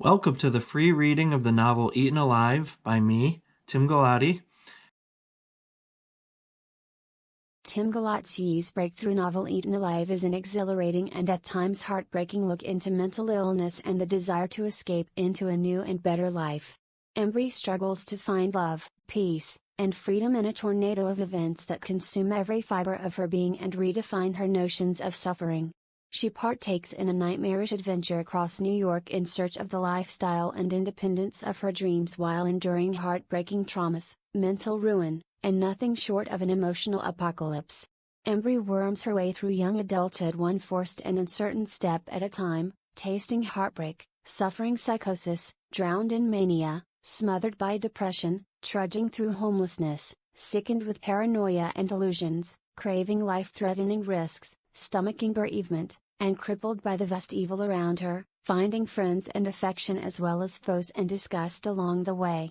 Welcome to the free reading of the novel Eaten Alive by me, Tim Galati. Tim Galati's breakthrough novel Eaten Alive is an exhilarating and at times heartbreaking look into mental illness and the desire to escape into a new and better life. Embry struggles to find love, peace, and freedom in a tornado of events that consume every fiber of her being and redefine her notions of suffering. She partakes in a nightmarish adventure across New York in search of the lifestyle and independence of her dreams while enduring heartbreaking traumas, mental ruin, and nothing short of an emotional apocalypse. Embry worms her way through young adulthood one forced and uncertain step at a time, tasting heartbreak, suffering psychosis, drowned in mania, smothered by depression, trudging through homelessness, sickened with paranoia and delusions, craving life-threatening risks, stomaching bereavement, and crippled by the vast evil around her, finding friends and affection as well as foes and disgust along the way.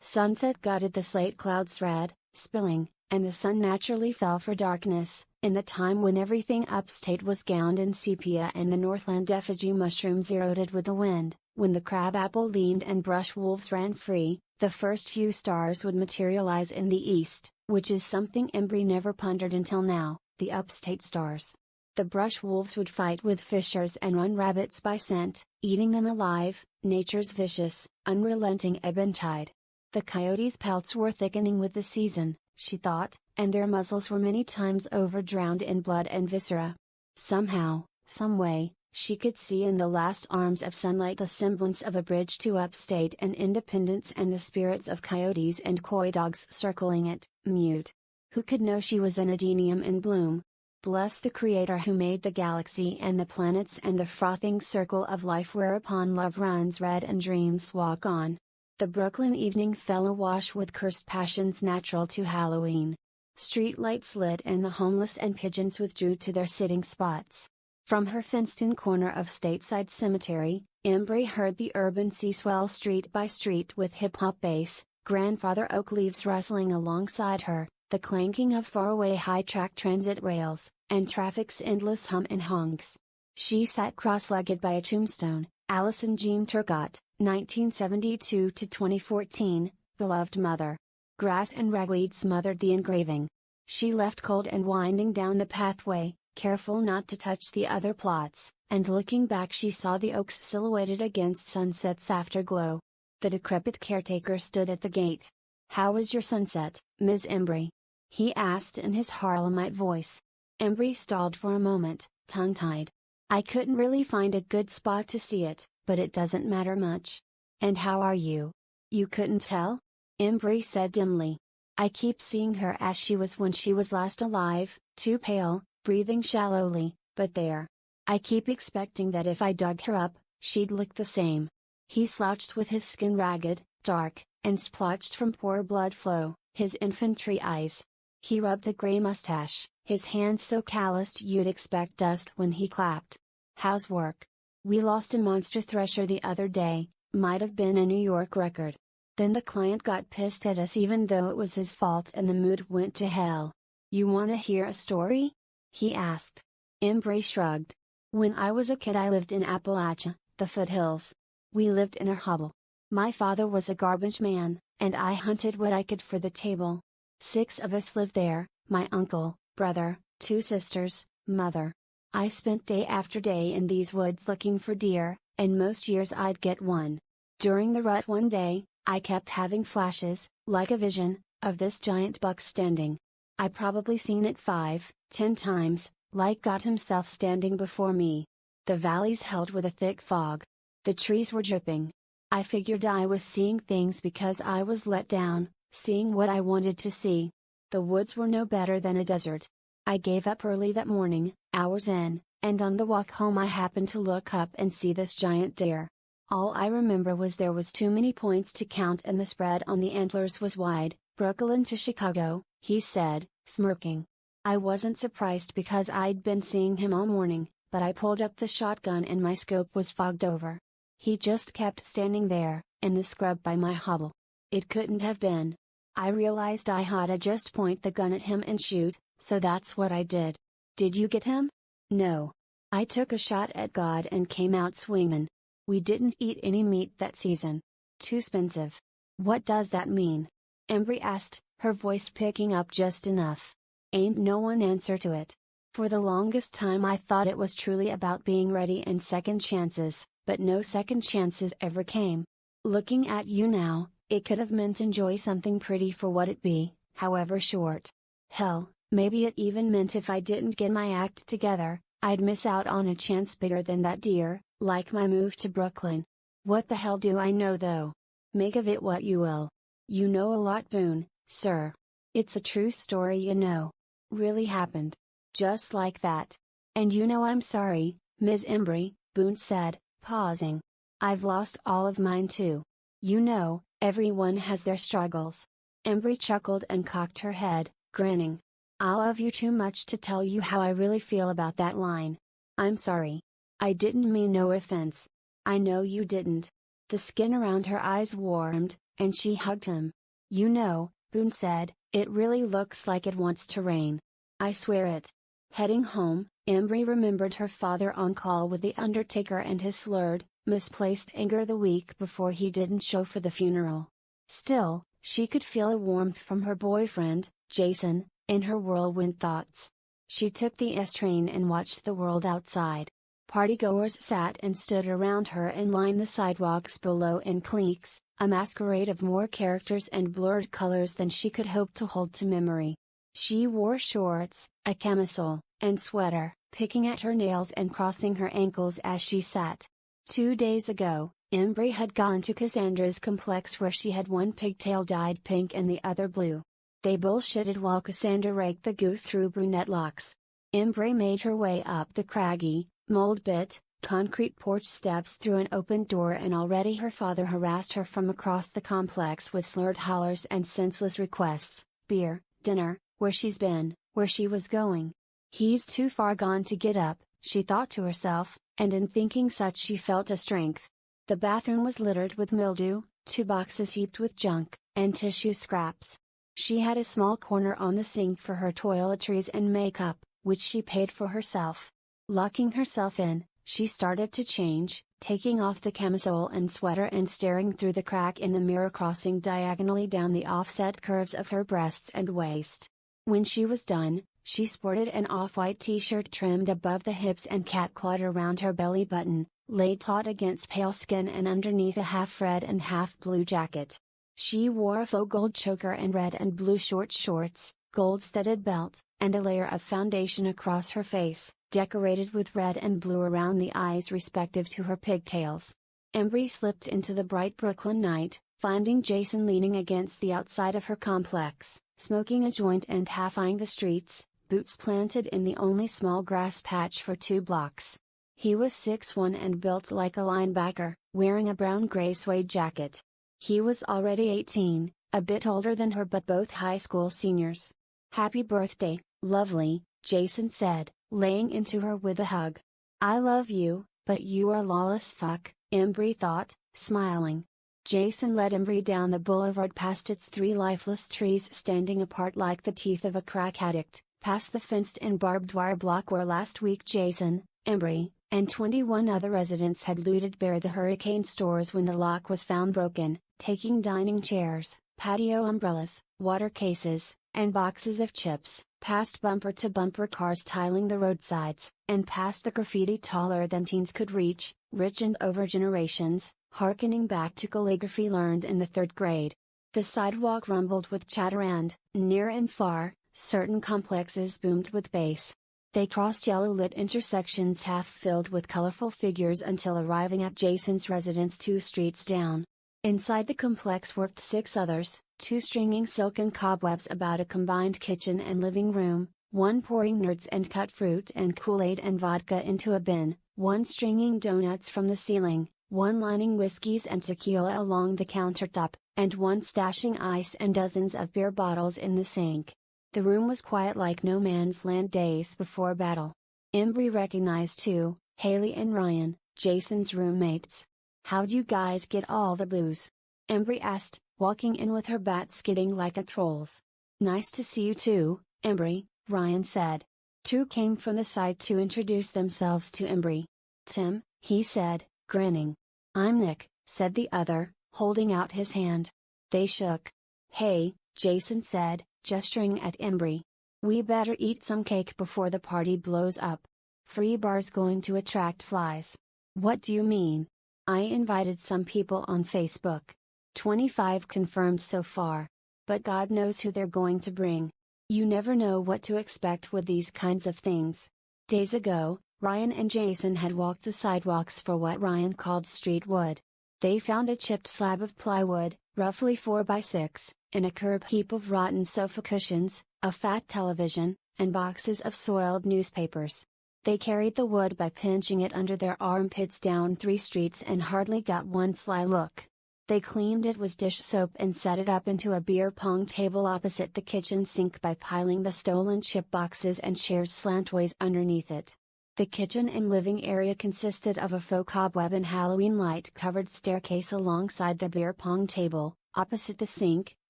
Sunset gutted the slate clouds red, spilling, and the sun naturally fell for darkness, in the time when everything upstate was gowned in sepia and the northland effigy mushrooms eroded with the wind, when the crabapple leaned and brush wolves ran free, the first few stars would materialize in the east, which is something Embry never pondered until now, the upstate stars. The brush wolves would fight with fishers and run rabbits by scent, eating them alive, nature's vicious, unrelenting ebb and tide. The coyotes' pelts were thickening with the season, she thought, and their muzzles were many times over drowned in blood and viscera. Somehow, someway, she could see in the last arms of sunlight the semblance of a bridge to upstate and independence and the spirits of coyotes and coy dogs circling it, mute. Who could know she was an adenium in bloom? Bless the Creator who made the galaxy and the planets and the frothing circle of life whereupon love runs red and dreams walk on. The Brooklyn evening fell awash with cursed passions natural to Halloween. Street lights lit and the homeless and pigeons withdrew to their sitting spots. From her fenced-in corner of Stateside Cemetery, Embry heard the urban sea swell street by street with hip-hop bass, grandfather oak leaves rustling alongside her, the clanking of faraway high-track transit rails, and traffic's endless hum and honks. She sat cross-legged by a tombstone, Allison Jean Turcotte, 1972-2014, beloved mother. Grass and ragweed smothered the engraving. She left cold and winding down the pathway, careful not to touch the other plots, and looking back she saw the oaks silhouetted against sunset's afterglow. The decrepit caretaker stood at the gate. "How was your sunset, Ms. Embry?" he asked in his Harlemite voice. Embry stalled for a moment, tongue-tied. "I couldn't really find a good spot to see it, but it doesn't matter much. And how are you? You couldn't tell?" Embry said dimly. "I keep seeing her as she was when she was last alive, too pale, breathing shallowly, but there. I keep expecting that if I dug her up, she'd look the same." He slouched with his skin ragged, dark, and splotched from poor blood flow, his infantry eyes. He rubbed a gray mustache, his hands so calloused you'd expect dust when he clapped. "How's work? We lost a monster thresher the other day, might have been a New York record. Then the client got pissed at us even though it was his fault and the mood went to hell. You wanna hear a story?" he asked. Embry shrugged. "When I was a kid I lived in Appalachia, the foothills. We lived in a hovel. My father was a garbage man, and I hunted what I could for the table. 6 of us lived there, my uncle, brother, 2 sisters, mother. I spent day after day in these woods looking for deer, and most years I'd get one. During the rut one day, I kept having flashes, like a vision, of this giant buck standing. I probably seen it 5, 10 times, like God himself standing before me. The valleys held with a thick fog. The trees were dripping. I figured I was seeing things because I was let down, seeing what I wanted to see. The woods were no better than a desert. I gave up early that morning, hours in, and on the walk home I happened to look up and see this giant deer. All I remember was there was too many points to count and the spread on the antlers was wide, Brooklyn to Chicago," he said, smirking. I wasn't surprised because I'd been seeing him all morning, but I pulled up the shotgun and my scope was fogged over. He just kept standing there, in the scrub by my hovel. It couldn't have been. I realized I hadda just point the gun at him and shoot, so that's what I did. Did you get him? No. I took a shot at God and came out swinging. We didn't eat any meat that season. Too expensive. What does that mean? Embry asked, her voice picking up just enough. Ain't no one answer to it. For the longest time I thought it was truly about being ready and second chances, but no second chances ever came. Looking at you now, it could have meant enjoy something pretty for what it be, however short. Hell, maybe it even meant if I didn't get my act together, I'd miss out on a chance bigger than that, dear, like my move to Brooklyn. What the hell do I know though? Make of it what you will. You know a lot, Boone, sir. It's a true story, you know. Really happened. Just like that. And you know I'm sorry, Ms. Embry, Boone said, pausing. I've lost all of mine too. You know, everyone has their struggles. Embry chuckled and cocked her head, grinning. I love you too much to tell you how I really feel about that line. I'm sorry. I didn't mean no offense. I know you didn't. The skin around her eyes warmed, and she hugged him. You know, Boone said, it really looks like it wants to rain. I swear it. Heading home, Embry remembered her father on call with the undertaker and his slurred, misplaced anger the week before he didn't show for the funeral. Still, she could feel a warmth from her boyfriend, Jason, in her whirlwind thoughts. She took the S train and watched the world outside. Partygoers sat and stood around her and lined the sidewalks below in cliques, a masquerade of more characters and blurred colors than she could hope to hold to memory. She wore shorts, a camisole, and sweater, picking at her nails and crossing her ankles as she sat. 2 days ago, Embry had gone to Cassandra's complex where she had one pigtail dyed pink and the other blue. They bullshitted while Cassandra raked the goo through brunette locks. Embry made her way up the craggy, mold-bit, concrete porch steps through an open door, and already her father harassed her from across the complex with slurred hollers and senseless requests, beer, dinner, where she's been, where she was going. He's too far gone to get up, she thought to herself, and in thinking such she felt a strength. The bathroom was littered with mildew, 2 boxes heaped with junk, and tissue scraps. She had a small corner on the sink for her toiletries and makeup, which she paid for herself. Locking herself in, she started to change, taking off the camisole and sweater and staring through the crack in the mirror, crossing diagonally down the offset curves of her breasts and waist. When she was done, she sported an off-white t-shirt trimmed above the hips and catclawed around her belly button, laid taut against pale skin and underneath a half-red and half-blue jacket. She wore a faux gold choker and red and blue short shorts, gold-studded belt, and a layer of foundation across her face, decorated with red and blue around the eyes respective to her pigtails. Embry slipped into the bright Brooklyn night, finding Jason leaning against the outside of her complex, smoking a joint and half-eyeing the streets, boots planted in the only small grass patch for 2 blocks. He was 6'1" and built like a linebacker, wearing a brown-gray suede jacket. He was already 18, a bit older than her but both high school seniors. Happy birthday, lovely, Jason said, laying into her with a hug. I love you, but you are lawless fuck, Embry thought, smiling. Jason led Embry down the boulevard past its 3 lifeless trees standing apart like the teeth of a crack addict, past the fenced-in barbed wire block where last week Jason, Embry, and 21 other residents had looted bare the Hurricane stores when the lock was found broken, taking dining chairs, patio umbrellas, water cases, and boxes of chips, past bumper-to-bumper cars tiling the roadsides, and past the graffiti taller than teens could reach, rich and over generations, harkening back to calligraphy learned in the 3rd grade. The sidewalk rumbled with chatter and, near and far, certain complexes boomed with bass. They crossed yellow-lit intersections half-filled with colorful figures until arriving at Jason's residence 2 streets down. Inside the complex worked 6 others, 2 stringing silken cobwebs about a combined kitchen and living room, 1 pouring nerds and cut fruit and Kool-Aid and vodka into a bin, 1 stringing donuts from the ceiling, 1 lining whiskeys and tequila along the countertop, and 1 stashing ice and dozens of beer bottles in the sink. The room was quiet like no man's land days before battle. Embry recognized 2, Haley and Ryan, Jason's roommates. How'd you guys get all the booze? Embry asked, walking in with her bat skidding like a troll's. Nice to see you too, Embry, Ryan said. Two came from the side to introduce themselves to Embry. "Tim," he said, grinning. "I'm Nick," said the other, holding out his hand. They shook. "Hey," Jason said, gesturing at Embry. "We better eat some cake before the party blows up. Free bar's going to attract flies." "What do you mean?" "I invited some people on Facebook. 25 confirmed so far. But God knows who they're going to bring. You never know what to expect with these kinds of things." Days ago, Ryan and Jason had walked the sidewalks for what Ryan called street wood. They found a chipped slab of plywood, roughly 4 by 6, in a curb heap of rotten sofa cushions, a fat television, and boxes of soiled newspapers. They carried the wood by pinching it under their armpits down 3 streets and hardly got one sly look. They cleaned it with dish soap and set it up into a beer pong table opposite the kitchen sink by piling the stolen chip boxes and chairs slantways underneath it. The kitchen and living area consisted of a faux cobweb and Halloween light-covered staircase alongside the beer pong table, opposite the sink,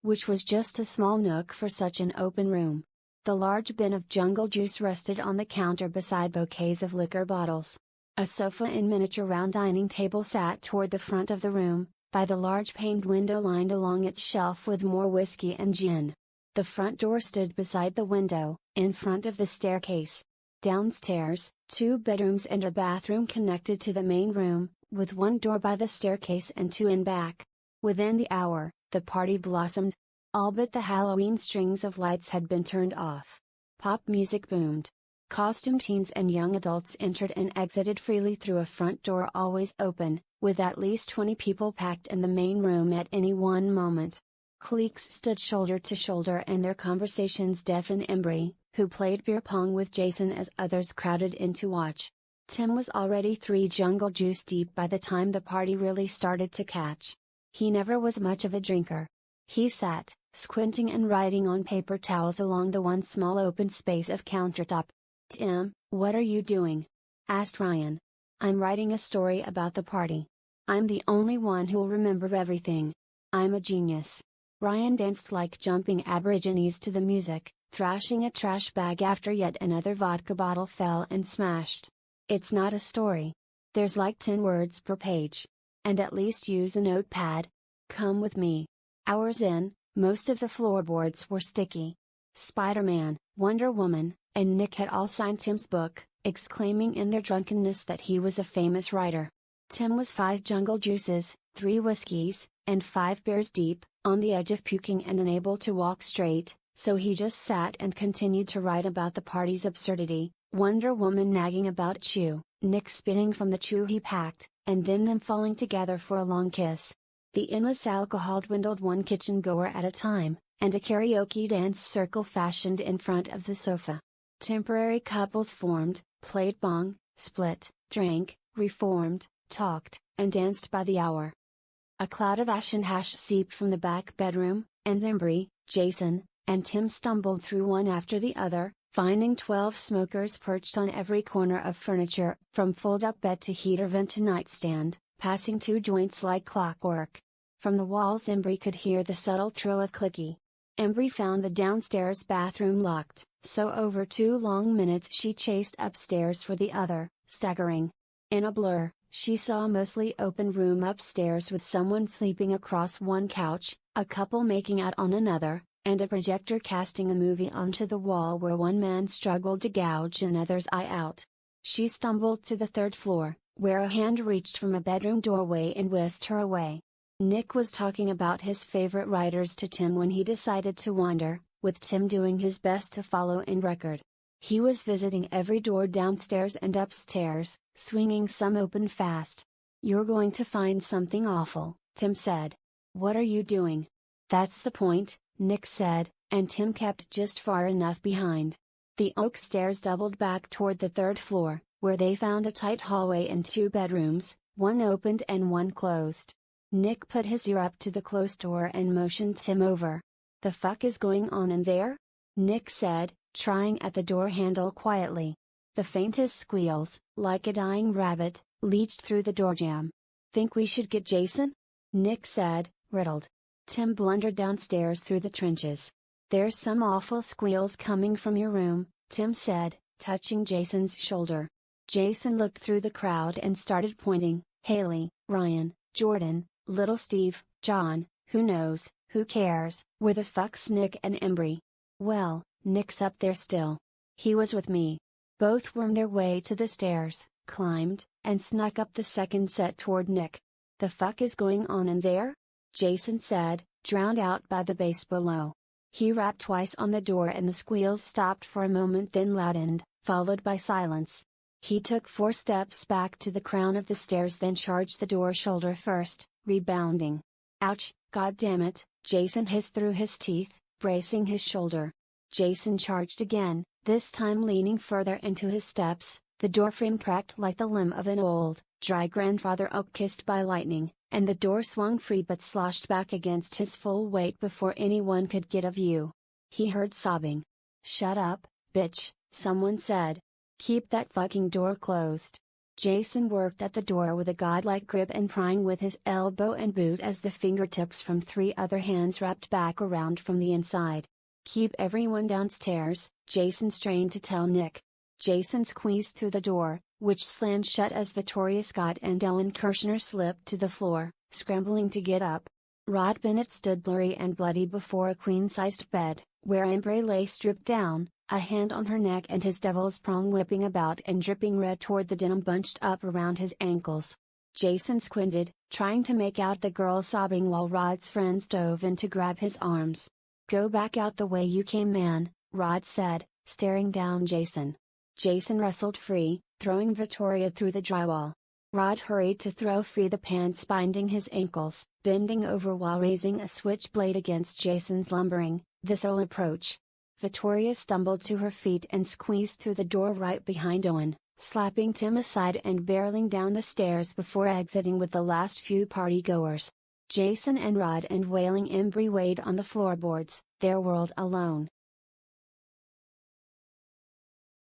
which was just a small nook for such an open room. The large bin of jungle juice rested on the counter beside bouquets of liquor bottles. A sofa and miniature round dining table sat toward the front of the room, by the large paned window lined along its shelf with more whiskey and gin. The front door stood beside the window, in front of the staircase. Downstairs, 2 bedrooms and a bathroom connected to the main room, with 1 door by the staircase and 2 in back. Within the hour, the party blossomed. All but the Halloween strings of lights had been turned off. Pop music boomed. Costumed teens and young adults entered and exited freely through a front door always open, with at least 20 people packed in the main room at any one moment. Cliques stood shoulder to shoulder and their conversations deafened Embry, who played beer pong with Jason as others crowded in to watch. Tim was already 3 jungle juice deep by the time the party really started to catch. He never was much of a drinker. He sat, squinting and writing on paper towels along the one small open space of countertop. "Tim, what are you doing?" asked Ryan. "I'm writing a story about the party. I'm the only one who'll remember everything. I'm a genius." Ryan danced like jumping aborigines to the music, thrashing a trash bag after yet another vodka bottle fell and smashed. "It's not a story. There's like 10 words per page. And at least use a notepad. Come with me." Hours in, most of the floorboards were sticky. Spider-Man, Wonder Woman, and Nick had all signed Tim's book, exclaiming in their drunkenness that he was a famous writer. Tim was 5 jungle juices, 3 whiskeys, and 5 beers deep, on the edge of puking and unable to walk straight, so he just sat and continued to write about the party's absurdity, Wonder Woman nagging about chew, Nick spitting from the chew he packed, and then them falling together for a long kiss. The endless alcohol dwindled one kitchen goer at a time, and a karaoke dance circle fashioned in front of the sofa. Temporary couples formed, played bong, split, drank, reformed, talked, and danced by the hour. A cloud of ash and hash seeped from the back bedroom, and Embry, Jason, and Tim stumbled through one after the other, finding 12 smokers perched on every corner of furniture, from fold-up bed to heater vent to nightstand, passing 2 joints like clockwork. From the walls Embry could hear the subtle trill of clicky. Embry found the downstairs bathroom locked, so over 2 long minutes she chased upstairs for the other, staggering. In a blur, she saw a mostly open room upstairs with someone sleeping across one couch, a couple making out on another, and a projector casting a movie onto the wall where one man struggled to gouge another's eye out. She stumbled to the 3rd floor, where a hand reached from a bedroom doorway and whisked her away. Nick was talking about his favorite writers to Tim when he decided to wander, with Tim doing his best to follow in record. He was visiting every door downstairs and upstairs, swinging some open fast. "You're going to find something awful," Tim said. "What are you doing?" "That's the point," Nick said, and Tim kept just far enough behind. The oak stairs doubled back toward the 3rd floor, where they found a tight hallway and 2 bedrooms, one opened and one closed. Nick put his ear up to the closed door and motioned Tim over. "The fuck is going on in there?" Nick said, trying at the door handle quietly. The faintest squeals, like a dying rabbit, leached through the door jamb. "Think we should get Jason?" Nick said, riddled. Tim blundered downstairs through the trenches. "There's some awful squeals coming from your room," Tim said, touching Jason's shoulder. Jason looked through the crowd and started pointing. Haley, Ryan, Jordan, little Steve, John, who knows, who cares, where the fuck's Nick and Embry? Well, Nick's up there still. He was with me. Both wormed their way to the stairs, climbed, and snuck up the second set toward Nick. The fuck is going on in there? Jason said, drowned out by the bass below. He rapped twice on the door and the squeals stopped for a moment, then loudened, followed by silence. He took 4 steps back to the crown of the stairs, then charged the door shoulder first, rebounding. Ouch, goddammit, Jason hissed through his teeth, bracing his shoulder. Jason charged again, this time leaning further into his steps. The door frame cracked like the limb of an old, dry grandfather oak kissed by lightning, and the door swung free but sloshed back against his full weight before anyone could get a view. He heard sobbing. "Shut up, bitch," someone said. "Keep that fucking door closed." Jason worked at the door with a godlike grip and prying with his elbow and boot as the fingertips from 3 other hands wrapped back around from the inside. "Keep everyone downstairs," Jason strained to tell Nick. Jason squeezed through the door, which slammed shut as Vittoria Scott and Owen Kirshner slipped to the floor, scrambling to get up. Rod Bennett stood blurry and bloody before a queen-sized bed, where Embry lay stripped down, a hand on her neck and his devil's prong whipping about and dripping red toward the denim bunched up around his ankles. Jason squinted, trying to make out the girl sobbing while Rod's friends dove in to grab his arms. "Go back out the way you came, man," Rod said, staring down Jason. Jason wrestled free, throwing Vittoria through the drywall. Rod hurried to throw free the pants binding his ankles, bending over while raising a switchblade against Jason's lumbering, visceral approach. Vittoria stumbled to her feet and squeezed through the door right behind Owen, slapping Tim aside and barreling down the stairs before exiting with the last few partygoers. Jason and Rod and wailing Embry weighed on the floorboards, their world alone.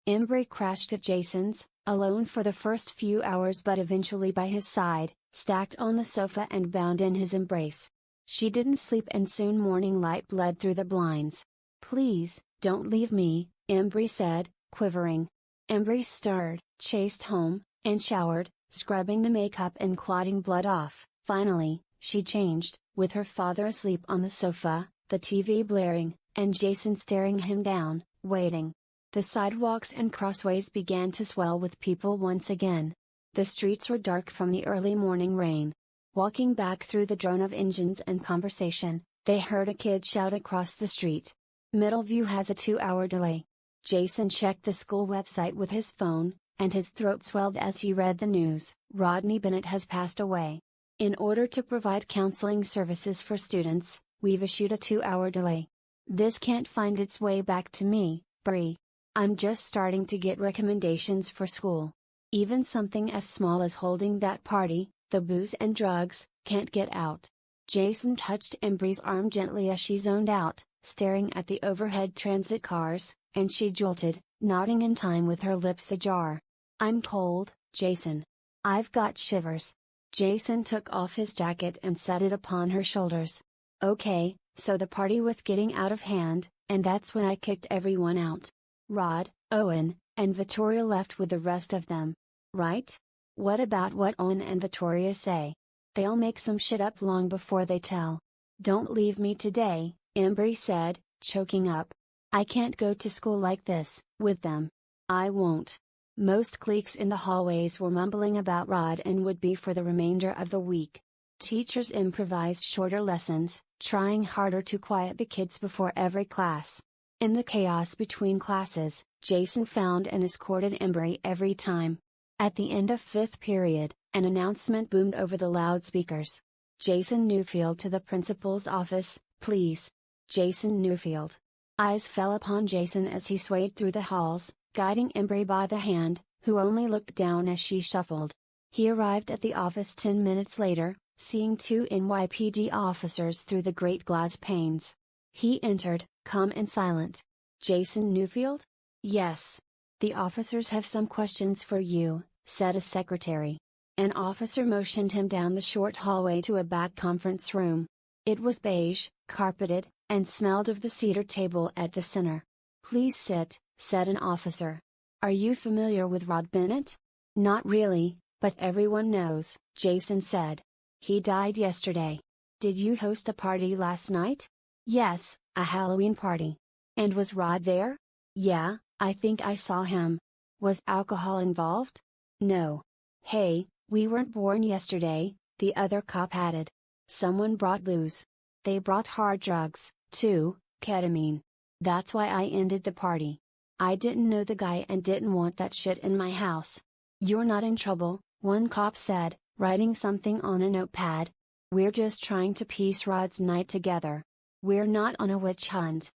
Embry crashed at Jason's, alone for the first few hours but eventually by his side, stacked on the sofa and bound in his embrace. She didn't sleep and soon morning light bled through the blinds. "Please, don't leave me," Embry said, quivering. Embry stirred, chased home, and showered, scrubbing the makeup and clotting blood off. Finally, she changed, with her father asleep on the sofa, the TV blaring, and Jason staring him down, waiting. The sidewalks and crossways began to swell with people once again. The streets were dark from the early morning rain. Walking back through the drone of engines and conversation, they heard a kid shout across the street. "Middleview has a 2-hour delay." Jason checked the school website with his phone, and his throat swelled as he read the news. "Rodney Bennett has passed away. In order to provide counseling services for students, we've issued a 2-hour delay. This can't find its way back to me, Bree. I'm just starting to get recommendations for school. Even something as small as holding that party, the booze and drugs, can't get out." Jason touched Embry's arm gently as she zoned out, staring at the overhead transit cars, and she jolted, nodding in time with her lips ajar. "I'm cold, Jason. I've got shivers." Jason took off his jacket and set it upon her shoulders. "Okay, so the party was getting out of hand, and that's when I kicked everyone out. Rod, Owen, and Vittoria left with the rest of them. Right? What about what Owen and Vittoria say? They'll make some shit up long before they tell." "Don't leave me today," Embry said, choking up. "I can't go to school like this, with them. I won't." Most cliques in the hallways were mumbling about Rod and would be for the remainder of the week. Teachers improvised shorter lessons, trying harder to quiet the kids before every class. In the chaos between classes, Jason found and escorted Embry every time. At the end of 5th period, an announcement boomed over the loudspeakers. "Jason Newfield to the principal's office, please." Jason Newfield. Eyes fell upon Jason as he swayed through the halls, guiding Embry by the hand, who only looked down as she shuffled. He arrived at the office 10 minutes later, seeing 2 NYPD officers through the great glass panes. He entered, calm and silent. "Jason Newfield?" "Yes. The officers have some questions for you," said a secretary. An officer motioned him down the short hallway to a back conference room. It was beige, carpeted, and smelled of the cedar table at the center. "Please sit," said an officer. Are you familiar with Rod Bennett? Not really, but everyone knows, Jason said. He died yesterday. Did you host a party last night? Yes, a Halloween party. And was Rod there? Yeah, I think I saw him. Was alcohol involved? No. Hey, we weren't born yesterday, the other cop added. Someone brought booze. They brought hard drugs, too, ketamine. That's why I ended the party. I didn't know the guy and didn't want that shit in my house. You're not in trouble, one cop said, writing something on a notepad. We're just trying to piece Rod's night together. We're not on a witch hunt.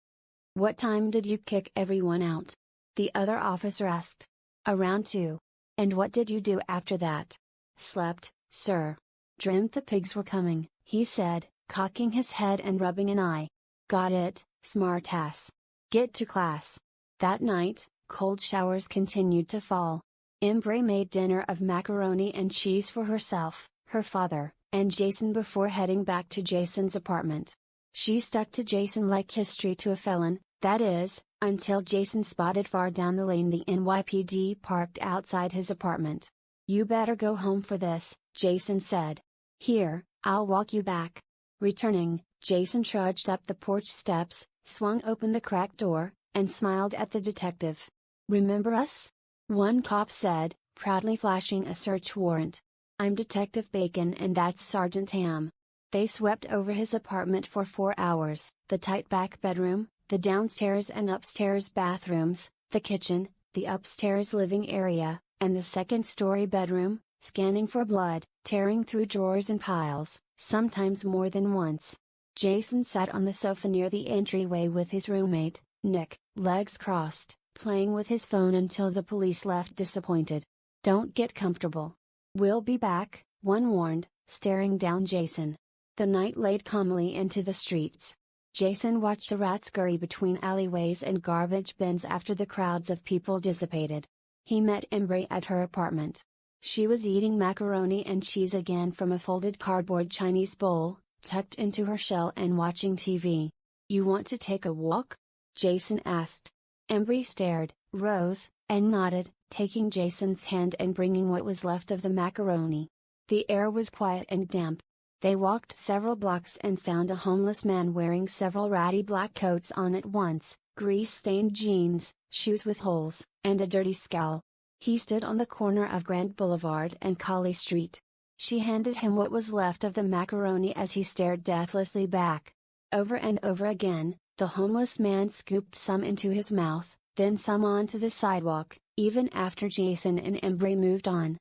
What time did you kick everyone out? The other officer asked. Around 2. And what did you do after that? Slept, sir. Dreamt the pigs were coming, he said, cocking his head and rubbing an eye. Got it, smartass. Get to class. That night, cold showers continued to fall. Embry made dinner of macaroni and cheese for herself, her father, and Jason before heading back to Jason's apartment. She stuck to Jason like history to a felon, that is, until Jason spotted far down the lane the NYPD parked outside his apartment. You better go home for this, Jason said. Here, I'll walk you back. Returning, Jason trudged up the porch steps, swung open the cracked door, and smiled at the detective. Remember us? One cop said, proudly flashing a search warrant. I'm Detective Bacon and that's Sergeant Ham. They swept over his apartment for 4 hours, the tight back bedroom, the downstairs and upstairs bathrooms, the kitchen, the upstairs living area, and the second-story bedroom, scanning for blood, tearing through drawers and piles, sometimes more than once. Jason sat on the sofa near the entryway with his roommate, Nick, legs crossed, playing with his phone until the police left disappointed. Don't get comfortable. We'll be back, one warned, staring down Jason. The night laid calmly into the streets. Jason watched a rat scurry between alleyways and garbage bins after the crowds of people dissipated. He met Embry at her apartment. She was eating macaroni and cheese again from a folded cardboard Chinese bowl, tucked into her shell and watching TV. You want to take a walk? Jason asked. Embry stared, rose, and nodded, taking Jason's hand and bringing what was left of the macaroni. The air was quiet and damp. They walked several blocks and found a homeless man wearing several ratty black coats on at once, grease-stained jeans, shoes with holes, and a dirty scowl. He stood on the corner of Grand Boulevard and Colley Street. She handed him what was left of the macaroni as he stared deathlessly back. Over and over again, the homeless man scooped some into his mouth, then some onto the sidewalk, even after Jason and Embry moved on.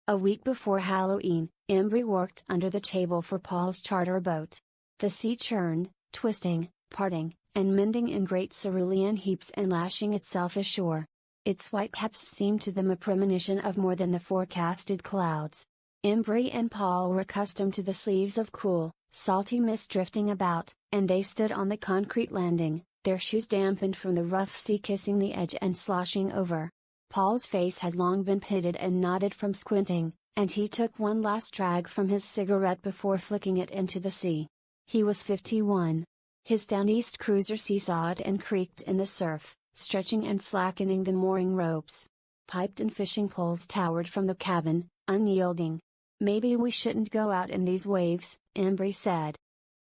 A week before Halloween, Embry worked under the table for Paul's charter boat. The sea churned, twisting, parting, and mending in great cerulean heaps and lashing itself ashore. Its whitecaps seemed to them a premonition of more than the forecasted clouds. Embry and Paul were accustomed to the sleeves of cool, salty mist drifting about, and they stood on the concrete landing, their shoes dampened from the rough sea kissing the edge and sloshing over. Paul's face had long been pitted and knotted from squinting, and he took one last drag from his cigarette before flicking it into the sea. He was 51. His down-east cruiser seesawed and creaked in the surf, stretching and slackening the mooring ropes. Piped and fishing poles towered from the cabin, unyielding. Maybe we shouldn't go out in these waves, Embry said.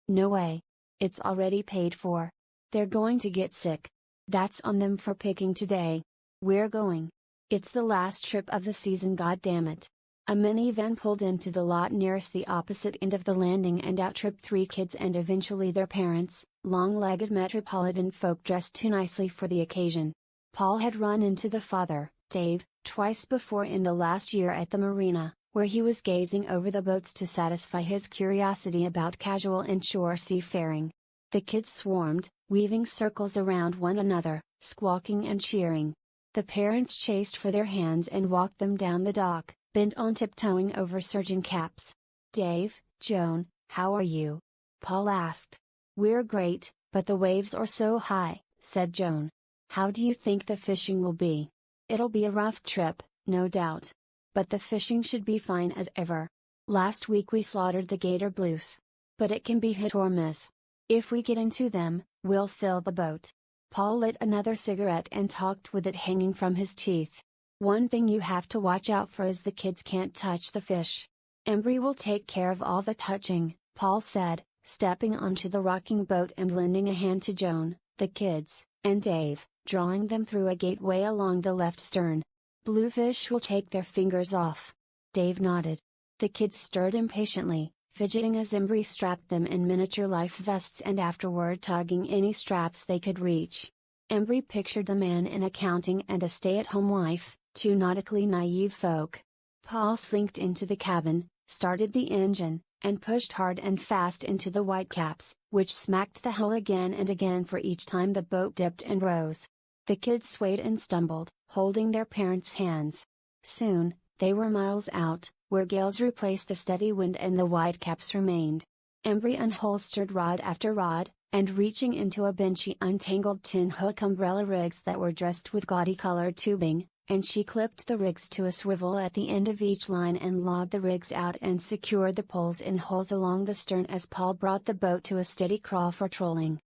No way. It's already paid for. They're going to get sick. That's on them for picking today. We're going. It's the last trip of the season, goddammit. A minivan pulled into the lot nearest the opposite end of the landing and out tripped 3 kids and eventually their parents, long-legged metropolitan folk dressed too nicely for the occasion. Paul had run into the father, Dave, twice before in the last year at the marina, where he was gazing over the boats to satisfy his curiosity about casual inshore seafaring. The kids swarmed, weaving circles around one another, squawking and cheering. The parents chased for their hands and walked them down the dock, bent on tiptoeing over surging caps. Dave, Joan, how are you? Paul asked. We're great, but the waves are so high, said Joan. How do you think the fishing will be? It'll be a rough trip, no doubt. But the fishing should be fine as ever. Last week we slaughtered the gator blues. But it can be hit or miss. If we get into them, we'll fill the boat. Paul lit another cigarette and talked with it hanging from his teeth. "One thing you have to watch out for is the kids can't touch the fish. Embry will take care of all the touching," Paul said, stepping onto the rocking boat and lending a hand to Joan, the kids, and Dave, drawing them through a gateway along the left stern. "Bluefish will take their fingers off." Dave nodded. The kids stirred impatiently, fidgeting as Embry strapped them in miniature life vests and afterward tugging any straps they could reach. Embry pictured a man in accounting and a stay-at-home wife, two nautically naive folk. Paul slinked into the cabin, started the engine, and pushed hard and fast into the whitecaps, which smacked the hull again and again for each time the boat dipped and rose. The kids swayed and stumbled, holding their parents' hands. Soon, they were miles out, where gales replaced the steady wind and the whitecaps remained. Embry unholstered rod after rod, and reaching into a bin she untangled tin hook umbrella rigs that were dressed with gaudy colored tubing, and she clipped the rigs to a swivel at the end of each line and logged the rigs out and secured the poles in holes along the stern as Paul brought the boat to a steady crawl for trolling.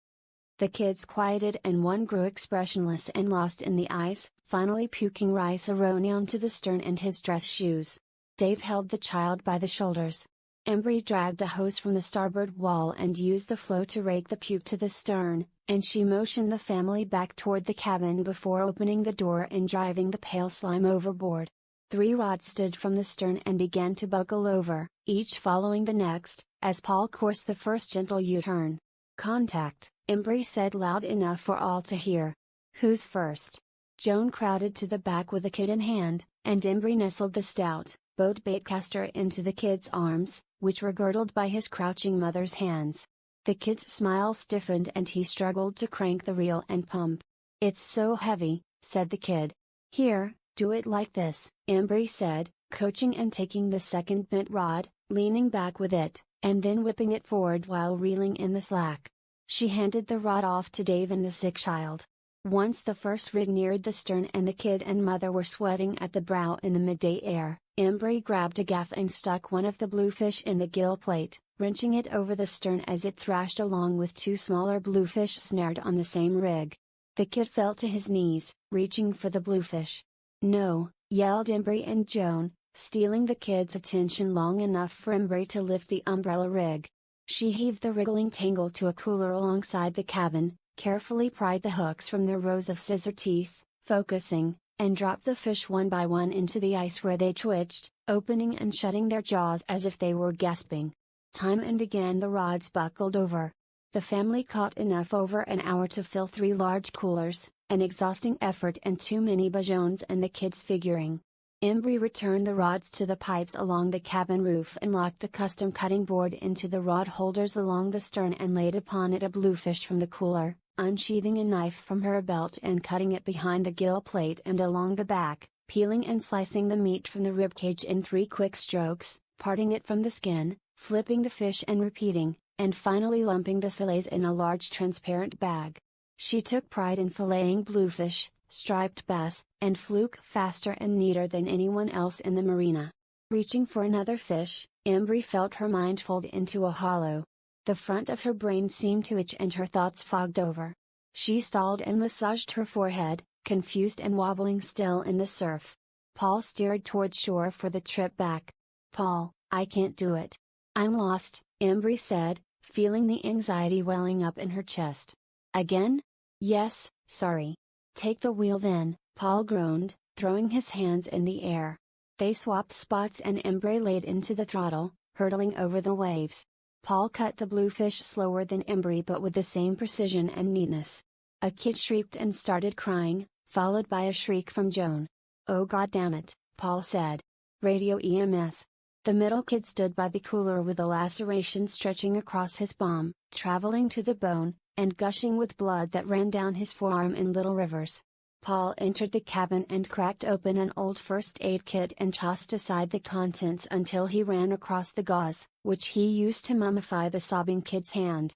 The kids quieted and one grew expressionless and lost in the ice, finally puking rice-a-roni onto the stern and his dress shoes. Dave held the child by the shoulders. Embry dragged a hose from the starboard wall and used the flow to rake the puke to the stern, and she motioned the family back toward the cabin before opening the door and driving the pale slime overboard. 3 rods stood from the stern and began to buckle over, each following the next, as Paul coursed the first gentle U-turn. "Contact," Embry said loud enough for all to hear. "Who's first?" Joan crowded to the back with a kid in hand, and Embry nestled the stout, boat baitcaster into the kid's arms, which were girdled by his crouching mother's hands. The kid's smile stiffened and he struggled to crank the reel and pump. "It's so heavy," said the kid. "Here, do it like this," Embry said, coaching and taking the second bent rod, leaning back with it, and then whipping it forward while reeling in the slack. She handed the rod off to Dave and the sick child. Once the first rig neared the stern and the kid and mother were sweating at the brow in the midday air, Embry grabbed a gaff and stuck one of the bluefish in the gill plate, wrenching it over the stern as it thrashed along with 2 smaller bluefish snared on the same rig. The kid fell to his knees, reaching for the bluefish. "No," yelled Embry and Joan, stealing the kid's attention long enough for Embry to lift the umbrella rig. She heaved the wriggling tangle to a cooler alongside the cabin, carefully pried the hooks from their rows of scissor teeth, focusing, and dropped the fish one by one into the ice where they twitched, opening and shutting their jaws as if they were gasping. Time and again the rods buckled over. The family caught enough over an hour to fill 3 large coolers, an exhausting effort and too many Bajones and the kids figuring. Embry returned the rods to the pipes along the cabin roof and locked a custom cutting board into the rod holders along the stern and laid upon it a bluefish from the cooler, unsheathing a knife from her belt and cutting it behind the gill plate and along the back, peeling and slicing the meat from the ribcage in 3 quick strokes, parting it from the skin, flipping the fish and repeating, and finally lumping the fillets in a large transparent bag. She took pride in filleting bluefish, striped bass, and fluke faster and neater than anyone else in the marina. Reaching for another fish, Embry felt her mind fold into a hollow. The front of her brain seemed to itch and her thoughts fogged over. She stalled and massaged her forehead, confused and wobbling still in the surf. Paul steered towards shore for the trip back. "Paul, I can't do it. I'm lost," Embry said, feeling the anxiety welling up in her chest. "Again?" "Yes, sorry." "Take the wheel then," Paul groaned, throwing his hands in the air. They swapped spots and Embry laid into the throttle, hurtling over the waves. Paul cut the bluefish slower than Embry but with the same precision and neatness. A kid shrieked and started crying, followed by a shriek from Joan. "Oh God damn it," Paul said. "Radio EMS." The middle kid stood by the cooler with a laceration stretching across his palm, traveling to the bone, and gushing with blood that ran down his forearm in little rivers. Paul entered the cabin and cracked open an old first aid kit and tossed aside the contents until he ran across the gauze, which he used to mummify the sobbing kid's hand.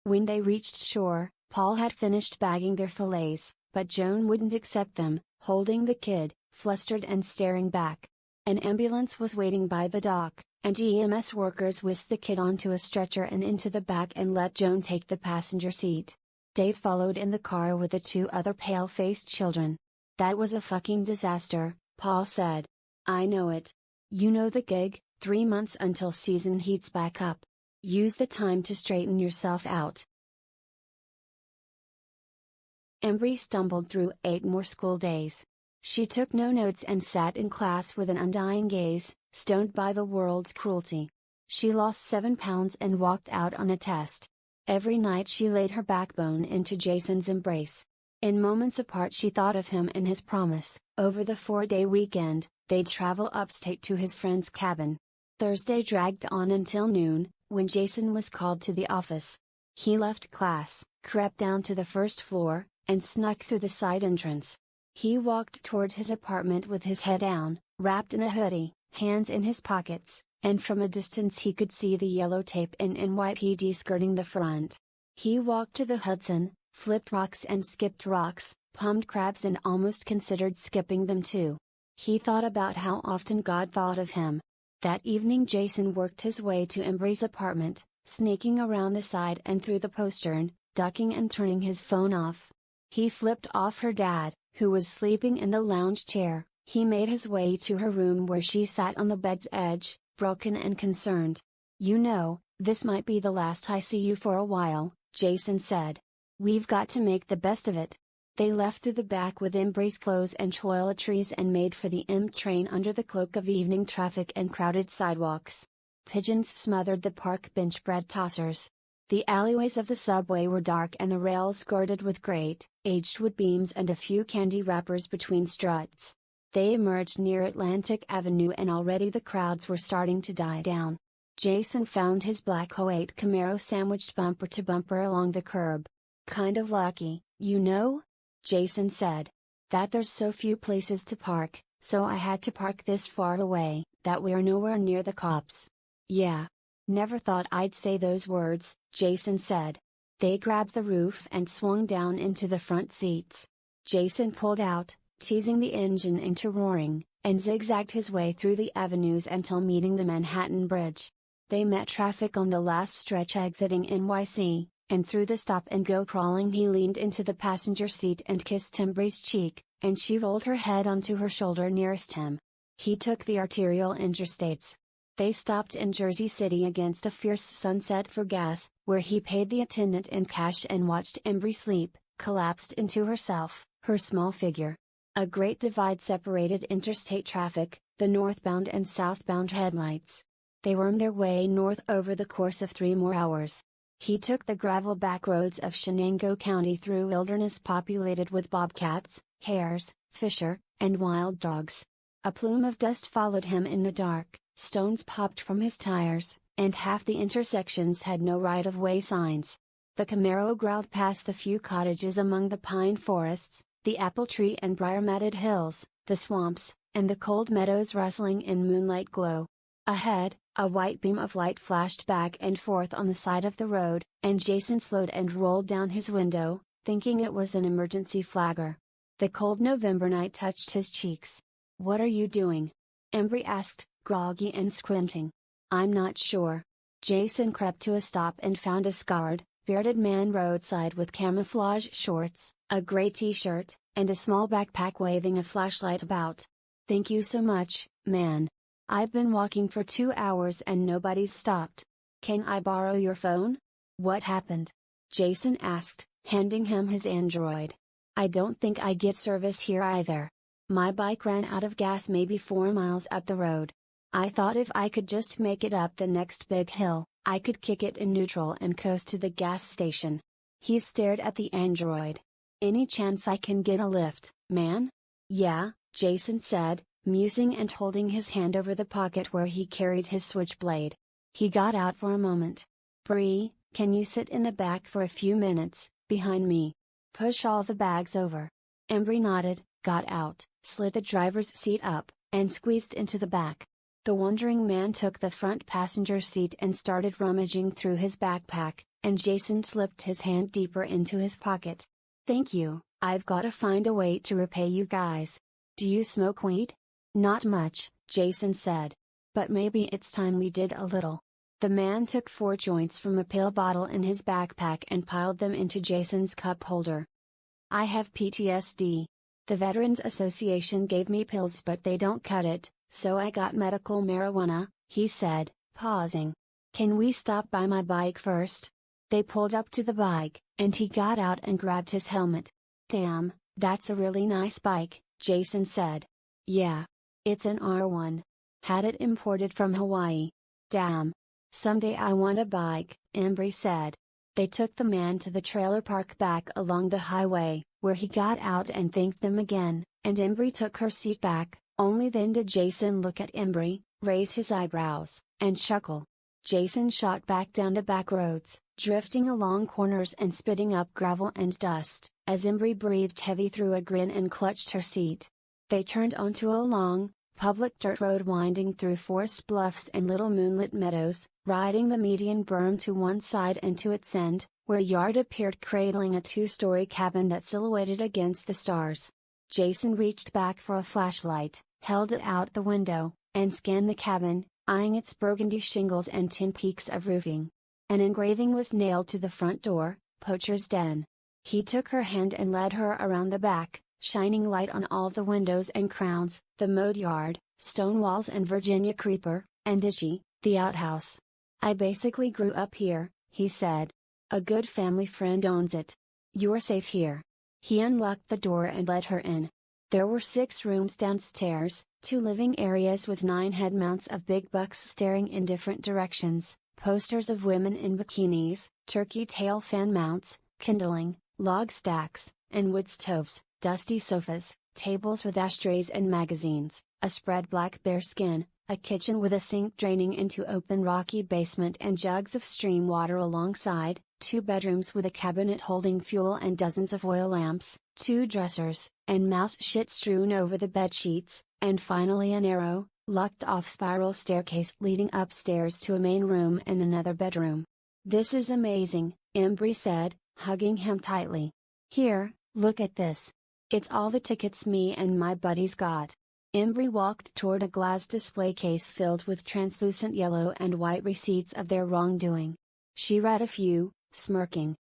When they reached shore, Paul had finished bagging their fillets, but Joan wouldn't accept them, holding the kid, flustered and staring back. An ambulance was waiting by the dock, and EMS workers whisked the kid onto a stretcher and into the back and let Joan take the passenger seat. Dave followed in the car with the two other pale-faced children. "That was a fucking disaster," Paul said. "I know it. You know the gig, 3 months until season heats back up. Use the time to straighten yourself out." Embry stumbled through 8 more school days. She took no notes and sat in class with an undying gaze, stoned by the world's cruelty. She lost 7 pounds and walked out on a test. Every night she laid her backbone into Jason's embrace. In moments apart she thought of him and his promise. Over the 4-day weekend, they'd travel upstate to his friend's cabin. Thursday dragged on until noon, when Jason was called to the office. He left class, crept down to the first floor, and snuck through the side entrance. He walked toward his apartment with his head down, wrapped in a hoodie, hands in his pockets, and from a distance he could see the yellow tape in NYPD skirting the front. He walked to the Hudson, flipped rocks and skipped rocks, pumped crabs and almost considered skipping them too. He thought about how often God thought of him. That evening Jason worked his way to Embry's apartment, sneaking around the side and through the postern, ducking and turning his phone off. He flipped off her dad, who was sleeping in the lounge chair. He made his way to her room where she sat on the bed's edge, broken and concerned. "You know, this might be the last I see you for a while," Jason said. "We've got to make the best of it." They left through the back with Embry's clothes and toiletries and made for the M train under the cloak of evening traffic and crowded sidewalks. Pigeons smothered the park bench bread tossers. The alleyways of the subway were dark and the rails guarded with great, aged wood beams and a few candy wrappers between struts. They emerged near Atlantic Avenue and already the crowds were starting to die down. Jason found his black '08 Camaro sandwiched bumper to bumper along the curb. "Kind of lucky, you know?" Jason said. "That there's so few places to park, so I had to park this far away, that we're nowhere near the cops." "Yeah. Never thought I'd say those words," Jason said. They grabbed the roof and swung down into the front seats. Jason pulled out, teasing the engine into roaring, and zigzagged his way through the avenues until meeting the Manhattan Bridge. They met traffic on the last stretch exiting NYC, and through the stop-and-go crawling he leaned into the passenger seat and kissed Embry's cheek, and she rolled her head onto her shoulder nearest him. He took the arterial interstates. They stopped in Jersey City against a fierce sunset for gas, where he paid the attendant in cash and watched Embry sleep, collapsed into herself, her small figure. A great divide separated interstate traffic, the northbound and southbound headlights. They wormed their way north over the course of 3 more hours. He took the gravel back roads of Shenango County through wilderness populated with bobcats, hares, fisher, and wild dogs. A plume of dust followed him in the dark, stones popped from his tires, and half the intersections had no right-of-way signs. The Camaro growled past the few cottages among the pine forests, the apple tree and briar-matted hills, the swamps, and the cold meadows rustling in moonlight glow. Ahead, a white beam of light flashed back and forth on the side of the road, and Jason slowed and rolled down his window, thinking it was an emergency flagger. The cold November night touched his cheeks. "What are you doing?" Embry asked, groggy and squinting. "I'm not sure." Jason crept to a stop and found a scarred, bearded man roadside with camouflage shorts, a gray t-shirt, and a small backpack waving a flashlight about. "Thank you so much, man. I've been walking for 2 hours and nobody's stopped. Can I borrow your phone?" "What happened?" Jason asked, handing him his Android. "I don't think I get service here either. My bike ran out of gas maybe 4 miles up the road. I thought if I could just make it up the next big hill, I could kick it in neutral and coast to the gas station." He stared at the Android. "Any chance I can get a lift, man?" "Yeah," Jason said, musing and holding his hand over the pocket where he carried his switchblade. He got out for a moment. "Bree, can you sit in the back for a few minutes, behind me? Push all the bags over." Embry nodded, got out, slid the driver's seat up, and squeezed into the back. The wondering man took the front passenger seat and started rummaging through his backpack, and Jason slipped his hand deeper into his pocket. "Thank you, I've gotta find a way to repay you guys. Do you smoke weed?" "Not much," Jason said. "But maybe it's time we did a little." The man took 4 joints from a pill bottle in his backpack and piled them into Jason's cup holder. I have PTSD. The Veterans Association gave me pills but they don't cut it, so I got medical marijuana, he said, pausing. Can we stop by my bike first? They pulled up to the bike, and he got out and grabbed his helmet. Damn, that's a really nice bike, Jason said. Yeah. It's an R1. Had it imported from Hawaii. Damn. Someday I want a bike, Embry said. They took the man to the trailer park back along the highway, where he got out and thanked them again, and Embry took her seat back. Only then did Jason look at Embry, raise his eyebrows, and chuckle. Jason shot back down the back roads, drifting along corners and spitting up gravel and dust, as Embry breathed heavy through a grin and clutched her seat. They turned onto a long, public dirt road winding through forest bluffs and little moonlit meadows, riding the median berm to one side and to its end, where a yard appeared cradling a 2-story cabin that silhouetted against the stars. Jason reached back for a flashlight, held it out the window, and scanned the cabin, eyeing its burgundy shingles and tin peaks of roofing. An engraving was nailed to the front door, Poacher's Den. He took her hand and led her around the back, shining light on all the windows and crowns, the mowed yard, stone walls and Virginia creeper, and Itchy, the outhouse. I basically grew up here, he said. A good family friend owns it. You're safe here. He unlocked the door and let her in. There were 6 rooms downstairs, 2 living areas with 9 head mounts of big bucks staring in different directions, posters of women in bikinis, turkey tail fan mounts, kindling, log stacks, and wood stoves, dusty sofas, tables with ashtrays and magazines, a spread black bear skin, a kitchen with a sink draining into open rocky basement and jugs of stream water alongside, 2 bedrooms with a cabinet holding fuel and dozens of oil lamps, 2 dressers, and mouse shit strewn over the bed sheets, and finally a narrow, locked-off spiral staircase leading upstairs to a main room and another bedroom. This is amazing, Embry said, hugging him tightly. Here, look at this. It's all the tickets me and my buddies got. Embry walked toward a glass display case filled with translucent yellow and white receipts of their wrongdoing. She read a few, smirking.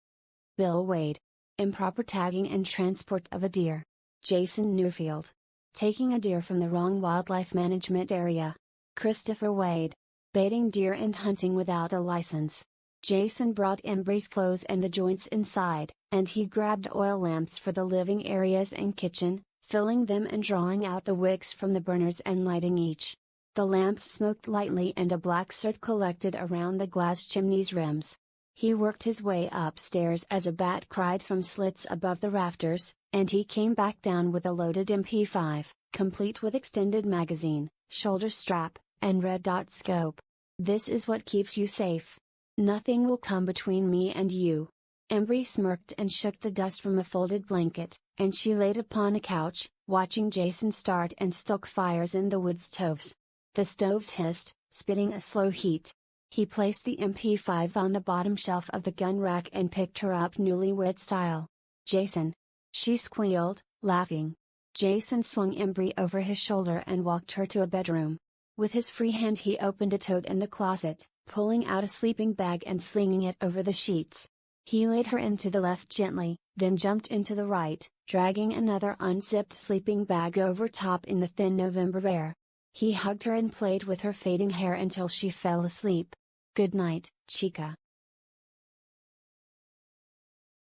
Bill Wade. Improper tagging and transport of a deer. Jason Newfield. Taking a deer from the wrong wildlife management area. Christopher Wade. Baiting deer and hunting without a license. Jason brought Embry's clothes and the joints inside, and he grabbed oil lamps for the living areas and kitchen, filling them and drawing out the wicks from the burners and lighting each. The lamps smoked lightly and a black soot collected around the glass chimney's rims. He worked his way upstairs as a bat cried from slits above the rafters, and he came back down with a loaded MP5, complete with extended magazine, shoulder strap, and red dot scope. This is what keeps you safe. Nothing will come between me and you. Embry smirked and shook the dust from a folded blanket, and she laid upon a couch, watching Jason start and stoke fires in the wood stoves. The stoves hissed, spitting a slow heat. He placed the MP5 on the bottom shelf of the gun rack and picked her up newlywed style. Jason. She squealed, laughing. Jason swung Embry over his shoulder and walked her to a bedroom. With his free hand he opened a tote in the closet, pulling out a sleeping bag and slinging it over the sheets. He laid her into the left gently, then jumped into the right, dragging another unzipped sleeping bag over top in the thin November air. He hugged her and played with her fading hair until she fell asleep. Good night, chica.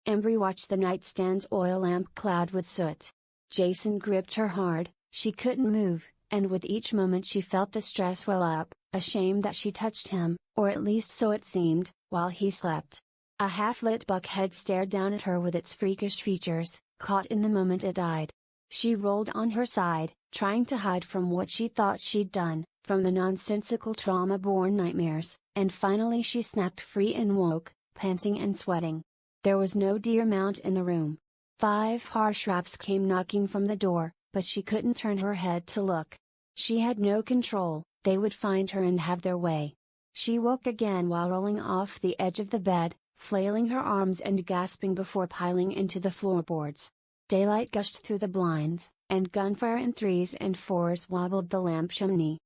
Embry watched the nightstand's oil lamp cloud with soot. Jason gripped her hard, she couldn't move, and with each moment she felt the stress well up, ashamed that she touched him, or at least so it seemed, while he slept. A half-lit buckhead stared down at her with its freakish features, caught in the moment it died. She rolled on her side, trying to hide from what she thought she'd done, from the nonsensical trauma-born nightmares, and finally she snapped free and woke, panting and sweating. There was no deer mount in the room. 5 harsh raps came knocking from the door, but she couldn't turn her head to look. She had no control, they would find her and have their way. She woke again while rolling off the edge of the bed, flailing her arms and gasping before piling into the floorboards. Daylight gushed through the blinds, and gunfire in 3s and 4s wobbled the lamp chimney.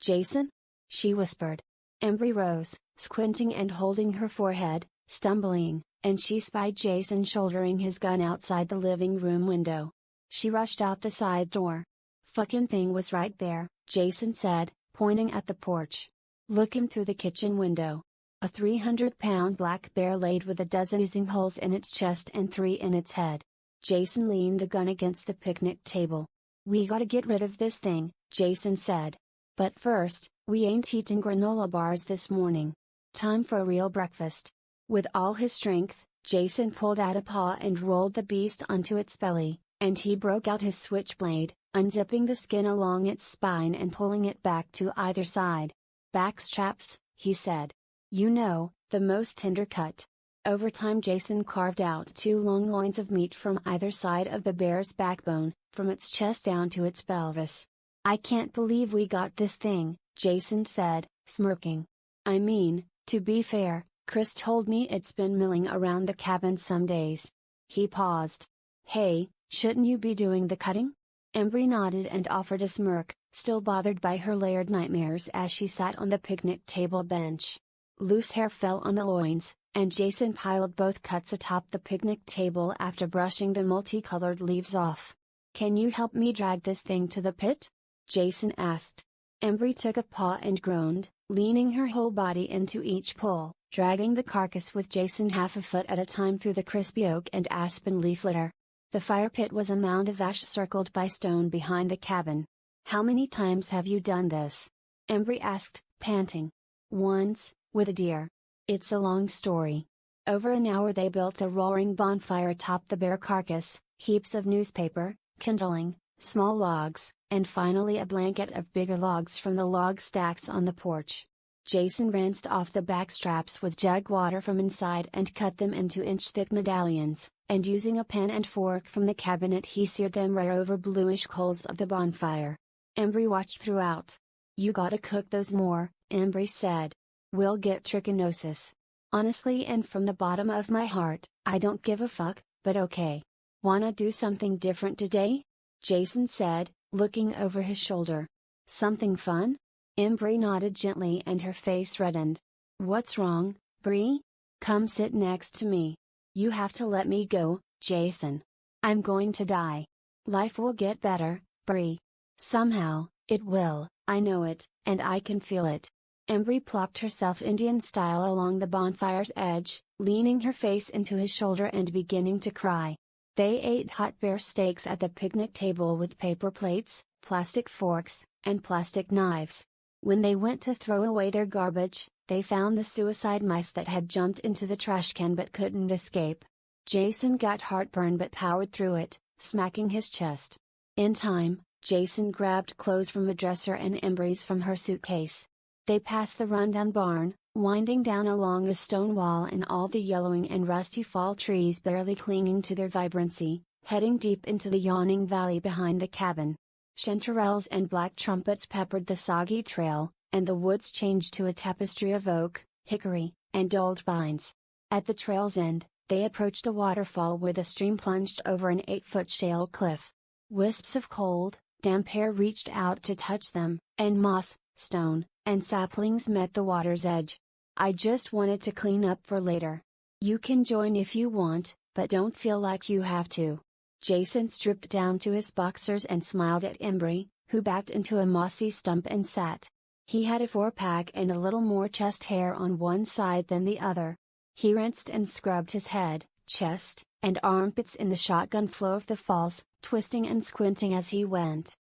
Jason? She whispered. Embry rose, squinting and holding her forehead, stumbling, and she spied Jason shouldering his gun outside the living room window. She rushed out the side door. "Fucking thing was right there," Jason said, pointing at the porch. Looking through the kitchen window. A 300-pound black bear laid with a dozen oozing holes in its chest and 3 in its head. Jason leaned the gun against the picnic table. "We gotta get rid of this thing," Jason said. "But first, we ain't eating granola bars this morning. Time for a real breakfast." With all his strength, Jason pulled out a paw and rolled the beast onto its belly, and he broke out his switchblade, unzipping the skin along its spine and pulling it back to either side. "Backstraps," he said. "You know, the most tender cut." Over time Jason carved out 2 long loins of meat from either side of the bear's backbone, from its chest down to its pelvis. "I can't believe we got this thing," Jason said, smirking. "I mean, to be fair, Chris told me it's been milling around the cabin some days." He paused. "Hey, shouldn't you be doing the cutting?" Embry nodded and offered a smirk, still bothered by her layered nightmares as she sat on the picnic table bench. Loose hair fell on the loins, and Jason piled both cuts atop the picnic table after brushing the multicolored leaves off. "Can you help me drag this thing to the pit?" Jason asked. Embry took a paw and groaned, leaning her whole body into each pull, dragging the carcass with Jason half a foot at a time through the crispy oak and aspen leaf litter. The fire pit was a mound of ash circled by stone behind the cabin. "How many times have you done this?" Embry asked, panting. "Once, with a deer. It's a long story." Over an hour they built a roaring bonfire atop the bear carcass, heaps of newspaper, kindling, small logs, and finally a blanket of bigger logs from the log stacks on the porch. Jason rinsed off the back straps with jug water from inside and cut them into inch-thick medallions, and using a pan and fork from the cabinet he seared them right over bluish coals of the bonfire. Embry watched throughout. "You gotta cook those more," Embry said. "We'll get trichinosis." "Honestly and from the bottom of my heart, I don't give a fuck, but okay. Wanna do something different today?" Jason said, looking over his shoulder. "Something fun?" Embry nodded gently and her face reddened. "What's wrong, Bree? Come sit next to me. You have to let me go, Jason. I'm going to die. Life will get better, Bree. Somehow, it will, I know it, and I can feel it." Embry plopped herself Indian style along the bonfire's edge, leaning her face into his shoulder and beginning to cry. They ate hot bear steaks at the picnic table with paper plates, plastic forks, and plastic knives. When they went to throw away their garbage, they found the suicide mice that had jumped into the trash can but couldn't escape. Jason got heartburn but powered through it, smacking his chest. In time, Jason grabbed clothes from a dresser and Embry's from her suitcase. They passed the rundown barn, winding down along a stone wall and all the yellowing and rusty fall trees barely clinging to their vibrancy, heading deep into the yawning valley behind the cabin. Chanterelles and black trumpets peppered the soggy trail, and the woods changed to a tapestry of oak, hickory, and old pines. At the trail's end, they approached a waterfall where the stream plunged over an 8-foot shale cliff. Wisps of cold, damp air reached out to touch them, and moss, stone, and saplings met the water's edge. "I just wanted to clean up for later. You can join if you want, but don't feel like you have to." Jason stripped down to his boxers and smiled at Embry, who backed into a mossy stump and sat. He had a 4-pack and a little more chest hair on one side than the other. He rinsed and scrubbed his head, chest, and armpits in the shotgun flow of the falls, twisting and squinting as he went.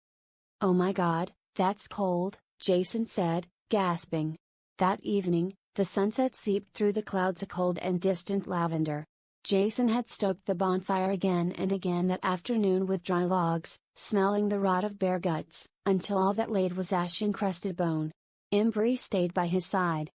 "Oh my God, that's cold," Jason said, gasping. That evening, the sunset seeped through the clouds a cold and distant lavender. Jason had stoked the bonfire again and again that afternoon with dry logs, smelling the rot of bear guts, until all that laid was ash-encrusted bone. Embry stayed by his side.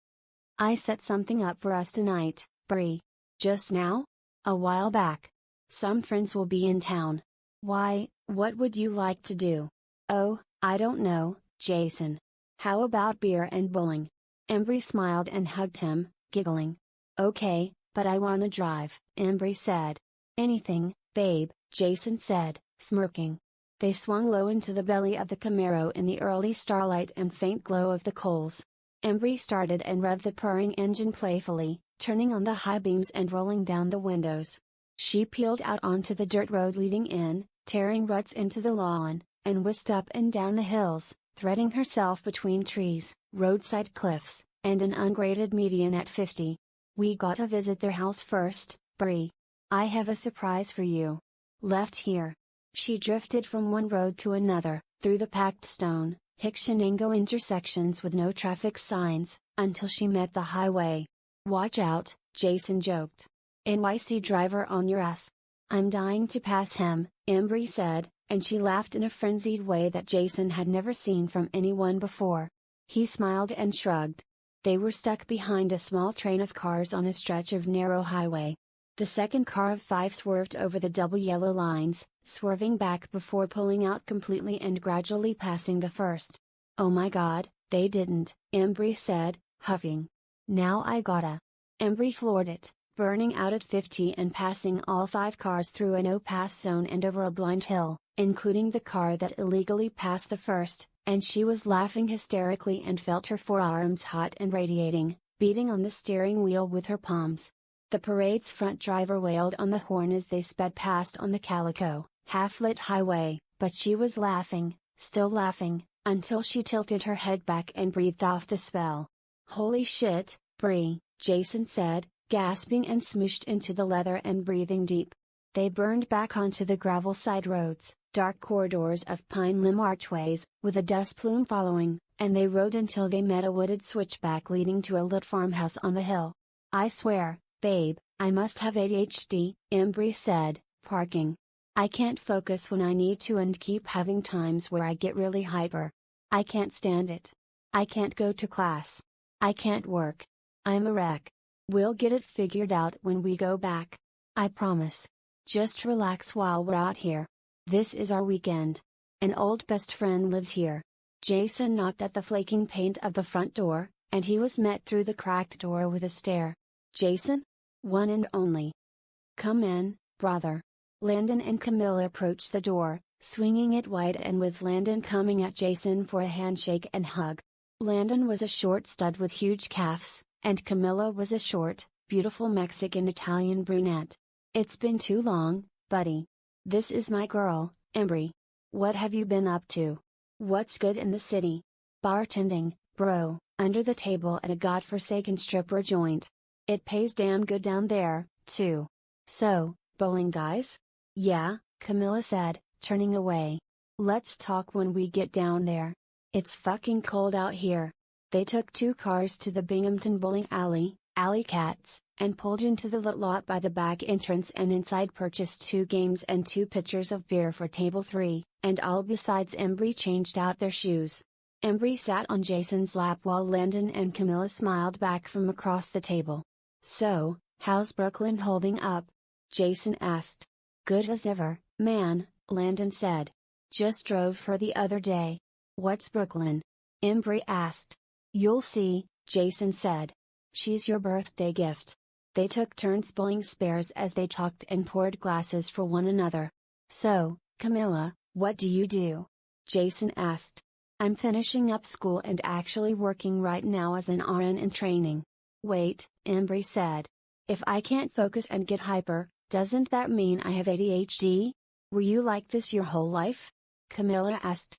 "I set something up for us tonight, Bree." "Just now?" "A while back. Some friends will be in town." "Why, what would you like to do?" "Oh, I don't know, Jason. How about beer and bowling?" Embry smiled and hugged him, giggling. "Okay, but I wanna drive," Embry said. "Anything, babe," Jason said, smirking. They swung low into the belly of the Camaro in the early starlight and faint glow of the coals. Embry started and revved the purring engine playfully, turning on the high beams and rolling down the windows. She peeled out onto the dirt road leading in, tearing ruts into the lawn, and whisked up and down the hills, threading herself between trees, roadside cliffs, and an ungraded median at 50. "We gotta visit their house first, Bree. I have a surprise for you. Left here." She drifted from one road to another, through the packed stone, Hickshenango intersections with no traffic signs, until she met the highway. "Watch out," Jason joked. "NYC driver on your ass." "I'm dying to pass him," Embry said, and she laughed in a frenzied way that Jason had never seen from anyone before. He smiled and shrugged. They were stuck behind a small train of cars on a stretch of narrow highway. The second car of 5 swerved over the double yellow lines, swerving back before pulling out completely and gradually passing the first. "Oh my god, they didn't," Embry said, huffing. "Now I gotta." Embry floored it, burning out at 50 and passing all 5 cars through a no-pass zone and over a blind hill, including the car that illegally passed the first, and she was laughing hysterically and felt her forearms hot and radiating, beating on the steering wheel with her palms. The parade's front driver wailed on the horn as they sped past on the calico, half-lit highway, but she was laughing, still laughing, until she tilted her head back and breathed off the spell. "Holy shit, Bree," Jason said, gasping and smooshed into the leather and breathing deep. They burned back onto the gravel side roads, dark corridors of pine limb archways, with a dust plume following, and they rode until they met a wooded switchback leading to a lit farmhouse on the hill. "I swear, babe, I must have ADHD," Embry said, parking. "I can't focus when I need to and keep having times where I get really hyper. I can't stand it. I can't go to class. I can't work. I'm a wreck. We'll get it figured out when we go back. I promise. Just relax while we're out here. This is our weekend. An old best friend lives here." Jason knocked at the flaking paint of the front door, and he was met through the cracked door with a stare. "Jason? One and only. Come in, brother." Landon and Camilla approached the door, swinging it wide and with Landon coming at Jason for a handshake and hug. Landon was a short stud with huge calves, and Camilla was a short, beautiful Mexican-Italian brunette. "It's been too long, buddy. This is my girl, Embry. What have you been up to? What's good in the city?" "Bartending, bro, under the table at a godforsaken stripper joint. It pays damn good down there, too." "So, bowling guys?" "Yeah," Camilla said, turning away. "Let's talk when we get down there. It's fucking cold out here." They took 2 cars to the Binghamton bowling alley, Alley Cats, and pulled into the lit lot by the back entrance and inside purchased 2 games and 2 pitchers of beer for table 3, and all besides Embry changed out their shoes. Embry sat on Jason's lap while Landon and Camilla smiled back from across the table. "So, how's Brooklyn holding up?" Jason asked. "Good as ever, man," Landon said. "Just drove her the other day." "What's Brooklyn?" Embry asked. "You'll see," Jason said. "She's your birthday gift." They took turns bowling spares as they talked and poured glasses for one another. "So, Camilla, what do you do?" Jason asked. "I'm finishing up school and actually working right now as an RN in training." "Wait," Embry said. "If I can't focus and get hyper, doesn't that mean I have ADHD? Were you like this your whole life?" Camilla asked.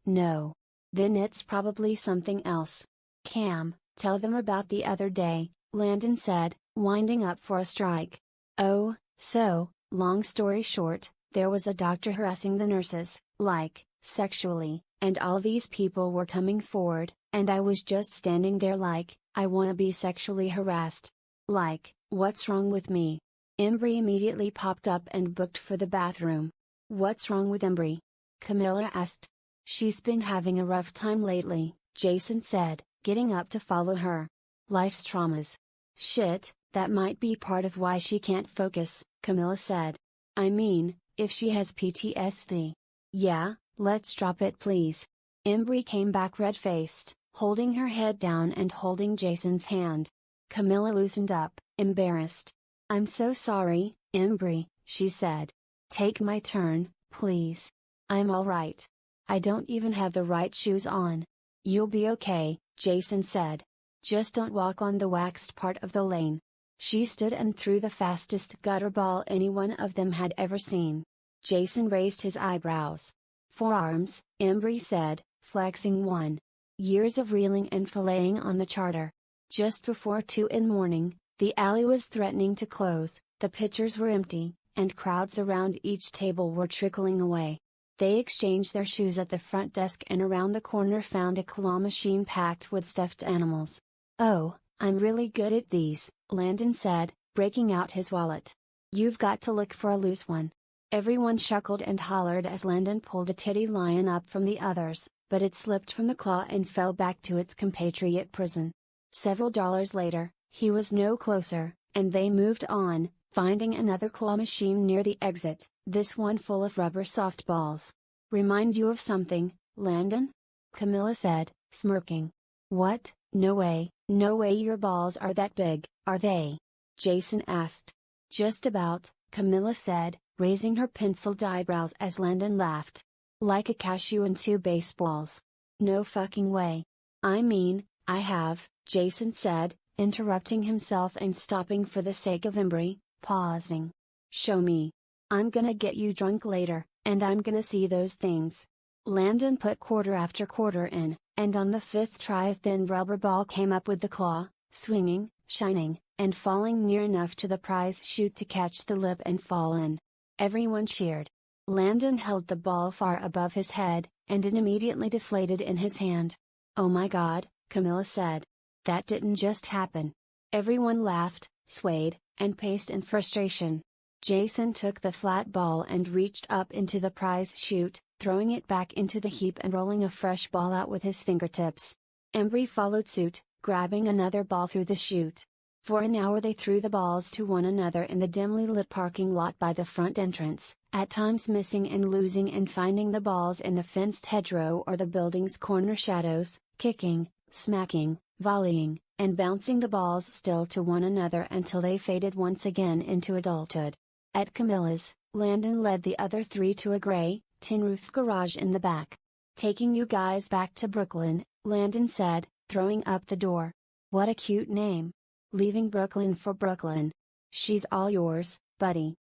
No. Then it's probably something else." "Cam, tell them about the other day," Landon said, winding up for a strike. "Oh, so, long story short, there was a doctor harassing the nurses, like, sexually, and all these people were coming forward, and I was just standing there like, I wanna be sexually harassed. Like, what's wrong with me?" Embry immediately popped up and booked for the bathroom. "What's wrong with Embry?" Camilla asked. "She's been having a rough time lately," Jason said, getting up to follow her. "Life's traumas. Shit, that might be part of why she can't focus," Camilla said. "I mean, if she has PTSD. Yeah, let's drop it please." Embry came back red-faced, holding her head down and holding Jason's hand. Camilla loosened up, embarrassed. "I'm so sorry, Embry," she said. "Take my turn, please. I'm alright. I don't even have the right shoes on." "You'll be okay," Jason said. Just don't walk on the waxed part of the lane. She stood and threw the fastest gutter ball any one of them had ever seen. Jason raised his eyebrows. Forearms, Embry said, flexing one. Years of reeling and filleting on the charter. Just before 2 in the morning, the alley was threatening to close, the pitchers were empty, and crowds around each table were trickling away. They exchanged their shoes at the front desk and around the corner found a claw machine packed with stuffed animals. "Oh, I'm really good at these," Landon said, breaking out his wallet. "You've got to look for a loose one." Everyone chuckled and hollered as Landon pulled a teddy lion up from the others, but it slipped from the claw and fell back to its compatriot prison. Several dollars later, he was no closer, and they moved on, finding another claw machine near the exit, this one full of rubber softballs. "Remind you of something, Landon?" Camilla said, smirking. "What? No way your balls are that big, are they?" Jason asked. "Just about," Camilla said, raising her penciled eyebrows as Landon laughed. "Like a cashew and 2 baseballs." "No fucking way. I mean, I have," Jason said, interrupting himself and stopping for the sake of Embry, pausing. "Show me. I'm gonna get you drunk later, and I'm gonna see those things." Landon put quarter after quarter in, and on the 5th try a thin rubber ball came up with the claw, swinging, shining, and falling near enough to the prize chute to catch the lip and fall in. Everyone cheered. Landon held the ball far above his head, and it immediately deflated in his hand. "Oh my God," Camilla said. "That didn't just happen." Everyone laughed, swayed, and paced in frustration. Jason took the flat ball and reached up into the prize chute, throwing it back into the heap and rolling a fresh ball out with his fingertips. Embry followed suit, grabbing another ball through the chute. For an hour they threw the balls to one another in the dimly lit parking lot by the front entrance, at times missing and losing and finding the balls in the fenced hedgerow or the building's corner shadows, kicking, smacking, volleying, and bouncing the balls still to one another until they faded once again into adulthood. At Camilla's, Landon led the other 3 to a gray, tin-roof garage in the back. "Taking you guys back to Brooklyn," Landon said, throwing up the door. "What a cute name. Leaving Brooklyn for Brooklyn. She's all yours, buddy."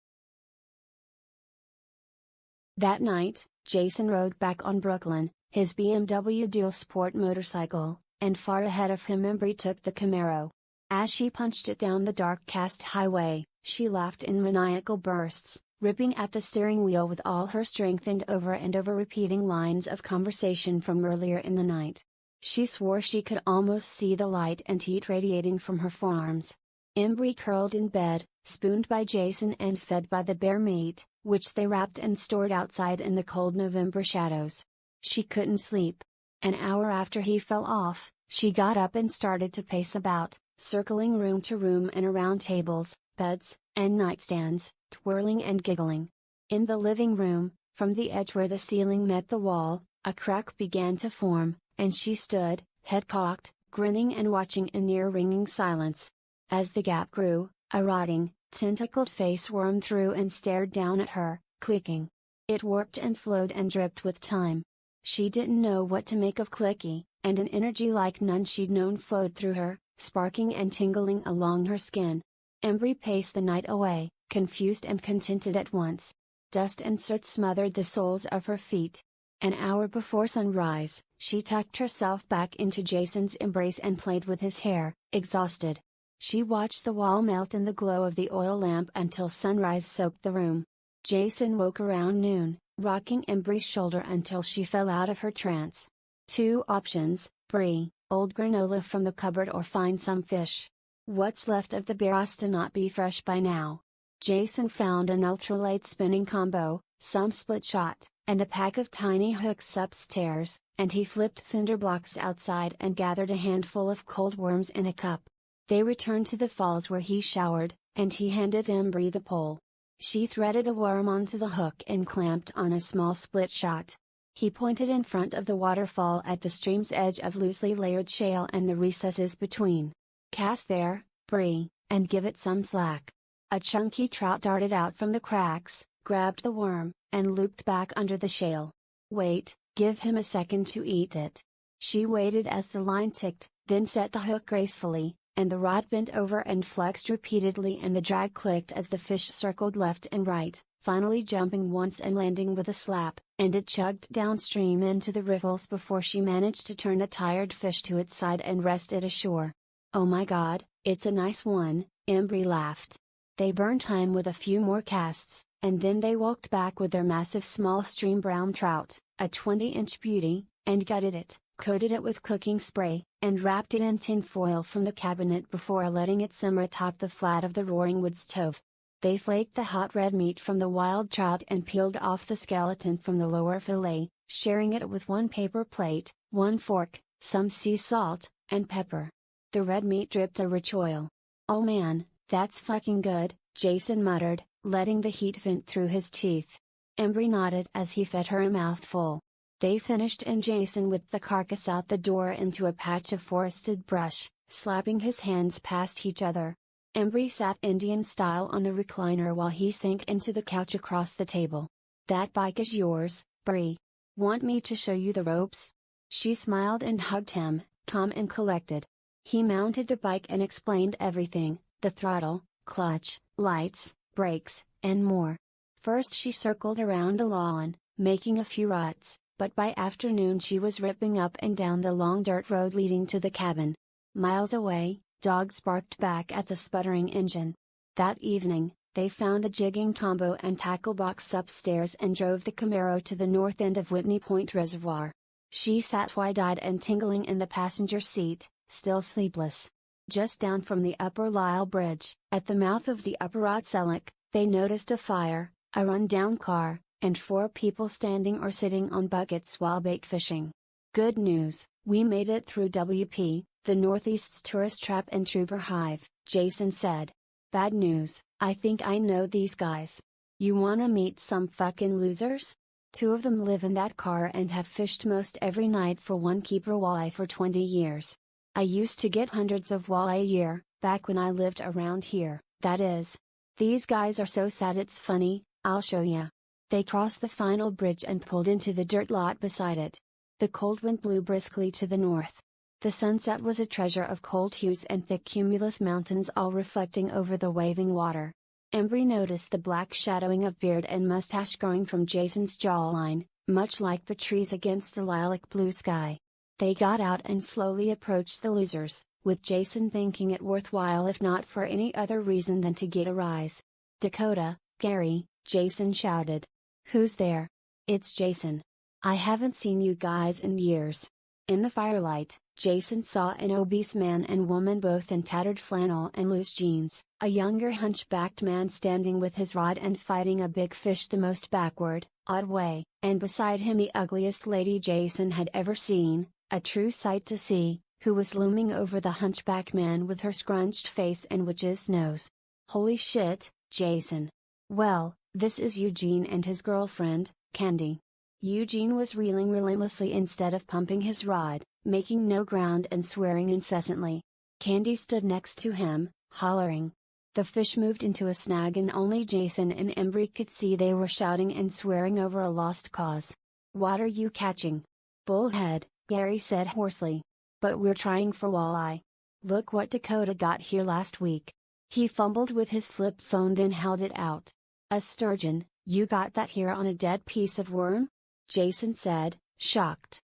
That night, Jason rode back on Brooklyn, his BMW dual sport motorcycle, and far ahead of him Embry took the Camaro. As she punched it down the dark cast highway, she laughed in maniacal bursts, ripping at the steering wheel with all her strength and over repeating lines of conversation from earlier in the night. She swore she could almost see the light and heat radiating from her forearms. Embry curled in bed, spooned by Jason and fed by the bear meat, which they wrapped and stored outside in the cold November shadows. She couldn't sleep. An hour after he fell off, she got up and started to pace about, circling room to room and around tables, beds, and nightstands, twirling and giggling. In the living room, from the edge where the ceiling met the wall, a crack began to form, and she stood, head cocked, grinning and watching in ear-ringing silence. As the gap grew, a rotting, tentacled face wormed through and stared down at her, clicking. It warped and flowed and dripped with time. She didn't know what to make of Clicky, and an energy like none she'd known flowed through her, sparking and tingling along her skin. Embry paced the night away, confused and contented at once. Dust and soot smothered the soles of her feet. An hour before sunrise, she tucked herself back into Jason's embrace and played with his hair, exhausted. She watched the wall melt in the glow of the oil lamp until sunrise soaked the room. Jason woke around noon, rocking Embry's shoulder until she fell out of her trance. 2 options, brie, old granola from the cupboard or find some fish. What's left of the bear has to not be fresh by now. Jason found an ultralight spinning combo, some split shot, and a pack of tiny hooks upstairs, and he flipped cinder blocks outside and gathered a handful of cold worms in a cup. They returned to the falls where he showered, and he handed Embry the pole. She threaded a worm onto the hook and clamped on a small split shot. He pointed in front of the waterfall at the stream's edge of loosely layered shale and the recesses between. "Cast there, Bree, and give it some slack." A chunky trout darted out from the cracks, grabbed the worm, and looped back under the shale. "Wait, give him a second to eat it." She waited as the line ticked, then set the hook gracefully, and the rod bent over and flexed repeatedly and the drag clicked as the fish circled left and right, finally jumping once and landing with a slap, and it chugged downstream into the riffles before she managed to turn the tired fish to its side and rest it ashore. "Oh my god, it's a nice one," Embry laughed. They burned time with a few more casts, and then they walked back with their massive small stream brown trout, a 20-inch beauty, and gutted it, coated it with cooking spray, and wrapped it in tin foil from the cabinet before letting it simmer atop the flat of the Roaring Woods stove. They flaked the hot red meat from the wild trout and peeled off the skeleton from the lower fillet, sharing it with one paper plate, one fork, some sea salt, and pepper. The red meat dripped a rich oil. "Oh man, that's fucking good," Jason muttered, letting the heat vent through his teeth. Embry nodded as he fed her a mouthful. They finished and Jason whipped the carcass out the door into a patch of forested brush, slapping his hands past each other. Embry sat Indian style on the recliner while he sank into the couch across the table. "That bike is yours, Bree. Want me to show you the ropes?" She smiled and hugged him, calm and collected. He mounted the bike and explained everything, the throttle, clutch, lights, brakes, and more. First she circled around the lawn, making a few ruts, but by afternoon she was ripping up and down the long dirt road leading to the cabin. Miles away, dogs barked back at the sputtering engine. That evening, they found a jigging combo and tackle box upstairs and drove the Camaro to the north end of Whitney Point Reservoir. She sat wide-eyed and tingling in the passenger seat, still sleepless. Just down from the Upper Lyle Bridge, at the mouth of the Upper Otsellick, they noticed a fire, a run-down car, and 4 people standing or sitting on buckets while bait fishing. "Good news, we made it through WP, the Northeast's tourist trap and trooper hive," Jason said. "Bad news, I think I know these guys. You wanna meet some fucking losers? 2 of them live in that car and have fished most every night for one keeper walleye for 20 years. I used to get hundreds of walleye a year, back when I lived around here, that is. These guys are so sad it's funny, I'll show ya." They crossed the final bridge and pulled into the dirt lot beside it. The cold wind blew briskly to the north. The sunset was a treasure of cold hues and thick cumulus mountains all reflecting over the waving water. Embry noticed the black shadowing of beard and mustache growing from Jason's jawline, much like the trees against the lilac blue sky. They got out and slowly approached the losers, with Jason thinking it worthwhile if not for any other reason than to get a rise. "Dakota, Gary," Jason shouted. "Who's there?" "It's Jason. I haven't seen you guys in years." In the firelight, Jason saw an obese man and woman both in tattered flannel and loose jeans, a younger hunchbacked man standing with his rod and fighting a big fish the most backward, odd way, and beside him the ugliest lady Jason had ever seen, a true sight to see, who was looming over the hunchback man with her scrunched face and witch's nose. "Holy shit, Jason. Well, this is Eugene and his girlfriend, Candy." Eugene was reeling relentlessly instead of pumping his rod, making no ground and swearing incessantly. Candy stood next to him, hollering. The fish moved into a snag and only Jason and Embry could see they were shouting and swearing over a lost cause. "What are you catching?" "Bullhead," Gary said hoarsely. "But we're trying for walleye. Look what Dakota got here last week." He fumbled with his flip phone then held it out. "A sturgeon, you got that here on a dead piece of worm?" Jason said, shocked.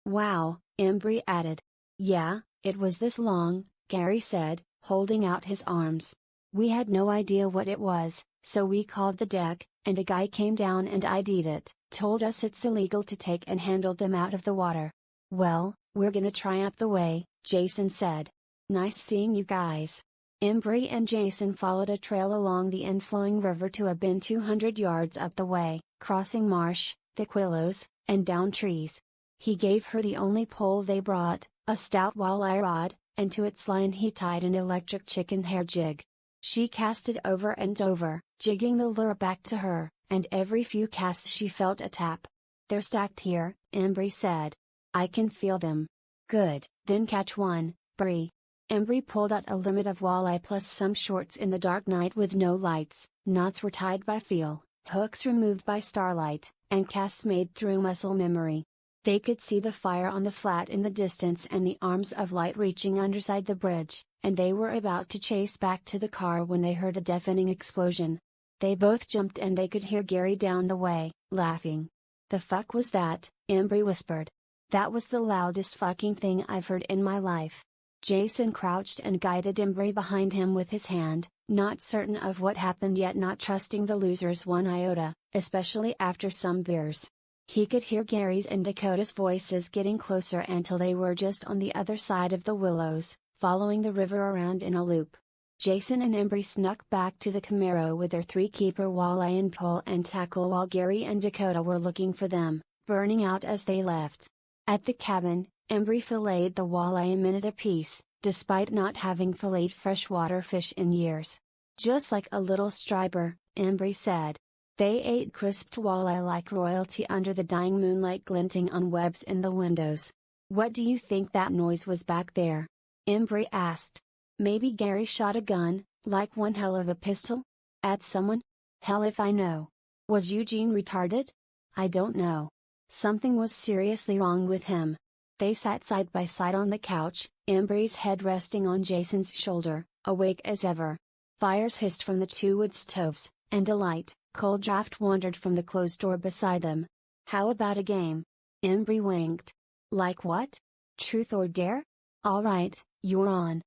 "Wow," Embry added. "Yeah, it was this long," Gary said, holding out his arms. "We had no idea what it was, so we called the deck, and a guy came down and ID'd it, told us it's illegal to take and handled them out of the water." "Well, we're gonna try up the way," Jason said. "Nice seeing you guys." Embry and Jason followed a trail along the inflowing river to a bend 200 yards up the way, crossing marsh, thick willows, and down trees. He gave her the only pole they brought, a stout walleye rod, and to its line he tied an electric chicken hair jig. She cast it over and over, jigging the lure back to her, and every few casts she felt a tap. "They're stacked here," Embry said. "I can feel them." "Good, then catch one, Bree." Embry pulled out a limit of walleye plus some shorts in the dark night with no lights, knots were tied by feel, hooks removed by starlight, and casts made through muscle memory. They could see the fire on the flat in the distance and the arms of light reaching underside the bridge, and they were about to chase back to the car when they heard a deafening explosion. They both jumped and they could hear Gary down the way, laughing. "The fuck was that?" Embry whispered. "That was the loudest fucking thing I've heard in my life." Jason crouched and guided Embry behind him with his hand, not certain of what happened yet not trusting the losers one iota, especially after some beers. He could hear Gary's and Dakota's voices getting closer until they were just on the other side of the willows, following the river around in a loop. Jason and Embry snuck back to the Camaro with their 3-keeper walleye in pull and tackle while Gary and Dakota were looking for them, burning out as they left. At the cabin, Embry filleted the walleye a minute apiece, despite not having filleted freshwater fish in years. "Just like a little striper," Embry said. They ate crisped walleye like royalty under the dying moonlight glinting on webs in the windows. "What do you think that noise was back there?" Embry asked. "Maybe Gary shot a gun, like one hell of a pistol? At someone? Hell if I know. Was Eugene retarded? I don't know. Something was seriously wrong with him." They sat side by side on the couch, Embry's head resting on Jason's shoulder, awake as ever. Fires hissed from the 2 wood stoves, and a light, cold draft wandered from the closed door beside them. "How about a game?" Embry winked. "Like what? Truth or dare? All right, you're on."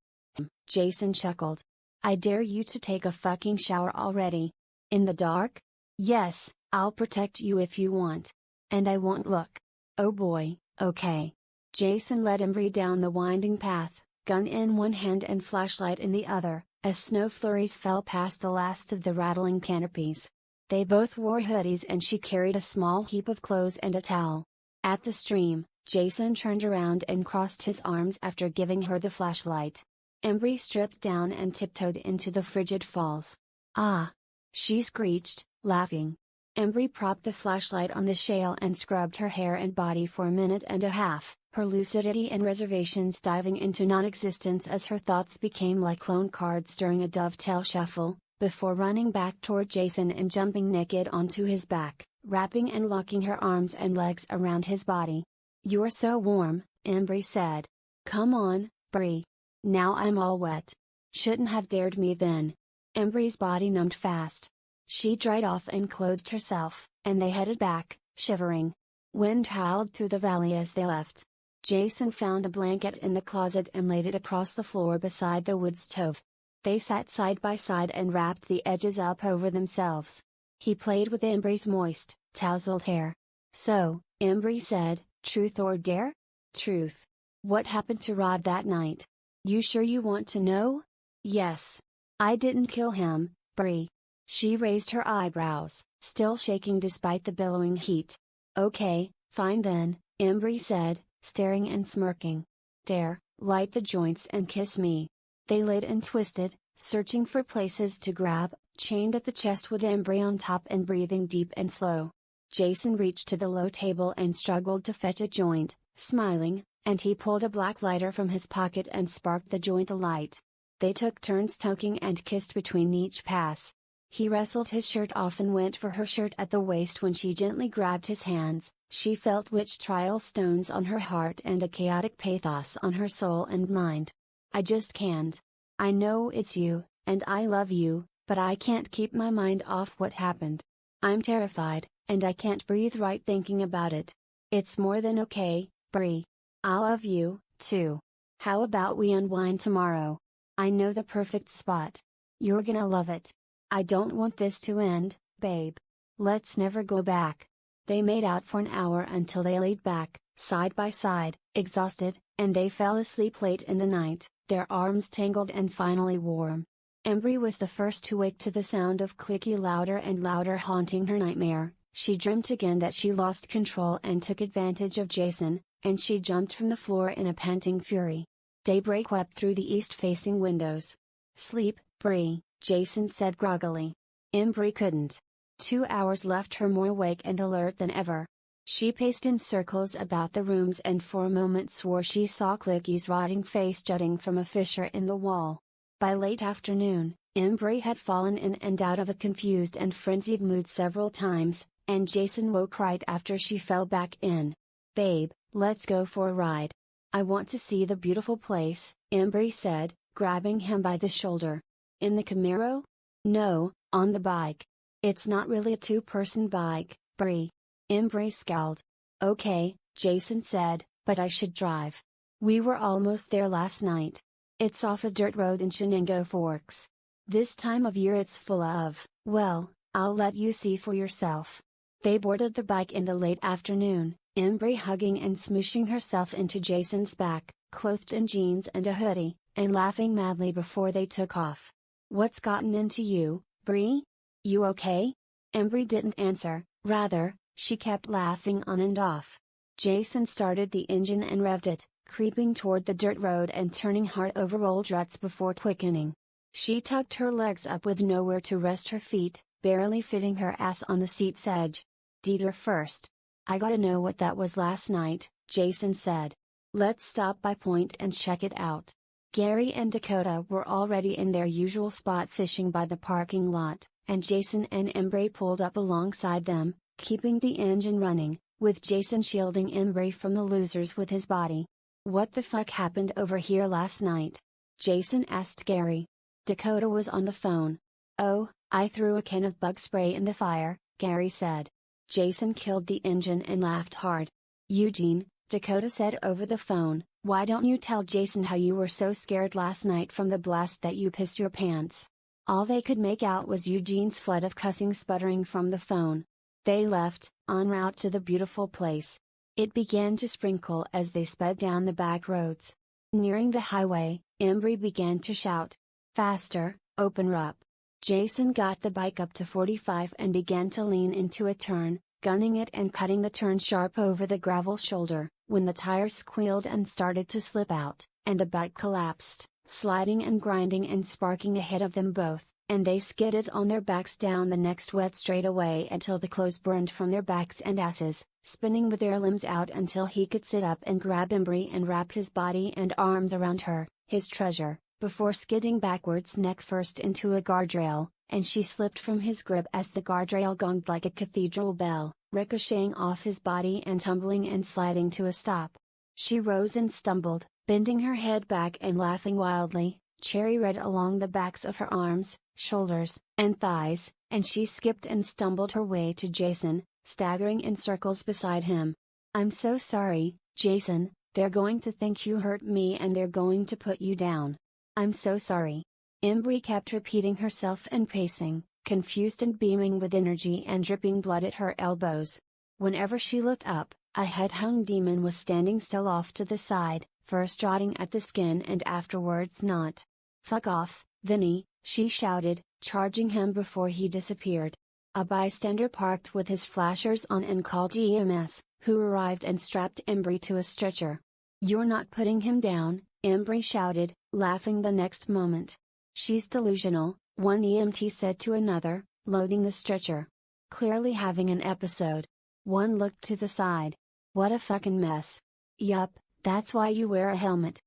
Jason chuckled. "I dare you to take a fucking shower already. In the dark? Yes, I'll protect you if you want. And I won't look. Oh boy, okay." Jason led Embry down the winding path, gun in one hand and flashlight in the other, as snow flurries fell past the last of the rattling canopies. They both wore hoodies and she carried a small heap of clothes and a towel. At the stream, Jason turned around and crossed his arms after giving her the flashlight. Embry stripped down and tiptoed into the frigid falls. "Ah!" she screeched, laughing. Embry propped the flashlight on the shale and scrubbed her hair and body for a minute and a half, her lucidity and reservations diving into non-existence as her thoughts became like lone cards during a dovetail shuffle, before running back toward Jason and jumping naked onto his back, wrapping and locking her arms and legs around his body. "You're so warm," Embry said. "Come on, Bree. Now I'm all wet. Shouldn't have dared me then." Embry's body numbed fast. She dried off and clothed herself, and they headed back, shivering. Wind howled through the valley as they left. Jason found a blanket in the closet and laid it across the floor beside the wood stove. They sat side by side and wrapped the edges up over themselves. He played with Embry's moist, tousled hair. "So," Embry said, "truth or dare?" "Truth." "What happened to Rod that night? You sure you want to know?" "Yes. I didn't kill him, Bree." She raised her eyebrows, still shaking despite the billowing heat. "Okay, fine then," Embry said, staring and smirking. "Dare, light the joints and kiss me." They laid and twisted, searching for places to grab, chained at the chest with Embry on top and breathing deep and slow. Jason reached to the low table and struggled to fetch a joint, smiling, and he pulled a black lighter from his pocket and sparked the joint alight. They took turns toking and kissed between each pass. He wrestled his shirt off and went for her shirt at the waist when she gently grabbed his hands. She felt witch trial stones on her heart and a chaotic pathos on her soul and mind. "I just can't. I know it's you, and I love you, but I can't keep my mind off what happened. I'm terrified, and I can't breathe right thinking about it. It's more than okay, Bree. I love you, too. How about we unwind tomorrow? I know the perfect spot. You're gonna love it. I don't want this to end, babe. Let's never go back." They made out for an hour until they laid back, side by side, exhausted, and they fell asleep late in the night, their arms tangled and finally warm. Embry was the first to wake to the sound of clicky louder and louder haunting her nightmare. She dreamt again that she lost control and took advantage of Jason, and she jumped from the floor in a panting fury. Daybreak wept through the east-facing windows. "Sleep, Bree," Jason said groggily. Embry couldn't. 2 hours left her more awake and alert than ever. She paced in circles about the rooms and for a moment swore she saw Clicky's rotting face jutting from a fissure in the wall. By late afternoon, Embry had fallen in and out of a confused and frenzied mood several times, and Jason woke right after she fell back in. Babe, let's go for a ride. I want to see the beautiful place, Embry said, grabbing him by the shoulder. In the Camaro? No, on the bike. It's not really a two-person bike, Bree. Embry scowled. Okay, Jason said, but I should drive. We were almost there last night. It's off a dirt road in Shenango Forks. This time of year it's full of, well, I'll let you see for yourself. They boarded the bike in the late afternoon, Embry hugging and smooshing herself into Jason's back, clothed in jeans and a hoodie, and laughing madly before they took off. What's gotten into you, Bree? You okay? Embry didn't answer, rather, she kept laughing on and off. Jason started the engine and revved it, creeping toward the dirt road and turning hard over old ruts before quickening. She tucked her legs up with nowhere to rest her feet, barely fitting her ass on the seat's edge. Dieter first. I gotta know what that was last night, Jason said. Let's stop by Point and check it out. Gary and Dakota were already in their usual spot fishing by the parking lot, and Jason and Embry pulled up alongside them, keeping the engine running, with Jason shielding Embry from the losers with his body. What the fuck happened over here last night? Jason asked Gary. Dakota was on the phone. Oh, I threw a can of bug spray in the fire, Gary said. Jason killed the engine and laughed hard. Eugene, Dakota said over the phone, why don't you tell Jason how you were so scared last night from the blast that you pissed your pants? All they could make out was Eugene's flood of cussing sputtering from the phone. They left, en route to the beautiful place. It began to sprinkle as they sped down the back roads. Nearing the highway, Embry began to shout. Faster, open her up. Jason got the bike up to 45 and began to lean into a turn, gunning it and cutting the turn sharp over the gravel shoulder, when the tires squealed and started to slip out, and the bike collapsed, sliding and grinding and sparking ahead of them both, and they skidded on their backs down the next wet straightaway until the clothes burned from their backs and asses, spinning with their limbs out until he could sit up and grab Embry and wrap his body and arms around her, his treasure, before skidding backwards neck first into a guardrail, and she slipped from his grip as the guardrail gonged like a cathedral bell, ricocheting off his body and tumbling and sliding to a stop. She rose and stumbled, bending her head back and laughing wildly, cherry red along the backs of her arms, shoulders, and thighs, and she skipped and stumbled her way to Jason, staggering in circles beside him. I'm so sorry, Jason, they're going to think you hurt me and they're going to put you down. I'm so sorry. Embry kept repeating herself and pacing, confused and beaming with energy and dripping blood at her elbows. Whenever she looked up, a head-hung demon was standing still off to the side, first rotting at the skin and afterwards not. Fuck off, Vinny, she shouted, charging him before he disappeared. A bystander parked with his flashers on and called EMS, who arrived and strapped Embry to a stretcher. You're not putting him down, Embry shouted, laughing the next moment. She's delusional, one EMT said to another, loading the stretcher. Clearly having an episode. One looked to the side. What a fucking mess. Yup, that's why you wear a helmet.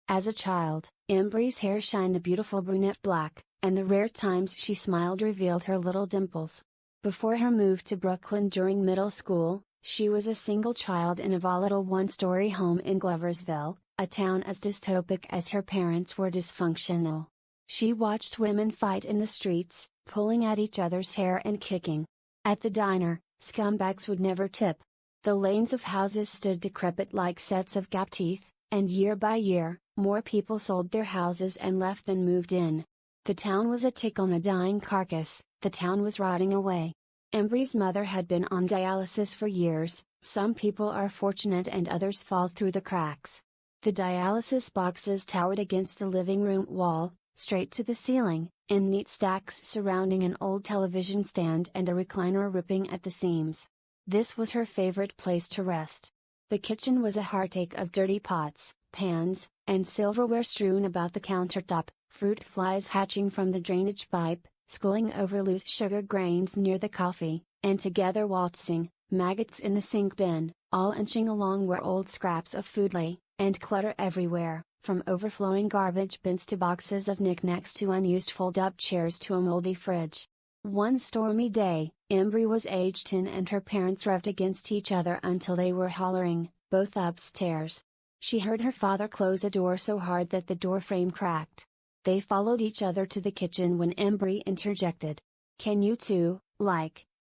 As a child, Embry's hair shined a beautiful brunette black, and the rare times she smiled revealed her little dimples. Before her move to Brooklyn during middle school, she was a single child in a volatile one-story home in Gloversville, a town as dystopic as her parents were dysfunctional. She watched women fight in the streets, pulling at each other's hair and kicking. At the diner, scumbags would never tip. The lanes of houses stood decrepit like sets of gap teeth, and year by year, more people sold their houses and left than moved in. The town was a tick on a dying carcass, the town was rotting away. Embry's mother had been on dialysis for years. Some people are fortunate and others fall through the cracks. The dialysis boxes towered against the living room wall, straight to the ceiling, in neat stacks surrounding an old television stand and a recliner ripping at the seams. This was her favorite place to rest. The kitchen was a heartache of dirty pots, pans, and silverware strewn about the countertop, fruit flies hatching from the drainage pipe, schooling over loose sugar grains near the coffee, and together waltzing, maggots in the sink bin, all inching along where old scraps of food lay, and clutter everywhere, from overflowing garbage bins to boxes of knickknacks to unused fold-up chairs to a moldy fridge. One stormy day, Embry was age 10 and her parents rubbed against each other until they were hollering, both upstairs. She heard her father close a door so hard that the door frame cracked. They followed each other to the kitchen when Embry interjected. "Can you two,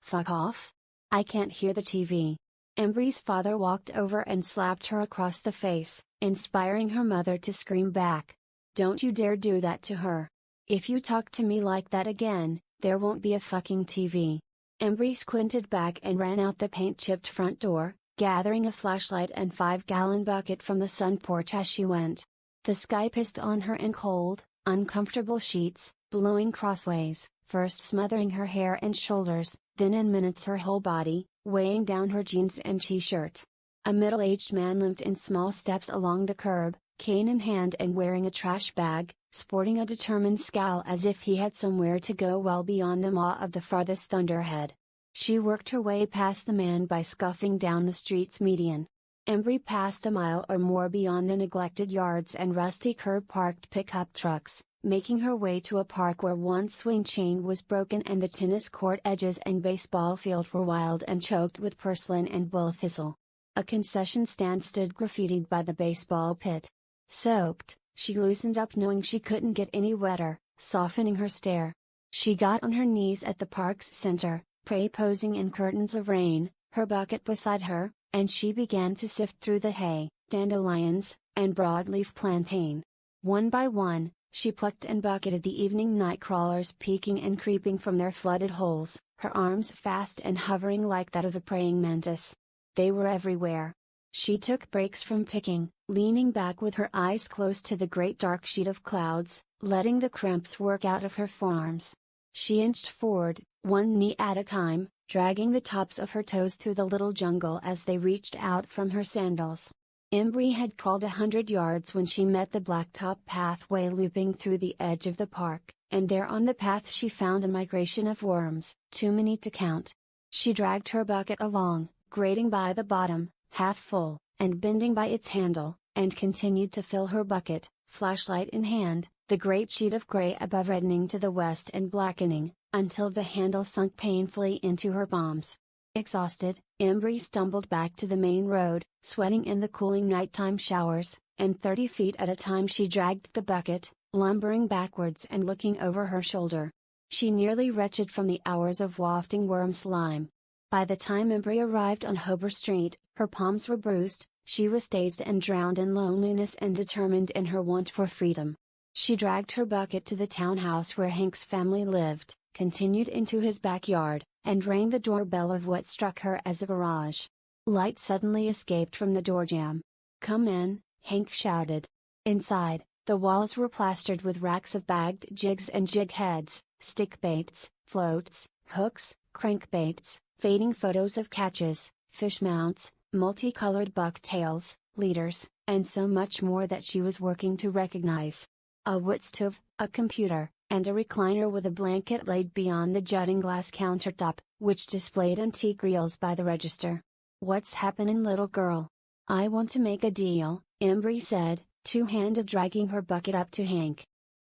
fuck off? I can't hear the TV." Embry's father walked over and slapped her across the face, inspiring her mother to scream back. "Don't you dare do that to her. If you talk to me like that again, there won't be a fucking TV." Embry squinted back and ran out the paint-chipped front door, gathering a flashlight and 5-gallon bucket from the sun porch as she went. The sky pissed on her in cold, uncomfortable sheets, blowing crossways, first smothering her hair and shoulders, then in minutes her whole body, weighing down her jeans and t-shirt. A middle-aged man limped in small steps along the curb, cane in hand and wearing a trash bag, sporting a determined scowl as if he had somewhere to go well beyond the maw of the farthest thunderhead. She worked her way past the man by scuffing down the street's median. Embry passed a mile or more beyond the neglected yards and rusty curb-parked pickup trucks, making her way to a park where one swing chain was broken and the tennis court edges and baseball field were wild and choked with purslane and bull thistle. A concession stand stood graffitied by the baseball pit. Soaked, she loosened up knowing she couldn't get any wetter, softening her stare. She got on her knees at the park's center, posing in curtains of rain, her bucket beside her, and she began to sift through the hay, dandelions, and broadleaf plantain. One by one, she plucked and bucketed the evening night crawlers peeking and creeping from their flooded holes, her arms fast and hovering like that of a praying mantis. They were everywhere. She took breaks from picking, leaning back with her eyes close to the great dark sheet of clouds, letting the cramps work out of her forearms. She inched forward, one knee at a time, dragging the tops of her toes through the little jungle as they reached out from her sandals. Embry had crawled 100 yards when she met the blacktop pathway looping through the edge of the park, and there on the path she found a migration of worms, too many to count. She dragged her bucket along, grating by the bottom, half full, and bending by its handle, and continued to fill her bucket, flashlight in hand, the great sheet of gray above reddening to the west and blackening, until the handle sunk painfully into her palms. Exhausted, Embry stumbled back to the main road, sweating in the cooling nighttime showers, and 30 feet at a time she dragged the bucket, lumbering backwards and looking over her shoulder. She nearly retched from the hours of wafting worm slime. By the time Embry arrived on Hober Street, her palms were bruised, she was dazed and drowned in loneliness and determined in her want for freedom. She dragged her bucket to the townhouse where Hank's family lived, continued into his backyard, and rang the doorbell of what struck her as a garage. Light suddenly escaped from the door jamb. "Come in," Hank shouted. Inside, the walls were plastered with racks of bagged jigs and jig heads, stick baits, floats, hooks, crankbaits, fading photos of catches, fish mounts, multicolored bucktails, leaders, and so much more that she was working to recognize. A wood stove, a computer, and a recliner with a blanket laid beyond the jutting glass countertop, which displayed antique reels by the register. "What's happening, little girl?" "I want to make a deal," Embry said, two-handed dragging her bucket up to Hank.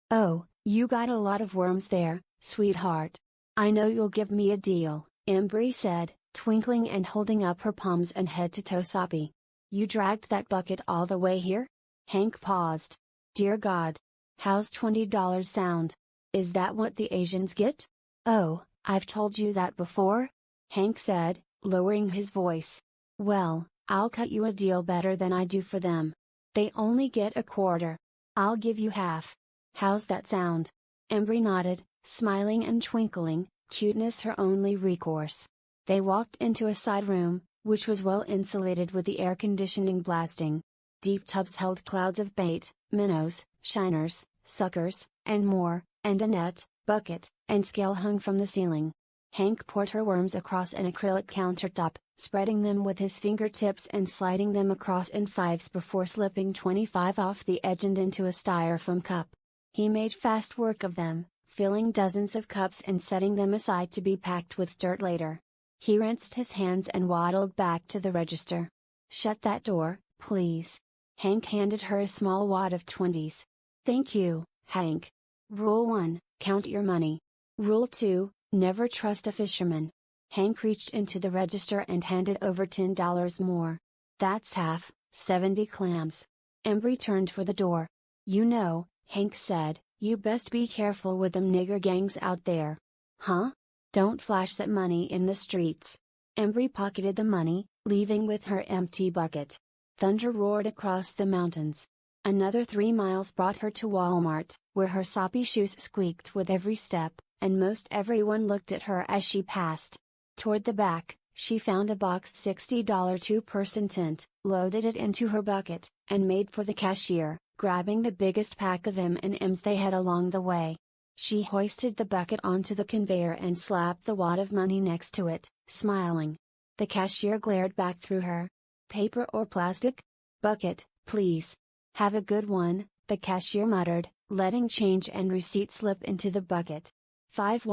"Oh, you got a lot of worms there, sweetheart. I know you'll give me a deal," Embry said, twinkling and holding up her palms and head-to-toe soppy. "You dragged that bucket all the way here?" Hank paused. "Dear God. How's $20 sound? Is that what the Asians get?" "Oh, I've told you that before," Hank said, lowering his voice. "Well, I'll cut you a deal better than I do for them. They only get a quarter. I'll give you half. How's that sound?" Embry nodded, smiling and twinkling, cuteness her only recourse. They walked into a side room, which was well insulated with the air conditioning blasting. Deep tubs held clouds of bait, minnows, shiners, suckers, and more, and a net, bucket, and scale hung from the ceiling. Hank poured her worms across an acrylic countertop, spreading them with his fingertips and sliding them across in fives before slipping 25 off the edge and into a styrofoam cup. He made fast work of them, filling dozens of cups and setting them aside to be packed with dirt later. He rinsed his hands and waddled back to the register. "Shut that door, please." Hank handed her a small wad of 20s. "Thank you, Hank. Rule 1, count your money. Rule 2, never trust a fisherman." Hank reached into the register and handed over $10 more. That's half, 70 clams. Embry turned for the door. You know, Hank said, you best be careful with them nigger gangs out there. Huh? Don't flash that money in the streets. Embry pocketed the money, leaving with her empty bucket. Thunder roared across the mountains. Another 3 miles brought her to Walmart, where her soppy shoes squeaked with every step, and most everyone looked at her as she passed. Toward the back, she found a boxed $60 2-person tent, loaded it into her bucket, and made for the cashier, grabbing the biggest pack of M&Ms they had along the way. She hoisted the bucket onto the conveyor and slapped the wad of money next to it, smiling. The cashier glared back through her. Paper or plastic? Bucket, please. Have a good one, the cashier muttered, letting change and receipt slip into the bucket. 5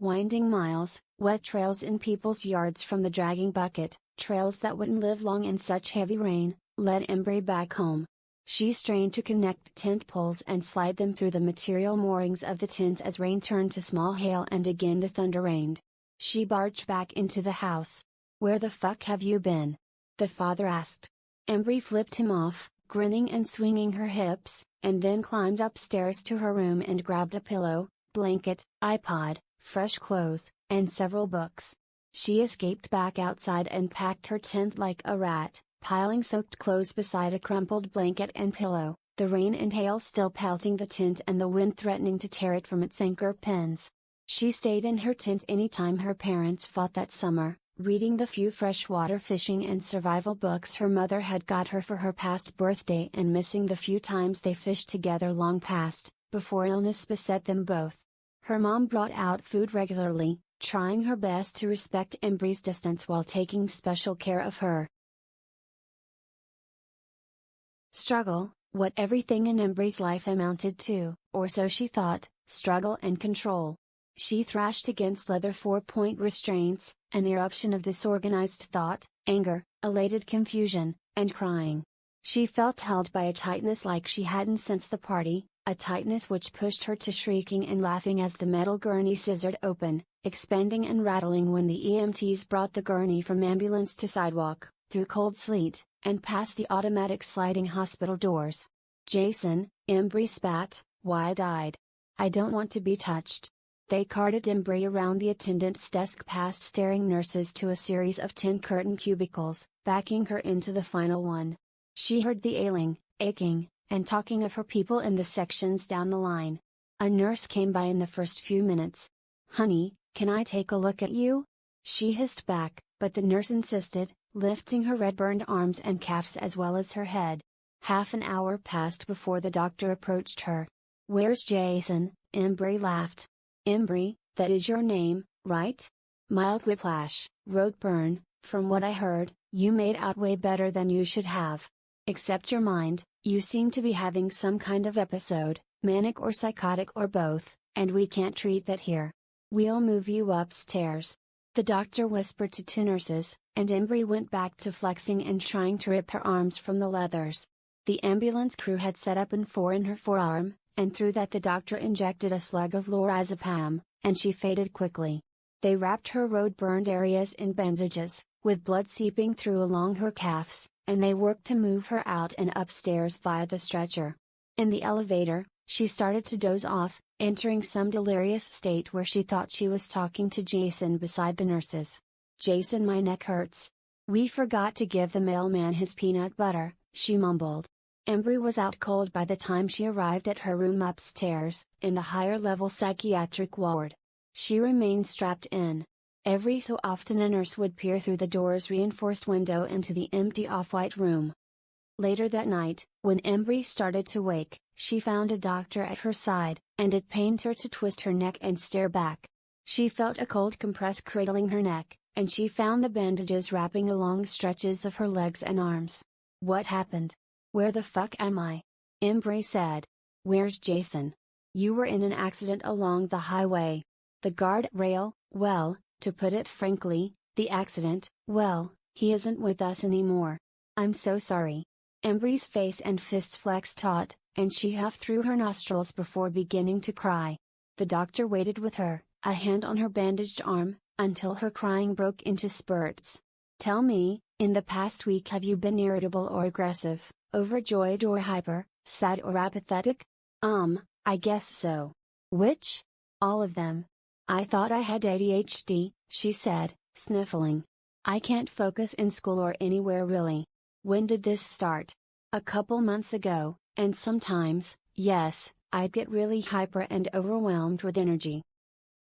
winding miles, wet trails in people's yards from the dragging bucket, trails that wouldn't live long in such heavy rain, led Embry back home. She strained to connect tent poles and slide them through the material moorings of the tent as rain turned to small hail and again the thunder rained. She barged back into the house. Where the fuck have you been? The father asked. Embry flipped him off, grinning and swinging her hips, and then climbed upstairs to her room and grabbed a pillow, blanket, iPod, fresh clothes, and several books. She escaped back outside and packed her tent like a rat, piling soaked clothes beside a crumpled blanket and pillow, the rain and hail still pelting the tent and the wind threatening to tear it from its anchor pins. She stayed in her tent anytime her parents fought that summer, reading the few freshwater fishing and survival books her mother had got her for her past birthday and missing the few times they fished together long past, before illness beset them both. Her mom brought out food regularly, trying her best to respect Embry's distance while taking special care of her. Struggle, what everything in Embry's life amounted to, or so she thought, struggle and control. She thrashed against leather 4-point restraints, an eruption of disorganized thought, anger, elated confusion, and crying. She felt held by a tightness like she hadn't since the party, a tightness which pushed her to shrieking and laughing as the metal gurney scissored open, expanding and rattling when the EMTs brought the gurney from ambulance to sidewalk, through cold sleet, and past the automatic sliding hospital doors. Jason, Embry spat, wide-eyed. I don't want to be touched. They carted Embry around the attendant's desk past staring nurses to a series of tin curtain cubicles, backing her into the final one. She heard the ailing, aching, and talking of her people in the sections down the line. A nurse came by in the first few minutes. Honey, can I take a look at you? She hissed back, but the nurse insisted, lifting her red-burned arms and calves as well as her head. Half an hour passed before the doctor approached her. Where's Jason? Embry laughed. Embry, that is your name, right? Mild whiplash, road burn, from what I heard, you made out way better than you should have. Except your mind, you seem to be having some kind of episode, manic or psychotic or both, and we can't treat that here. We'll move you upstairs. The doctor whispered to 2 nurses, and Embry went back to flexing and trying to rip her arms from the leathers. The ambulance crew had set up an 4 in her forearm, and through that the doctor injected a slug of lorazepam, and she faded quickly. They wrapped her road-burned areas in bandages, with blood seeping through along her calves, and they worked to move her out and upstairs via the stretcher. In the elevator, she started to doze off, entering some delirious state where she thought she was talking to Jason beside the nurses. Jason, my neck hurts. We forgot to give the mailman his peanut butter, she mumbled. Embry was out cold by the time she arrived at her room upstairs, in the higher-level psychiatric ward. She remained strapped in. Every so often a nurse would peer through the door's reinforced window into the empty off-white room. Later that night, when Embry started to wake, she found a doctor at her side, and it pained her to twist her neck and stare back. She felt a cold compress cradling her neck, and she found the bandages wrapping along stretches of her legs and arms. What happened? Where the fuck am I? Embry said. Where's Jason? You were in an accident along the highway. The guardrail, well, to put it frankly, the accident, well, he isn't with us anymore. I'm so sorry. Embry's face and fists flexed taut, and she huffed through her nostrils before beginning to cry. The doctor waited with her, a hand on her bandaged arm, until her crying broke into spurts. Tell me, in the past week have you been irritable or aggressive, overjoyed or hyper, sad or apathetic? I guess so. Which? All of them. I thought I had ADHD, she said, sniffling. I can't focus in school or anywhere really. When did this start? A couple months ago, and sometimes, yes, I'd get really hyper and overwhelmed with energy.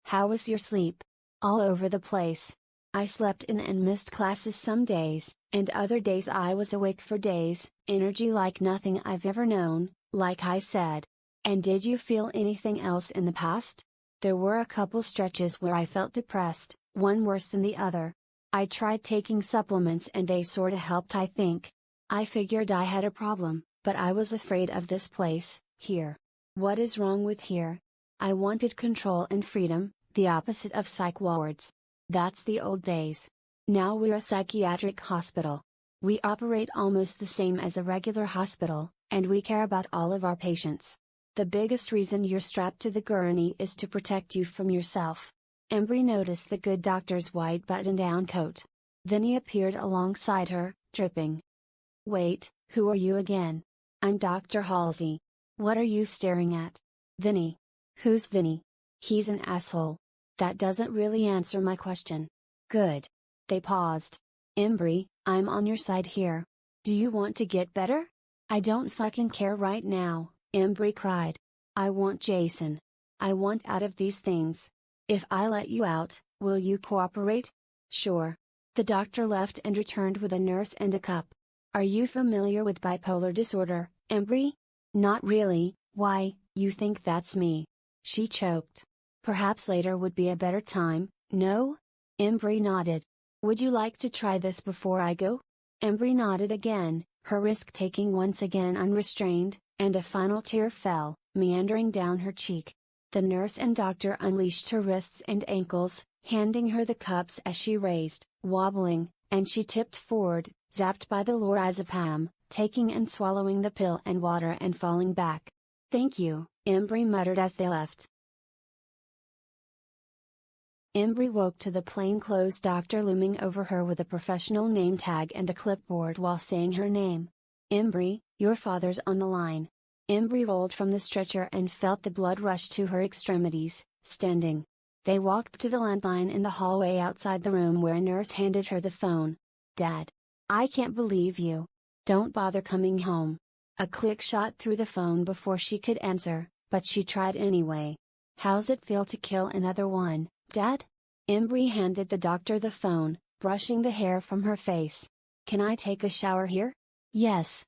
How was your sleep? All over the place. I slept in and missed classes some days, and other days I was awake for days, energy like nothing I've ever known, like I said. And did you feel anything else in the past? There were a couple stretches where I felt depressed, one worse than the other. I tried taking supplements and they sorta helped, I think. I figured I had a problem, but I was afraid of this place, here. What is wrong with here? I wanted control and freedom, the opposite of psych wards. That's the old days. Now we're a psychiatric hospital. We operate almost the same as a regular hospital, and we care about all of our patients. The biggest reason you're strapped to the gurney is to protect you from yourself. Embry noticed the good doctor's white button-down coat. Vinny appeared alongside her, dripping. Wait, who are you again? I'm Dr. Halsey. What are you staring at? Vinny. Who's Vinny? He's an asshole. That doesn't really answer my question. Good. They paused. Embry, I'm on your side here. Do you want to get better? I don't fucking care right now, Embry cried. I want Jason. I want out of these things. If I let you out, will you cooperate? Sure. The doctor left and returned with a nurse and a cup. Are you familiar with bipolar disorder, Embry? Not really. Why, you think that's me? She choked. Perhaps later would be a better time, no? Embry nodded. Would you like to try this before I go? Embry nodded again, her risk-taking once again unrestrained, and a final tear fell, meandering down her cheek. The nurse and doctor unleashed her wrists and ankles, handing her the cups as she raised, wobbling, and she tipped forward, zapped by the lorazepam, taking and swallowing the pill and water and falling back. Thank you, Embry muttered as they left. Embry woke to the plainclothes doctor looming over her with a professional name tag and a clipboard while saying her name. Embry, your father's on the line. Embry rolled from the stretcher and felt the blood rush to her extremities, standing. They walked to the landline in the hallway outside the room where a nurse handed her the phone. Dad. I can't believe you. Don't bother coming home. A click shot through the phone before she could answer, but she tried anyway. How's it feel to kill another one, Dad? Embry handed the doctor the phone, brushing the hair from her face. Can I take a shower here? Yes,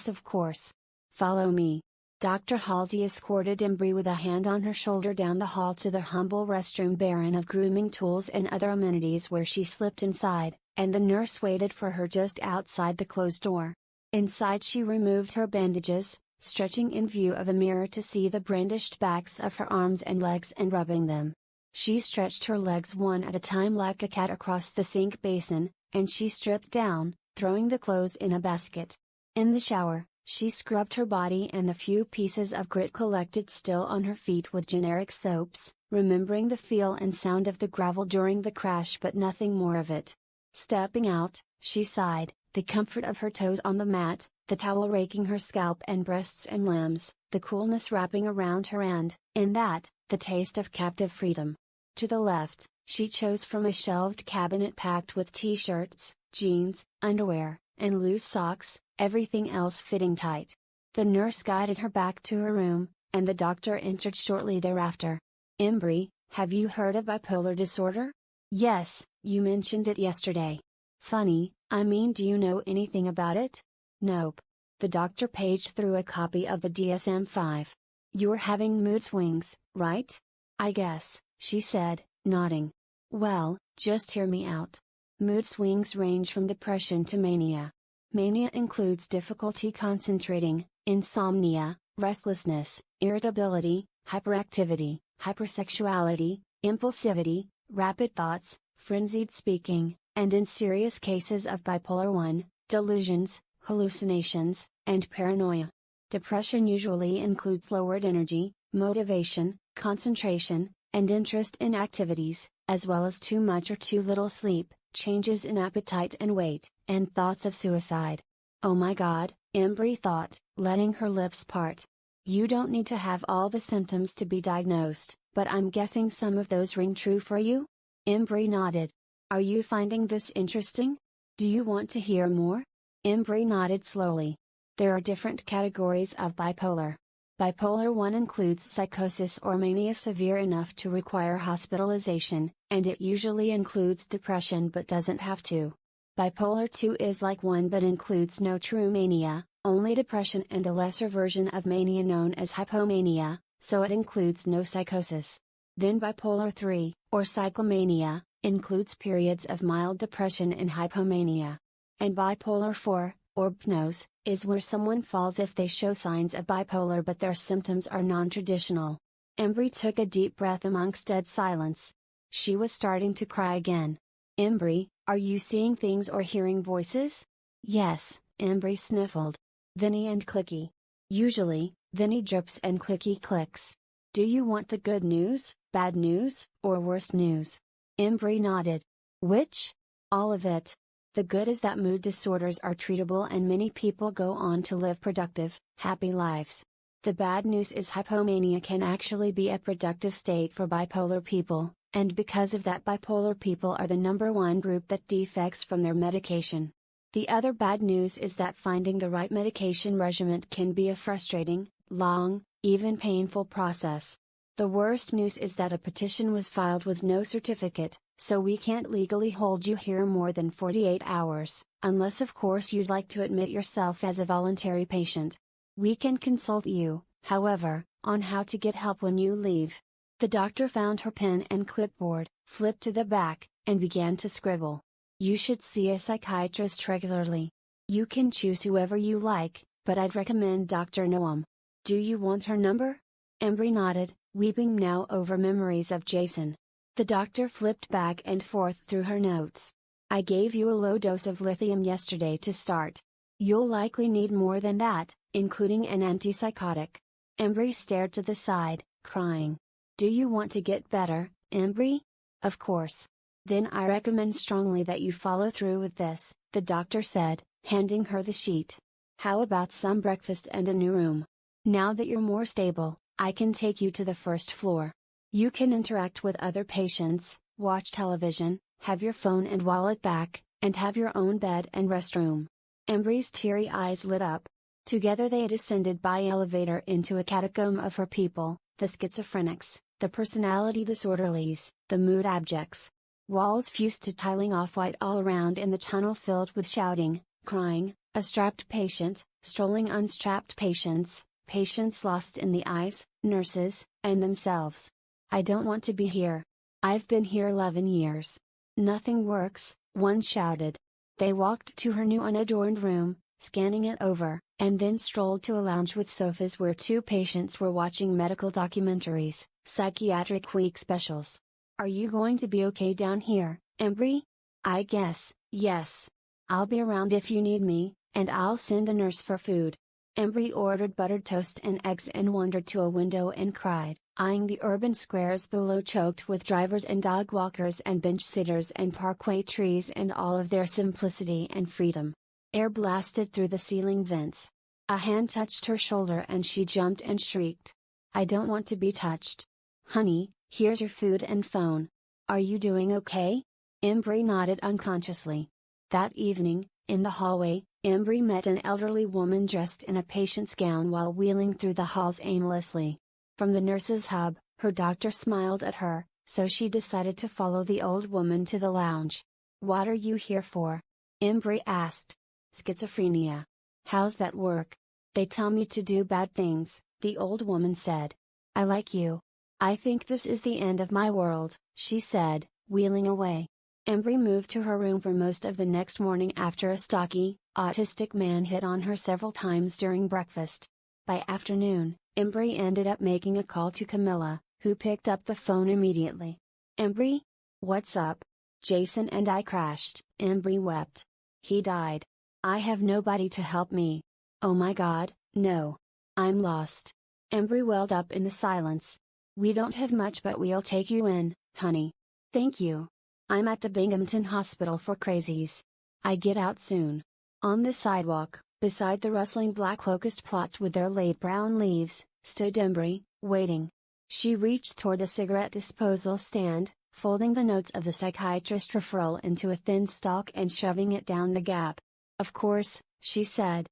of course. Follow me. Dr. Halsey escorted Embry with a hand on her shoulder down the hall to the humble restroom barren of grooming tools and other amenities where she slipped inside, and the nurse waited for her just outside the closed door. Inside she removed her bandages, stretching in view of a mirror to see the brandished backs of her arms and legs and rubbing them. She stretched her legs one at a time like a cat across the sink basin, and she stripped down, throwing the clothes in a basket. In the shower, she scrubbed her body and the few pieces of grit collected still on her feet with generic soaps, remembering the feel and sound of the gravel during the crash but nothing more of it. Stepping out, she sighed, the comfort of her toes on the mat, the towel raking her scalp and breasts and limbs, the coolness wrapping around her and, in that, the taste of captive freedom. To the left, she chose from a shelved cabinet packed with t-shirts, jeans, underwear, and loose socks, everything else fitting tight. The nurse guided her back to her room, and the doctor entered shortly thereafter. Embry, have you heard of bipolar disorder? Yes, you mentioned it yesterday. Funny, do you know anything about it? Nope. The doctor paged through a copy of the DSM-5. You're having mood swings, right? I guess, she said, nodding. Well, just hear me out. Mood swings range from depression to mania. Mania includes difficulty concentrating, insomnia, restlessness, irritability, hyperactivity, hypersexuality, impulsivity, rapid thoughts, frenzied speaking, and in serious cases of bipolar 1, delusions, hallucinations, and paranoia. Depression usually includes lowered energy, motivation, concentration, and interest in activities, as well as too much or too little sleep, changes in appetite and weight, and thoughts of suicide. Oh my God, Embry thought, letting her lips part. You don't need to have all the symptoms to be diagnosed, but I'm guessing some of those ring true for you? Embry nodded. Are you finding this interesting? Do you want to hear more? Embry nodded slowly. There are different categories of bipolar. Bipolar 1 includes psychosis or mania severe enough to require hospitalization, and it usually includes depression but doesn't have to. Bipolar 2 is like 1 but includes no true mania, only depression and a lesser version of mania known as hypomania, so it includes no psychosis. Then bipolar 3, or cyclomania, includes periods of mild depression and hypomania. And bipolar 4, or BNOS, is where someone falls if they show signs of bipolar but their symptoms are non-traditional. Embry took a deep breath amongst dead silence. She was starting to cry again. Embry, are you seeing things or hearing voices? Yes, Embry sniffled. Vinny and Clicky. Usually, Vinny drips and Clicky clicks. Do you want the good news, bad news, or worse news? Embry nodded. Which? All of it. The good is that mood disorders are treatable and many people go on to live productive, happy lives. The bad news is hypomania can actually be a productive state for bipolar people, and because of that bipolar people are the #1 group that defects from their medication. The other bad news is that finding the right medication regimen can be a frustrating, long, even painful process. The worst news is that a petition was filed with no certificate, so we can't legally hold you here more than 48 hours, unless of course you'd like to admit yourself as a voluntary patient. We can consult you, however, on how to get help when you leave. The doctor found her pen and clipboard, flipped to the back, and began to scribble. You should see a psychiatrist regularly. You can choose whoever you like, but I'd recommend Dr. Noam. Do you want her number? Embry nodded, weeping now over memories of Jason. The doctor flipped back and forth through her notes. I gave you a low dose of lithium yesterday to start. You'll likely need more than that, including an antipsychotic. Embry stared to the side, crying. Do you want to get better, Embry? Of course. Then I recommend strongly that you follow through with this, the doctor said, handing her the sheet. How about some breakfast and a new room? Now that you're more stable, I can take you to the first floor. You can interact with other patients, watch television, have your phone and wallet back, and have your own bed and restroom. Embry's teary eyes lit up. Together they descended by elevator into a catacomb of her people, the schizophrenics, the personality disorderlies, the mood abjects. Walls fused to tiling off-white all around in the tunnel filled with shouting, crying, a strapped patient, strolling unstrapped patients, patients lost in the eyes, nurses, and themselves. I don't want to be here. I've been here 11 years. Nothing works, one shouted. They walked to her new unadorned room, scanning it over, and then strolled to a lounge with sofas where 2 patients were watching medical documentaries, psychiatric week specials. Are you going to be okay down here, Embry? I guess, yes. I'll be around if you need me, and I'll send a nurse for food. Embry ordered buttered toast and eggs and wandered to a window and cried, eyeing the urban squares below choked with drivers and dog walkers and bench sitters and parkway trees and all of their simplicity and freedom. Air blasted through the ceiling vents. A hand touched her shoulder and she jumped and shrieked. I don't want to be touched. Honey, here's your food and phone. Are you doing okay? Embry nodded unconsciously. That evening, in the hallway, Embry met an elderly woman dressed in a patient's gown while wheeling through the halls aimlessly. From the nurse's hub, her doctor smiled at her, so she decided to follow the old woman to the lounge. What are you here for? Embry asked. Schizophrenia. How's that work? They tell me to do bad things, the old woman said. I like you. I think this is the end of my world, she said, wheeling away. Embry moved to her room for most of the next morning after a stocky, autistic man hit on her several times during breakfast. By afternoon, Embry ended up making a call to Camilla, who picked up the phone immediately. Embry? What's up? Jason and I crashed, Embry wept. He died. I have nobody to help me. Oh my God, no. I'm lost. Embry welled up in the silence. We don't have much but we'll take you in, honey. Thank you. I'm at the Binghamton Hospital for Crazies. I get out soon. On the sidewalk, beside the rustling black locust plots with their late brown leaves, stood Embry, waiting. She reached toward a cigarette disposal stand, folding the notes of the psychiatrist referral into a thin stalk and shoving it down the gap. Of course, she said.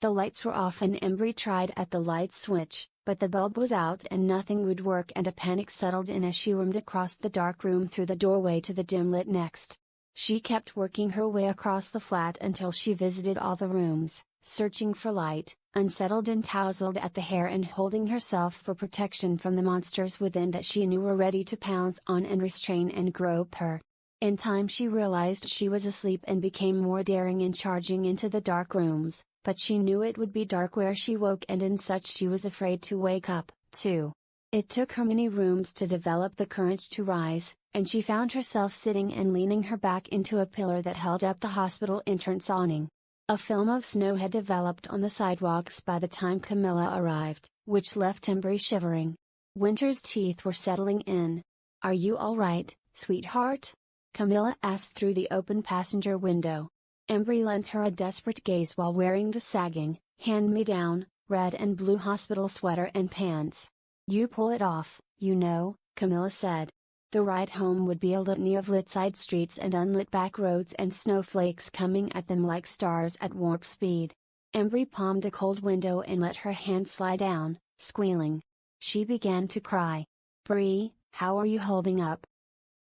The lights were off and Embry tried at the light switch, but the bulb was out and nothing would work, and a panic settled in as she roamed across the dark room through the doorway to the dim-lit next. She kept working her way across the flat until she visited all the rooms, searching for light, unsettled and tousled at the hair and holding herself for protection from the monsters within that she knew were ready to pounce on and restrain and grope her. In time she realized she was asleep and became more daring in charging into the dark rooms, but she knew it would be dark where she woke, and in such she was afraid to wake up, too. It took her many rooms to develop the courage to rise, and she found herself sitting and leaning her back into a pillar that held up the hospital entrance awning. A film of snow had developed on the sidewalks by the time Camilla arrived, which left Embry shivering. Winter's teeth were settling in. "Are you all right, sweetheart?" Camilla asked through the open passenger window. Embry lent her a desperate gaze while wearing the sagging, hand-me-down, red and blue hospital sweater and pants. "You pull it off, you know," Camilla said. The ride home would be a litany of lit side streets and unlit back roads and snowflakes coming at them like stars at warp speed. Embry palmed the cold window and let her hand slide down, squealing. She began to cry. "Bree, how are you holding up?"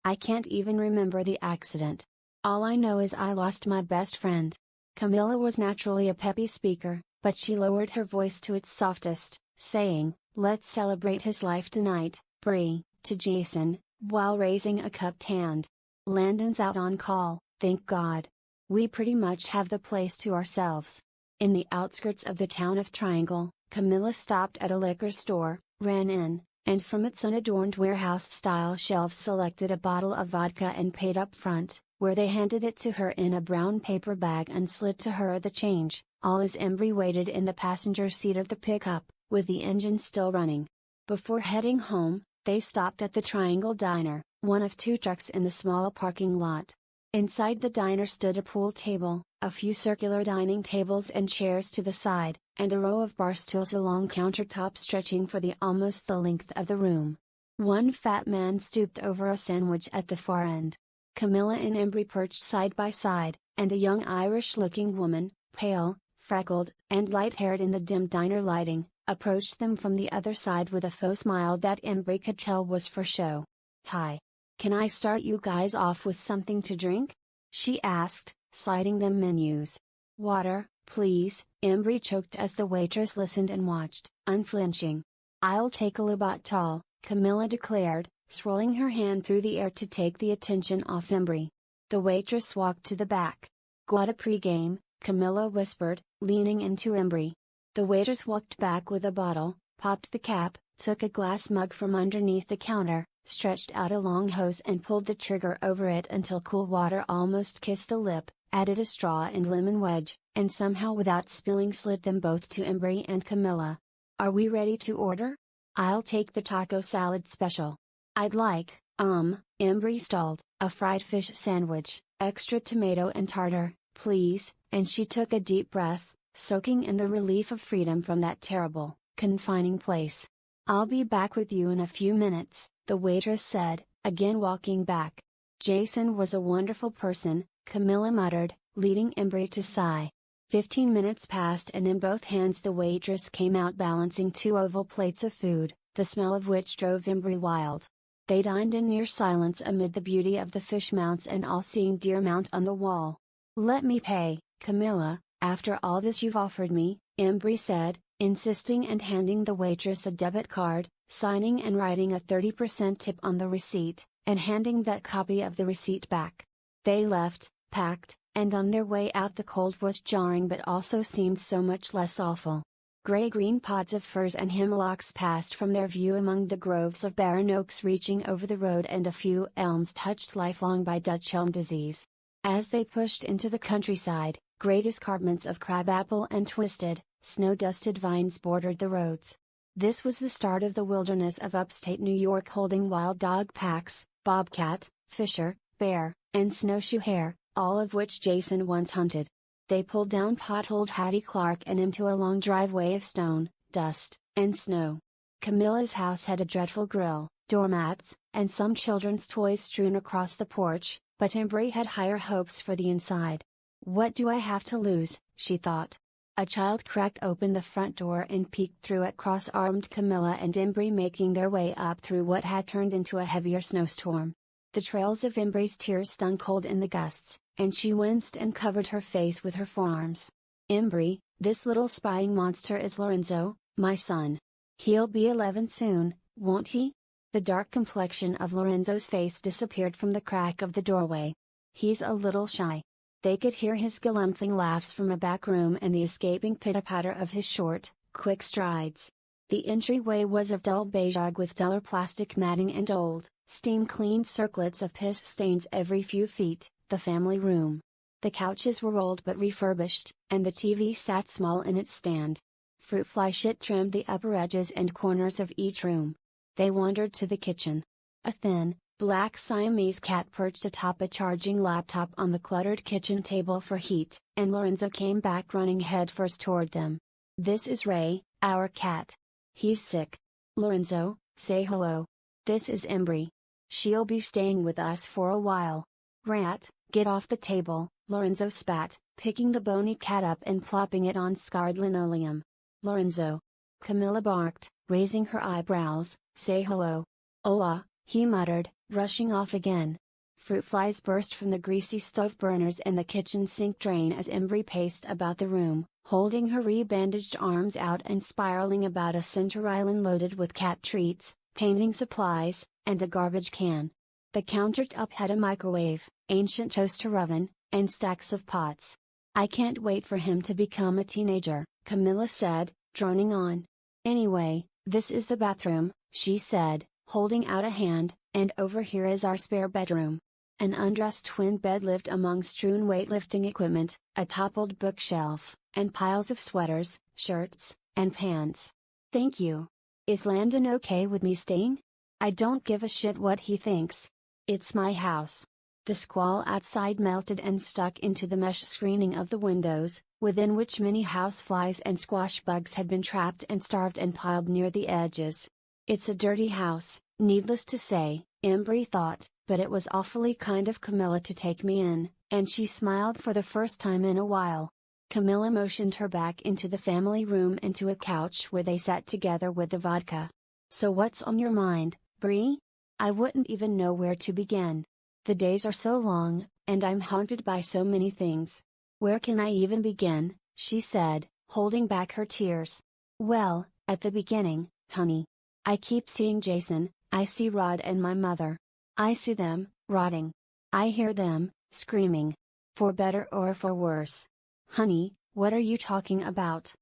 "I can't even remember the accident. All I know is I lost my best friend." Camilla was naturally a peppy speaker, but she lowered her voice to its softest, saying, "Let's celebrate his life tonight, Bree," to Jason, while raising a cupped hand. "Landon's out on call, thank God. We pretty much have the place to ourselves." In the outskirts of the town of Triangle, Camilla stopped at a liquor store, ran in, and from its unadorned warehouse-style shelves selected a bottle of vodka and paid up front, where they handed it to her in a brown paper bag and slid to her the change, all as Embry waited in the passenger seat of the pickup, with the engine still running. Before heading home, they stopped at the Triangle Diner, one of two trucks in the small parking lot. Inside the diner stood a pool table, a few circular dining tables and chairs to the side, and a row of bar stools along countertop stretching for almost the length of the room. One fat man stooped over a sandwich at the far end. Camilla and Embry perched side by side, and a young Irish-looking woman, pale, freckled, and light-haired in the dim diner lighting, approached them from the other side with a faux smile that Embry could tell was for show. "Hi. Can I start you guys off with something to drink?" she asked, sliding them menus. "Water, please," Embry choked as the waitress listened and watched, unflinching. "I'll take a Labatt tall," Camilla declared, swirling her hand through the air to take the attention off Embry. The waitress walked to the back. "Got a pregame," Camilla whispered, leaning into Embry. The waitress walked back with a bottle, popped the cap, took a glass mug from underneath the counter, stretched out a long hose and pulled the trigger over it until cool water almost kissed the lip, added a straw and lemon wedge, and somehow without spilling slid them both to Embry and Camilla. "Are we ready to order?" "I'll take the taco salad special. I'd like, Embry stalled, "a fried fish sandwich, extra tomato and tartar, please," and she took a deep breath, soaking in the relief of freedom from that terrible, confining place. "I'll be back with you in a few minutes," the waitress said, again walking back. "Jason was a wonderful person," Camilla muttered, leading Embry to sigh. 15 minutes passed and in both hands the waitress came out balancing two oval plates of food, the smell of which drove Embry wild. They dined in near silence amid the beauty of the fish mounts and all-seeing deer mount on the wall. "Let me pay, Camilla, after all this you've offered me," Embry said, insisting and handing the waitress a debit card, signing and writing a 30% tip on the receipt, and handing that copy of the receipt back. They left, packed, and on their way out the cold was jarring but also seemed so much less awful. Gray-green pods of firs and hemlocks passed from their view among the groves of barren oaks reaching over the road and a few elms touched lifelong by Dutch elm disease. As they pushed into the countryside, great escarpments of crabapple and twisted, snow-dusted vines bordered the roads. This was the start of the wilderness of upstate New York, holding wild dog packs, bobcat, fisher, bear, and snowshoe hare, all of which Jason once hunted. They pulled down potholed Hattie Clark and into a long driveway of stone, dust, and snow. Camilla's house had a dreadful grill, doormats, and some children's toys strewn across the porch, but Embry had higher hopes for the inside. What do I have to lose, she thought. A child cracked open the front door and peeked through at cross-armed Camilla and Embry making their way up through what had turned into a heavier snowstorm. The trails of Embry's tears stung cold in the gusts, and she winced and covered her face with her forearms. Embry, this little spying monster is Lorenzo, my son. He'll be 11 soon, won't he? The dark complexion of Lorenzo's face disappeared from the crack of the doorway. He's a little shy. They could hear his galumphing laughs from a back room and the escaping pitter-patter of his short, quick strides. The entryway was of dull beige with duller plastic matting and old, steam-cleaned circlets of piss stains every few feet, the family room. The couches were old but refurbished, and the TV sat small in its stand. Fruit fly shit trimmed the upper edges and corners of each room. They wandered to the kitchen. A thin, black Siamese cat perched atop a charging laptop on the cluttered kitchen table for heat, and Lorenzo came back running headfirst toward them. This is Ray, our cat. He's sick. Lorenzo, say hello. This is Embry. She'll be staying with us for a while. Rat, get off the table, Lorenzo spat, picking the bony cat up and plopping it on scarred linoleum. Lorenzo. Camilla barked, raising her eyebrows, say hello. Hola, he muttered, rushing off again. Fruit flies burst from the greasy stove burners and the kitchen sink drain as Embry paced about the room, holding her rebandaged arms out and spiraling about a center island loaded with cat treats, painting supplies, and a garbage can. The countertop had a microwave, ancient toaster oven, and stacks of pots. I can't wait for him to become a teenager, Camilla said, droning on. Anyway, this is the bathroom, she said, holding out a hand, and over here is our spare bedroom. An undressed twin bed lived among strewn weightlifting equipment, a toppled bookshelf, and piles of sweaters, shirts, and pants. Thank you. Is Landon okay with me staying? I don't give a shit what he thinks. It's my house. The squall outside melted and stuck into the mesh screening of the windows, within which many houseflies and squash bugs had been trapped and starved and piled near the edges. It's a dirty house, needless to say, Embry thought, but it was awfully kind of Camilla to take me in, and she smiled for the first time in a while. Camilla motioned her back into the family room and to a couch where they sat together with the vodka. So what's on your mind, Bree? I wouldn't even know where to begin. The days are so long, and I'm haunted by so many things. Where can I even begin, she said, holding back her tears. Well, at the beginning, honey. I keep seeing Jason, I see Rod and my mother. I see them, rotting. I hear them, screaming. For better or for worse. Honey, what are you talking about?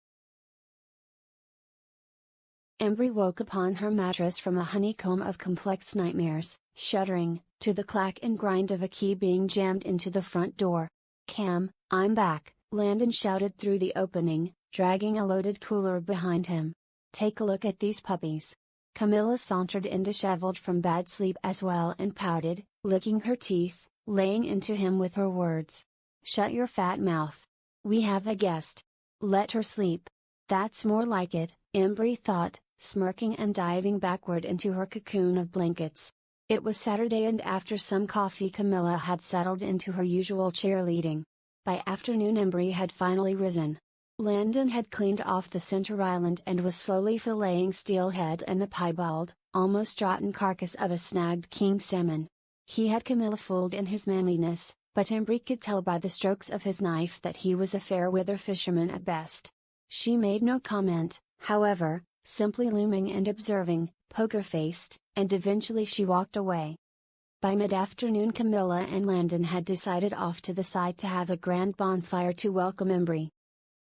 Embry woke upon her mattress from a honeycomb of complex nightmares, shuddering, to the clack and grind of a key being jammed into the front door. Cam, I'm back, Landon shouted through the opening, dragging a loaded cooler behind him. Take a look at these puppies. Camilla sauntered in disheveled from bad sleep as well and pouted, licking her teeth, laying into him with her words. Shut your fat mouth. We have a guest. Let her sleep. That's more like it, Embry thought, smirking and diving backward into her cocoon of blankets. It was Saturday and after some coffee Camilla had settled into her usual cheerleading. By afternoon Embry had finally risen. Landon had cleaned off the center island and was slowly filleting steelhead and the piebald, almost rotten carcass of a snagged king salmon. He had Camilla fooled in his manliness, but Embry could tell by the strokes of his knife that he was a fair-weather fisherman at best. She made no comment, however, simply looming and observing, poker-faced, and eventually she walked away. By mid-afternoon Camilla and Landon had decided off to the side to have a grand bonfire to welcome Embry.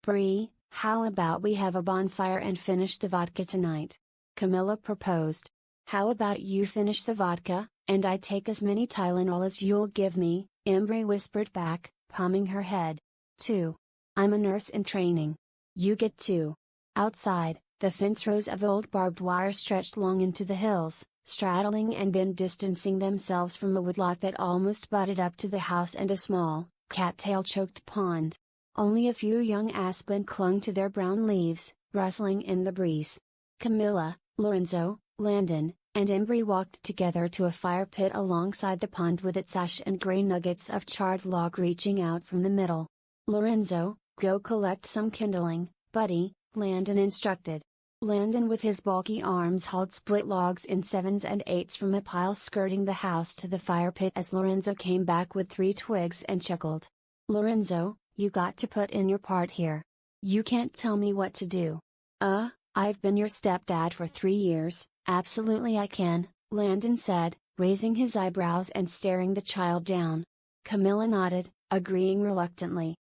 Bree, how about we have a bonfire and finish the vodka tonight? Camilla proposed. How about you finish the vodka, and I take as many Tylenol as you'll give me, Embry whispered back, palming her head. 2. I'm a nurse in training. You get 2. Outside, The fence rows of old barbed wire stretched long into the hills, straddling and then distancing themselves from a woodlot that almost butted up to the house and a small, cattail-choked pond. Only a few young aspen clung to their brown leaves, rustling in the breeze. Camilla, Lorenzo, Landon, and Embry walked together to a fire pit alongside the pond with its ash and gray nuggets of charred log reaching out from the middle. "Lorenzo, go collect some kindling, buddy," Landon instructed. Landon with his bulky arms hauled split logs in 7s and 8s from a pile skirting the house to the fire pit as Lorenzo came back with 3 twigs and chuckled. "Lorenzo, you got to put in your part here. You can't tell me what to do." I've been your stepdad for 3 years, absolutely I can," Landon said, raising his eyebrows and staring the child down. Camilla nodded, agreeing reluctantly.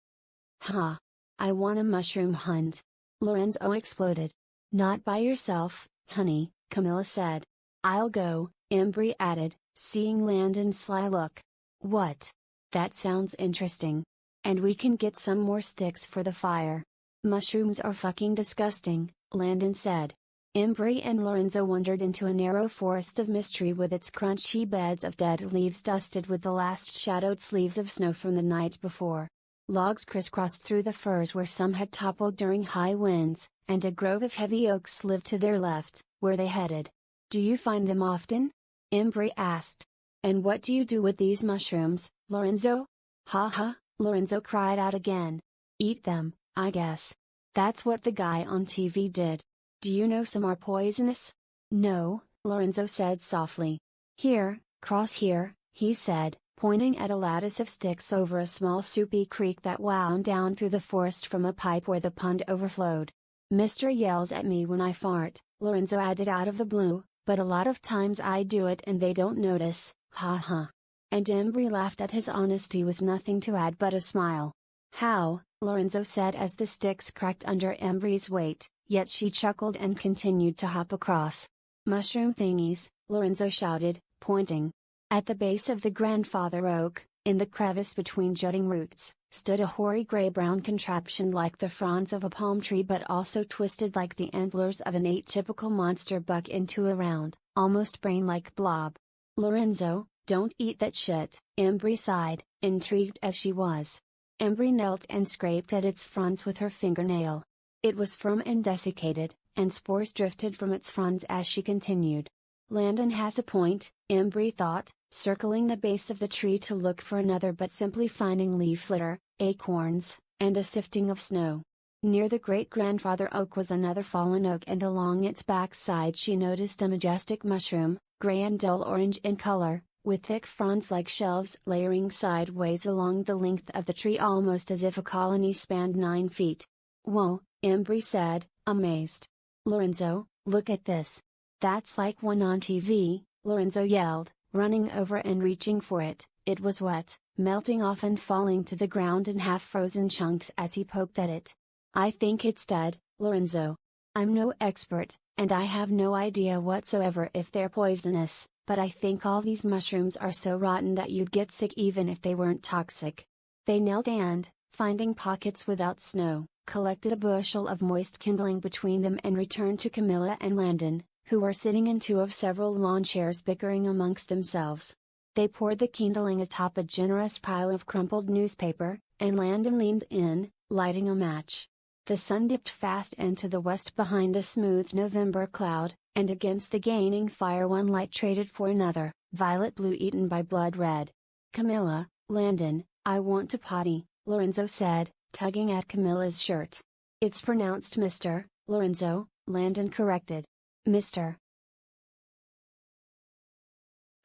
I want a mushroom hunt," Lorenzo exploded. "Not by yourself, honey," Camilla said. "I'll go," Embry added, seeing Landon's sly look. "What? That sounds interesting. And we can get some more sticks for the fire." "Mushrooms are fucking disgusting," Landon said. Embry and Lorenzo wandered into a narrow forest of mystery with its crunchy beds of dead leaves dusted with the last shadowed sleeves of snow from the night before. Logs crisscrossed through the firs where some had toppled during high winds, and a grove of heavy oaks lived to their left, where they headed. "Do you find them often?" Embry asked. "And what do you do with these mushrooms, Lorenzo?" Lorenzo cried out again. "Eat them, I guess. That's what the guy on TV did. Do you know some are poisonous?" "No," Lorenzo said softly. "Here, cross here," he said, pointing at a lattice of sticks over a small soupy creek that wound down through the forest from a pipe where the pond overflowed. "Mister yells at me when I fart," Lorenzo added out of the blue, "but a lot of times I do it and they don't notice, And Embry laughed at his honesty with nothing to add but a smile. "How?" Lorenzo said as the sticks cracked under Embry's weight, yet she chuckled and continued to hop across. "Mushroom thingies," Lorenzo shouted, pointing. At the base of the grandfather oak, in the crevice between jutting roots, stood a hoary gray-brown contraption like the fronds of a palm tree but also twisted like the antlers of an atypical monster buck into a round, almost brain-like blob. "Lorenzo, don't eat that shit," Embry sighed, intrigued as she was. Embry knelt and scraped at its fronds with her fingernail. It was firm and desiccated, and spores drifted from its fronds as she continued. Landon has a point, Embry thought, circling the base of the tree to look for another but simply finding leaf litter, acorns, and a sifting of snow. Near the great-grandfather oak was another fallen oak and along its backside she noticed a majestic mushroom, gray and dull orange in color, with thick fronds like shelves layering sideways along the length of the tree almost as if a colony spanned 9 feet. "Whoa," Embry said, amazed. "Lorenzo, look at this. That's like one on TV," Lorenzo yelled, running over and reaching for it. It was wet, melting off and falling to the ground in half-frozen chunks as he poked at it. "I think it's dead, Lorenzo. I'm no expert, and I have no idea whatsoever if they're poisonous, but I think all these mushrooms are so rotten that you'd get sick even if they weren't toxic." They knelt and, finding pockets without snow, collected a bushel of moist kindling between them and returned to Camilla and Landon, who were sitting in 2 of several lawn chairs bickering amongst themselves. They poured the kindling atop a generous pile of crumpled newspaper, and Landon leaned in, lighting a match. The sun dipped fast into the west behind a smooth November cloud, and against the gaining fire one light traded for another, violet blue eaten by blood red. "Camilla, Landon, I want to potty," Lorenzo said, tugging at Camilla's shirt. "It's pronounced Mr. Lorenzo," Landon corrected. "Mr."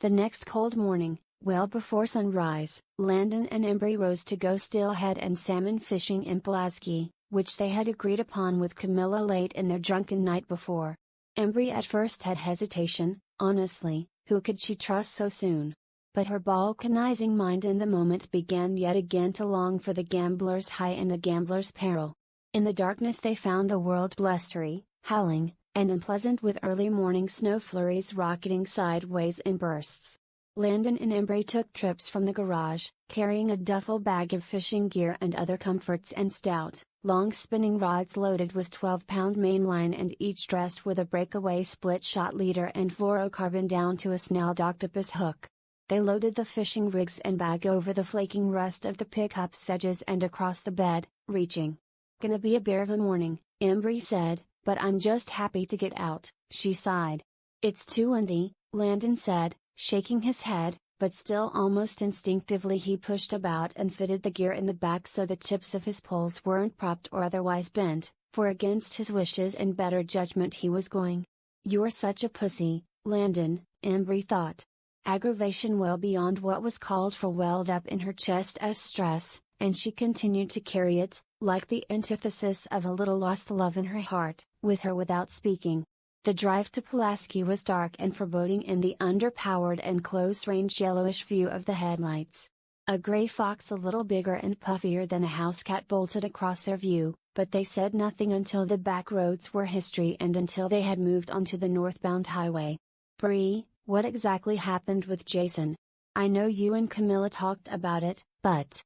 The next cold morning, well before sunrise, Landon and Embry rose to go steelhead and salmon fishing in Pulaski, which they had agreed upon with Camilla late in their drunken night before. Embry at first had hesitation, honestly, who could she trust so soon? But her balkanizing mind in the moment began yet again to long for the gambler's high and the gambler's peril. In the darkness they found the world blustery, howling, and unpleasant with early morning snow flurries rocketing sideways in bursts. Landon and Embry took trips from the garage, carrying a duffel bag of fishing gear and other comforts and stout, long spinning rods loaded with 12-pound mainline and each dressed with a breakaway split-shot leader and fluorocarbon down to a snelled octopus hook. They loaded the fishing rigs and bag over the flaking rust of the pickup's edges and across the bed, reaching. "Gonna be a bear of a morning," Embry said, "but I'm just happy to get out," she sighed. "It's too windy," Landon said, shaking his head, but still almost instinctively he pushed about and fitted the gear in the back so the tips of his poles weren't propped or otherwise bent, for against his wishes and better judgment he was going. "You're such a pussy, Landon," Embry thought. Aggravation well beyond what was called for welled up in her chest as stress, and she continued to carry it, like the antithesis of a little lost love in her heart, with her without speaking. The drive to Pulaski was dark and foreboding in the underpowered and close-range yellowish view of the headlights. A gray fox a little bigger and puffier than a house cat bolted across their view, but they said nothing until the back roads were history and until they had moved onto the northbound highway. "Bree, what exactly happened with Jason? I know you and Camilla talked about it, but..."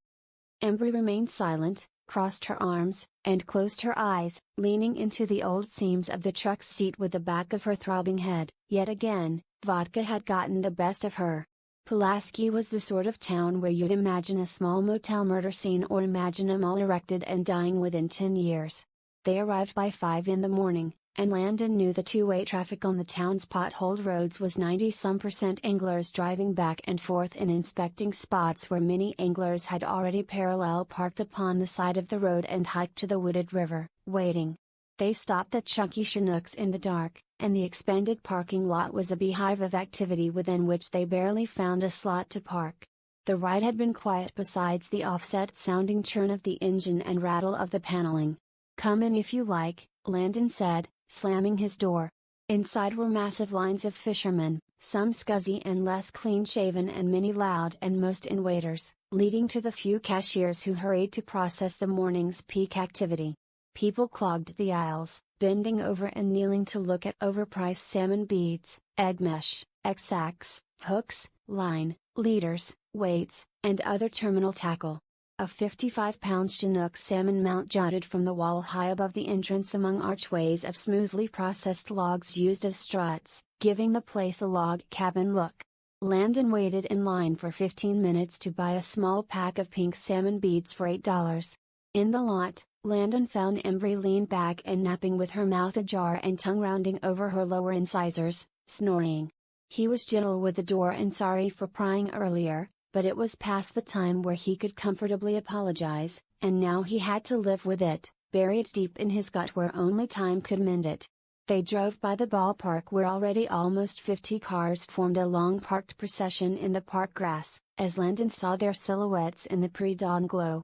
Embry remained silent, crossed her arms, and closed her eyes, leaning into the old seams of the truck's seat with the back of her throbbing head. Yet again, vodka had gotten the best of her. Pulaski was the sort of town where you'd imagine a small motel murder scene or imagine a mall erected and dying within 10 years. They arrived by 5 in the morning, and Landon knew the two-way traffic on the town's potholed roads was 90-some% anglers driving back and forth and inspecting spots where many anglers had already parallel parked upon the side of the road and hiked to the wooded river, waiting. They stopped at Chunky Chinook's in the dark, and the expanded parking lot was a beehive of activity within which they barely found a slot to park. The ride had been quiet besides the offset-sounding churn of the engine and rattle of the paneling. "Come in if you like," Landon said, slamming his door. Inside were massive lines of fishermen, some scuzzy and less clean-shaven and many loud and most in waiters, leading to the few cashiers who hurried to process the morning's peak activity. People clogged the aisles, bending over and kneeling to look at overpriced salmon beads, egg mesh, egg sacks, hooks, line, leaders, weights, and other terminal tackle. A 55-pound Chinook salmon mount jutted from the wall high above the entrance among archways of smoothly processed logs used as struts, giving the place a log cabin look. Landon waited in line for 15 minutes to buy a small pack of pink salmon beads for $8. In the lot, Landon found Embry leaned back and napping with her mouth ajar and tongue rounding over her lower incisors, snoring. He was gentle with the door and sorry for prying earlier, but it was past the time where he could comfortably apologize, and now he had to live with it, buried deep in his gut where only time could mend it. They drove by the ballpark where already almost 50 cars formed a long parked procession in the park grass, as Landon saw their silhouettes in the pre-dawn glow.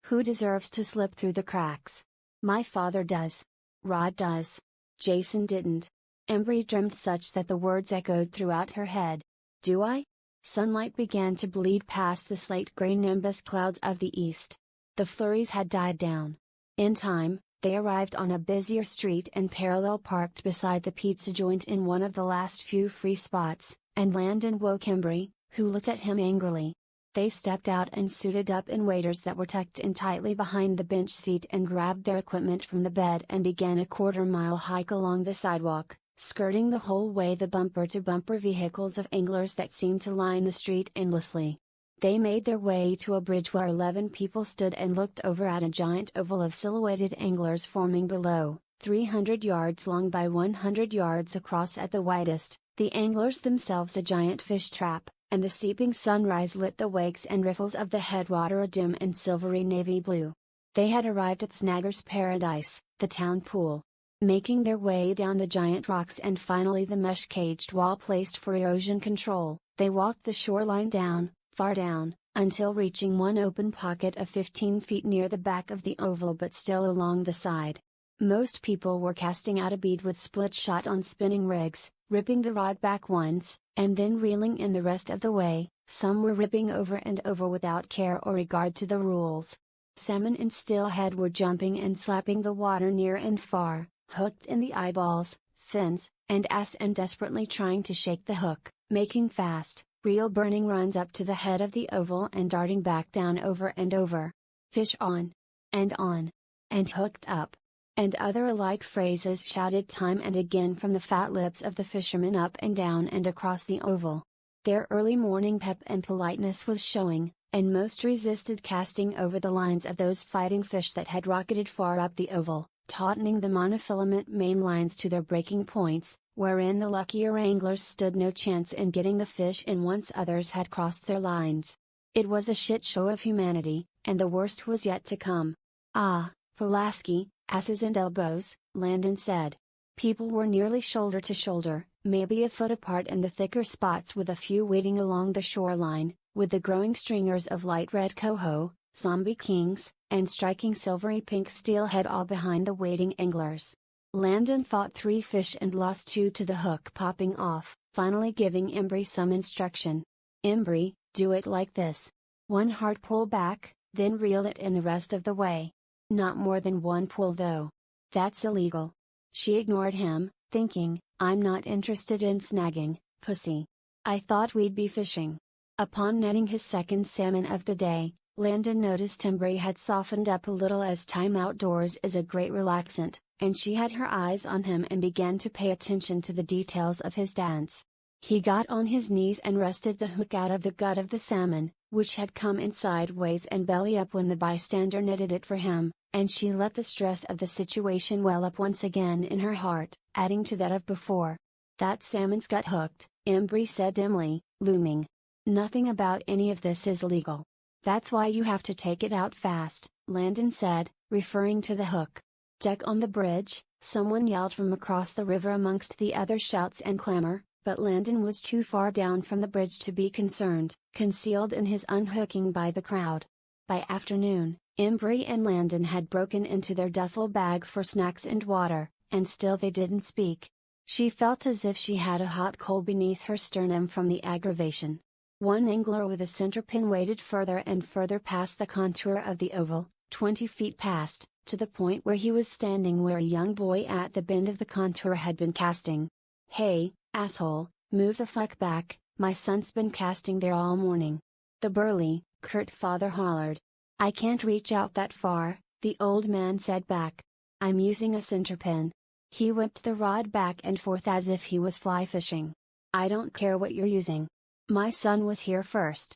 "Who deserves to slip through the cracks? My father does. Rod does. Jason didn't." Embry dreamed such that the words echoed throughout her head. "Do I?" Sunlight began to bleed past the slate-gray nimbus clouds of the east. The flurries had died down. In time, they arrived on a busier street and parallel parked beside the pizza joint in one of the last few free spots, and Landon woke Embry, who looked at him angrily. They stepped out and suited up in waders that were tucked in tightly behind the bench seat and grabbed their equipment from the bed and began a quarter-mile hike along the sidewalk, skirting the whole way the bumper-to-bumper vehicles of anglers that seemed to line the street endlessly. They made their way to a bridge where 11 people stood and looked over at a giant oval of silhouetted anglers forming below, 300 yards long by 100 yards across at the widest, the anglers themselves a giant fish trap, and the seeping sunrise lit the wakes and riffles of the headwater a dim and silvery navy blue. They had arrived at Snagger's Paradise, the town pool. Making their way down the giant rocks and finally the mesh-caged wall placed for erosion control, they walked the shoreline down, far down, until reaching one open pocket of 15 feet near the back of the oval but still along the side. Most people were casting out a bead with split shot on spinning rigs, ripping the rod back once, and then reeling in the rest of the way. Some were ripping over and over without care or regard to the rules. Salmon and steelhead were jumping and slapping the water near and far, hooked in the eyeballs, fins, and ass and desperately trying to shake the hook, making fast, real burning runs up to the head of the oval and darting back down over and over. Fish on. And on. and hooked up," and other alike phrases shouted time and again from the fat lips of the fishermen up and down and across the oval. Their early morning pep and politeness was showing, and most resisted casting over the lines of those fighting fish that had rocketed far up the oval, tautening the monofilament main lines to their breaking points, wherein the luckier anglers stood no chance in getting the fish in once others had crossed their lines. It was a shit show of humanity, and the worst was yet to come. "Ah, Pulaski, asses and elbows," Landon said. People were nearly shoulder to shoulder, maybe a foot apart in the thicker spots with a few wading along the shoreline, with the growing stringers of light red coho, zombie kings, and striking silvery pink steelhead all behind the wading anglers. Landon fought 3 fish and lost 2 to the hook popping off, finally giving Embry some instruction. "Embry, do it like this. 1 hard pull back, then reel it in the rest of the way. Not more than 1 pull though. That's illegal." She ignored him, thinking, "I'm not interested in snagging, pussy. I thought we'd be fishing." Upon netting his second salmon of the day, Landon noticed Embry had softened up a little, as time outdoors is a great relaxant, and she had her eyes on him and began to pay attention to the details of his dance. He got on his knees and wrested the hook out of the gut of the salmon, which had come in sideways and belly up when the bystander netted it for him, and she let the stress of the situation well up once again in her heart, adding to that of before. "That salmon's got hooked," Embry said dimly, looming. "Nothing about any of this is legal. That's why you have to take it out fast," Landon said, referring to the hook. "Deck on the bridge," someone yelled from across the river amongst the other shouts and clamor, but Landon was too far down from the bridge to be concerned, concealed in his unhooking by the crowd. By afternoon, Embry and Landon had broken into their duffel bag for snacks and water, and still they didn't speak. She felt as if she had a hot coal beneath her sternum from the aggravation. One angler with a center pin waded further and further past the contour of the oval, 20 feet past, to the point where he was standing where a young boy at the bend of the contour had been casting. "Hey, asshole, move the fuck back, my son's been casting there all morning." The burly, curt father hollered. "I can't reach out that far," the old man said back. "I'm using a center pin." He whipped the rod back and forth as if he was fly fishing. "I don't care what you're using. My son was here first."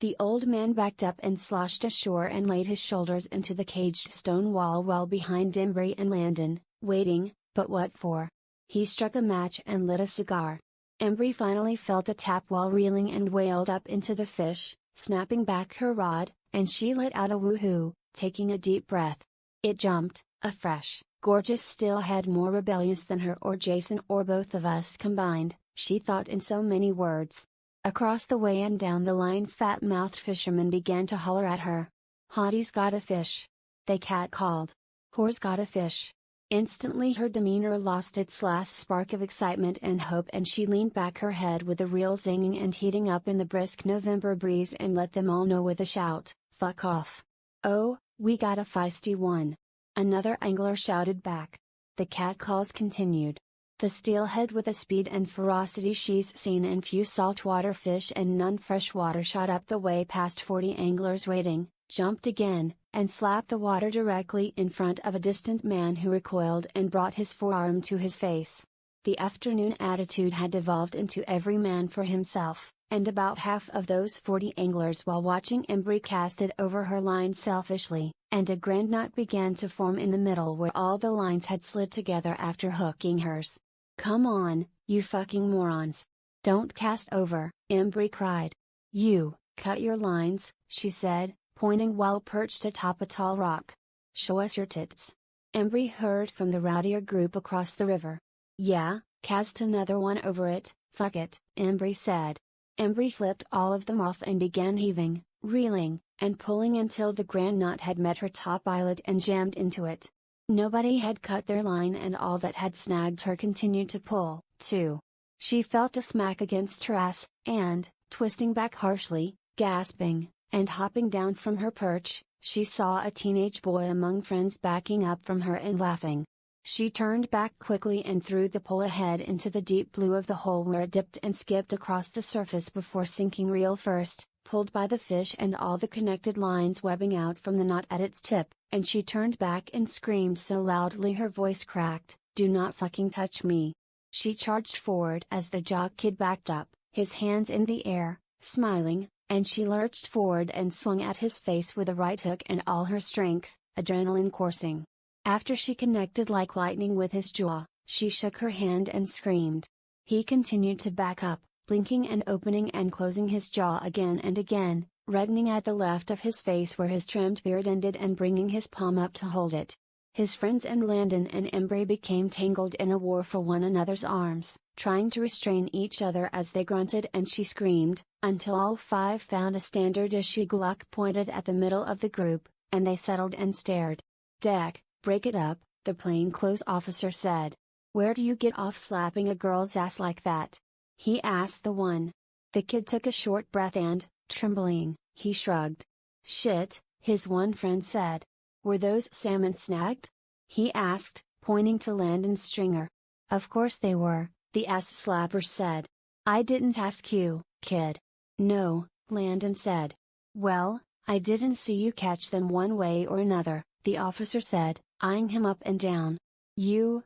The old man backed up and sloshed ashore and laid his shoulders into the caged stone wall well behind Embry and Landon, waiting, but what for? He struck a match and lit a cigar. Embry finally felt a tap while reeling and wailed up into the fish, snapping back her rod, and she let out a woohoo, taking a deep breath. It jumped, a fresh, gorgeous steelhead more rebellious than her or Jason or both of us combined, she thought in so many words. Across the way and down the line fat-mouthed fishermen began to holler at her. "Hottie's got a fish!" they cat-called. "Whore's got a fish!" Instantly her demeanor lost its last spark of excitement and hope, and she leaned back her head with the reel zinging and heating up in the brisk November breeze and let them all know with a shout, "Fuck off!" "Oh, we got a feisty one!" another angler shouted back. The catcalls continued. The steelhead with a speed and ferocity she's seen in few saltwater fish and none freshwater shot up the way past 40 anglers waiting, jumped again, and slapped the water directly in front of a distant man who recoiled and brought his forearm to his face. The afternoon attitude had devolved into every man for himself, and about half of those 40 anglers while watching Embry cast it over her line selfishly, and a grand knot began to form in the middle where all the lines had slid together after hooking hers. "Come on, you fucking morons! Don't cast over," Embry cried. "You, cut your lines," she said, pointing while perched atop a tall rock. "Show us your tits." Embry heard from the rowdier group across the river. "Yeah, cast another one over it, fuck it," Embry said. Embry flipped all of them off and began heaving, reeling, and pulling until the grand knot had met her top eyelid and jammed into it. Nobody had cut their line and all that had snagged her continued to pull, too. She felt a smack against her ass, and, twisting back harshly, gasping, and hopping down from her perch, she saw a teenage boy among friends backing up from her and laughing. She turned back quickly and threw the pole ahead into the deep blue of the hole where it dipped and skipped across the surface before sinking reel first, pulled by the fish and all the connected lines webbing out from the knot at its tip, and she turned back and screamed so loudly her voice cracked, "Do not fucking touch me." She charged forward as the jock kid backed up, his hands in the air, smiling, and she lurched forward and swung at his face with a right hook and all her strength, adrenaline coursing. After she connected like lightning with his jaw, she shook her hand and screamed. He continued to back up, blinking and opening and closing his jaw again and again, reddening at the left of his face where his trimmed beard ended and bringing his palm up to hold it. His friends and Landon and Embry became tangled in a war for one another's arms, trying to restrain each other as they grunted and she screamed, until all five found a standard issue Glock pointed at the middle of the group, and they settled and stared. "Deck, break it up," the plainclothes officer said. "Where do you get off slapping a girl's ass like that?" he asked the one. The kid took a short breath and, trembling, he shrugged. "Shit," his one friend said. "Were those salmon snagged?" he asked, pointing to Landon Stringer. "Of course they were," the ass slapper said. "I didn't ask you, kid." "No," Landon said. "Well, I didn't see you catch them one way or another," the officer said, eyeing him up and down. You,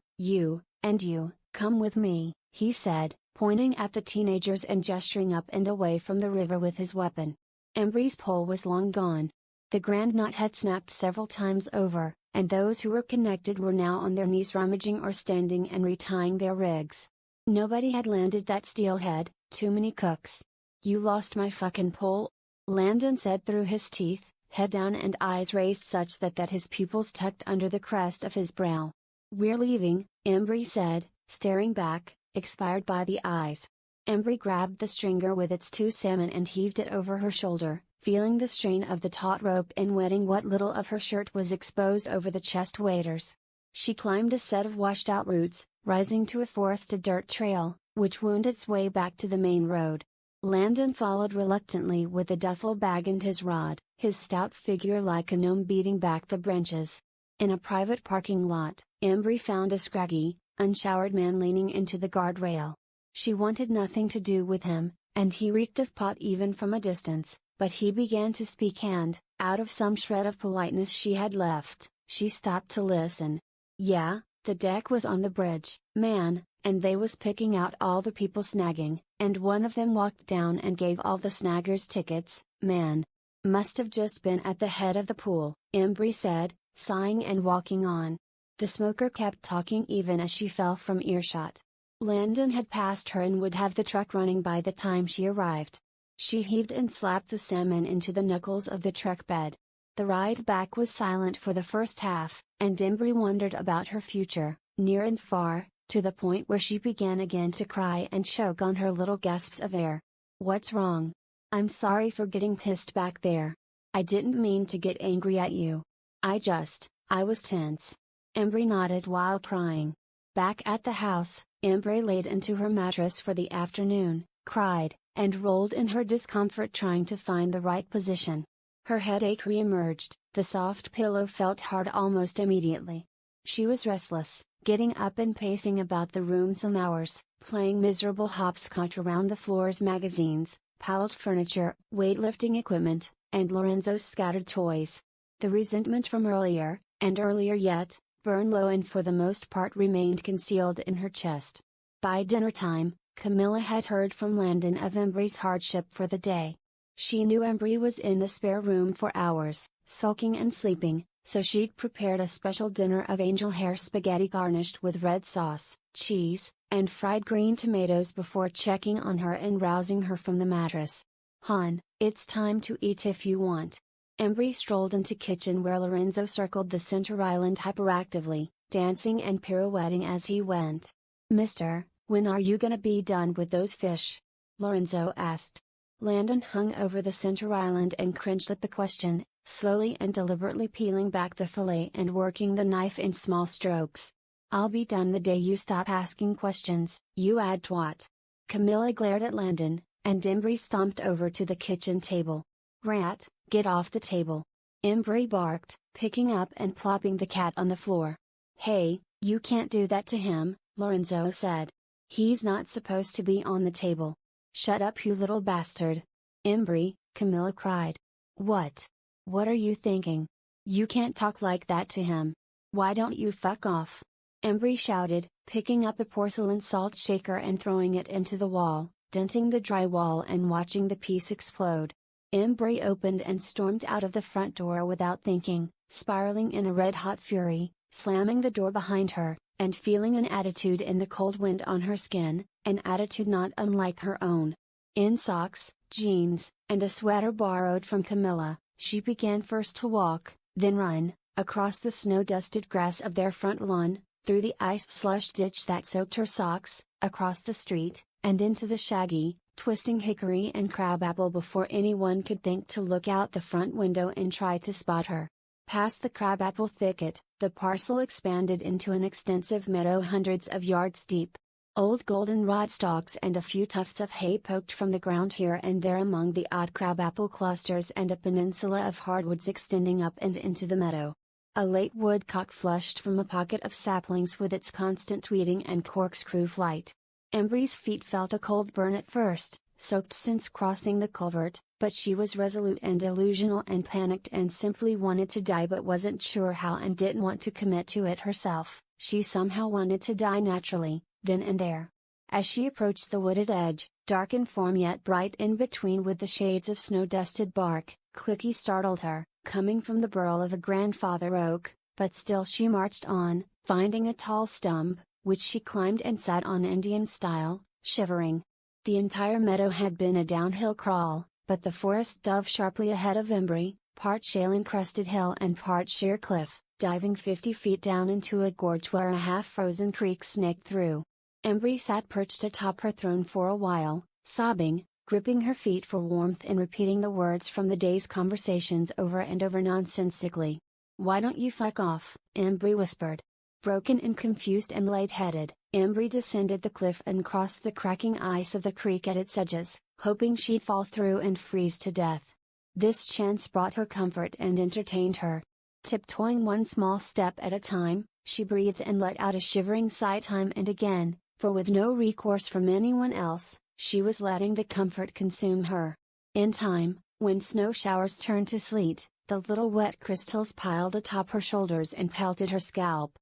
and you, come with me," he said, pointing at the teenagers and gesturing up and away from the river with his weapon. Embry's pole was long gone. The grand knot had snapped several times over, and those who were connected were now on their knees rummaging or standing and retying their rigs. Nobody had landed that steelhead, too many cooks. "You lost my fucking pole?" Landon said through his teeth, head down and eyes raised such that his pupils tucked under the crest of his brow. "We're leaving," Embry said, staring back, expired by the eyes. Embry grabbed the stringer with its two salmon and heaved it over her shoulder, feeling the strain of the taut rope and wetting what little of her shirt was exposed over the chest waders. She climbed a set of washed-out roots, rising to a forested dirt trail, which wound its way back to the main road. Landon followed reluctantly with the duffel bag and his rod, his stout figure like a gnome beating back the branches. In a private parking lot, Embry found a scraggy, unshowered man leaning into the guardrail. She wanted nothing to do with him, and he reeked of pot even from a distance, but he began to speak and, out of some shred of politeness she had left, she stopped to listen. "Yeah, the deck was on the bridge, man, and they was picking out all the people snagging, and one of them walked down and gave all the snaggers tickets, man. Must have just been at the head of the pool," Embry said, sighing and walking on. The smoker kept talking even as she fell from earshot. Landon had passed her and would have the truck running by the time she arrived. She heaved and slapped the salmon into the knuckles of the truck bed. The ride back was silent for the first half, and Embry wondered about her future, near and far, to the point where she began again to cry and choke on her little gasps of air. "What's wrong? I'm sorry for getting pissed back there. I didn't mean to get angry at you. I was tense." Embry nodded while crying. Back at the house, Embry laid into her mattress for the afternoon, cried, and rolled in her discomfort trying to find the right position. Her headache re-emerged, the soft pillow felt hard almost immediately. She was restless, getting up and pacing about the room some hours, playing miserable hopscotch around the floor's magazines, piled furniture, weightlifting equipment, and Lorenzo's scattered toys. The resentment from earlier, and earlier yet, burned low and for the most part remained concealed in her chest. By dinner time, Camilla had heard from Landon of Embry's hardship for the day. She knew Embry was in the spare room for hours, sulking and sleeping, so she'd prepared a special dinner of angel hair spaghetti garnished with red sauce, cheese, and fried green tomatoes before checking on her and rousing her from the mattress. "Hon, it's time to eat if you want." Embry strolled into kitchen where Lorenzo circled the center island hyperactively, dancing and pirouetting as he went. "Mister, when are you gonna be done with those fish?" Lorenzo asked. Landon hung over the center island and cringed at the question, slowly and deliberately peeling back the fillet and working the knife in small strokes. "I'll be done the day you stop asking questions, you ad twat." Camilla glared at Landon, and Embry stomped over to the kitchen table. "Rat, get off the table." Embry barked, picking up and plopping the cat on the floor. "Hey, you can't do that to him," Lorenzo said. "He's not supposed to be on the table." "Shut up you little bastard." "Embry," Camilla cried. "What? What are you thinking?" "You can't talk like that to him. Why don't you fuck off?" Embry shouted, picking up a porcelain salt shaker and throwing it into the wall, denting the drywall and watching the piece explode. Embry opened and stormed out of the front door without thinking, spiraling in a red-hot fury, slamming the door behind her, and feeling an attitude in the cold wind on her skin, an attitude not unlike her own. In socks, jeans, and a sweater borrowed from Camilla, she began first to walk, then run, across the snow-dusted grass of their front lawn, through the ice-slush ditch that soaked her socks, across the street, and into the shaggy, twisting hickory and crabapple before anyone could think to look out the front window and try to spot her. Past the crabapple thicket, the parcel expanded into an extensive meadow hundreds of yards deep. Old goldenrod stalks and a few tufts of hay poked from the ground here and there among the odd crabapple clusters and a peninsula of hardwoods extending up and into the meadow. A late woodcock flushed from a pocket of saplings with its constant tweeting and corkscrew flight. Embry's feet felt a cold burn at first, soaked since crossing the culvert, but she was resolute and delusional and panicked and simply wanted to die but wasn't sure how and didn't want to commit to it herself. She somehow wanted to die naturally, then and there. As she approached the wooded edge, dark in form yet bright in between with the shades of snow-dusted bark, Clicky startled her, coming from the burl of a grandfather oak, but still she marched on, finding a tall stump, which she climbed and sat on Indian style, shivering. The entire meadow had been a downhill crawl, but the forest dove sharply ahead of Embry, part shale-encrusted hill and part sheer cliff, diving 50 feet down into a gorge where a half-frozen creek snaked through. Embry sat perched atop her throne for a while, sobbing, gripping her feet for warmth and repeating the words from the day's conversations over and over nonsensically. "Why don't you fuck off?" Embry whispered. Broken and confused and light-headed, Embry descended the cliff and crossed the cracking ice of the creek at its edges, hoping she'd fall through and freeze to death. This chance brought her comfort and entertained her. Tiptoeing one small step at a time, she breathed and let out a shivering sigh time and again, for with no recourse from anyone else, she was letting the comfort consume her. In time, when snow showers turned to sleet, the little wet crystals piled atop her shoulders and pelted her scalp.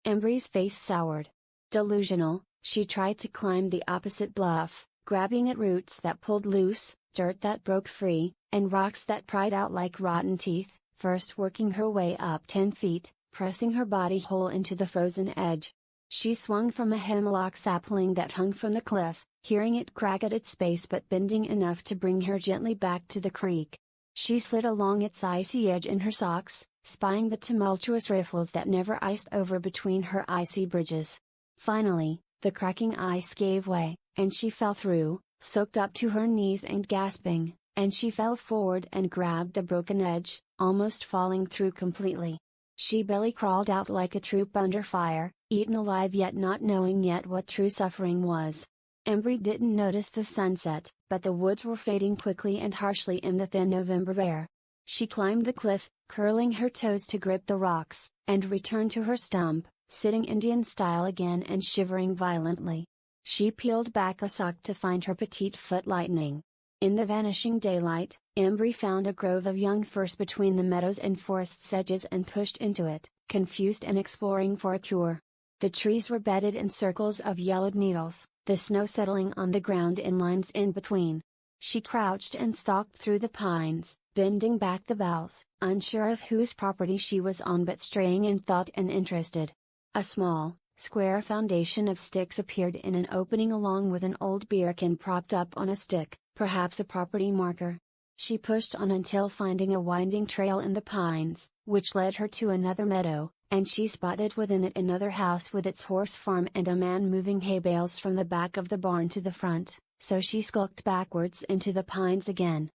Embry's face soured. Delusional, she tried to climb the opposite bluff, grabbing at roots that pulled loose, dirt that broke free, and rocks that pried out like rotten teeth, first working her way up 10 feet, pressing her body whole into the frozen edge. She swung from a hemlock sapling that hung from the cliff, hearing it crack at its base but bending enough to bring her gently back to the creek. She slid along its icy edge in her socks, spying the tumultuous riffles that never iced over between her icy bridges. Finally, the cracking ice gave way, and she fell through, soaked up to her knees and gasping, and she fell forward and grabbed the broken edge, almost falling through completely. She belly crawled out like a troop under fire, eaten alive yet not knowing yet what true suffering was. Embry didn't notice the sunset, but the woods were fading quickly and harshly in the thin November air. She climbed the cliff, curling her toes to grip the rocks, and returned to her stump, sitting Indian style again and shivering violently. She peeled back a sock to find her petite foot lightening. In the vanishing daylight, Embry found a grove of young firs between the meadows and forest sedges and pushed into it, confused and exploring for a cure. The trees were bedded in circles of yellowed needles, the snow settling on the ground in lines in between. She crouched and stalked through the pines, bending back the boughs, unsure of whose property she was on but straying in thought and interested. A small, square foundation of sticks appeared in an opening along with an old beer can propped up on a stick, perhaps a property marker. She pushed on until finding a winding trail in the pines, which led her to another meadow, and she spotted within it another house with its horse farm and a man moving hay bales from the back of the barn to the front, so she skulked backwards into the pines again.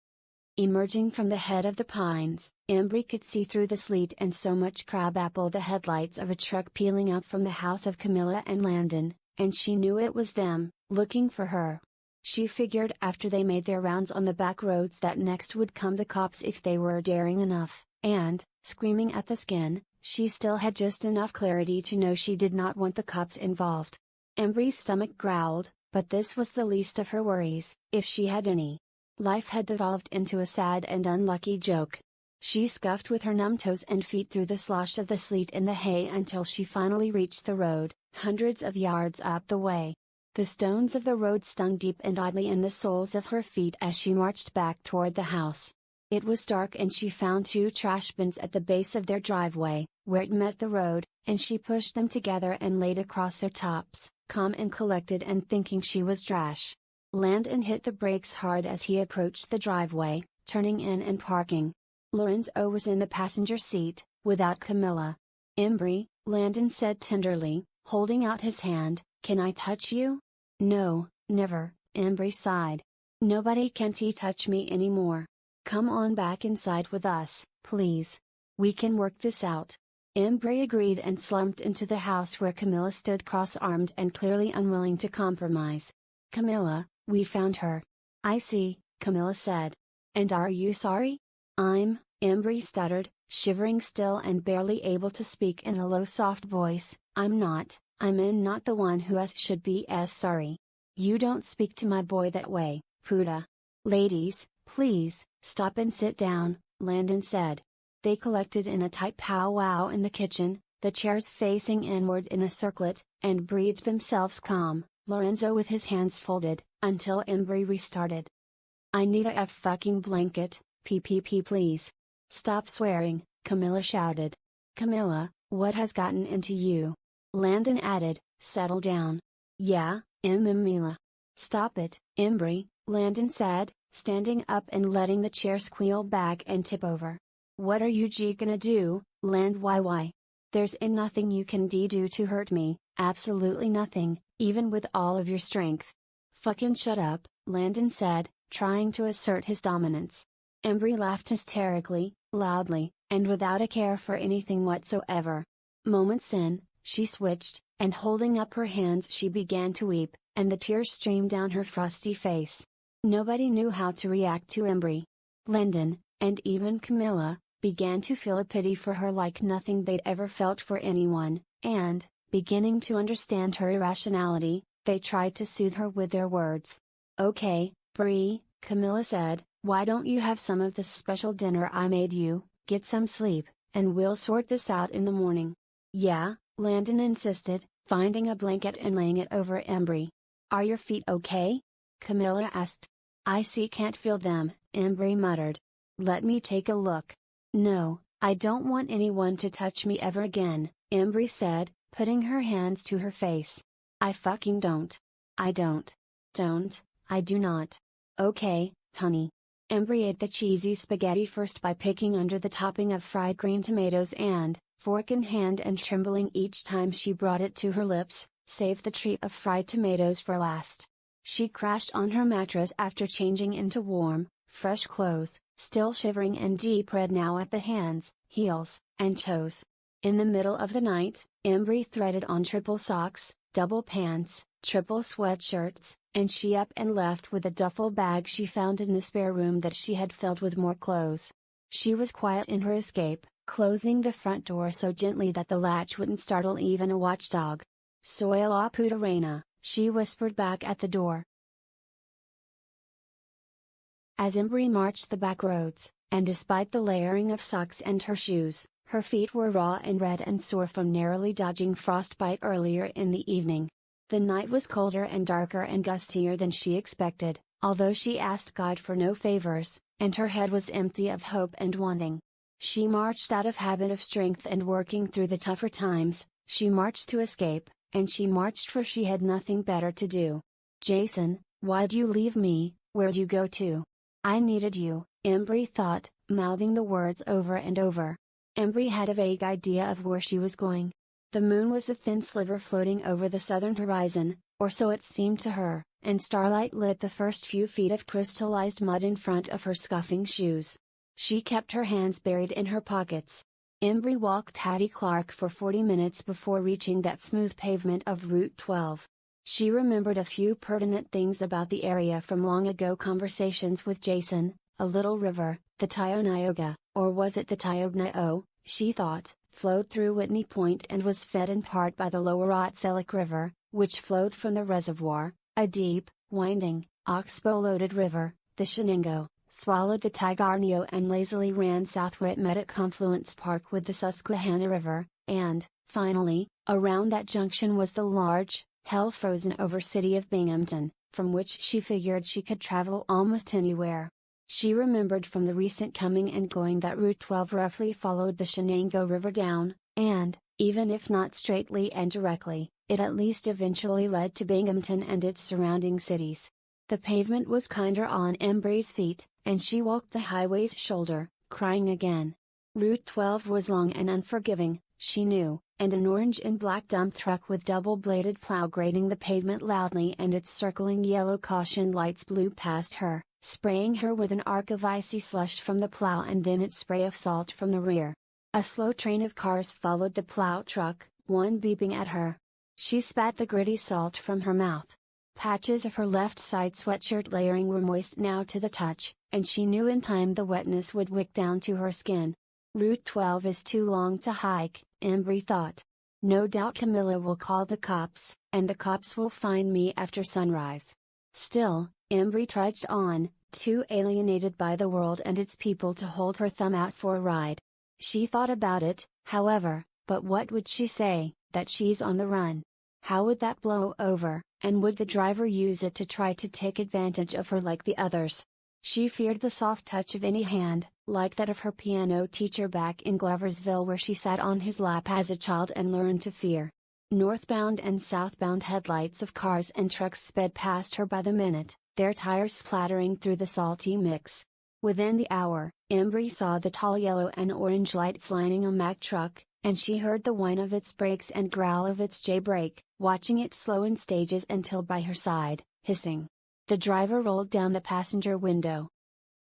Emerging from the head of the pines, Embry could see through the sleet and so much crabapple the headlights of a truck peeling out from the house of Camilla and Landon, and she knew it was them, looking for her. She figured after they made their rounds on the back roads that next would come the cops if they were daring enough, and, screaming at the skin, she still had just enough clarity to know she did not want the cops involved. Embry's stomach growled, but this was the least of her worries, if she had any. Life had devolved into a sad and unlucky joke. She scuffed with her numb toes and feet through the slosh of the sleet and the hay until she finally reached the road, hundreds of yards up the way. The stones of the road stung deep and oddly in the soles of her feet as she marched back toward the house. It was dark and she found two trash bins at the base of their driveway, where it met the road, and she pushed them together and laid across their tops, calm and collected and thinking she was trash. Landon hit the brakes hard as he approached the driveway, turning in and parking. Lorenzo was in the passenger seat, without Camilla. "Embry," Landon said tenderly, holding out his hand, "can I touch you?" "No, never," Embry sighed. "Nobody can touch me anymore. Come on back inside with us, please. We can work this out." Embry agreed and slumped into the house where Camilla stood cross-armed and clearly unwilling to compromise. "Camilla, we found her." "I see," Camilla said. "And are you sorry?" Embry stuttered, shivering still and barely able to speak in a low soft voice, I'm not the one who should be as sorry. You don't speak to my boy that way, Puda." "Ladies, please, stop and sit down," Landon said. They collected in a tight powwow in the kitchen, the chairs facing inward in a circlet, and breathed themselves calm, Lorenzo with his hands folded, until Embry restarted. "I need a fucking blanket, PPP please." "Stop swearing," Camilla shouted. "Camilla, what has gotten into you?" Landon added, "Settle down." "Yeah, Mila." "Stop it, Embry," Landon said, standing up and letting the chair squeal back and tip over. "What are you gonna do, Land? Why? There's nothing you can do to hurt me, absolutely nothing, even with all of your strength." "Fucking shut up," Landon said, trying to assert his dominance. Embry laughed hysterically, loudly, and without a care for anything whatsoever. Moments in, she switched, and holding up her hands she began to weep, and the tears streamed down her frosty face. Nobody knew how to react to Embry. Landon, and even Camilla, began to feel a pity for her like nothing they'd ever felt for anyone, and, beginning to understand her irrationality, they tried to soothe her with their words. "Okay, Bree," Camilla said, "why don't you have some of this special dinner I made you, get some sleep, and we'll sort this out in the morning." "Yeah," Landon insisted, finding a blanket and laying it over Embry. "Are your feet okay?" Camilla asked. Can't feel them," Embry muttered. "Let me take a look." "No, I don't want anyone to touch me ever again," Embry said, putting her hands to her face. "I fucking don't. I don't. I do not." "Okay, honey." Embry ate the cheesy spaghetti first by picking under the topping of fried green tomatoes and, fork in hand and trembling each time she brought it to her lips, saved the treat of fried tomatoes for last. She crashed on her mattress after changing into warm, fresh clothes, still shivering and deep red now at the hands, heels, and toes. In the middle of the night, Embry threaded on triple socks, double pants, triple sweatshirts, and she up and left with a duffel bag she found in the spare room that she had filled with more clothes. She was quiet in her escape, closing the front door so gently that the latch wouldn't startle even a watchdog. "Soy la puta reina," she whispered back at the door. As Embry marched the back roads, and despite the layering of socks and her shoes, her feet were raw and red and sore from narrowly dodging frostbite earlier in the evening. The night was colder and darker and gustier than she expected, although she asked God for no favors, and her head was empty of hope and wanting. She marched out of habit of strength and working through the tougher times, she marched to escape, and she marched for she had nothing better to do. "Jason, why'd you leave me, where'd you go to?" "I needed you," Embry thought, mouthing the words over and over. Embry had a vague idea of where she was going. The moon was a thin sliver floating over the southern horizon, or so it seemed to her, and starlight lit the first few feet of crystallized mud in front of her scuffing shoes. She kept her hands buried in her pockets. Embry walked Hattie Clark for 40 minutes before reaching that smooth pavement of Route 12. She remembered a few pertinent things about the area from long ago conversations with Jason: a little river, the Tioughnioga, or was it the Tioughnio, she thought, flowed through Whitney Point and was fed in part by the lower Otselic River, which flowed from the reservoir, a deep, winding, oxbow-loaded river, the Shenango, swallowed the Tigarnio and lazily ran south where it met at Confluence Park with the Susquehanna River, and, finally, around that junction was the large, hell-frozen-over city of Binghamton, from which she figured she could travel almost anywhere. She remembered from the recent coming and going that Route 12 roughly followed the Shenango River down, and, even if not straightly and directly, it at least eventually led to Binghamton and its surrounding cities. The pavement was kinder on Embry's feet, and she walked the highway's shoulder, crying again. Route 12 was long and unforgiving, she knew, and an orange and black dump truck with double-bladed plow grating the pavement loudly and its circling yellow caution lights blew past her, spraying her with an arc of icy slush from the plow and then its spray of salt from the rear. A slow train of cars followed the plow truck, one beeping at her. She spat the gritty salt from her mouth. Patches of her left side sweatshirt layering were moist now to the touch, and she knew in time the wetness would wick down to her skin. Route 12 is too long to hike, Embry thought. No doubt Camilla will call the cops, and the cops will find me after sunrise. Still, Embry trudged on, too alienated by the world and its people to hold her thumb out for a ride. She thought about it, however, but what would she say, that she's on the run? How would that blow over, and would the driver use it to try to take advantage of her like the others? She feared the soft touch of any hand, like that of her piano teacher back in Gloversville where she sat on his lap as a child and learned to fear. Northbound and southbound headlights of cars and trucks sped past her by the minute, their tires splattering through the salty mix. Within the hour, Embry saw the tall yellow and orange lights lining a Mack truck, and she heard the whine of its brakes and growl of its J-brake, watching it slow in stages until by her side, hissing. The driver rolled down the passenger window.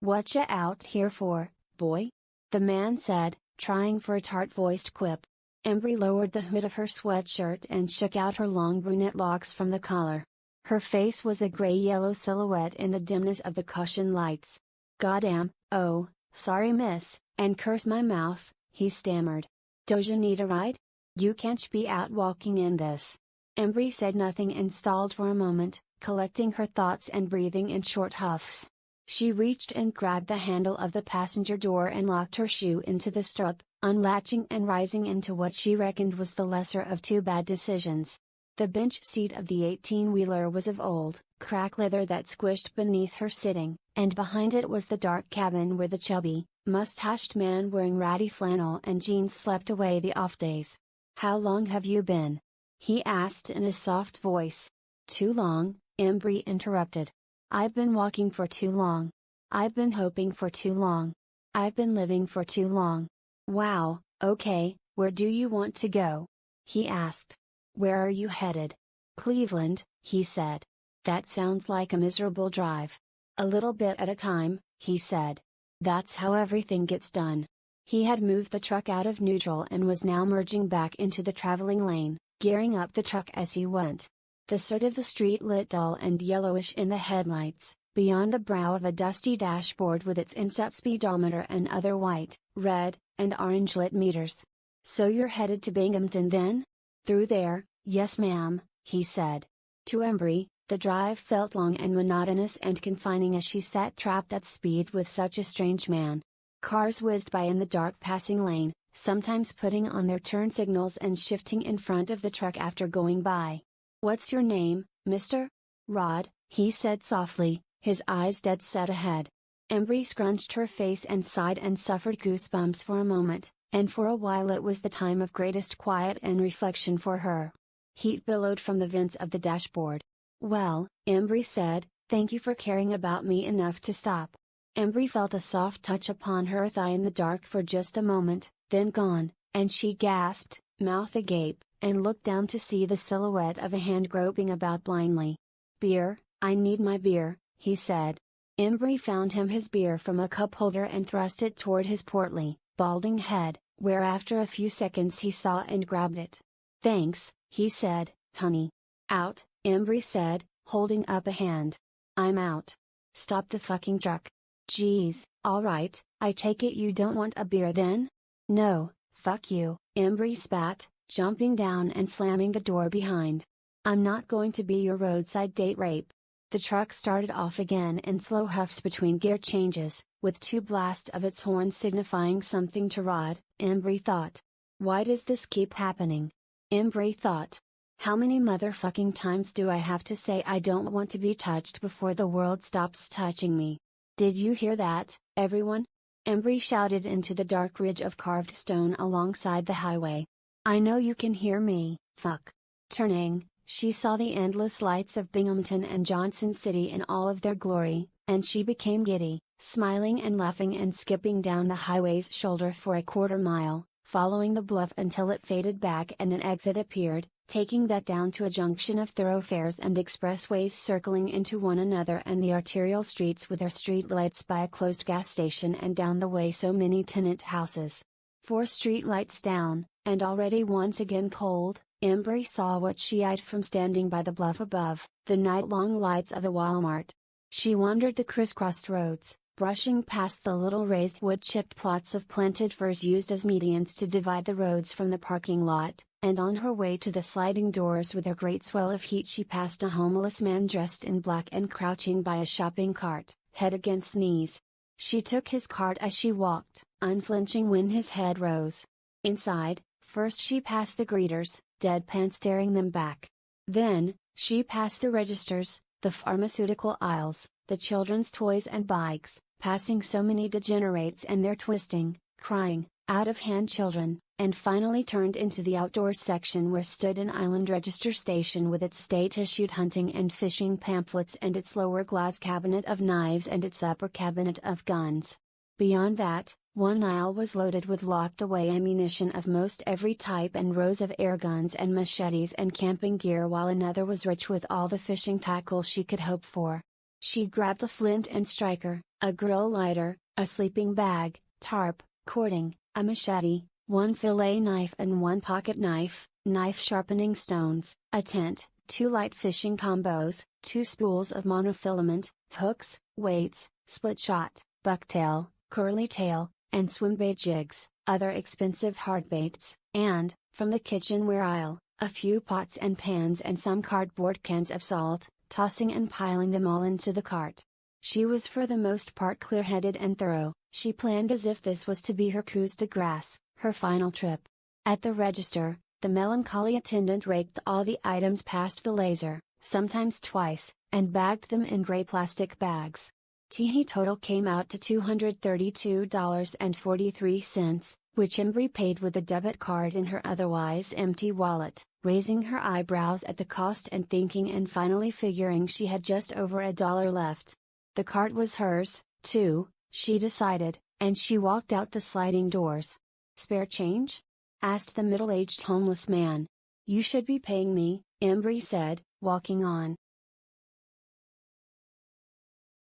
"Whatcha out here for, boy?" the man said, trying for a tart-voiced quip. Embry lowered the hood of her sweatshirt and shook out her long brunette locks from the collar. Her face was a gray-yellow silhouette in the dimness of the caution lights. "Goddamn, oh, sorry miss, and curse my mouth," he stammered. "Doja need a ride? You can't be out walking in this." Embry said nothing and stalled for a moment, collecting her thoughts and breathing in short huffs. She reached and grabbed the handle of the passenger door and locked her shoe into the strap, unlatching and rising into what she reckoned was the lesser of two bad decisions. The bench seat of the 18-wheeler was of old, crack leather that squished beneath her sitting, and behind it was the dark cabin where the chubby, mustached man wearing ratty flannel and jeans slept away the off days. "How long have you been?" he asked in a soft voice. "Too long," Embry interrupted. "I've been walking for too long. I've been hoping for too long. I've been living for too long." "Wow, okay, where do you want to go?" he asked. "Where are you headed?" "Cleveland," he said. "That sounds like a miserable drive." "A little bit at a time," he said. "That's how everything gets done." He had moved the truck out of neutral and was now merging back into the traveling lane, gearing up the truck as he went. The soot of the street lit dull and yellowish in the headlights, beyond the brow of a dusty dashboard with its inset speedometer and other white, red, and orange-lit meters. "So you're headed to Binghamton then?" "Through there, yes ma'am," he said. To Embry, the drive felt long and monotonous and confining as she sat trapped at speed with such a strange man. Cars whizzed by in the dark passing lane, sometimes putting on their turn signals and shifting in front of the truck after going by. "What's your name, mister?" "Rod," he said softly, his eyes dead set ahead. Embry scrunched her face and sighed and suffered goosebumps for a moment, and for a while it was the time of greatest quiet and reflection for her. Heat billowed from the vents of the dashboard. "Well," Embry said, "thank you for caring about me enough to stop." Embry felt a soft touch upon her thigh in the dark for just a moment, then gone, and she gasped, mouth agape, and looked down to see the silhouette of a hand groping about blindly. "Beer, I need my beer," he said. Embry found him his beer from a cup holder and thrust it toward his portly, balding head, where after a few seconds he saw and grabbed it. "Thanks," he said, "honey." "Out," Embry said, holding up a hand. "I'm out. Stop the fucking truck." "Geez, alright, I take it you don't want a beer then?" "No, fuck you," Embry spat, jumping down and slamming the door behind. "I'm not going to be your roadside date rape." The truck started off again in slow huffs between gear changes, with 2 blasts of its horn signifying something to Rod, Embry thought. Why does this keep happening? Embry thought. How many motherfucking times do I have to say I don't want to be touched before the world stops touching me? Did you hear that, everyone? Embry shouted into the dark ridge of carved stone alongside the highway. I know you can hear me, fuck. Turning, she saw the endless lights of Binghamton and Johnson City in all of their glory, and she became giddy, smiling and laughing and skipping down the highway's shoulder for a quarter mile, following the bluff until it faded back and an exit appeared, taking that down to a junction of thoroughfares and expressways circling into one another and the arterial streets with their streetlights by a closed gas station and down the way so many tenant houses. 4 streetlights down, and already once again cold, Embry saw what she eyed from standing by the bluff above, the night-long lights of a Walmart. She wandered the crisscrossed roads, brushing past the little raised wood-chipped plots of planted firs used as medians to divide the roads from the parking lot, and on her way to the sliding doors with their great swell of heat she passed a homeless man dressed in black and crouching by a shopping cart, head against knees. She took his cart as she walked, unflinching when his head rose. Inside, first she passed the greeters, deadpan staring them back. Then, she passed the registers, the pharmaceutical aisles, the children's toys and bikes, passing so many degenerates and their twisting, crying, out-of-hand children, and finally turned into the outdoors section where stood an island register station with its state-issued hunting and fishing pamphlets and its lower glass cabinet of knives and its upper cabinet of guns. Beyond that, one aisle was loaded with locked-away ammunition of most every type and rows of air guns and machetes and camping gear while another was rich with all the fishing tackle she could hope for. She grabbed a flint and striker, a grill lighter, a sleeping bag, tarp, cording, a machete, 1 fillet knife and 1 pocket knife, knife sharpening stones, a tent, 2 light fishing combos, 2 spools of monofilament, hooks, weights, split shot, bucktail, curly tail, and swimbait jigs, other expensive hardbaits, and, from the kitchenware aisle, a few pots and pans and some cardboard cans of salt, tossing and piling them all into the cart. She was for the most part clear-headed and thorough. She planned as if this was to be her coup de grace, her final trip. At the register, the melancholy attendant raked all the items past the laser, sometimes twice, and bagged them in gray plastic bags. Teehee total came out to $232.43, which Embry paid with a debit card in her otherwise empty wallet, raising her eyebrows at the cost and thinking and finally figuring she had just over $1 left. The cart was hers, too, she decided, and she walked out the sliding doors. "Spare change?" asked the middle-aged homeless man. "You should be paying me," Embry said, walking on.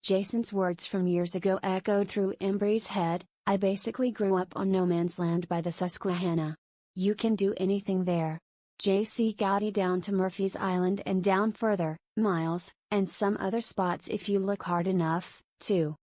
Jason's words from years ago echoed through Embry's head. "I basically grew up on no man's land by the Susquehanna. You can do anything there. J.C. Galati down to Murphy's Island and down further, Miles, and some other spots if you look hard enough, too."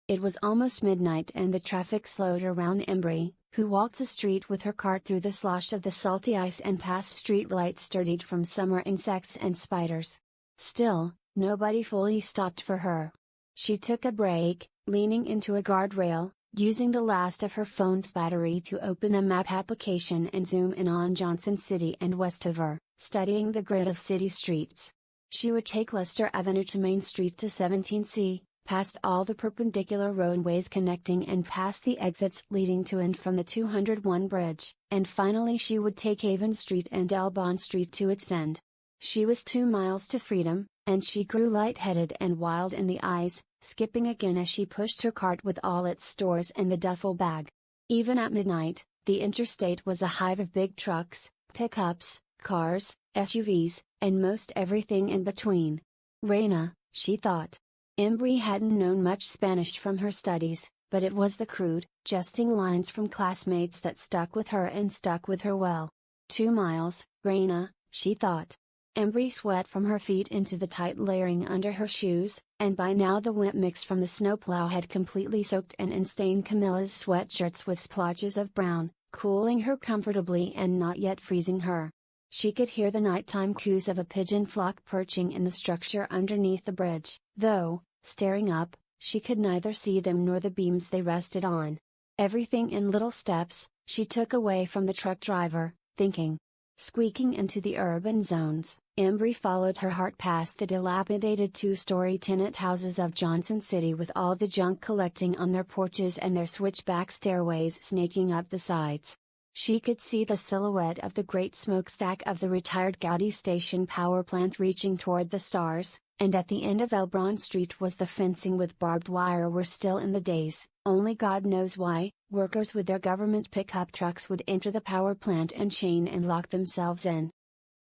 It was almost midnight and the traffic slowed around Embry, who walked the street with her cart through the slosh of the salty ice and past street lights sturdied from summer insects and spiders. Still, nobody fully stopped for her. She took a break, leaning into a guardrail, using the last of her phone's battery to open a map application and zoom in on Johnson City and Westover, studying the grid of city streets. She would take Leicester Avenue to Main Street to 17C, past all the perpendicular roadways connecting and past the exits leading to and from the 201 bridge, and finally she would take Avon Street and Elbon Street to its end. She was 2 miles to freedom, and she grew lightheaded and wild in the eyes, skipping again as she pushed her cart with all its stores in the duffel bag. Even at midnight, the interstate was a hive of big trucks, pickups, cars, SUVs, and most everything in between. Reina, she thought. Embry hadn't known much Spanish from her studies, but it was the crude, jesting lines from classmates that stuck with her and stuck with her well. 2 miles, Reina, she thought. Embry sweat from her feet into the tight layering under her shoes, and by now the wet mix from the snowplow had completely soaked and stained Camilla's sweatshirts with splotches of brown, cooling her comfortably and not yet freezing her. She could hear the nighttime coos of a pigeon flock perching in the structure underneath the bridge, though, staring up, she could neither see them nor the beams they rested on. Everything in little steps, she took away from the truck driver, thinking. Squeaking into the urban zones, Embry followed her heart past the dilapidated two-story tenant houses of Johnson City with all the junk collecting on their porches and their switchback stairways snaking up the sides. She could see the silhouette of the great smokestack of the retired Galati station power plant reaching toward the stars, and at the end of Elbron Street was the fencing with barbed wire were still in the days, only God knows why, workers with their government pickup trucks would enter the power plant and chain and lock themselves in.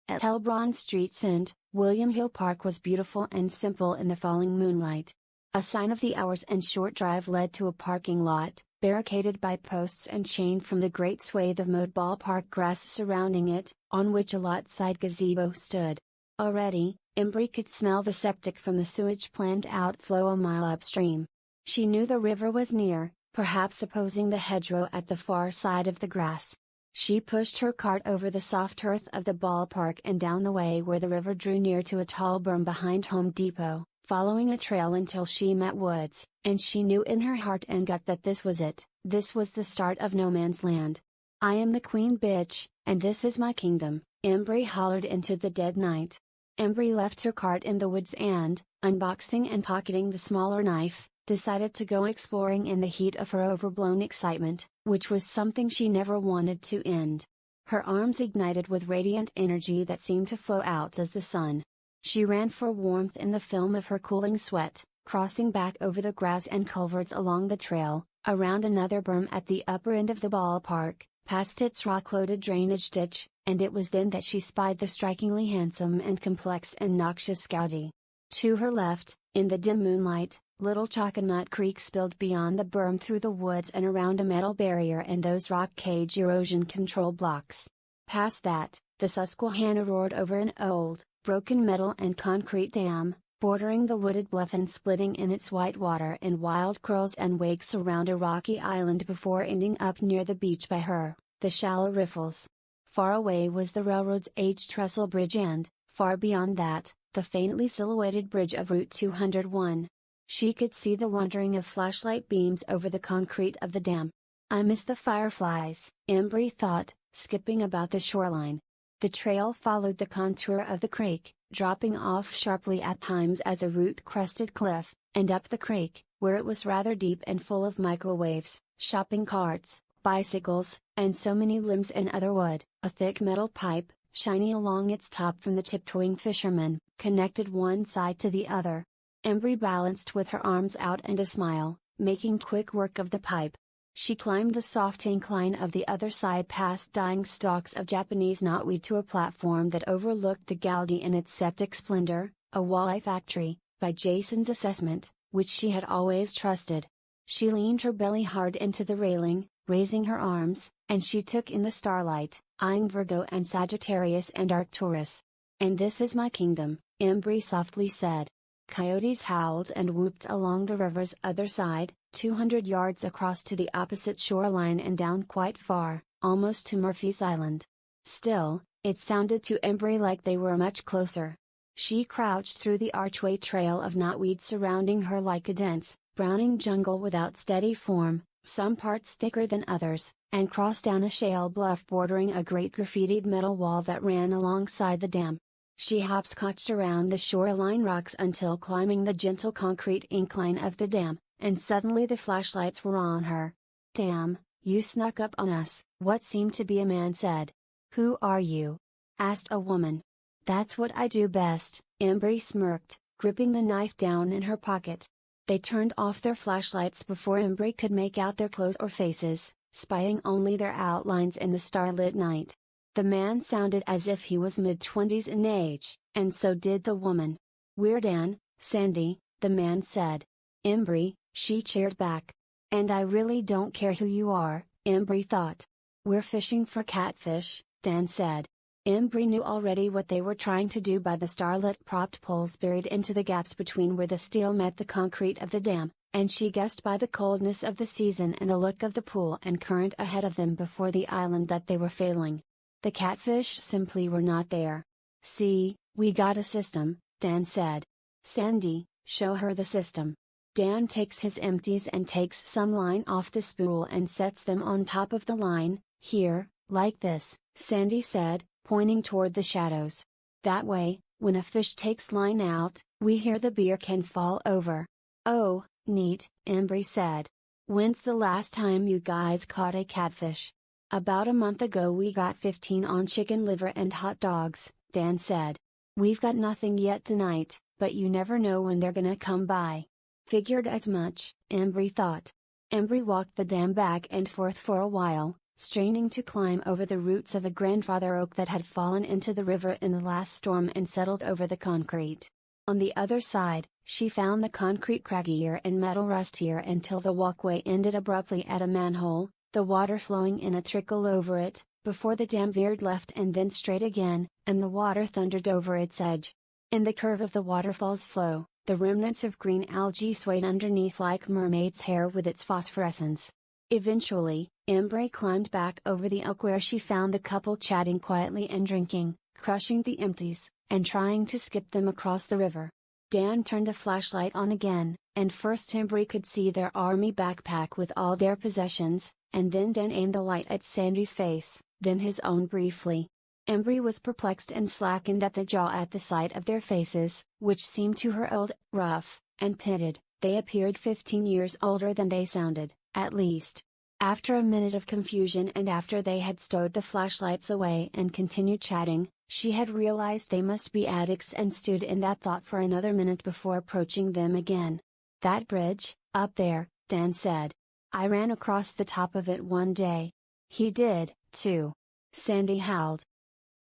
At Elbron Street's end, William Hill Park was beautiful and simple in the falling moonlight. A sign of the hours and short drive led to a parking lot, barricaded by posts and chained from the great swathe of mowed ballpark grass surrounding it, on which a lot-side gazebo stood. Already, Embry could smell the septic from the sewage plant outflow a mile upstream. She knew the river was near, perhaps opposing the hedgerow at the far side of the grass. She pushed her cart over the soft earth of the ballpark and down the way where the river drew near to a tall berm behind Home Depot, following a trail until she met woods, and she knew in her heart and gut that this was it, this was the start of no man's land. "I am the queen bitch, and this is my kingdom," Embry hollered into the dead night. Embry left her cart in the woods and, unboxing and pocketing the smaller knife, decided to go exploring in the heat of her overblown excitement, which was something she never wanted to end. Her arms ignited with radiant energy that seemed to flow out as the sun. She ran for warmth in the film of her cooling sweat, crossing back over the grass and culverts along the trail, around another berm at the upper end of the ballpark, past its rock-loaded drainage ditch, and it was then that she spied the strikingly handsome and complex and noxious Galati. To her left, in the dim moonlight, Little Choconut Creek spilled beyond the berm through the woods and around a metal barrier and those rock cage erosion control blocks. Past that, the Susquehanna roared over an old, broken metal and concrete dam, bordering the wooded bluff and splitting in its white water in wild curls and wakes around a rocky island before ending up near the beach by her, the shallow riffles. Far away was the railroad's H-trestle bridge and, far beyond that, the faintly silhouetted bridge of Route 201. She could see the wandering of flashlight beams over the concrete of the dam. "I miss the fireflies," Embry thought, skipping about the shoreline. The trail followed the contour of the creek, dropping off sharply at times as a root-crusted cliff, and up the creek, where it was rather deep and full of microwaves, shopping carts, bicycles, and so many limbs and other wood. A thick metal pipe, shiny along its top from the tiptoeing fishermen, connected one side to the other. Embry balanced with her arms out and a smile, making quick work of the pipe. She climbed the soft incline of the other side past dying stalks of Japanese knotweed to a platform that overlooked the Galati in its septic splendor, a walleye factory, by Jason's assessment, which she had always trusted. She leaned her belly hard into the railing, raising her arms, and she took in the starlight, eyeing Virgo and Sagittarius and Arcturus. "And this is my kingdom," Embry softly said. Coyotes howled and whooped along the river's other side, 200 yards across to the opposite shoreline and down quite far, almost to Murphy's Island. Still, it sounded to Embry like they were much closer. She crouched through the archway trail of knotweed surrounding her like a dense, browning jungle without steady form, some parts thicker than others, and crossed down a shale bluff bordering a great graffitied metal wall that ran alongside the dam. She hopscotched around the shoreline rocks until climbing the gentle concrete incline of the dam, and suddenly the flashlights were on her. "Damn, you snuck up on us," what seemed to be a man said. "Who are you?" asked a woman. "That's what I do best," Embry smirked, gripping the knife down in her pocket. They turned off their flashlights before Embry could make out their clothes or faces, spying only their outlines in the starlit night. The man sounded as if he was mid-20s in age, and so did the woman. "We're Dan, Sandy," the man said. "Embry," she cheered back. "And I really don't care who you are," Embry thought. "We're fishing for catfish," Dan said. Embry knew already what they were trying to do by the starlit propped poles buried into the gaps between where the steel met the concrete of the dam, and she guessed by the coldness of the season and the look of the pool and current ahead of them before the island that they were failing. The catfish simply were not there. "See, we got a system," Dan said. "Sandy, show her the system." Dan takes his empties and takes some line off the spool and sets them on top of the line. "Here, like this," Sandy said, pointing toward the shadows. "That way, when a fish takes line out, we hear the beer can fall over." "Oh, neat," Embry said. "When's the last time you guys caught a catfish?" "About a month ago we got 15 on chicken liver and hot dogs," Dan said. "We've got nothing yet tonight, but you never know when they're gonna come by." Figured as much, Embry thought. Embry walked the dam back and forth for a while, straining to climb over the roots of a grandfather oak that had fallen into the river in the last storm and settled over the concrete. On the other side, she found the concrete craggier and metal rustier until the walkway ended abruptly at a manhole, the water flowing in a trickle over it, before the dam veered left and then straight again, and the water thundered over its edge. In the curve of the waterfall's flow, the remnants of green algae swayed underneath like mermaid's hair with its phosphorescence. Eventually, Embry climbed back over the oak where she found the couple chatting quietly and drinking, crushing the empties, and trying to skip them across the river. Dan turned a flashlight on again, and first Embry could see their army backpack with all their possessions, and then Dan aimed the light at Sandy's face, then his own briefly. Embry was perplexed and slackened at the jaw at the sight of their faces, which seemed to her old, rough, and pitted. They appeared 15 years older than they sounded, at least. After a minute of confusion and after they had stowed the flashlights away and continued chatting, she had realized they must be addicts and stood in that thought for another minute before approaching them again. "That bridge, up there," Dan said. "I ran across the top of it one day." "He did, too," Sandy howled.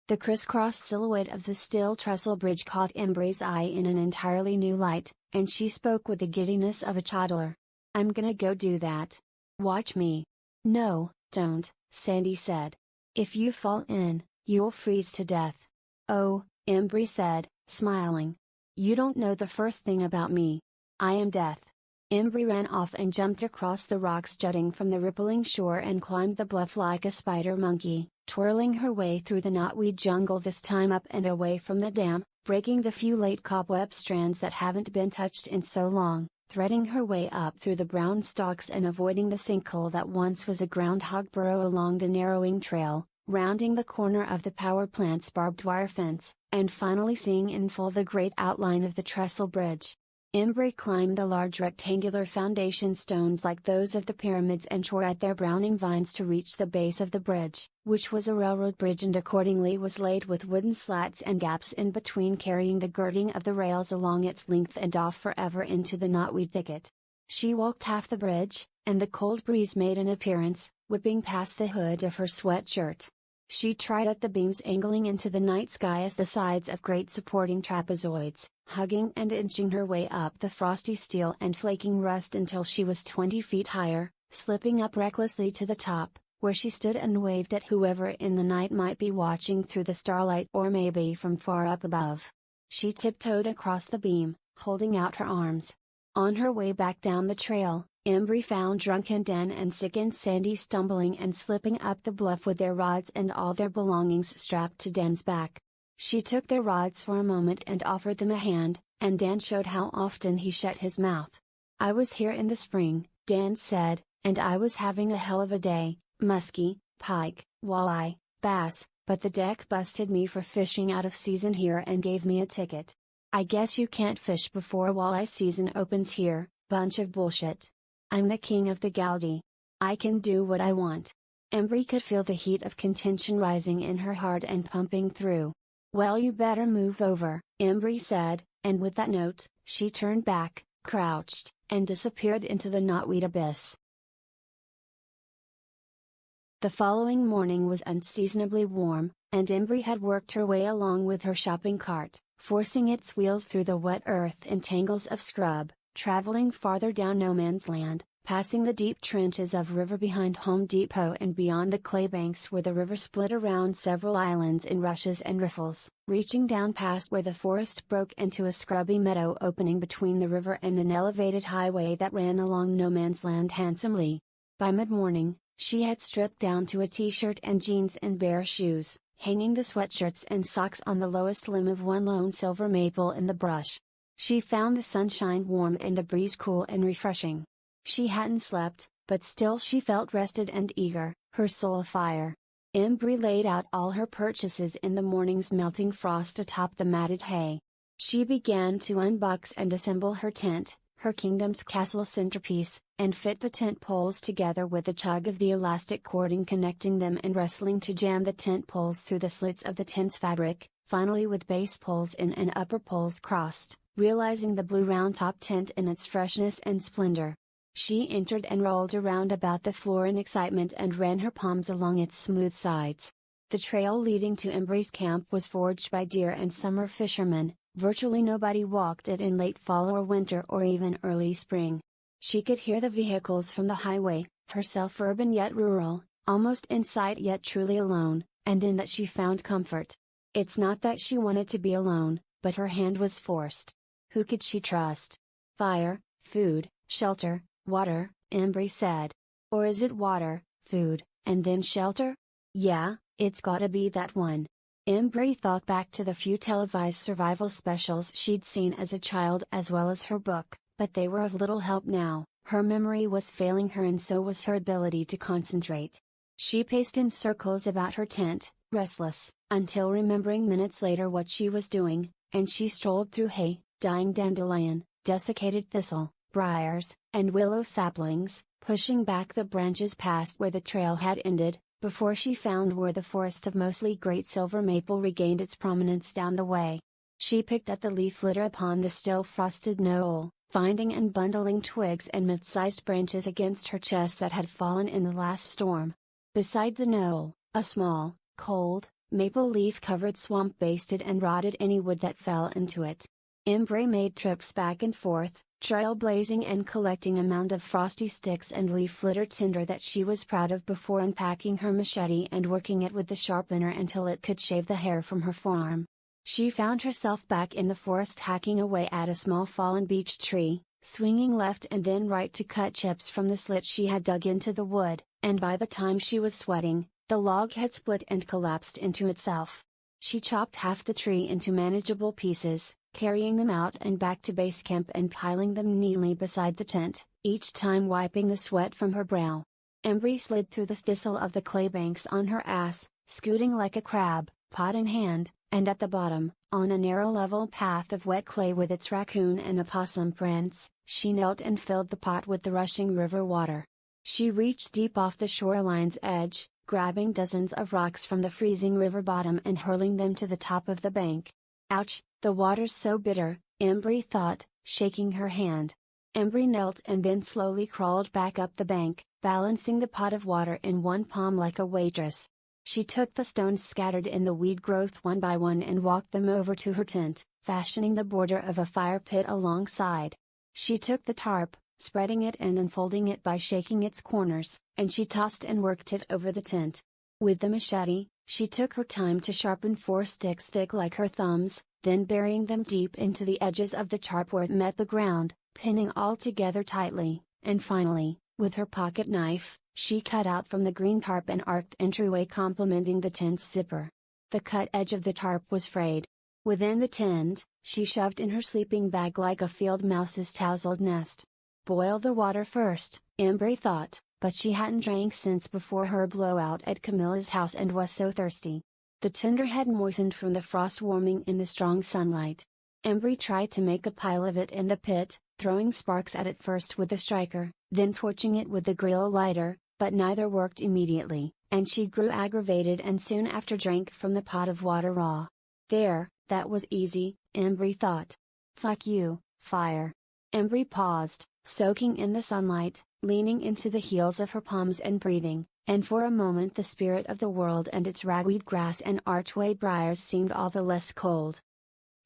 The crisscross silhouette of the steel trestle bridge caught Embry's eye in an entirely new light, and she spoke with the giddiness of a toddler. "I'm gonna go do that. Watch me." "No, don't," Sandy said. "If you fall in, you'll freeze to death." "Oh," Embry said, smiling. "You don't know the first thing about me. I am death." Embry ran off and jumped across the rocks jutting from the rippling shore and climbed the bluff like a spider monkey, twirling her way through the knotweed jungle this time up and away from the dam, breaking the few late cobweb strands that haven't been touched in so long, threading her way up through the brown stalks and avoiding the sinkhole that once was a groundhog burrow along the narrowing trail, rounding the corner of the power plant's barbed wire fence, and finally seeing in full the great outline of the trestle bridge. Embry climbed the large rectangular foundation stones like those of the pyramids and tore at their browning vines to reach the base of the bridge, which was a railroad bridge and accordingly was laid with wooden slats and gaps in between carrying the girding of the rails along its length and off forever into the knotweed thicket. She walked half the bridge, and the cold breeze made an appearance, whipping past the hood of her sweatshirt. She tried at the beams angling into the night sky as the sides of great supporting trapezoids, hugging and inching her way up the frosty steel and flaking rust until she was 20 feet higher, slipping up recklessly to the top, where she stood and waved at whoever in the night might be watching through the starlight or maybe from far up above. She tiptoed across the beam, holding out her arms. On her way back down the trail, Embry found drunken Dan and sickened Sandy stumbling and slipping up the bluff with their rods and all their belongings strapped to Dan's back. She took their rods for a moment and offered them a hand, and Dan showed how often he shut his mouth. "I was here in the spring," Dan said, "and I was having a hell of a day, muskie, pike, walleye, bass, but the deck busted me for fishing out of season here and gave me a ticket. I guess you can't fish before walleye season opens here, bunch of bullshit. I'm the king of the Galati. I can do what I want." Embry could feel the heat of contention rising in her heart and pumping through. "Well, you better move over," Embry said, and with that note, she turned back, crouched, and disappeared into the knotweed abyss. The following morning was unseasonably warm, and Embry had worked her way along with her shopping cart, forcing its wheels through the wet earth in tangles of scrub, traveling farther down no man's land, passing the deep trenches of river behind Home Depot and beyond the clay banks where the river split around several islands in rushes and riffles, reaching down past where the forest broke into a scrubby meadow opening between the river and an elevated highway that ran along no man's land handsomely. By mid-morning, she had stripped down to a t-shirt and jeans and bare shoes, hanging the sweatshirts and socks on the lowest limb of one lone silver maple in the brush. She found the sunshine warm and the breeze cool and refreshing. She hadn't slept, but still she felt rested and eager, her soul afire. Embry laid out all her purchases in the morning's melting frost atop the matted hay. She began to unbox and assemble her tent, her kingdom's castle centerpiece, and fit the tent poles together with the tug of the elastic cording connecting them and wrestling to jam the tent poles through the slits of the tent's fabric, finally with base poles in and upper poles crossed, realizing the blue round-top tent in its freshness and splendor. She entered and rolled around about the floor in excitement and ran her palms along its smooth sides. The trail leading to Embry's camp was forged by deer and summer fishermen. Virtually nobody walked it in late fall or winter or even early spring. She could hear the vehicles from the highway, herself urban yet rural, almost in sight yet truly alone, and in that she found comfort. It's not that she wanted to be alone, but her hand was forced. Who could she trust? Fire, food, shelter, water, Embry said. Or is it water, food, and then shelter? Yeah, it's gotta be that one. Embry thought back to the few televised survival specials she'd seen as a child as well as her book, but they were of little help now. Her memory was failing her and so was her ability to concentrate. She paced in circles about her tent, restless, until remembering minutes later what she was doing, and she strolled through hay, dying dandelion, desiccated thistle, briars, and willow saplings, pushing back the branches past where the trail had ended, before she found where the forest of mostly great silver maple regained its prominence down the way. She picked at the leaf litter upon the still frosted knoll, finding and bundling twigs and mid-sized branches against her chest that had fallen in the last storm. Beside the knoll, a small, cold, maple leaf-covered swamp basted and rotted any wood that fell into it. Embry made trips back and forth, trailblazing and collecting a mound of frosty sticks and leaf-litter tinder that she was proud of before unpacking her machete and working it with the sharpener until it could shave the hair from her forearm. She found herself back in the forest hacking away at a small fallen beech tree, swinging left and then right to cut chips from the slit she had dug into the wood, and by the time she was sweating, the log had split and collapsed into itself. She chopped half the tree into manageable pieces, carrying them out and back to base camp and piling them neatly beside the tent, each time wiping the sweat from her brow. Embry slid through the thistle of the clay banks on her ass, scooting like a crab, pot in hand, and at the bottom, on a narrow level path of wet clay with its raccoon and opossum prints, she knelt and filled the pot with the rushing river water. She reached deep off the shoreline's edge, grabbing dozens of rocks from the freezing river bottom and hurling them to the top of the bank. Ouch, the water's so bitter, Embry thought, shaking her hand. Embry knelt and then slowly crawled back up the bank, balancing the pot of water in one palm like a waitress. She took the stones scattered in the weed growth one by one and walked them over to her tent, fashioning the border of a fire pit alongside. She took the tarp, spreading it and unfolding it by shaking its corners, and she tossed and worked it over the tent. With the machete, she took her time to sharpen 4 sticks thick like her thumbs, then burying them deep into the edges of the tarp where it met the ground, pinning all together tightly, and finally, with her pocket knife, she cut out from the green tarp an arced entryway complementing the tent's zipper. The cut edge of the tarp was frayed. Within the tent, she shoved in her sleeping bag like a field mouse's tousled nest. Boil the water first, Embry thought, but she hadn't drank since before her blowout at Camilla's house and was so thirsty. The tinder had moistened from the frost warming in the strong sunlight. Embry tried to make a pile of it in the pit, throwing sparks at it first with the striker, then torching it with the grill lighter, but neither worked immediately, and she grew aggravated and soon after drank from the pot of water raw. There, that was easy, Embry thought. Fuck you, fire. Embry paused, soaking in the sunlight, leaning into the heels of her palms and breathing, and for a moment the spirit of the world and its ragweed grass and archway briars seemed all the less cold.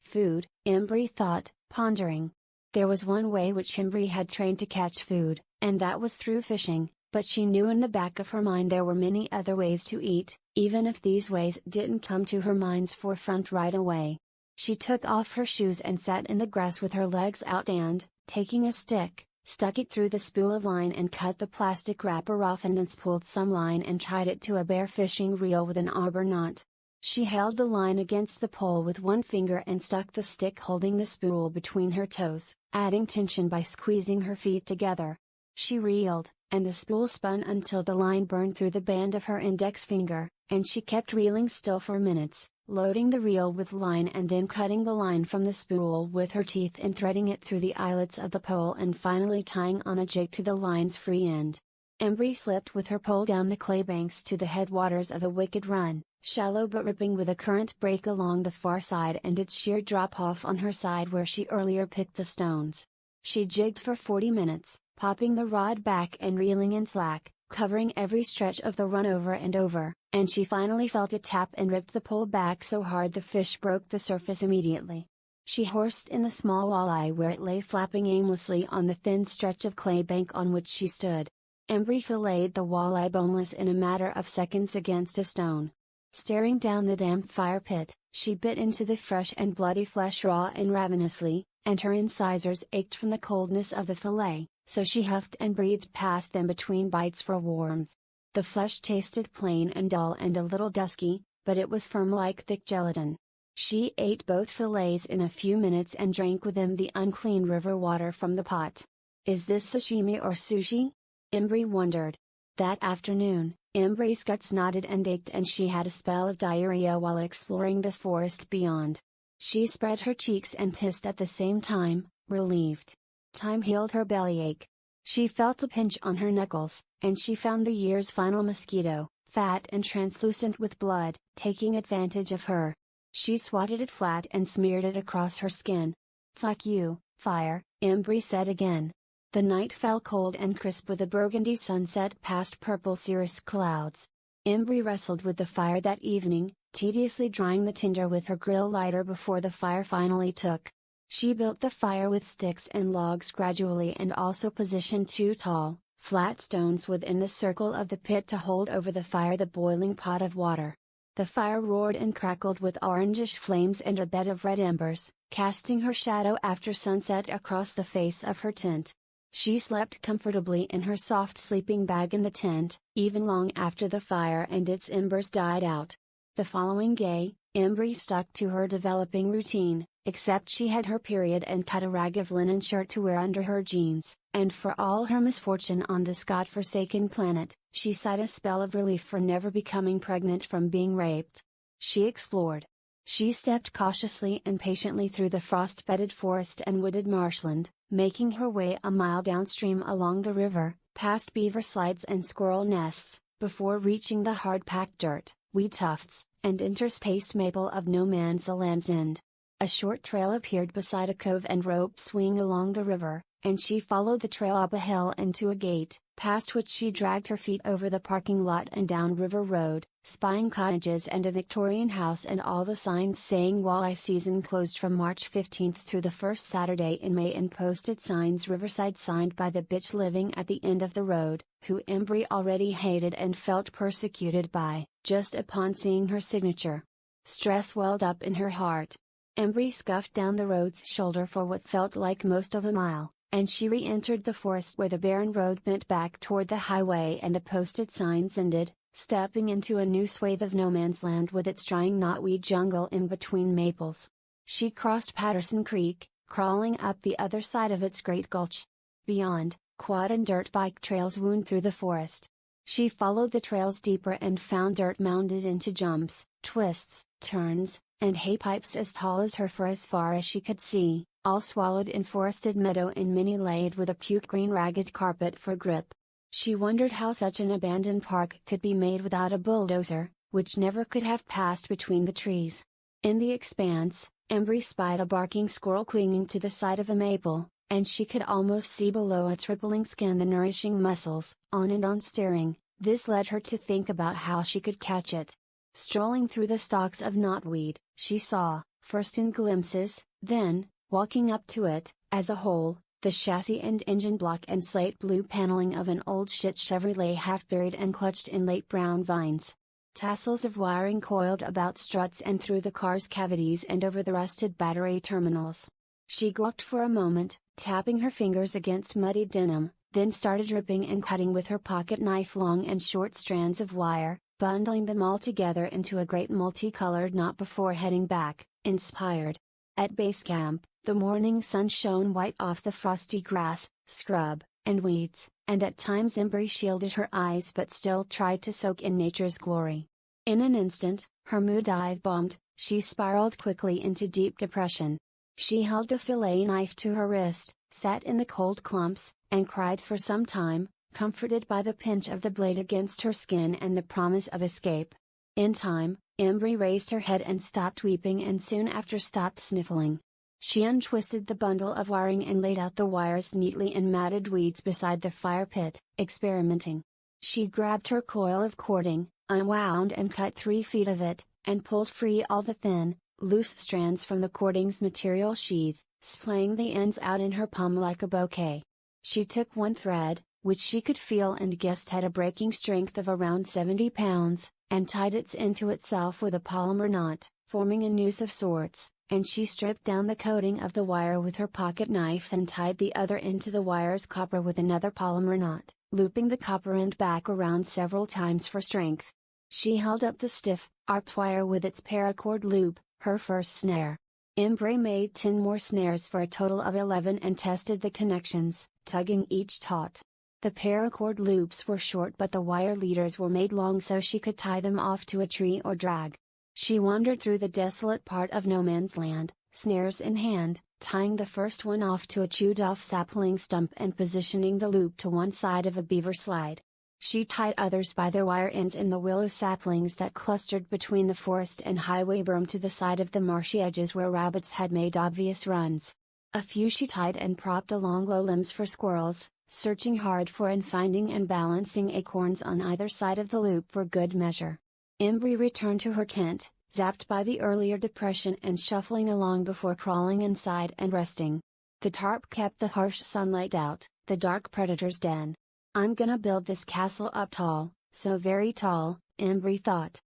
Food, Embry thought, pondering. There was one way which Embry had trained to catch food, and that was through fishing, but she knew in the back of her mind there were many other ways to eat, even if these ways didn't come to her mind's forefront right away. She took off her shoes and sat in the grass with her legs out and, taking a stick, stuck it through the spool of line and cut the plastic wrapper off and unspooled some line and tied it to a bare fishing reel with an arbor knot. She held the line against the pole with one finger and stuck the stick holding the spool between her toes, adding tension by squeezing her feet together. She reeled, and the spool spun until the line burned through the band of her index finger, and she kept reeling still for minutes, loading the reel with line and then cutting the line from the spool with her teeth and threading it through the eyelets of the pole and finally tying on a jig to the line's free end. Embry slipped with her pole down the clay banks to the headwaters of a wicked run, shallow but ripping with a current break along the far side and its sheer drop off on her side where she earlier picked the stones. She jigged for 40 minutes, popping the rod back and reeling in slack, covering every stretch of the run over and over, and she finally felt it tap and ripped the pole back so hard the fish broke the surface immediately. She horsed in the small walleye where it lay flapping aimlessly on the thin stretch of clay bank on which she stood. Embry filleted the walleye boneless in a matter of seconds against a stone. Staring down the damp fire pit, she bit into the fresh and bloody flesh raw and ravenously, and her incisors ached from the coldness of the fillet, so she huffed and breathed past them between bites for warmth. The flesh tasted plain and dull and a little dusky, but it was firm like thick gelatin. She ate both fillets in a few minutes and drank with them the unclean river water from the pot. Is this sashimi or sushi? Embry wondered. That afternoon, Embry's guts knotted and ached and she had a spell of diarrhea while exploring the forest beyond. She spread her cheeks and pissed at the same time, relieved. Time healed her bellyache. She felt a pinch on her knuckles, and she found the year's final mosquito, fat and translucent with blood, taking advantage of her. She swatted it flat and smeared it across her skin. "Fuck you, fire," Embry said again. The night fell cold and crisp with a burgundy sunset past purple cirrus clouds. Embry wrestled with the fire that evening, tediously drying the tinder with her grill lighter before the fire finally took. She built the fire with sticks and logs gradually and also positioned 2 tall, flat stones within the circle of the pit to hold over the fire the boiling pot of water. The fire roared and crackled with orangish flames and a bed of red embers, casting her shadow after sunset across the face of her tent. She slept comfortably in her soft sleeping bag in the tent, even long after the fire and its embers died out. The following day, Embry stuck to her developing routine, except she had her period and cut a rag of linen shirt to wear under her jeans, and for all her misfortune on this god-forsaken planet, she sighed a spell of relief for never becoming pregnant from being raped. She explored. She stepped cautiously and patiently through the frost-bedded forest and wooded marshland, making her way a mile downstream along the river, past beaver slides and squirrel nests, before reaching the hard-packed dirt, weed tufts, and interspaced maple of no man's land's end. A short trail appeared beside a cove and rope swing along the river, and she followed the trail up a hill and to a gate, past which she dragged her feet over the parking lot and down River Road, spying cottages and a Victorian house and all the signs saying walleye season closed from March 15th through the first Saturday in May and posted signs Riverside signed by the bitch living at the end of the road, who Embry already hated and felt persecuted by, just upon seeing her signature. Stress welled up in her heart. Embry scuffed down the road's shoulder for what felt like most of a mile, and she re-entered the forest where the barren road bent back toward the highway and the posted signs ended, stepping into a new swathe of no man's land with its drying knotweed jungle in between maples. She crossed Patterson Creek, crawling up the other side of its great gulch. Beyond, quad and dirt bike trails wound through the forest. She followed the trails deeper and found dirt mounded into jumps, twists, turns, and hay pipes as tall as her for as far as she could see, all swallowed in forested meadow and many laid with a puke green ragged carpet for grip. She wondered how such an abandoned park could be made without a bulldozer, which never could have passed between the trees. In the expanse, Embry spied a barking squirrel clinging to the side of a maple, and she could almost see below its rippling skin the nourishing muscles. On and on staring, this led her to think about how she could catch it. Strolling through the stalks of knotweed, she saw, first in glimpses, then, walking up to it, as a whole, the chassis and engine block and slate blue paneling of an old shit Chevrolet half buried and clutched in late brown vines. Tassels of wiring coiled about struts and through the car's cavities and over the rusted battery terminals. She gawked for a moment, tapping her fingers against muddy denim, then started ripping and cutting with her pocket knife long and short strands of wire, bundling them all together into a great multicolored knot before heading back, inspired. At base camp, the morning sun shone white off the frosty grass, scrub, and weeds, and at times Embry shielded her eyes but still tried to soak in nature's glory. In an instant, her mood dive-bombed, she spiraled quickly into deep depression. She held the fillet knife to her wrist, sat in the cold clumps, and cried for some time, comforted by the pinch of the blade against her skin and the promise of escape. In time, Embry raised her head and stopped weeping and soon after stopped sniffling. She untwisted the bundle of wiring and laid out the wires neatly in matted weeds beside the fire pit, experimenting. She grabbed her coil of cording, unwound and cut 3 feet of it, and pulled free all the thin, loose strands from the cording's material sheath, splaying the ends out in her palm like a bouquet. She took one thread, which she could feel and guessed had a breaking strength of around 70 pounds, and tied it into itself with a polymer knot, forming a noose of sorts, and she stripped down the coating of the wire with her pocket knife and tied the other into the wire's copper with another polymer knot, looping the copper end back around several times for strength. She held up the stiff, arced wire with its paracord loop, her first snare. Embry made 10 more snares for a total of 11 and tested the connections, tugging each taut. The paracord loops were short but the wire leaders were made long so she could tie them off to a tree or drag. She wandered through the desolate part of no man's land, snares in hand, tying the first one off to a chewed-off sapling stump and positioning the loop to one side of a beaver slide. She tied others by their wire ends in the willow saplings that clustered between the forest and highway berm to the side of the marshy edges where rabbits had made obvious runs. A few she tied and propped along low limbs for squirrels, searching hard for and finding and balancing acorns on either side of the loop for good measure. Embry returned to her tent, zapped by the earlier depression and shuffling along before crawling inside and resting. The tarp kept the harsh sunlight out, the dark predator's den. I'm gonna build this castle up tall, so very tall, Embry thought.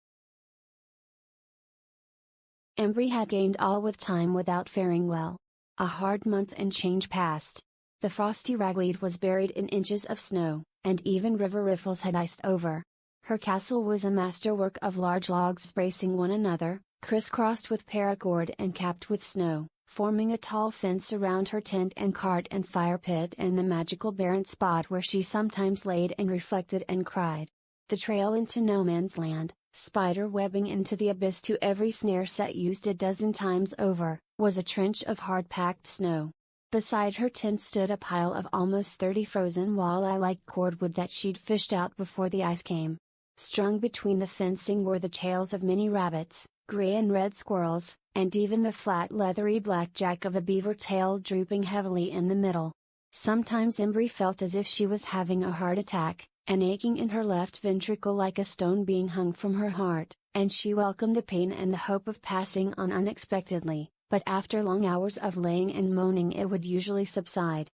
Embry had gained all with time without faring well. A hard month and change passed. The frosty ragweed was buried in inches of snow, and even river riffles had iced over. Her castle was a masterwork of large logs bracing one another, crisscrossed with paracord and capped with snow, forming a tall fence around her tent and cart and fire pit and the magical barren spot where she sometimes laid and reflected and cried. The trail into no man's land, spider webbing into the abyss to every snare set used a dozen times over, was a trench of hard-packed snow. Beside her tent stood a pile of almost 30 frozen walleye-like cordwood that she'd fished out before the ice came. Strung between the fencing were the tails of many rabbits, gray and red squirrels, and even the flat leathery blackjack of a beaver tail drooping heavily in the middle. Sometimes Embry felt as if she was having a heart attack, an aching in her left ventricle like a stone being hung from her heart, and she welcomed the pain and the hope of passing on unexpectedly, but after long hours of laying and moaning it would usually subside.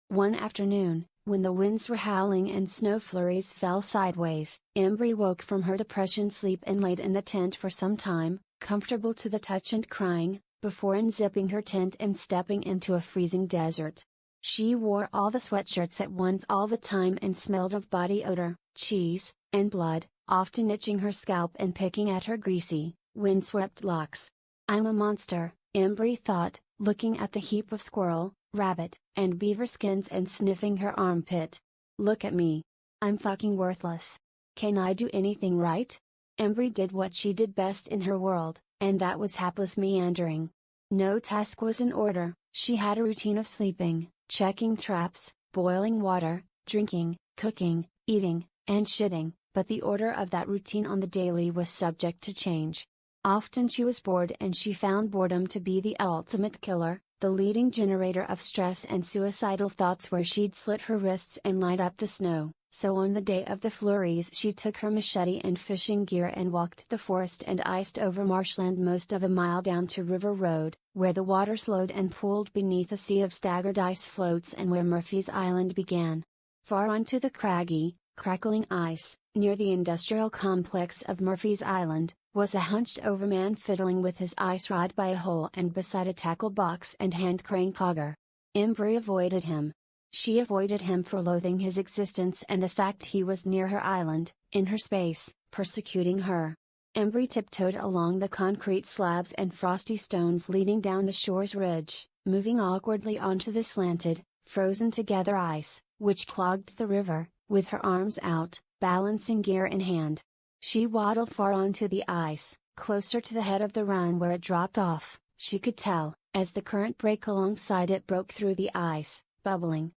One afternoon, when the winds were howling and snow flurries fell sideways, Embry woke from her depression sleep and laid in the tent for some time, comfortable to the touch and crying, before unzipping her tent and stepping into a freezing desert. She wore all the sweatshirts at once all the time and smelled of body odor, cheese, and blood, often itching her scalp and picking at her greasy, windswept locks. I'm a monster, Embry thought, looking at the heap of squirrel, rabbit, and beaver skins and sniffing her armpit. Look at me. I'm fucking worthless. Can I do anything right? Embry did what she did best in her world, and that was hapless meandering. No task was in order. She had a routine of sleeping, checking traps, boiling water, drinking, cooking, eating, and shitting, but the order of that routine on the daily was subject to change. Often she was bored and she found boredom to be the ultimate killer, the leading generator of stress and suicidal thoughts where she'd slit her wrists and light up the snow. So on the day of the flurries she took her machete and fishing gear and walked the forest and iced over marshland most of a mile down to River Road, where the water slowed and pooled beneath a sea of staggered ice floats and where Murphy's Island began. Far onto the craggy, crackling ice, near the industrial complex of Murphy's Island, was a hunched-over man fiddling with his ice rod by a hole and beside a tackle box and hand crane cogger. Embry avoided him. She avoided him for loathing his existence and the fact he was near her island, in her space, persecuting her. Embry tiptoed along the concrete slabs and frosty stones leading down the shore's ridge, moving awkwardly onto the slanted, frozen together ice, which clogged the river, with her arms out, balancing gear in hand. She waddled far onto the ice, closer to the head of the run where it dropped off, she could tell, as the current break alongside it broke through the ice, bubbling.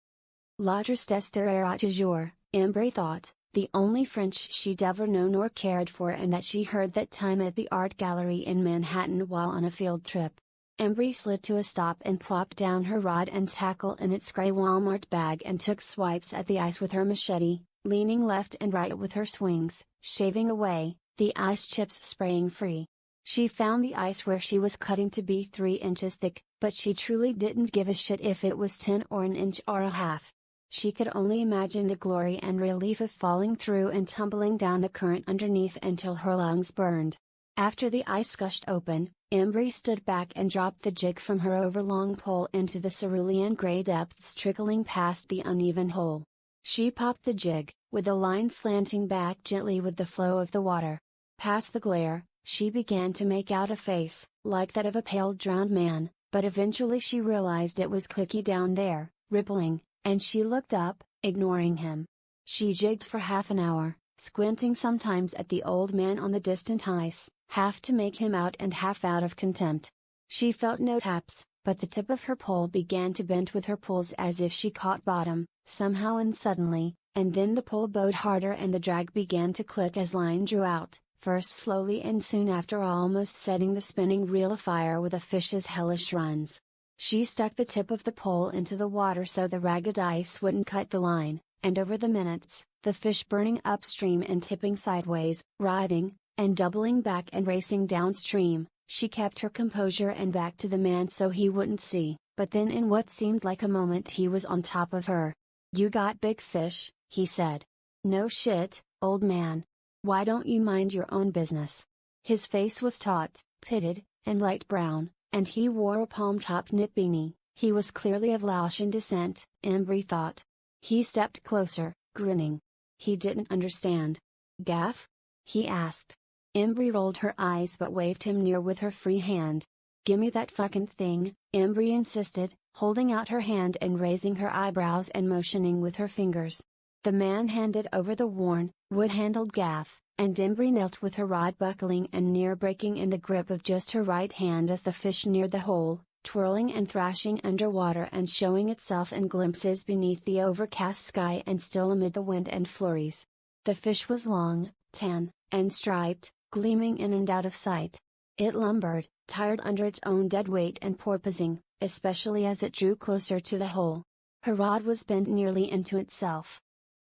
La tristesse era toujours, Embry thought, the only French she'd ever known or cared for, and that she heard that time at the art gallery in Manhattan while on a field trip. Embry slid to a stop and plopped down her rod and tackle in its gray Walmart bag and took swipes at the ice with her machete, leaning left and right with her swings, shaving away, the ice chips spraying free. She found the ice where she was cutting to be 3 inches thick, but she truly didn't give a shit if it was 10 or an inch or a half. She could only imagine the glory and relief of falling through and tumbling down the current underneath until her lungs burned. After the ice gushed open, Embry stood back and dropped the jig from her overlong pole into the cerulean gray depths trickling past the uneven hole. She popped the jig, with the line slanting back gently with the flow of the water. Past the glare, she began to make out a face, like that of a pale drowned man, but eventually she realized it was Clicky down there, rippling, and she looked up, ignoring him. She jigged for half an hour, squinting sometimes at the old man on the distant ice, half to make him out and half out of contempt. She felt no taps, but the tip of her pole began to bend with her pulls as if she caught bottom, somehow and suddenly, and then the pole bowed harder and the drag began to click as line drew out, first slowly and soon after almost setting the spinning reel afire with a fish's hellish runs. She stuck the tip of the pole into the water so the ragged ice wouldn't cut the line, and over the minutes, the fish burning upstream and tipping sideways, writhing, and doubling back and racing downstream, she kept her composure and backed to the man so he wouldn't see, but then in what seemed like a moment he was on top of her. "You got big fish," he said. "No shit, old man. Why don't you mind your own business?" His face was taut, pitted, and light brown, and he wore a palm-top knit beanie. He was clearly of Laotian descent, Embry thought. He stepped closer, grinning. He didn't understand. "Gaff?" he asked. Embry rolled her eyes but waved him near with her free hand. "Gimme that fucking thing," Embry insisted, holding out her hand and raising her eyebrows and motioning with her fingers. The man handed over the worn, wood-handled gaff, and Embry knelt with her rod buckling and near breaking in the grip of just her right hand as the fish neared the hole, twirling and thrashing underwater and showing itself in glimpses beneath the overcast sky and still amid the wind and flurries. The fish was long, tan, and striped, gleaming in and out of sight. It lumbered, tired under its own dead weight and porpoising, especially as it drew closer to the hole. Her rod was bent nearly into itself.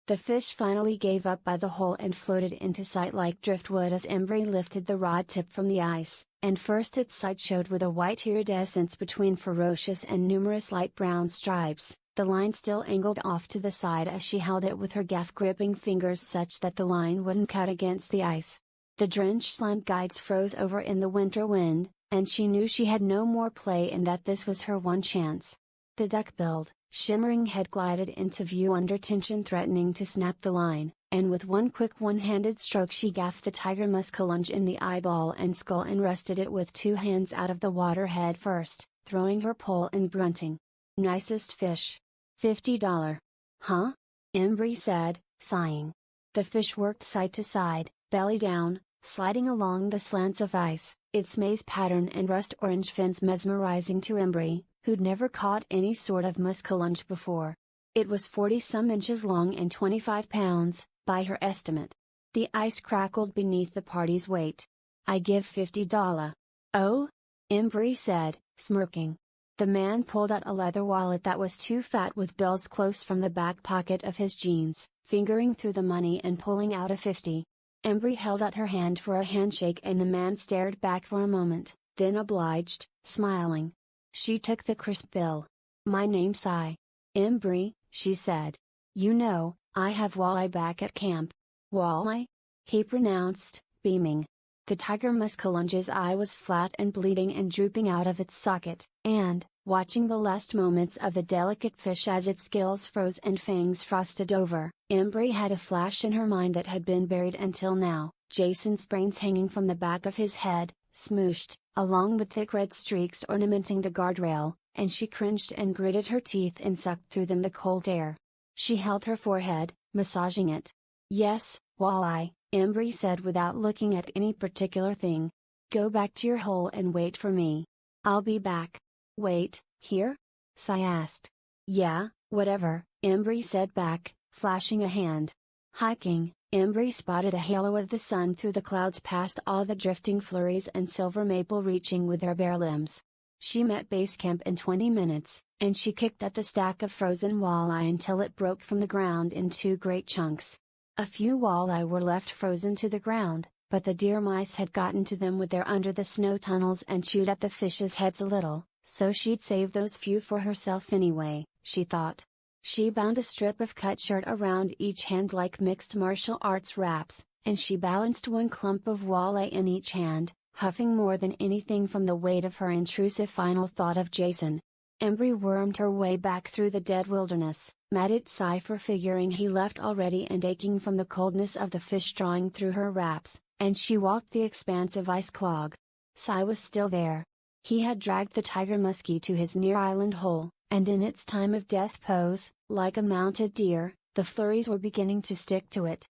The fish finally gave up by the hole and floated into sight like driftwood as Embry lifted the rod tip from the ice, and first its side showed with a white iridescence between ferocious and numerous light brown stripes, the line still angled off to the side as she held it with her gaff-gripping fingers such that the line wouldn't cut against the ice. The drenched slant guides froze over in the winter wind, and she knew she had no more play and that this was her one chance. The duck-billed, shimmering head glided into view under tension, threatening to snap the line, and with one quick one-handed stroke she gaffed the tiger muskellunge in the eyeball and skull and wrested it with 2 hands out of the water head first, throwing her pole and grunting. "Nicest fish. $50. Huh?" Embry said, sighing. The fish worked side to side, belly down, sliding along the slants of ice, its maze pattern and rust-orange fins mesmerizing to Embry, who'd never caught any sort of muskellunge before. It was 40-some inches long and 25 pounds, by her estimate. The ice crackled beneath the party's weight. "I give $50. "Oh?" Embry said, smirking. The man pulled out a leather wallet that was too fat with bills close from the back pocket of his jeans, fingering through the money and pulling out a 50. Embry held out her hand for a handshake and the man stared back for a moment, then obliged, smiling. She took the crisp bill. "My name's Embry," she said. "You know, I have walleye back at camp." "Walleye?" he pronounced, beaming. The tiger muskellunge's eye was flat and bleeding and drooping out of its socket, and, watching the last moments of the delicate fish as its gills froze and fangs frosted over, Embry had a flash in her mind that had been buried until now. Jason's brains hanging from the back of his head, smooshed, along with thick red streaks ornamenting the guardrail, and she cringed and gritted her teeth and sucked through them the cold air. She held her forehead, massaging it. "Yes, Walleye," Embry said without looking at any particular thing. "Go back to your hole and wait for me. I'll be back." "Wait, here?" Sai asked. "Yeah, whatever," Embry said back, flashing a hand. Hiking, Embry spotted a halo of the sun through the clouds past all the drifting flurries and silver maple reaching with her bare limbs. She met base camp in 20 minutes, and she kicked at the stack of frozen walleye until it broke from the ground in 2 great chunks. A few walleye were left frozen to the ground, but the deer mice had gotten to them with their under the snow tunnels and chewed at the fish's heads a little, so she'd save those few for herself anyway, she thought. She bound a strip of cut shirt around each hand like mixed martial arts wraps, and she balanced one clump of walleye in each hand, huffing more than anything from the weight of her intrusive final thought of Jason. Embry wormed her way back through the dead wilderness, mad at Sai for figuring he left already and aching from the coldness of the fish drawing through her wraps, and she walked the expansive ice clog. Sai was still there. He had dragged the tiger muskie to his near-island hole, and in its time of death pose, like a mounted deer, the flurries were beginning to stick to it.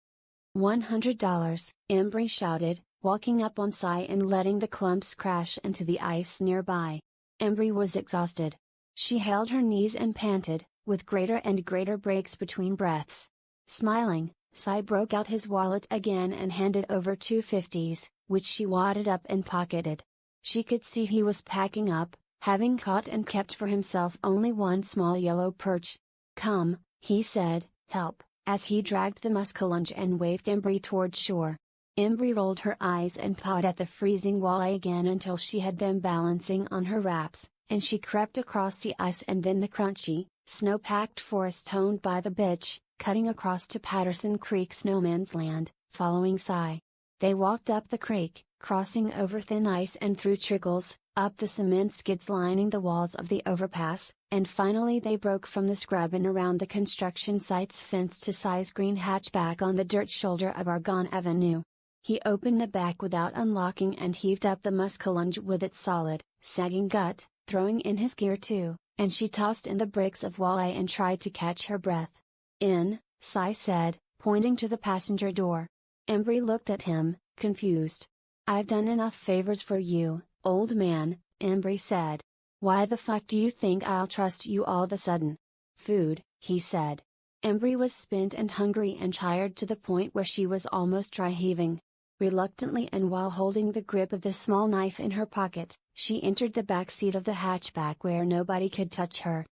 $100, Embry shouted, walking up on Sai and letting the clumps crash into the ice nearby. Embry was exhausted. She held her knees and panted, with greater and greater breaks between breaths. Smiling, Sai broke out his wallet again and handed over 2 50s, which she wadded up and pocketed. She could see he was packing up, having caught and kept for himself only one small yellow perch. "Come," he said, "help," as he dragged the muskellunge and waved Embry toward shore. Embry rolled her eyes and pawed at the freezing walleye again until she had them balancing on her wraps, and she crept across the ice and then the crunchy, snow-packed forest owned by the bitch, cutting across to Patterson Creek's no man's land, following Sai. They walked up the creek, crossing over thin ice and through trickles, up the cement skids lining the walls of the overpass, and finally they broke from the scrub and around the construction site's fence to Sai's green hatchback on the dirt shoulder of Argonne Avenue. He opened the back without unlocking and heaved up the muskellunge with its solid, sagging gut, throwing in his gear too, and she tossed in the bricks of walleye and tried to catch her breath. "In," Sai said, pointing to the passenger door. Embry looked at him, confused. "I've done enough favors for you, old man," Embry said. "Why the fuck do you think I'll trust you all of a sudden?" "Food," he said. Embry was spent and hungry and tired to the point where she was almost dry heaving. Reluctantly and while holding the grip of the small knife in her pocket, she entered the back seat of the hatchback where nobody could touch her.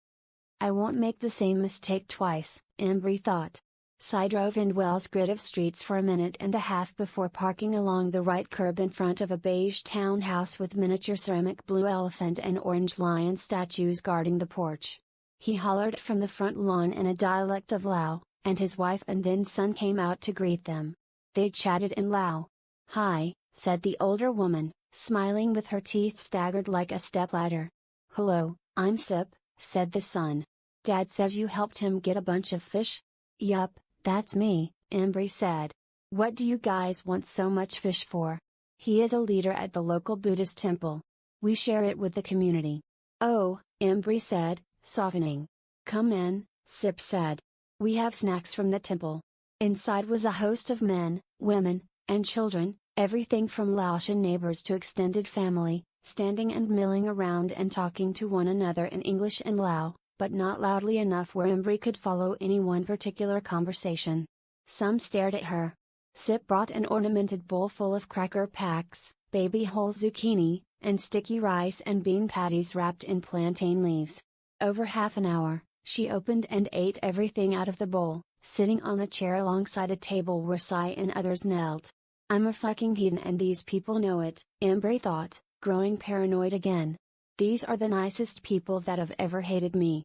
"I won't make the same mistake twice," Embry thought. Sai drove in Wells' grid of streets for a minute and a half before parking along the right curb in front of a beige townhouse with miniature ceramic blue elephant and orange lion statues guarding the porch. He hollered from the front lawn in a dialect of Lao, and his wife and then son came out to greet them. They chatted in Lao. "Hi," said the older woman, smiling with her teeth staggered like a stepladder. "Hello, I'm Sip," said the son. "Dad says you helped him get a bunch of fish?" "Yup, that's me," Embry said. "What do you guys want so much fish for?" "He is a leader at the local Buddhist temple. We share it with the community." "Oh," Embry said, softening. "Come in," Sip said. "We have snacks from the temple." Inside was a host of men, women, and children, everything from Laotian neighbors to extended family, standing and milling around and talking to one another in English and Lao, but not loudly enough where Embry could follow any one particular conversation. Some stared at her. Sip brought an ornamented bowl full of cracker packs, baby whole zucchini, and sticky rice and bean patties wrapped in plantain leaves. Over half an hour, she opened and ate everything out of the bowl, sitting on a chair alongside a table where Sai and others knelt. "I'm a fucking heathen and these people know it," Embry thought, growing paranoid again. "These are the nicest people that have ever hated me."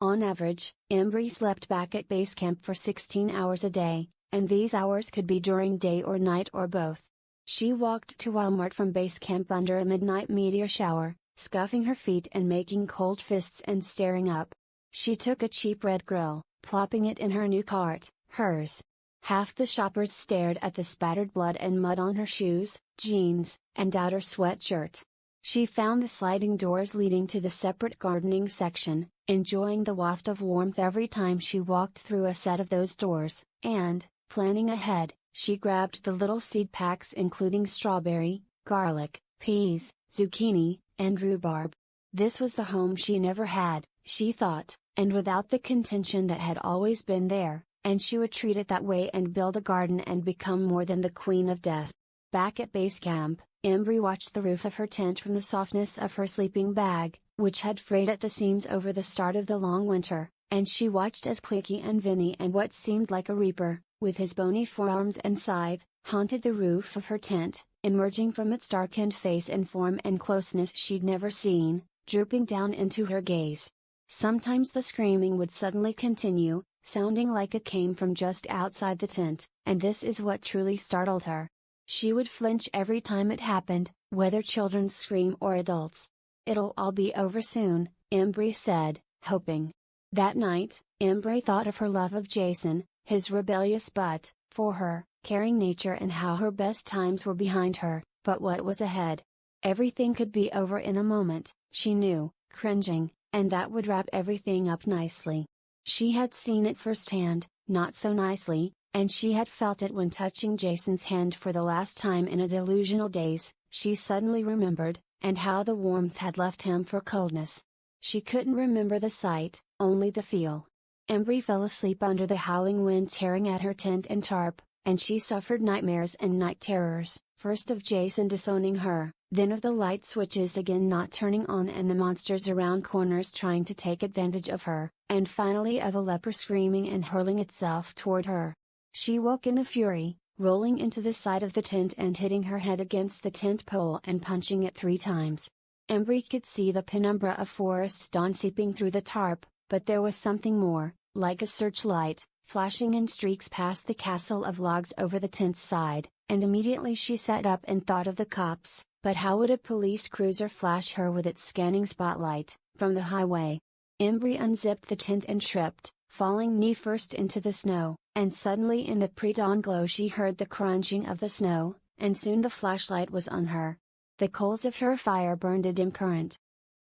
On average, Embry slept back at base camp for 16 hours a day, and these hours could be during day or night or both. She walked to Walmart from base camp under a midnight meteor shower, scuffing her feet and making cold fists and staring up. She took a cheap red grill, plopping it in her new cart, hers. Half the shoppers stared at the spattered blood and mud on her shoes, jeans, and outer sweatshirt. She found the sliding doors leading to the separate gardening section, enjoying the waft of warmth every time she walked through a set of those doors, and, planning ahead, she grabbed the little seed packs including strawberry, garlic, peas, zucchini, and rhubarb. This was the home she never had, she thought, and without the contention that had always been there, and she would treat it that way and build a garden and become more than the queen of death. Back at base camp, Embry watched the roof of her tent from the softness of her sleeping bag, which had frayed at the seams over the start of the long winter, and she watched as Clicky and Vinny and what seemed like a reaper, with his bony forearms and scythe, haunted the roof of her tent, emerging from its darkened face in form and closeness she'd never seen, drooping down into her gaze. Sometimes the screaming would suddenly continue, sounding like it came from just outside the tent, and this is what truly startled her. She would flinch every time it happened, whether children scream or adults. "It'll all be over soon," Embry said, hoping. That night, Embry thought of her love of Jason, his rebellious but, for her, caring nature and how her best times were behind her, but what was ahead? Everything could be over in a moment, she knew, cringing, and that would wrap everything up nicely. She had seen it firsthand, not so nicely, and she had felt it when touching Jason's hand for the last time in a delusional daze, she suddenly remembered, and how the warmth had left him for coldness. She couldn't remember the sight, only the feel. Embry fell asleep under the howling wind tearing at her tent and tarp, and she suffered nightmares and night terrors, first of Jason disowning her, then of the light switches again not turning on and the monsters around corners trying to take advantage of her, and finally of a leper screaming and hurling itself toward her. She woke in a fury, rolling into the side of the tent and hitting her head against the tent pole and punching it 3 times. Embry could see the penumbra of forest dawn seeping through the tarp, but there was something more, like a searchlight, flashing in streaks past the castle of logs over the tent's side, and immediately she sat up and thought of the cops, but how would a police cruiser flash her with its scanning spotlight, from the highway? Embry unzipped the tent and tripped, falling knee first into the snow, and suddenly in the pre-dawn glow she heard the crunching of the snow, and soon the flashlight was on her. The coals of her fire burned a dim current.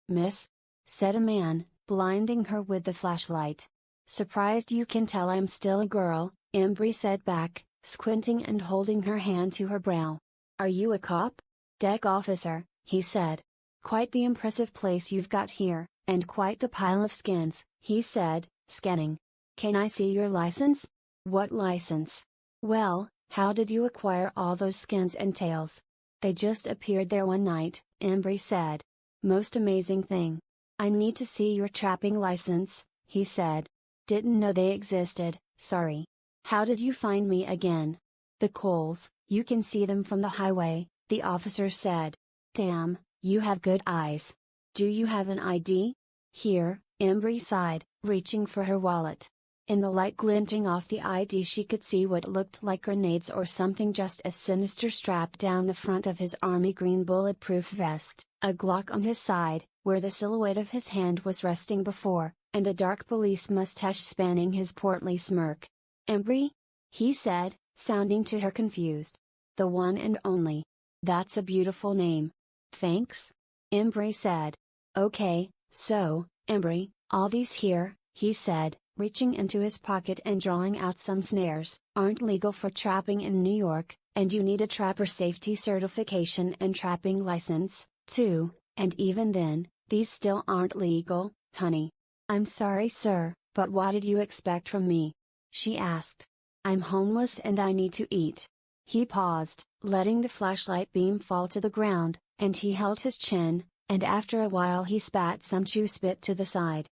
"Miss?" said a man, blinding her with the flashlight. "Surprised you can tell I'm still a girl," Embry said back, squinting and holding her hand to her brow. "Are you a cop?" "Deck officer," he said. "Quite the impressive place you've got here, and quite the pile of skins," he said, scanning. "Can I see your license?" "What license?" "Well, how did you acquire all those skins and tails?" "They just appeared there one night," Embry said. "Most amazing thing. I need to see your trapping license," he said. "Didn't know they existed, sorry." "How did you find me again?" "The coals, you can see them from the highway," the officer said. "Damn, you have good eyes. Do you have an ID?" "Here," Embry sighed, reaching for her wallet. In the light glinting off the ID she could see what looked like grenades or something just as sinister strapped down the front of his army green bulletproof vest, a Glock on his side, where the silhouette of his hand was resting before, and a dark police mustache spanning his portly smirk. "Embry?" he said, sounding to her confused. "The one and only. That's a beautiful name." "Thanks," Embry said. "Okay, so, Embry, all these here," he said, reaching into his pocket and drawing out some snares, "aren't legal for trapping in New York, and you need a trapper safety certification and trapping license, too, and even then, these still aren't legal, honey." "I'm sorry sir, but what did you expect from me?" she asked. "I'm homeless and I need to eat." He paused, letting the flashlight beam fall to the ground, and he held his chin, and after a while he spat some chew spit to the side.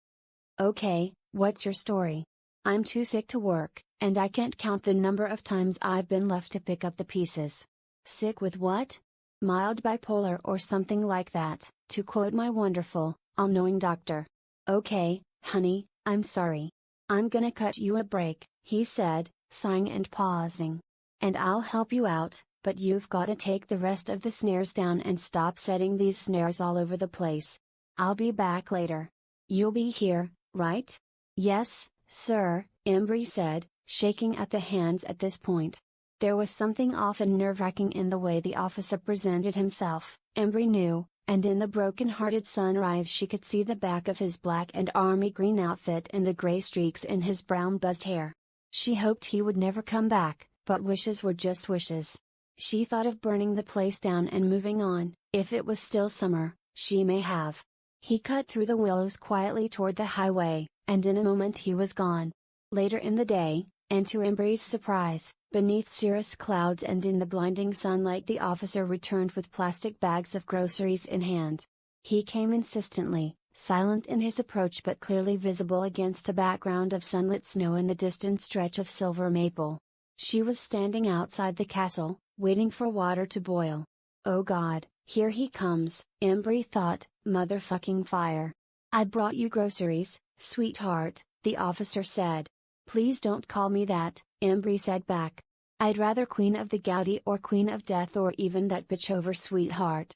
"Okay, what's your story? I'm too sick to work, and I can't count the number of times I've been left to pick up the pieces." "Sick with what?" "Mild bipolar or something like that, to quote my wonderful, all-knowing doctor." "Okay, honey, I'm sorry. I'm gonna cut you a break," he said, sighing and pausing. "And I'll help you out, but you've gotta take the rest of the snares down and stop setting these snares all over the place. I'll be back later. You'll be here, right?" "Yes, sir," Embry said, shaking at the hands at this point. There was something often nerve-wracking in the way the officer presented himself, Embry knew, and in the broken-hearted sunrise she could see the back of his black and army green outfit and the gray streaks in his brown buzzed hair. She hoped he would never come back, but wishes were just wishes. She thought of burning the place down and moving on. If it was still summer, she may have. He cut through the willows quietly toward the highway, and in a moment he was gone. Later in the day, and to Embry's surprise, beneath cirrus clouds and in the blinding sunlight the officer returned with plastic bags of groceries in hand. He came insistently, silent in his approach but clearly visible against a background of sunlit snow and the distant stretch of silver maple. She was standing outside the castle, waiting for water to boil. Oh God, here he comes, Embry thought, motherfucking fire. I brought you groceries, sweetheart, the officer said. Please don't call me that, Embry said back. I'd rather Queen of the Galati or Queen of Death or even that bitch over sweetheart.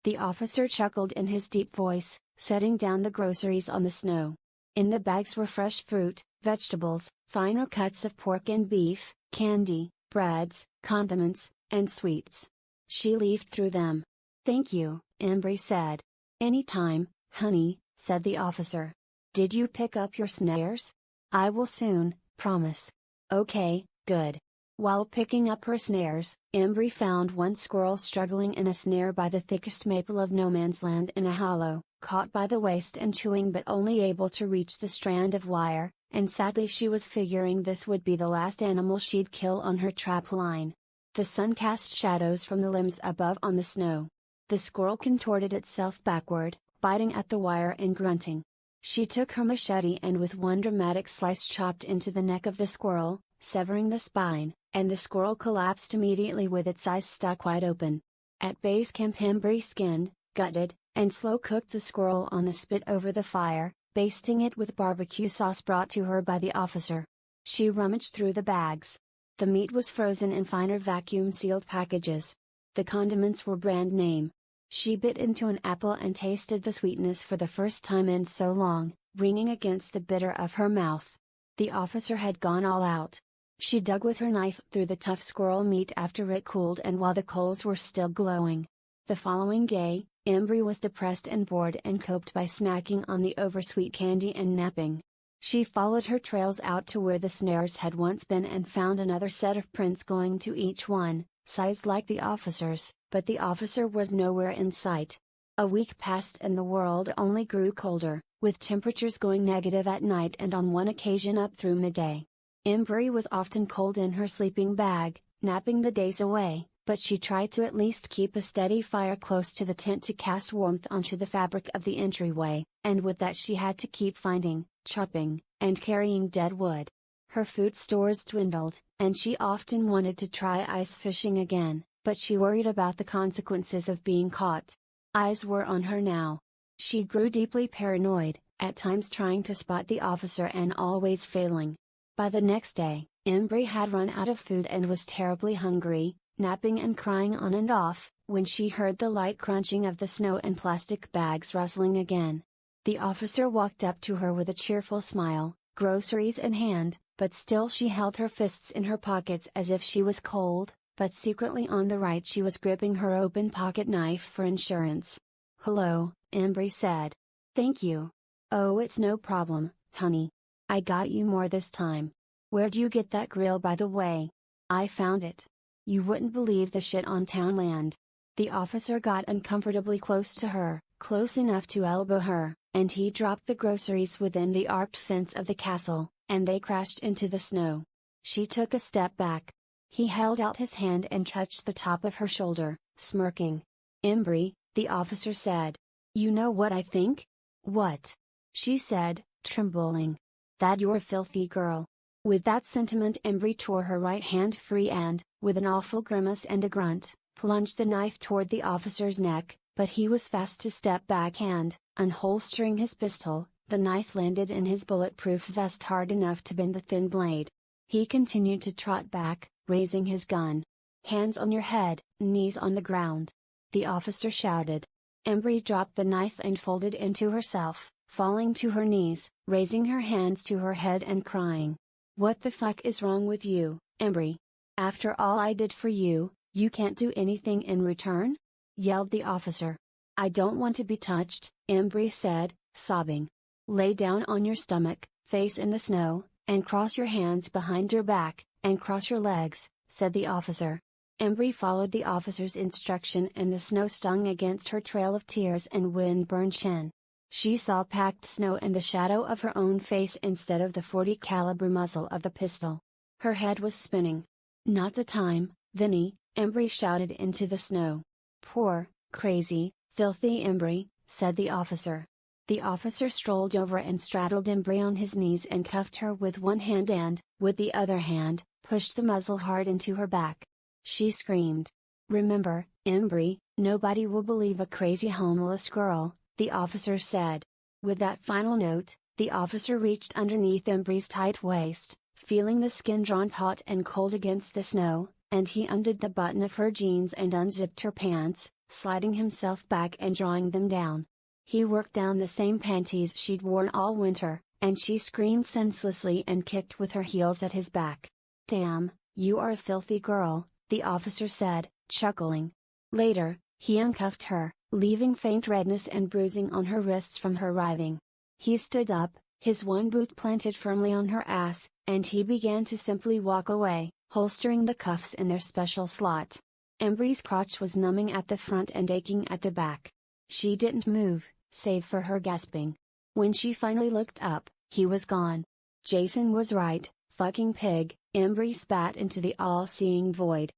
The officer chuckled in his deep voice, setting down the groceries on the snow. In the bags were fresh fruit, vegetables, finer cuts of pork and beef, candy, breads, condiments, and sweets. She leafed through them. Thank you, Embry said. Anytime, honey, said the officer. Did you pick up your snares? I will soon, promise. Okay, good. While picking up her snares, Embry found one squirrel struggling in a snare by the thickest maple of no man's land in a hollow, caught by the waist and chewing but only able to reach the strand of wire, and sadly she was figuring this would be the last animal she'd kill on her trap line. The sun cast shadows from the limbs above on the snow. The squirrel contorted itself backward, biting at the wire and grunting. She took her machete and with one dramatic slice chopped into the neck of the squirrel, severing the spine, and the squirrel collapsed immediately with its eyes stuck wide open. At base camp Embry skinned, gutted, and slow-cooked the squirrel on a spit over the fire, basting it with barbecue sauce brought to her by the officer. She rummaged through the bags. The meat was frozen in finer vacuum-sealed packages. The condiments were brand name. She bit into an apple and tasted the sweetness for the first time in so long, ringing against the bitter of her mouth. The officer had gone all out. She dug with her knife through the tough squirrel meat after it cooled and while the coals were still glowing. The following day, Embry was depressed and bored and coped by snacking on the oversweet candy and napping. She followed her trails out to where the snares had once been and found another set of prints going to each one, sized like the officer's, but the officer was nowhere in sight. A week passed and the world only grew colder, with temperatures going negative at night and on one occasion up through midday. Embry was often cold in her sleeping bag, napping the days away, but she tried to at least keep a steady fire close to the tent to cast warmth onto the fabric of the entryway, and with that she had to keep finding, chopping, and carrying dead wood. Her food stores dwindled, and she often wanted to try ice fishing again, but she worried about the consequences of being caught. Eyes were on her now. She grew deeply paranoid, at times trying to spot the officer and always failing. By the next day, Embry had run out of food and was terribly hungry, napping and crying on and off, when she heard the light crunching of the snow and plastic bags rustling again. The officer walked up to her with a cheerful smile, groceries in hand, but still she held her fists in her pockets as if she was cold, but secretly on the right she was gripping her open pocket knife for insurance. Hello, Embry said. Thank you. Oh, it's no problem, honey. I got you more this time. Where'd you get that grill by the way? I found it. You wouldn't believe the shit on Townland. The officer got uncomfortably close to her, close enough to elbow her, and he dropped the groceries within the arched fence of the castle, and they crashed into the snow. She took a step back. He held out his hand and touched the top of her shoulder, smirking. Embry, the officer said. You know what I think? What? She said, trembling. That you're a filthy girl. With that sentiment Embry tore her right hand free and, with an awful grimace and a grunt, plunged the knife toward the officer's neck, but he was fast to step back and, unholstering his pistol, the knife landed in his bulletproof vest hard enough to bend the thin blade. He continued to trot back, raising his gun. Hands on your head, knees on the ground. The officer shouted. Embry dropped the knife and folded into herself, falling to her knees, raising her hands to her head and crying. "What the fuck is wrong with you, Embry? After all I did for you, you can't do anything in return?" yelled the officer. "I don't want to be touched," Embry said, sobbing. "Lay down on your stomach, face in the snow, and cross your hands behind your back, and cross your legs," said the officer. Embry followed the officer's instruction and the snow stung against her trail of tears and wind-burned chin. She saw packed snow and the shadow of her own face instead of the .40 caliber muzzle of the pistol. Her head was spinning. "Not the time, Vinny," Embry shouted into the snow. "Poor, crazy, filthy Embry," said the officer. The officer strolled over and straddled Embry on his knees and cuffed her with one hand and, with the other hand, pushed the muzzle hard into her back. She screamed. "Remember, Embry, nobody will believe a crazy homeless girl," the officer said. With that final note, the officer reached underneath Embry's tight waist, feeling the skin drawn taut and cold against the snow, and he undid the button of her jeans and unzipped her pants, sliding himself back and drawing them down. He worked down the same panties she'd worn all winter, and she screamed senselessly and kicked with her heels at his back. "Damn, you are a filthy girl," the officer said, chuckling. Later, he uncuffed her, leaving faint redness and bruising on her wrists from her writhing. He stood up, his one boot planted firmly on her ass, and he began to simply walk away, holstering the cuffs in their special slot. Embry's crotch was numbing at the front and aching at the back. She didn't move, save for her gasping. When she finally looked up, he was gone. Jason was right, fucking pig, Embry spat into the all-seeing void.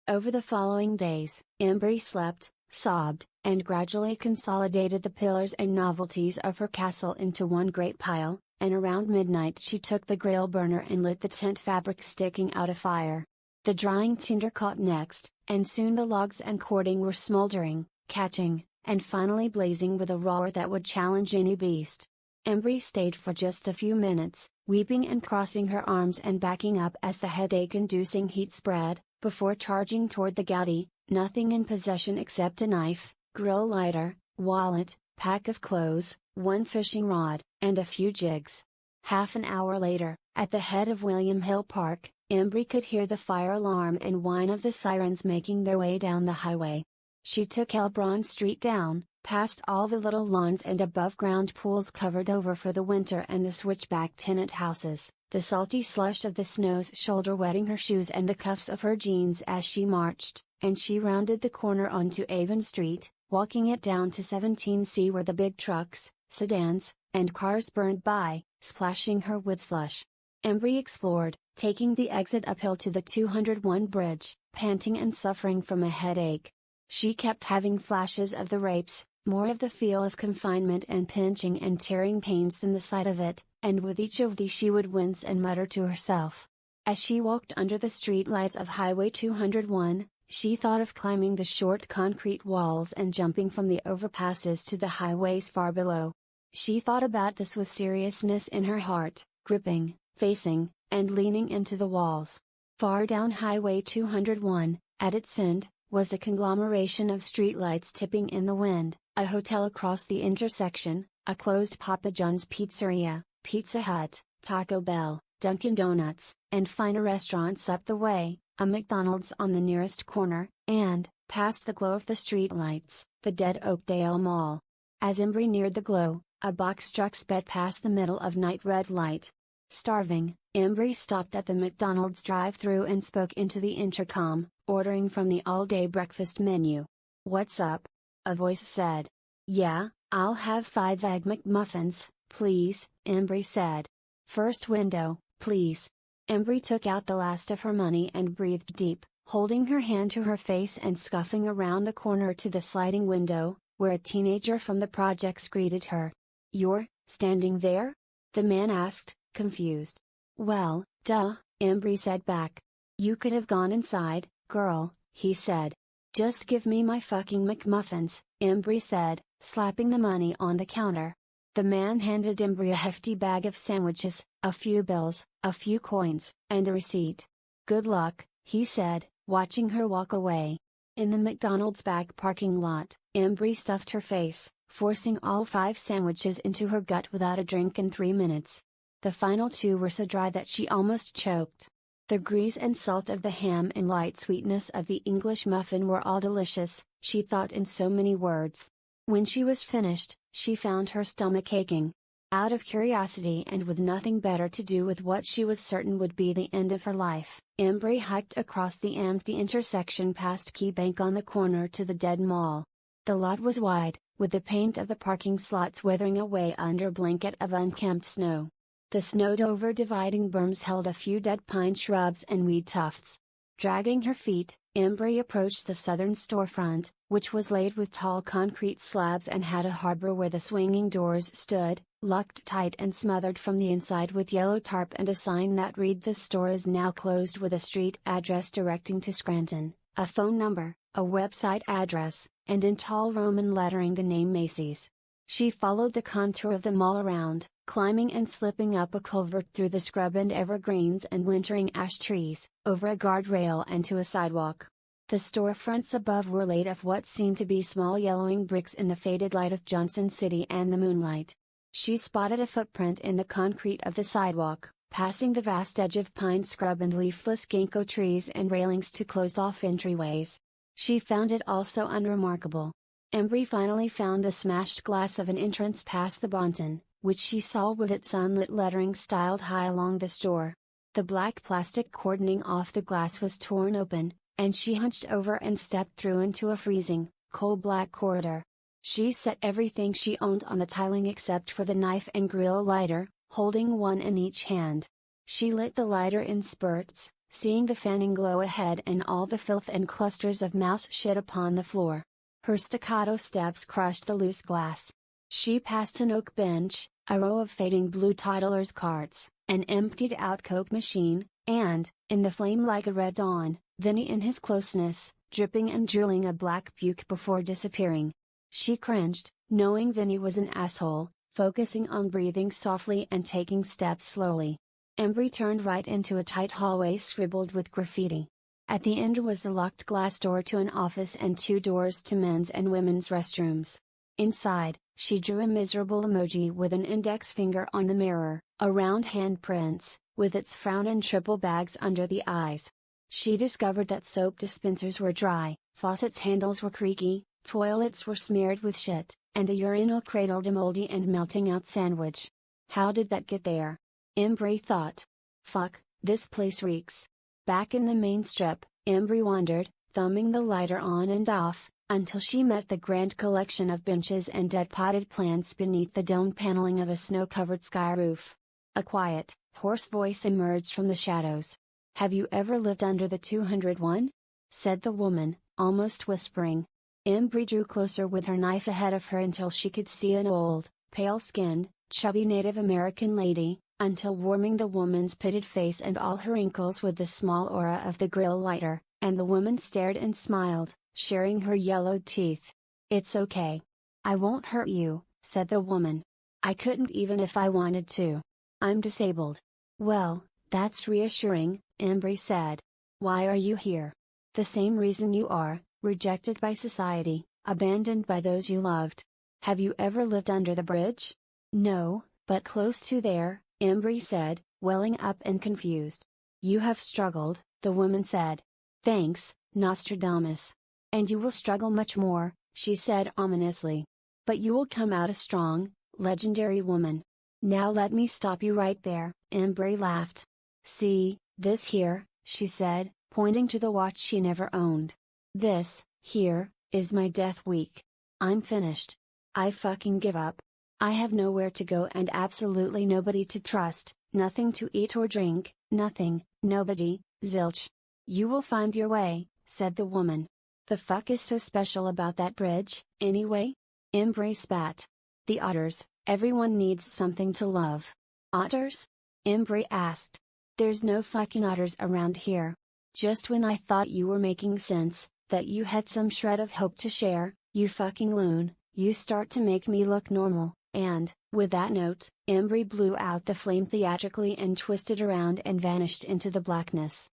Over the following days, Embry slept, sobbed, and gradually consolidated the pillars and novelties of her castle into one great pile, and around midnight she took the grill burner and lit the tent fabric sticking out a fire. The drying tinder caught next, and soon the logs and cording were smoldering, catching, and finally blazing with a roar that would challenge any beast. Embry stayed for just a few minutes, weeping and crossing her arms and backing up as the headache-inducing heat spread, before charging toward the Galati, nothing in possession except a knife, grill lighter, wallet, pack of clothes, one fishing rod, and a few jigs. Half an hour later, at the head of William Hill Park, Embry could hear the fire alarm and whine of the sirens making their way down the highway. She took Elbron Street down, past all the little lawns and above-ground pools covered over for the winter and the switchback tenant houses, the salty slush of the snow's shoulder wetting her shoes and the cuffs of her jeans as she marched, and she rounded the corner onto Avon Street, walking it down to 17C where the big trucks, sedans, and cars burned by, splashing her with slush. Embry explored, taking the exit uphill to the 201 bridge, panting and suffering from a headache. She kept having flashes of the rapes, more of the feel of confinement and pinching and tearing pains than the sight of it, and with each of these she would wince and mutter to herself. As she walked under the street lights of Highway 201, she thought of climbing the short concrete walls and jumping from the overpasses to the highways far below. She thought about this with seriousness in her heart, gripping, facing, and leaning into the walls. Far down Highway 201, at its end, was a conglomeration of streetlights tipping in the wind, a hotel across the intersection, a closed Papa John's Pizzeria, Pizza Hut, Taco Bell, Dunkin' Donuts, and finer restaurants up the way, a McDonald's on the nearest corner, and, past the glow of the streetlights, the dead Oakdale Mall. As Embry neared the glow, a box truck sped past the middle of night red light. Starving, Embry stopped at the McDonald's drive-thru and spoke into the intercom, ordering from the all-day breakfast menu. "What's up?" a voice said. "Yeah, I'll have 5 Egg McMuffins, please," Embry said. "First window, please." Embry took out the last of her money and breathed deep, holding her hand to her face and scuffing around the corner to the sliding window, where a teenager from the projects greeted her. "You're standing there?" the man asked, confused. "Well, duh," Embry said back. "You could have gone inside, girl," he said. "Just give me my fucking McMuffins," Embry said, slapping the money on the counter. The man handed Embry a hefty bag of sandwiches, a few bills, a few coins, and a receipt. "Good luck," he said, watching her walk away. In the McDonald's back parking lot, Embry stuffed her face, forcing all 5 sandwiches into her gut without a drink in 3 minutes. The final two were so dry that she almost choked. The grease and salt of the ham and light sweetness of the English muffin were all delicious, she thought in so many words. When she was finished, she found her stomach aching. Out of curiosity and with nothing better to do with what she was certain would be the end of her life, Embry hiked across the empty intersection past Key Bank on the corner to the dead mall. The lot was wide, with the paint of the parking slots weathering away under a blanket of unkempt snow. The snowed-over dividing berms held a few dead pine shrubs and weed tufts. Dragging her feet, Embry approached the southern storefront, which was laid with tall concrete slabs and had a harbor where the swinging doors stood, locked tight and smothered from the inside with yellow tarp and a sign that read "The store is now closed" with a street address directing to Scranton, a phone number, a website address, and in tall Roman lettering the name Macy's. She followed the contour of the mall around, climbing and slipping up a culvert through the scrub and evergreens and wintering ash trees, over a guardrail and to a sidewalk. The storefronts above were laid of what seemed to be small yellowing bricks in the faded light of Johnson City and the moonlight. She spotted a footprint in the concrete of the sidewalk, passing the vast edge of pine scrub and leafless ginkgo trees and railings to closed-off entryways. She found it also unremarkable. Embry finally found the smashed glass of an entrance past the Bonton, which she saw with its unlit lettering styled high along the store. The black plastic cordoning off the glass was torn open, and she hunched over and stepped through into a freezing, coal-black corridor. She set everything she owned on the tiling except for the knife and grill lighter, holding one in each hand. She lit the lighter in spurts, seeing the fanning glow ahead and all the filth and clusters of mouse shit upon the floor. Her staccato steps crushed the loose glass. She passed an oak bench, a row of fading blue toddlers' carts, an emptied-out Coke machine, and, in the flame like a red dawn, Vinny in his closeness, dripping and drooling a black puke before disappearing. She cringed, knowing Vinny was an asshole, focusing on breathing softly and taking steps slowly. Embry turned right into a tight hallway scribbled with graffiti. At the end was the locked glass door to an office and two doors to men's and women's restrooms. Inside, she drew a miserable emoji with an index finger on the mirror, around handprints, with its frown and triple bags under the eyes. She discovered that soap dispensers were dry, faucets' handles were creaky, toilets were smeared with shit, and a urinal cradled a moldy and melting out sandwich. How did that get there? Embry thought. Fuck, this place reeks. Back in the main strip, Embry wandered, thumbing the lighter on and off, until she met the grand collection of benches and dead potted plants beneath the dome paneling of a snow-covered sky roof. A quiet, hoarse voice emerged from the shadows. "Have you ever lived under the 201? Said the woman, almost whispering. Embry drew closer with her knife ahead of her until she could see an old, pale-skinned, chubby Native American lady, until warming the woman's pitted face and all her wrinkles with the small aura of the grill lighter, and the woman stared and smiled, sharing her yellowed teeth. "It's okay. I won't hurt you," said the woman. "I couldn't even if I wanted to. I'm disabled." "Well, that's reassuring," Embry said. "Why are you here?" "The same reason you are, rejected by society, abandoned by those you loved." "Have you ever lived under the bridge?" "No, but close to there," Embry said, welling up and confused. "You have struggled," the woman said. "Thanks, Nostradamus. And you will struggle much more," she said ominously. "But you will come out a strong, legendary woman." "Now let me stop you right there," Embry laughed. "See, this here," she said, pointing to the watch she never owned. "This, here, is my death week. I'm finished. I fucking give up. I have nowhere to go and absolutely nobody to trust, nothing to eat or drink, nothing, nobody, zilch." "You will find your way," said the woman. "The fuck is so special about that bridge, anyway?" Embry spat. "The otters, everyone needs something to love." "Otters?" Embry asked. "There's no fucking otters around here. Just when I thought you were making sense, that you had some shred of hope to share, you fucking loon, you start to make me look normal." And, with that note, Embry blew out the flame theatrically and twisted around and vanished into the blackness.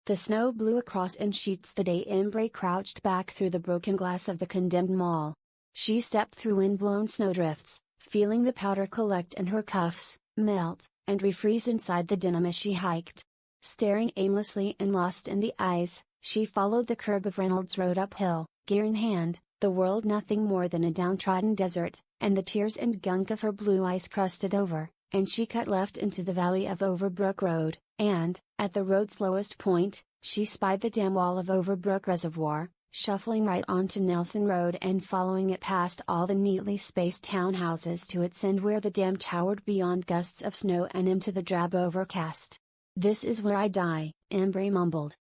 The snow blew across in sheets the day Embry crouched back through the broken glass of the condemned mall. She stepped through wind-blown snowdrifts, feeling the powder collect in her cuffs, melt, and refreeze inside the denim as she hiked. Staring aimlessly and lost in the eyes, she followed the curb of Reynolds Road uphill, gear in hand, the world nothing more than a downtrodden desert, and the tears and gunk of her blue eyes crusted over, and she cut left into the valley of Overbrook Road, and, at the road's lowest point, she spied the dam wall of Overbrook Reservoir, shuffling right onto Nelson Road and following it past all the neatly spaced townhouses to its end where the dam towered beyond gusts of snow and into the drab overcast. "This is where I die," Embry mumbled.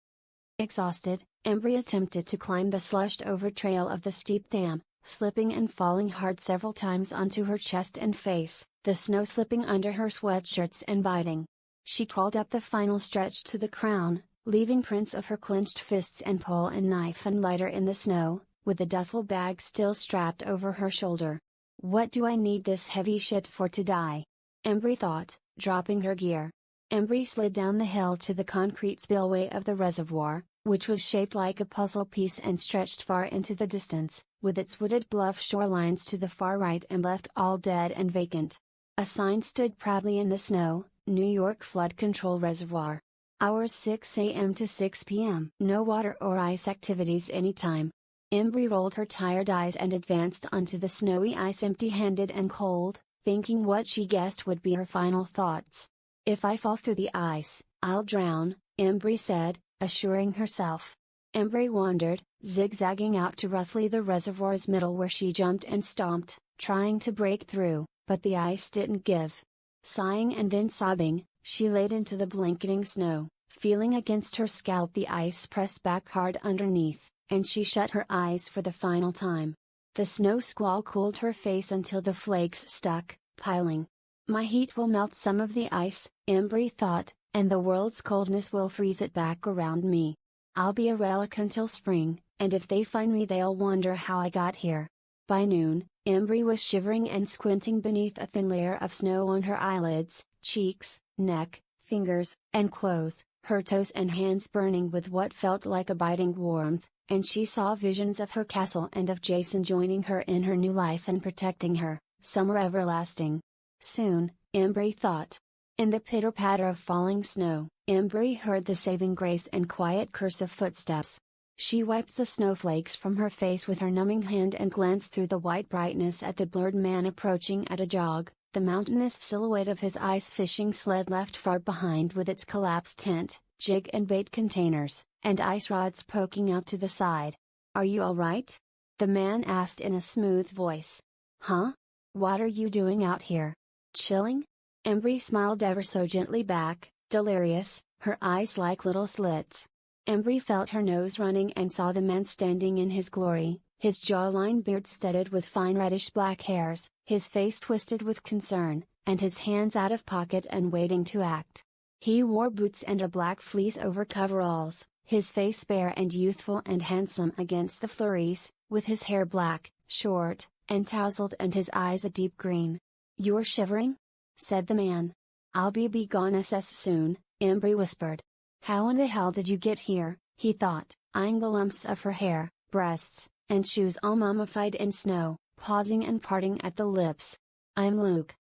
Exhausted, Embry attempted to climb the slushed-over trail of the steep dam, slipping and falling hard several times onto her chest and face, the snow slipping under her sweatshirts and biting. She crawled up the final stretch to the crown, leaving prints of her clenched fists and pole and knife and lighter in the snow, with the duffel bag still strapped over her shoulder. "What do I need this heavy shit for to die?" Embry thought, dropping her gear. Embry slid down the hill to the concrete spillway of the reservoir, which was shaped like a puzzle piece and stretched far into the distance, with its wooded bluff shorelines to the far right and left all dead and vacant. A sign stood proudly in the snow, "New York Flood Control Reservoir. Hours 6 a.m. to 6 p.m. No water or ice activities anytime." Embry rolled her tired eyes and advanced onto the snowy ice empty-handed and cold, thinking what she guessed would be her final thoughts. "If I fall through the ice, I'll drown," Embry said, assuring herself. Embry wandered, zigzagging out to roughly the reservoir's middle where she jumped and stomped, trying to break through, but the ice didn't give. Sighing and then sobbing, she laid into the blanketing snow, feeling against her scalp the ice press back hard underneath, and she shut her eyes for the final time. The snow squall cooled her face until the flakes stuck, piling. "My heat will melt some of the ice," Embry thought, "and the world's coldness will freeze it back around me. I'll be a relic until spring, and if they find me they'll wonder how I got here." By noon, Embry was shivering and squinting beneath a thin layer of snow on her eyelids, cheeks, neck, fingers, and clothes, her toes and hands burning with what felt like a biting warmth, and she saw visions of her castle and of Jason joining her in her new life and protecting her, somewhere everlasting. Soon, Embry thought. In the pitter-patter of falling snow, Embry heard the saving grace and quiet curse of footsteps. She wiped the snowflakes from her face with her numbing hand and glanced through the white brightness at the blurred man approaching at a jog, the mountainous silhouette of his ice fishing sled left far behind with its collapsed tent, jig and bait containers, and ice rods poking out to the side. "Are you all right?" the man asked in a smooth voice. "Huh? What are you doing out here? Chilling?" Embry smiled ever so gently back, delirious, her eyes like little slits. Embry felt her nose running and saw the man standing in his glory, his jawline beard studded with fine reddish-black hairs, his face twisted with concern, and his hands out of pocket and waiting to act. He wore boots and a black fleece over coveralls, his face bare and youthful and handsome against the flurries, with his hair black, short, and tousled and his eyes a deep green. "You're shivering?" said the man. "I'll be gone as soon," Embry whispered. "How in the hell did you get here?" he thought, eyeing the lumps of her hair, breasts, and shoes all mummified in snow, pausing and parting at the lips. "I'm Luke.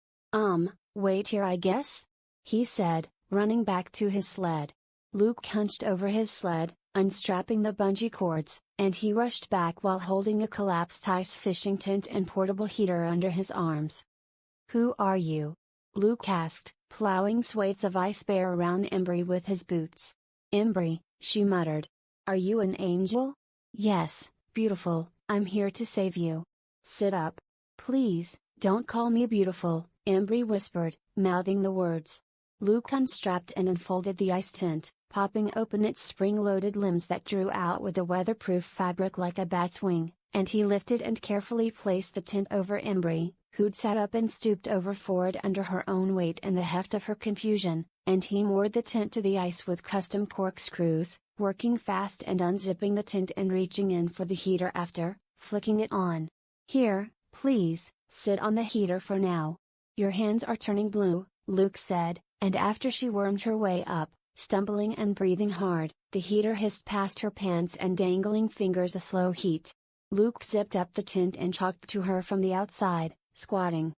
Wait here I guess?" he said, running back to his sled. Luke hunched over his sled, unstrapping the bungee cords, and he rushed back while holding a collapsed ice fishing tent and portable heater under his arms. "Who are you?" Luke asked, plowing swathes of ice bare around Embry with his boots. "Embry," she muttered. "Are you an angel?" "Yes, beautiful, I'm here to save you." "Sit up. Please, don't call me beautiful," Embry whispered, mouthing the words. Luke unstrapped and unfolded the ice tent, popping open its spring-loaded limbs that drew out with a weatherproof fabric like a bat's wing, and he lifted and carefully placed the tent over Embry, who'd sat up and stooped over forward under her own weight and the heft of her confusion, and he moored the tent to the ice with custom corkscrews, working fast and unzipping the tent and reaching in for the heater after, flicking it on. "Here, please, sit on the heater for now. Your hands are turning blue," Luke said, and after she wormed her way up, stumbling and breathing hard, the heater hissed past her pants and dangling fingers a slow heat. Luke zipped up the tent and talked to her from the outside, squatting.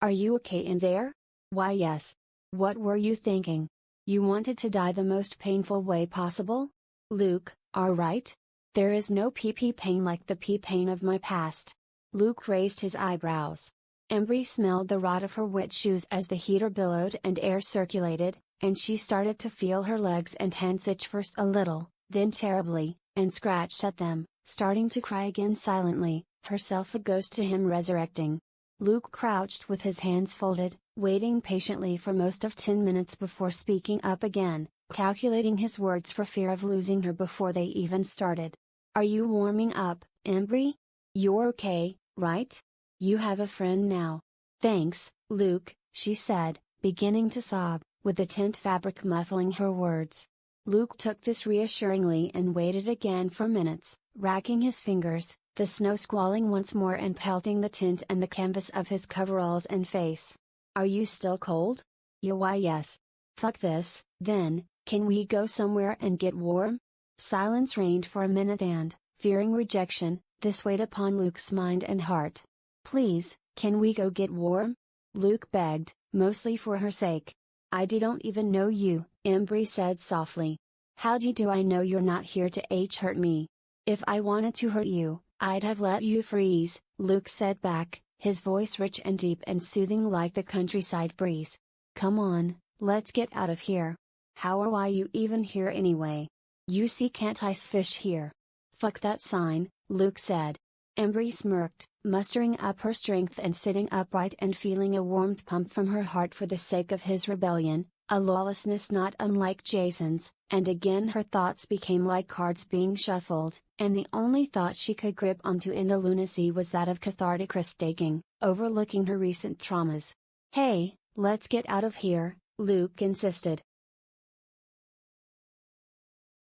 Are you okay in there? Why yes. What were you thinking? You wanted to die the most painful way possible? Luke, alright? There is no PP pain like the P pain of my past. Luke raised his eyebrows. Embry smelled the rot of her wet shoes as the heater billowed and air circulated, and she started to feel her legs and hands itch first a little, then terribly, and scratched at them, starting to cry again silently, herself a ghost to him resurrecting. Luke crouched with his hands folded, waiting patiently for most of 10 minutes before speaking up again, calculating his words for fear of losing her before they even started. Are you warming up, Embry? You're okay, right? You have a friend now. Thanks, Luke, she said, beginning to sob, with the tent fabric muffling her words. Luke took this reassuringly and waited again for minutes, racking his fingers, the snow squalling once more and pelting the tent and the canvas of his coveralls and face. Are you still cold? Yeah, why yes. Fuck this, then, can we go somewhere and get warm? Silence reigned for a minute and, fearing rejection, this weighed upon Luke's mind and heart. Please, can we go get warm? Luke begged, mostly for her sake. I don't even know you, Embry said softly. How do I know you're not here to hurt me? If I wanted to hurt you, I'd have let you freeze, Luke said back, his voice rich and deep and soothing like the countryside breeze. Come on, let's get out of here. How are you even here anyway? You see can't ice fish here. Fuck that sign, Luke said. Embry smirked, mustering up her strength and sitting upright and feeling a warmth pump from her heart for the sake of his rebellion, a lawlessness not unlike Jason's, and again her thoughts became like cards being shuffled, and the only thought she could grip onto in the lunacy was that of cathartic risk-taking, overlooking her recent traumas. Hey, let's get out of here, Luke insisted.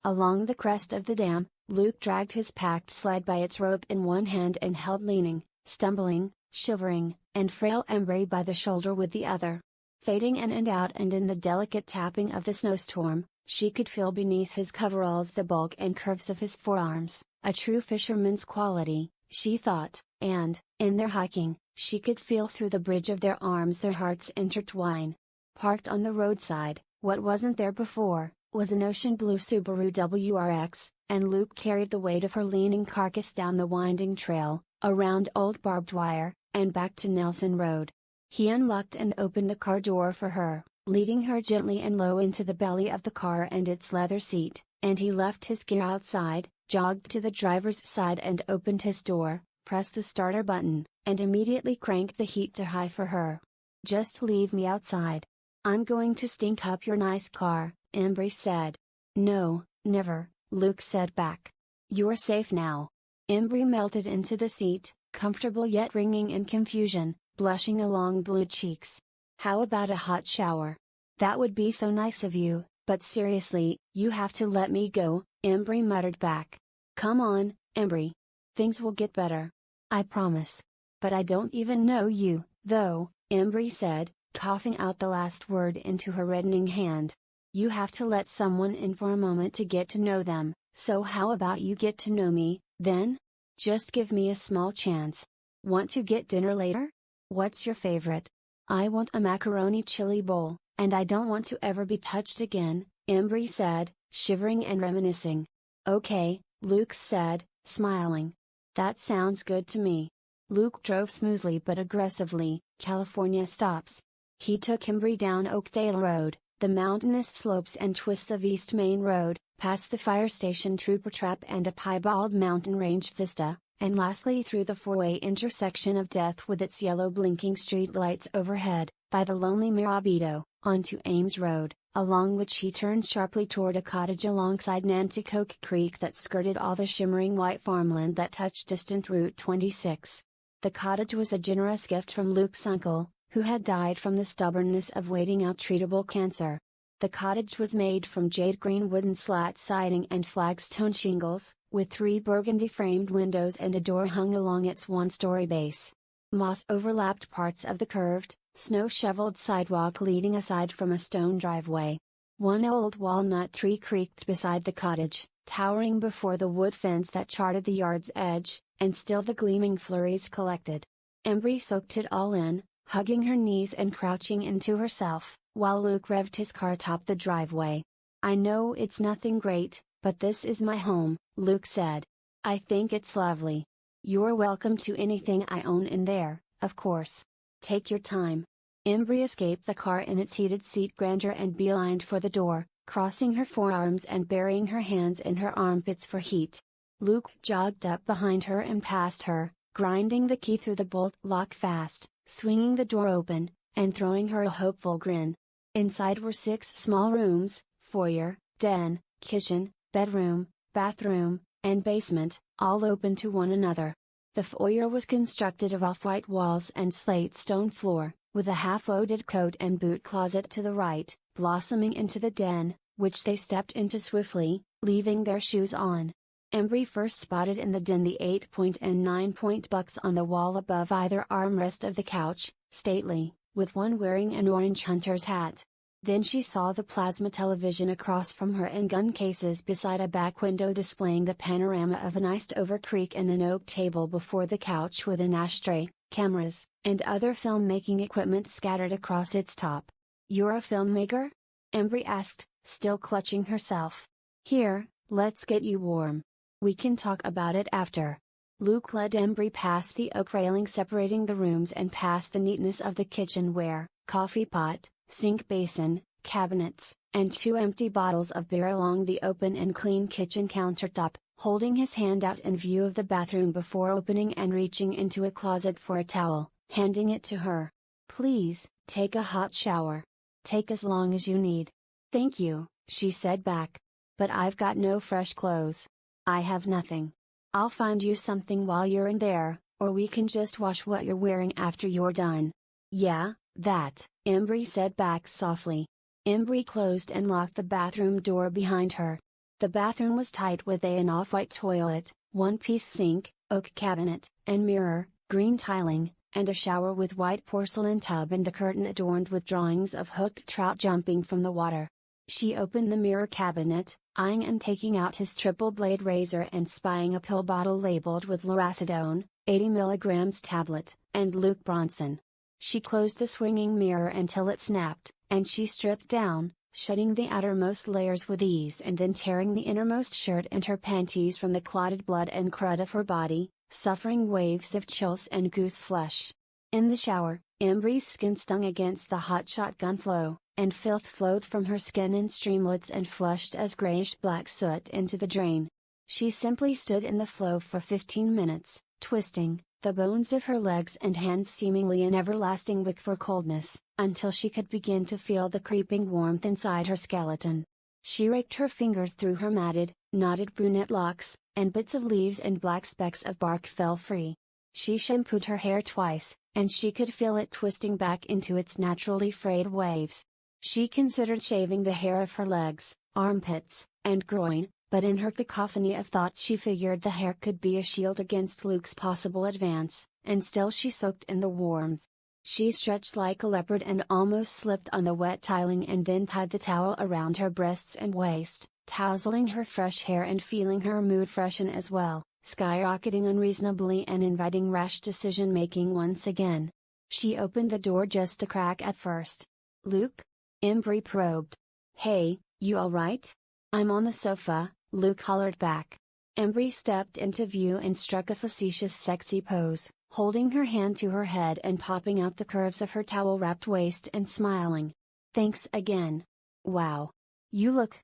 Along the crest of the dam, Luke dragged his packed sled by its rope in one hand and held leaning, stumbling, shivering, and frail Embry by the shoulder with the other. Fading in and out and in the delicate tapping of the snowstorm, she could feel beneath his coveralls the bulk and curves of his forearms, a true fisherman's quality, she thought, and, in their hiking, she could feel through the bridge of their arms their hearts intertwine. Parked on the roadside, what wasn't there before, was an ocean blue Subaru WRX, and Luke carried the weight of her leaning carcass down the winding trail, around old barbed wire, and back to Nelson Road. He unlocked and opened the car door for her, leading her gently and low into the belly of the car and its leather seat, and he left his gear outside, jogged to the driver's side and opened his door, pressed the starter button, and immediately cranked the heat to high for her. Just leave me outside. I'm going to stink up your nice car, Embry said. No, never, Luke said back. You're safe now. Embry melted into the seat, comfortable yet ringing in confusion, blushing along blue cheeks. How about a hot shower? That would be so nice of you, but seriously, you have to let me go, Embry muttered back. Come on, Embry. Things will get better. I promise. But I don't even know you, though, Embry said, coughing out the last word into her reddening hand. You have to let someone in for a moment to get to know them, so how about you get to know me, then? Just give me a small chance. Want to get dinner later? What's your favorite? I want a macaroni chili bowl, and I don't want to ever be touched again, Embry said, shivering and reminiscing. Okay, Luke said, smiling. That sounds good to me. Luke drove smoothly but aggressively, California stops. He took Embry down Oakdale Road, the mountainous slopes and twists of East Main Road, past the fire station trooper trap and a piebald mountain range vista, and lastly through the four-way intersection of death with its yellow blinking streetlights overhead, by the lonely Mirabito, onto Ames Road, along which he turned sharply toward a cottage alongside Nanticoke Creek that skirted all the shimmering white farmland that touched distant Route 26. The cottage was a generous gift from Luke's uncle, who had died from the stubbornness of waiting out treatable cancer. The cottage was made from jade green wooden slat siding and flagstone shingles, with 3 burgundy-framed windows and a door hung along its one-story base. Moss overlapped parts of the curved, snow-shoveled sidewalk leading aside from a stone driveway. One old walnut tree creaked beside the cottage, towering before the wood fence that charted the yard's edge, and still the gleaming flurries collected. Embry soaked it all in, hugging her knees and crouching into herself, while Luke revved his car atop the driveway. "I know it's nothing great, but this is my home," Luke said. "I think it's lovely. You're welcome to anything I own in there, of course. Take your time." Embry escaped the car in its heated seat grandeur and beelined for the door, crossing her forearms and burying her hands in her armpits for heat. Luke jogged up behind her and past her, grinding the key through the bolt lock fast, swinging the door open, and throwing her a hopeful grin. Inside were 6 small rooms: foyer, den, kitchen, bedroom, bathroom, and basement, all open to one another. The foyer was constructed of off-white walls and slate stone floor, with a half-loaded coat and boot closet to the right, blossoming into the den, which they stepped into swiftly, leaving their shoes on. Embry first spotted in the den the 8-point and 9-point bucks on the wall above either armrest of the couch, stately, with one wearing an orange hunter's hat. Then she saw the plasma television across from her and gun cases beside a back window displaying the panorama of an iced-over creek and an oak table before the couch with an ashtray, cameras, and other filmmaking equipment scattered across its top. "You're a filmmaker?" Embry asked, still clutching herself. "Here, let's get you warm. We can talk about it after." Luke led Embry past the oak railing separating the rooms and past the neatness of the kitchen where, coffee pot, sink basin, cabinets, and 2 empty bottles of beer along the open and clean kitchen countertop, holding his hand out in view of the bathroom before opening and reaching into a closet for a towel, handing it to her. "Please, take a hot shower. Take as long as you need." "Thank you," she said back. "But I've got no fresh clothes. I have nothing. I'll find you something while you're in there, or we can just wash what you're wearing after you're done." "Yeah, that," Embry said back softly. Embry closed and locked the bathroom door behind her. The bathroom was tight with an off-white toilet, one-piece sink, oak cabinet, and mirror, green tiling, and a shower with white porcelain tub and a curtain adorned with drawings of hooked trout jumping from the water. She opened the mirror cabinet, eyeing and taking out his triple-blade razor and spying a pill bottle labeled with lorazepam, 80 mg tablet, and Luke Bronson. She closed the swinging mirror until it snapped, and she stripped down, shutting the outermost layers with ease and then tearing the innermost shirt and her panties from the clotted blood and crud of her body, suffering waves of chills and goose flesh. In the shower, Embry's skin stung against the hot shotgun flow, and filth flowed from her skin in streamlets and flushed as grayish-black soot into the drain. She simply stood in the flow for 15 minutes, twisting, the bones of her legs and hands seemingly an everlasting wick for coldness, until she could begin to feel the creeping warmth inside her skeleton. She raked her fingers through her matted, knotted brunette locks, and bits of leaves and black specks of bark fell free. She shampooed her hair twice, and she could feel it twisting back into its naturally frayed waves. She considered shaving the hair of her legs, armpits, and groin, but in her cacophony of thoughts she figured the hair could be a shield against Luke's possible advance, and still she soaked in the warmth. She stretched like a leopard and almost slipped on the wet tiling and then tied the towel around her breasts and waist, tousling her fresh hair and feeling her mood freshen as well, skyrocketing unreasonably and inviting rash decision-making once again. She opened the door just a crack at first. "Luke?" Embry probed. "Hey, you alright?" "I'm on the sofa," Luke hollered back. Embry stepped into view and struck a facetious sexy pose, holding her hand to her head and popping out the curves of her towel-wrapped waist and smiling. "Thanks again. Wow. You look,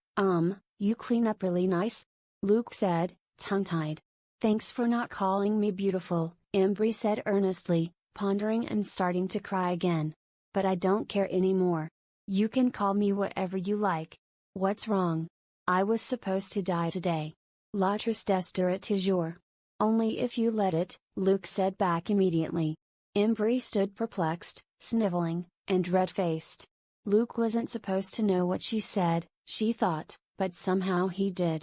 you clean up really nice," Luke said, tongue-tied. "Thanks for not calling me beautiful," Embry said earnestly, pondering and starting to cry again. "But I don't care anymore. You can call me whatever you like. What's wrong? I was supposed to die today. La tristesse de toujours. Only if you let it," Luke said back immediately. Embry stood perplexed, sniveling, and red-faced. Luke wasn't supposed to know what she said, she thought, but somehow he did.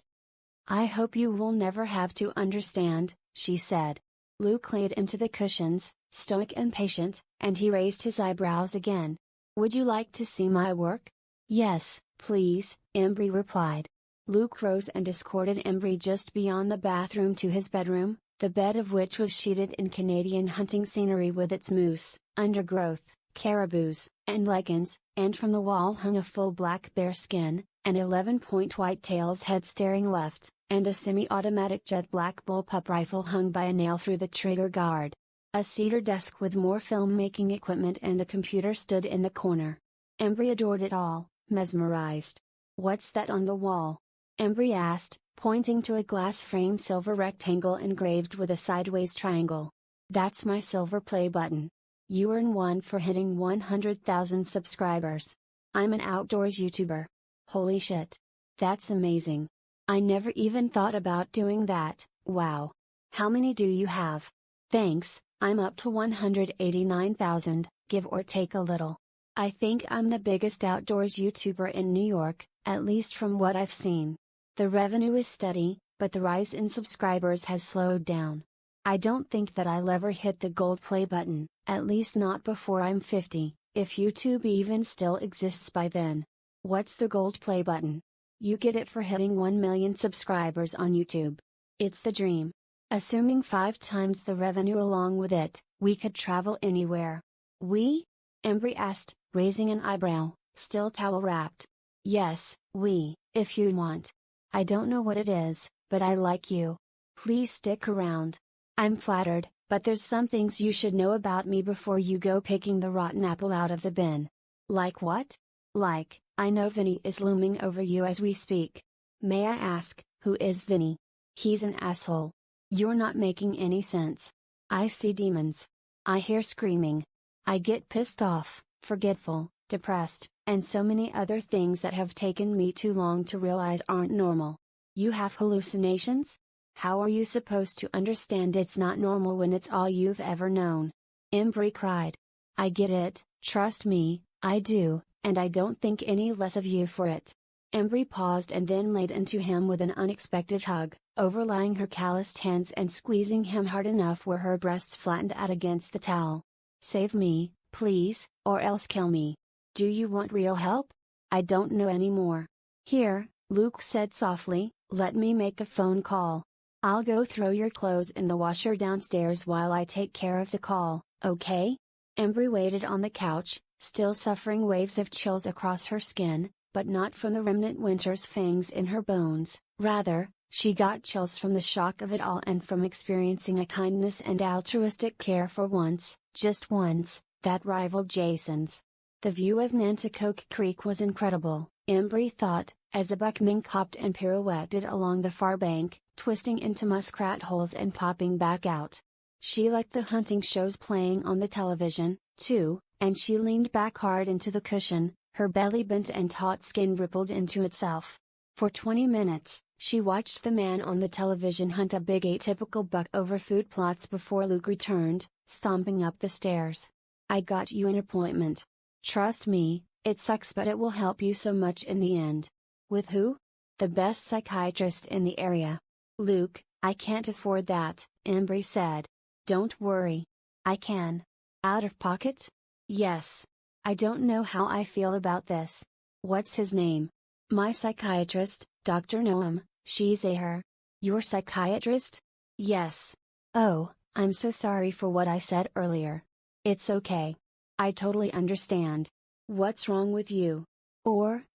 "I hope you will never have to understand," she said. Luke laid into the cushions, stoic and patient, and he raised his eyebrows again. "Would you like to see my work?" "Yes, please," Embry replied. Luke rose and escorted Embry just beyond the bathroom to his bedroom, the bed of which was sheeted in Canadian hunting scenery with its moose, undergrowth, caribous, and lichens, and from the wall hung a full black bear skin, an 11-point whitetail's head staring left, and a semi-automatic jet black bullpup rifle hung by a nail through the trigger guard. A cedar desk with more filmmaking equipment and a computer stood in the corner. Embry adored it all, mesmerized. "What's that on the wall?" Embry asked, pointing to a glass-frame silver rectangle engraved with a sideways triangle. "That's my silver play button. You earn one for hitting 100,000 subscribers. I'm an outdoors YouTuber." "Holy shit. That's amazing. I never even thought about doing that." "Wow. How many do you have?" "Thanks, I'm up to 189,000, give or take a little. I think I'm the biggest outdoors YouTuber in New York, at least from what I've seen. The revenue is steady, but the rise in subscribers has slowed down. I don't think that I'll ever hit the gold play button, at least not before I'm 50, if YouTube even still exists by then." "What's the gold play button?" "You get it for hitting 1 million subscribers on YouTube. It's the dream. Assuming 5 times the revenue along with it, we could travel anywhere." "We?" Embry asked, raising an eyebrow, still towel wrapped. "Yes, we, if you want. I don't know what it is, but I like you. Please stick around. I'm flattered, but there's some things you should know about me before you go picking the rotten apple out of the bin." "Like what?" "Like, I know Vinny is looming over you as we speak." "May I ask, who is Vinny?" "He's an asshole." "You're not making any sense." "I see demons. I hear screaming. I get pissed off, forgetful, depressed, and so many other things that have taken me too long to realize aren't normal." "You have hallucinations? How are you supposed to understand it's not normal when it's all you've ever known?" Embry cried. "I get it, trust me, I do, and I don't think any less of you for it." Embry paused and then laid into him with an unexpected hug, overlying her calloused hands and squeezing him hard enough where her breasts flattened out against the towel. "Save me, please, or else kill me. Do you want real help? I don't know anymore." "Here," Luke said softly, "let me make a phone call. I'll go throw your clothes in the washer downstairs while I take care of the call, okay?" Embry waited on the couch, still suffering waves of chills across her skin, but not from the remnant winter's fangs in her bones. Rather, she got chills from the shock of it all and from experiencing a kindness and altruistic care for once, just once, that rivaled Jason's. The view of Nanticoke Creek was incredible, Embry thought, as a buck mink hopped and pirouetted along the far bank, twisting into muskrat holes and popping back out. She liked the hunting shows playing on the television, too, and she leaned back hard into the cushion, her belly bent and taut skin rippled into itself. For 20 minutes, she watched the man on the television hunt a big atypical buck over food plots before Luke returned, stomping up the stairs. "I got you an appointment. Trust me, it sucks but it will help you so much in the end." "With who?" "The best psychiatrist in the area." "Luke, I can't afford that," Embry said. "Don't worry. I can." "Out of pocket?" "Yes. I don't know how I feel about this." "What's his name?" "My psychiatrist, Dr. Noam, she's a her." "Your psychiatrist?" "Yes." "Oh, I'm so sorry for what I said earlier." "It's okay. I totally understand. What's wrong with you?" Or,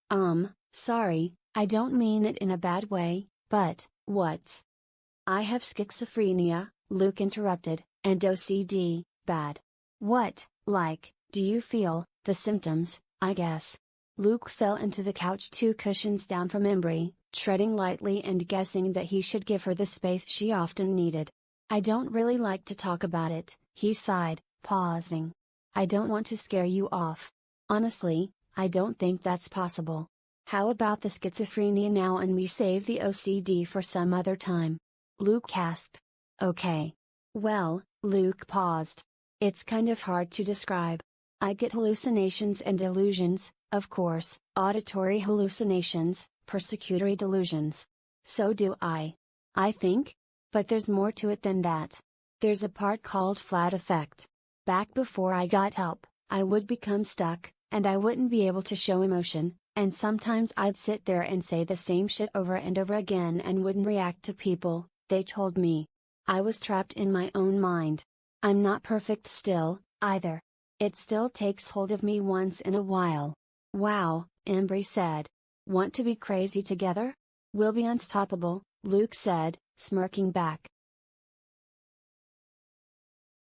sorry, I don't mean it in a bad way, but, what's?" "I have schizophrenia," Luke interrupted, "and OCD, bad." "What, like, do you feel, the symptoms, I guess?" Luke fell into the couch 2 cushions down from Embry, treading lightly and guessing that he should give her the space she often needed. "I don't really like to talk about it," he sighed, pausing. "I don't want to scare you off. Honestly, I don't think that's possible. How about the schizophrenia now and we save the OCD for some other time?" Luke asked. "Okay. Well," Luke paused. "It's kind of hard to describe. I get hallucinations and delusions, of course, auditory hallucinations, persecutory delusions. So do I. I think? But there's more to it than that. There's a part called flat effect. Back before I got help, I would become stuck, and I wouldn't be able to show emotion, and sometimes I'd sit there and say the same shit over and over again and wouldn't react to people, they told me. I was trapped in my own mind. I'm not perfect still, either. It still takes hold of me once in a while. Wow, Embry said. Want to be crazy together? We'll be unstoppable, Luke said, smirking back.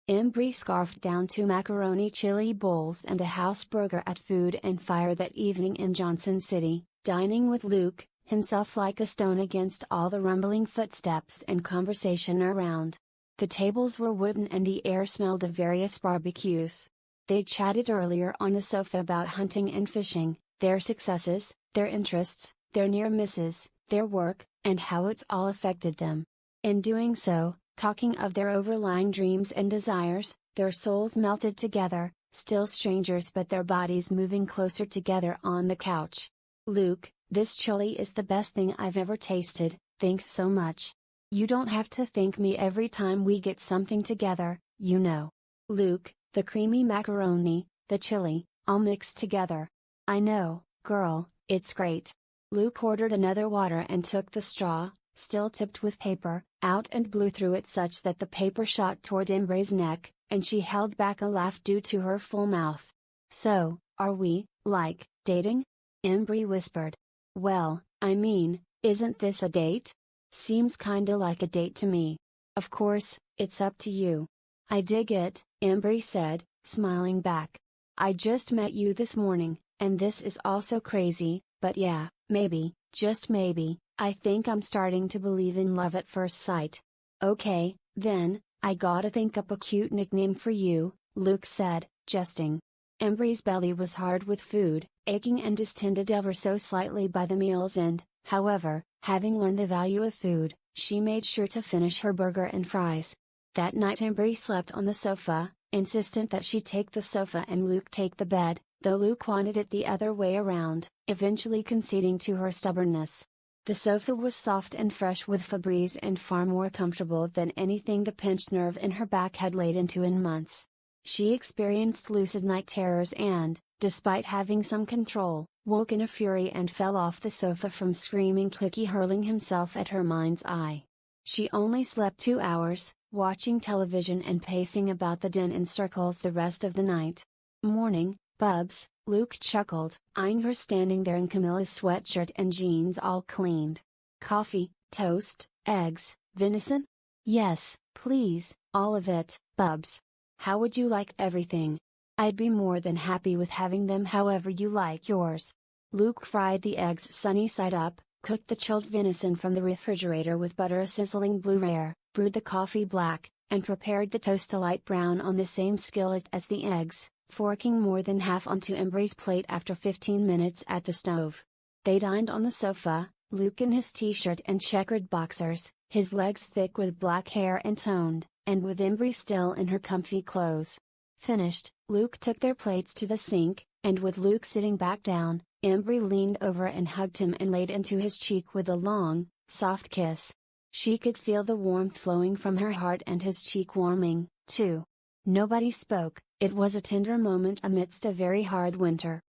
Embry scarfed down 2 macaroni chili bowls and a house burger at Food and Fire that evening in Johnson City, dining with Luke, himself like a stone against all the rumbling footsteps and conversation around. The tables were wooden and the air smelled of various barbecues. They chatted earlier on the sofa about hunting and fishing, their successes, their interests, their near misses, their work, and how it's all affected them. In doing so, talking of their overlying dreams and desires, their souls melted together, still strangers but their bodies moving closer together on the couch. Luke, this chili is the best thing I've ever tasted, thanks so much. You don't have to thank me every time we get something together, you know. Luke, the creamy macaroni, the chili, all mixed together. I know, girl, it's great. Luke ordered another water and took the straw, still tipped with paper, out and blew through it such that the paper shot toward Embry's neck, and she held back a laugh due to her full mouth. So, are we, like, dating? Embry whispered. Well, I mean, isn't this a date? Seems kinda like a date to me. Of course, it's up to you. I dig it, Embry said, smiling back. I just met you this morning, and this is also crazy, but yeah, maybe, just maybe, I think I'm starting to believe in love at first sight. Okay, then, I gotta think up a cute nickname for you, Luke said, jesting. Embry's belly was hard with food, aching and distended ever so slightly by the meal's end. However, having learned the value of food, she made sure to finish her burger and fries. That night Embry slept on the sofa, insistent that she take the sofa and Luke take the bed, though Luke wanted it the other way around, eventually conceding to her stubbornness. The sofa was soft and fresh with Febreze and far more comfortable than anything the pinched nerve in her back had laid into in months. She experienced lucid night terrors and, despite having some control, woke in a fury and fell off the sofa from screaming Clicky hurling himself at her mind's eye. She only slept 2 hours, watching television and pacing about the den in circles the rest of the night. Morning, Bubs, Luke chuckled, eyeing her standing there in Camilla's sweatshirt and jeans all cleaned. Coffee, toast, eggs, venison? Yes, please, all of it, Bubs. How would you like everything? I'd be more than happy with having them however you like yours. Luke fried the eggs sunny side up, cooked the chilled venison from the refrigerator with butter a sizzling blue rare, brewed the coffee black, and prepared the toast a light brown on the same skillet as the eggs, forking more than half onto Embry's plate after 15 minutes at the stove. They dined on the sofa, Luke in his t-shirt and checkered boxers, his legs thick with black hair and toned, and with Embry still in her comfy clothes. Finished, Luke took their plates to the sink, and with Luke sitting back down, Embry leaned over and hugged him and laid into his cheek with a long, soft kiss. She could feel the warmth flowing from her heart and his cheek warming, too. Nobody spoke, it was a tender moment amidst a very hard winter.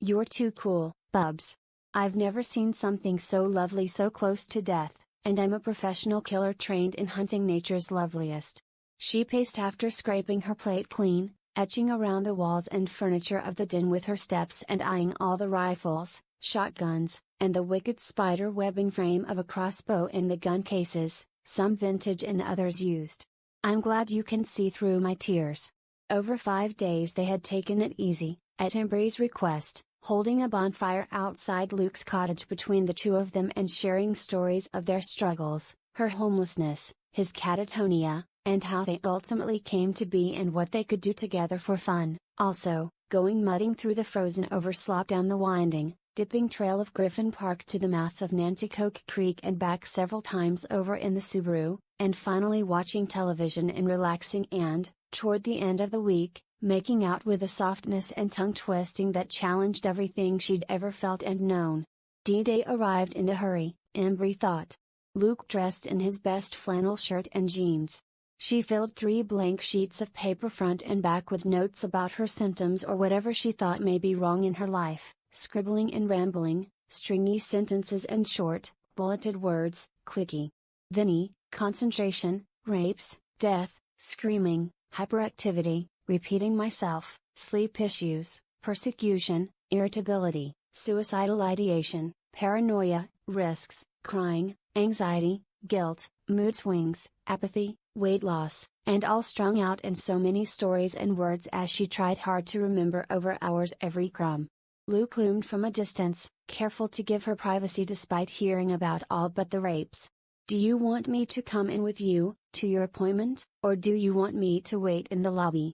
You're too cool, Bubs. I've never seen something so lovely so close to death, and I'm a professional killer trained in hunting nature's loveliest. She paced after scraping her plate clean, etching around the walls and furniture of the den with her steps and eyeing all the rifles, shotguns, and the wicked spider webbing frame of a crossbow in the gun cases, some vintage and others used. I'm glad you can see through my tears. Over 5 days they had taken it easy, at Embry's request, holding a bonfire outside Luke's cottage between the two of them and sharing stories of their struggles, her homelessness, his catatonia, and how they ultimately came to be and what they could do together for fun. Also, going mudding through the frozen overslop down the winding, dipping trail of Griffin Park to the mouth of Nanticoke Creek and back several times over in the Subaru, and finally watching television and relaxing and, toward the end of the week, making out with a softness and tongue twisting that challenged everything she'd ever felt and known. D-Day arrived in a hurry, Embry thought. Luke dressed in his best flannel shirt and jeans. She filled 3 blank sheets of paper front and back with notes about her symptoms or whatever she thought may be wrong in her life, scribbling and rambling, stringy sentences and short, bulleted words, clicky. Vinny, concentration, rapes, death, screaming, hyperactivity, repeating myself, sleep issues, persecution, irritability, suicidal ideation, paranoia, risks, crying, anxiety, guilt, mood swings, apathy, weight loss, and all strung out in so many stories and words as she tried hard to remember over hours every crumb. Luke loomed from a distance, careful to give her privacy despite hearing about all but the rapes. "Do you want me to come in with you, to your appointment, or do you want me to wait in the lobby?"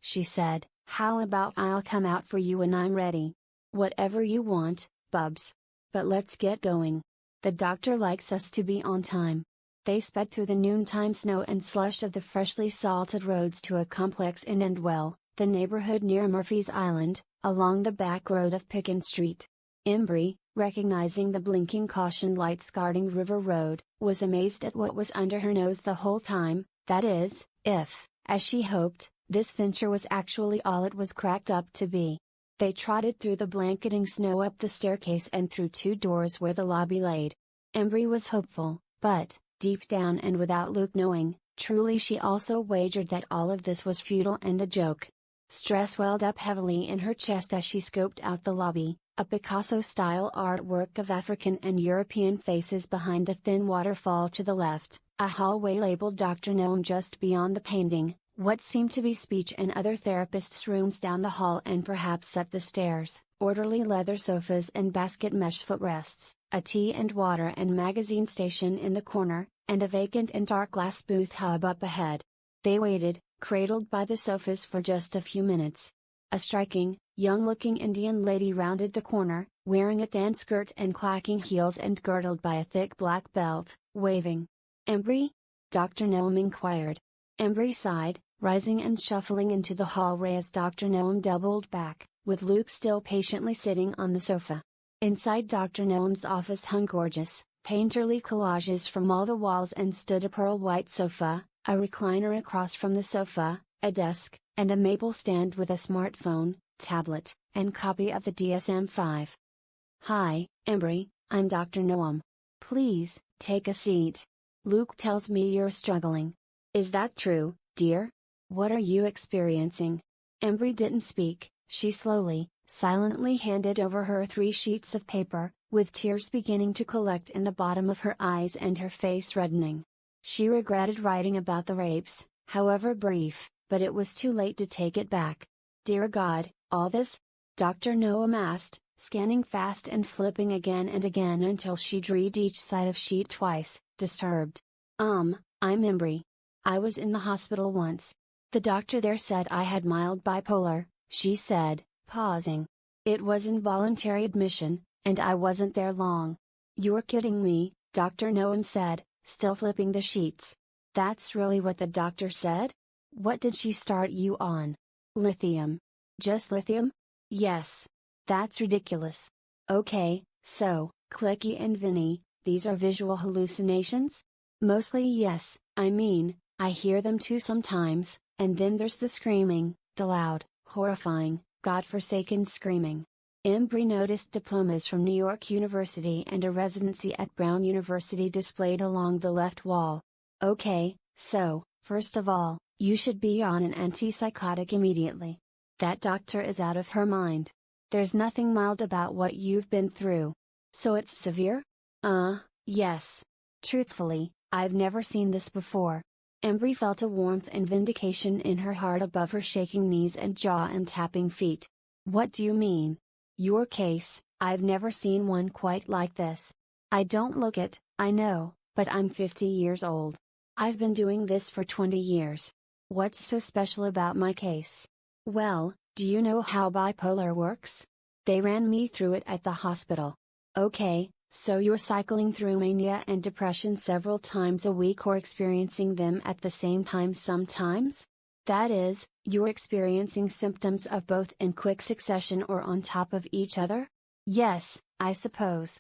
She said, "how about I'll come out for you when I'm ready?" "Whatever you want, Bubs. But let's get going. The doctor likes us to be on time." They sped through the noontime snow and slush of the freshly salted roads to a complex in Endwell, the neighborhood near Murphy's Island, along the back road of Picken Street. Embry, recognizing the blinking caution lights guarding River Road, was amazed at what was under her nose the whole time, that is, if, as she hoped, this venture was actually all it was cracked up to be. They trotted through the blanketing snow up the staircase and through two doors where the lobby laid. Embry was hopeful, but, deep down and without Luke knowing, truly she also wagered that all of this was futile and a joke. Stress welled up heavily in her chest as she scoped out the lobby, a Picasso-style artwork of African and European faces behind a thin waterfall to the left, a hallway labeled Dr. Noam just beyond the painting, what seemed to be speech and other therapists' rooms down the hall and perhaps up the stairs, orderly leather sofas and basket mesh footrests, a tea and water and magazine station in the corner, and a vacant and dark glass booth hub up ahead. They waited, cradled by the sofas for just a few minutes. A striking, young-looking Indian lady rounded the corner, wearing a tan skirt and clacking heels and girdled by a thick black belt, waving. "Embry?" Dr. Noam inquired. Embry sighed, rising and shuffling into the hallway as Dr. Noam doubled back, with Luke still patiently sitting on the sofa. Inside Dr. Noam's office hung gorgeous, painterly collages from all the walls and stood a pearl-white sofa, a recliner across from the sofa, a desk, and a maple stand with a smartphone, tablet, and copy of the DSM-5. "Hi, Embry, I'm Dr. Noam. Please, take a seat. Luke tells me you're struggling. Is that true, dear? What are you experiencing?" Embry didn't speak. She slowly, silently handed over her 3 sheets of paper, with tears beginning to collect in the bottom of her eyes and her face reddening. She regretted writing about the rapes, however brief, but it was too late to take it back. "Dear God, all this?" Dr. Noam asked, scanning fast and flipping again and again until she'd read each side of sheet twice, disturbed. I'm Embry. I was in the hospital once. The doctor there said I had mild bipolar," she said, pausing. "It was involuntary admission, and I wasn't there long." "You're kidding me," Dr. Noam said, still flipping the sheets. "That's really what the doctor said? What did she start you on? Lithium? Just lithium?" "Yes. That's ridiculous. Okay, so, Clicky and Vinny, these are visual hallucinations?" "Mostly yes, I hear them too sometimes, and then there's the screaming, the loud, horrifying, God-forsaken screaming." Embry noticed diplomas from New York University and a residency at Brown University displayed along the left wall. "Okay, so, first of all, you should be on an antipsychotic immediately. That doctor is out of her mind. There's nothing mild about what you've been through. So it's severe?" Yes. Truthfully, I've never seen this before." Embry felt a warmth and vindication in her heart above her shaking knees and jaw and tapping feet. "What do you mean? Your case, I've never seen one quite like this. I don't look it, I know, but I'm 50 years old. I've been doing this for 20 years. What's so special about my case?" "Well, do you know how bipolar works? They ran me through it at the hospital." "Okay, so you're cycling through mania and depression several times a week or experiencing them at the same time sometimes? That is, you're experiencing symptoms of both in quick succession or on top of each other?" "Yes, I suppose.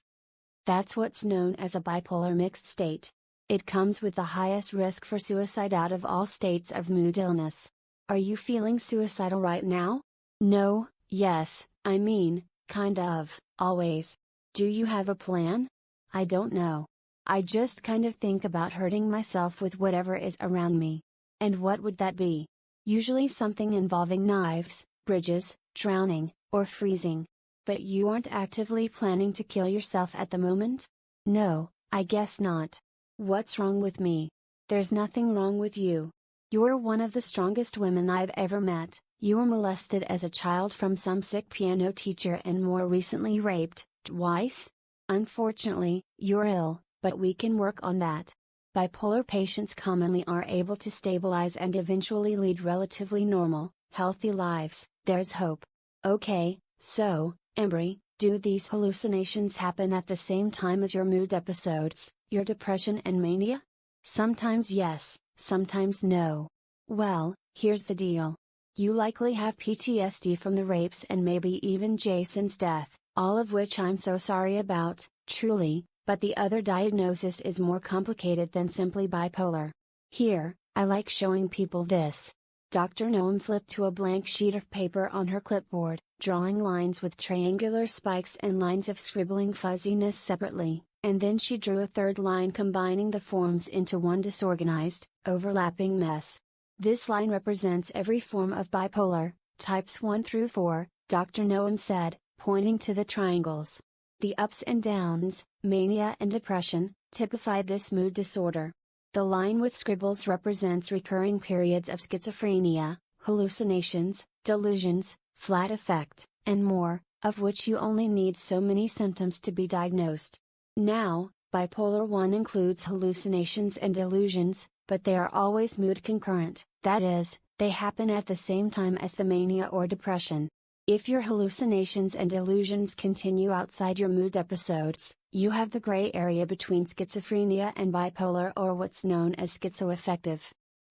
That's what's known as a bipolar mixed state. It comes with the highest risk for suicide out of all states of mood illness. Are you feeling suicidal right now?" "No, yes, kind of, always. Do you have a plan?" "I don't know. I just kind of think about hurting myself with whatever is around me. And what would that be? Usually something involving knives, bridges, drowning, or freezing. But you aren't actively planning to kill yourself at the moment? No, I guess not. What's wrong with me? There's nothing wrong with you. You're one of the strongest women I've ever met. You were molested as a child from some sick piano teacher and more recently raped, twice? Unfortunately, you're ill, but we can work on that. Bipolar patients commonly are able to stabilize and eventually lead relatively normal, healthy lives. There's hope. Okay, so, Embry, do these hallucinations happen at the same time as your mood episodes, your depression and mania? Sometimes yes, sometimes no. Well, here's the deal. You likely have PTSD from the rapes and maybe even Jason's death, all of which I'm so sorry about, truly, but the other diagnosis is more complicated than simply bipolar. Here, I like showing people this. Dr. Noam flipped to a blank sheet of paper on her clipboard, drawing lines with triangular spikes and lines of scribbling fuzziness separately, and then she drew a third line combining the forms into one disorganized, overlapping mess. This line represents every form of bipolar, types 1 through 4, Dr. Noam said, pointing to the triangles. The ups and downs, mania and depression, typify this mood disorder. The line with scribbles represents recurring periods of schizophrenia, hallucinations, delusions, flat affect, and more, of which you only need so many symptoms to be diagnosed. Now, bipolar 1 includes hallucinations and delusions, but they are always mood concurrent, that is, they happen at the same time as the mania or depression. If your hallucinations and delusions continue outside your mood episodes, you have the gray area between schizophrenia and bipolar, or what's known as schizoaffective.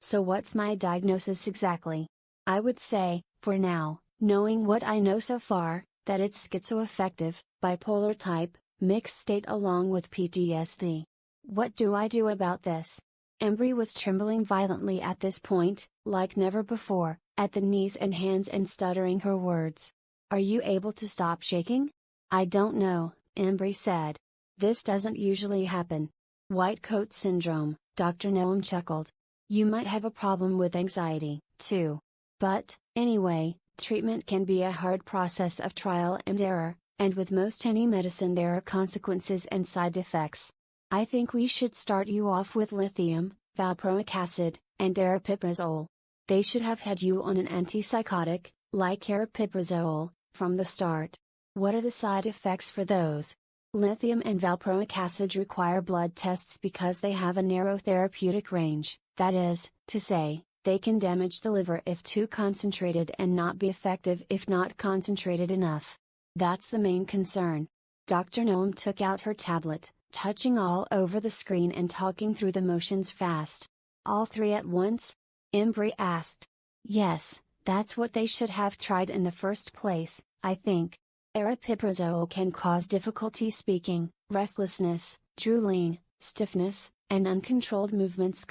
So what's my diagnosis exactly? I would say, for now, knowing what I know so far, that it's schizoaffective, bipolar type, mixed state along with PTSD. What do I do about this? Embry was trembling violently at this point, like never before, at the knees and hands and stuttering her words. Are you able to stop shaking? I don't know, Embry said. This doesn't usually happen. White coat syndrome, Dr. Noam chuckled. You might have a problem with anxiety, too. But, anyway, treatment can be a hard process of trial and error, and with most any medicine there are consequences and side effects. I think we should start you off with lithium, valproic acid, and aripiprazole. They should have had you on an antipsychotic, like aripiprazole, from the start. What are the side effects for those? Lithium and valproic acid require blood tests because they have a narrow therapeutic range, that is, to say, they can damage the liver if too concentrated and not be effective if not concentrated enough. That's the main concern. Dr. Noam took out her tablet, touching all over the screen and talking through the motions fast. All three at once? Embry asked. Yes, that's what they should have tried in the first place, I think. Aripiprazole can cause difficulty speaking, restlessness, drooling, stiffness, and uncontrolled movements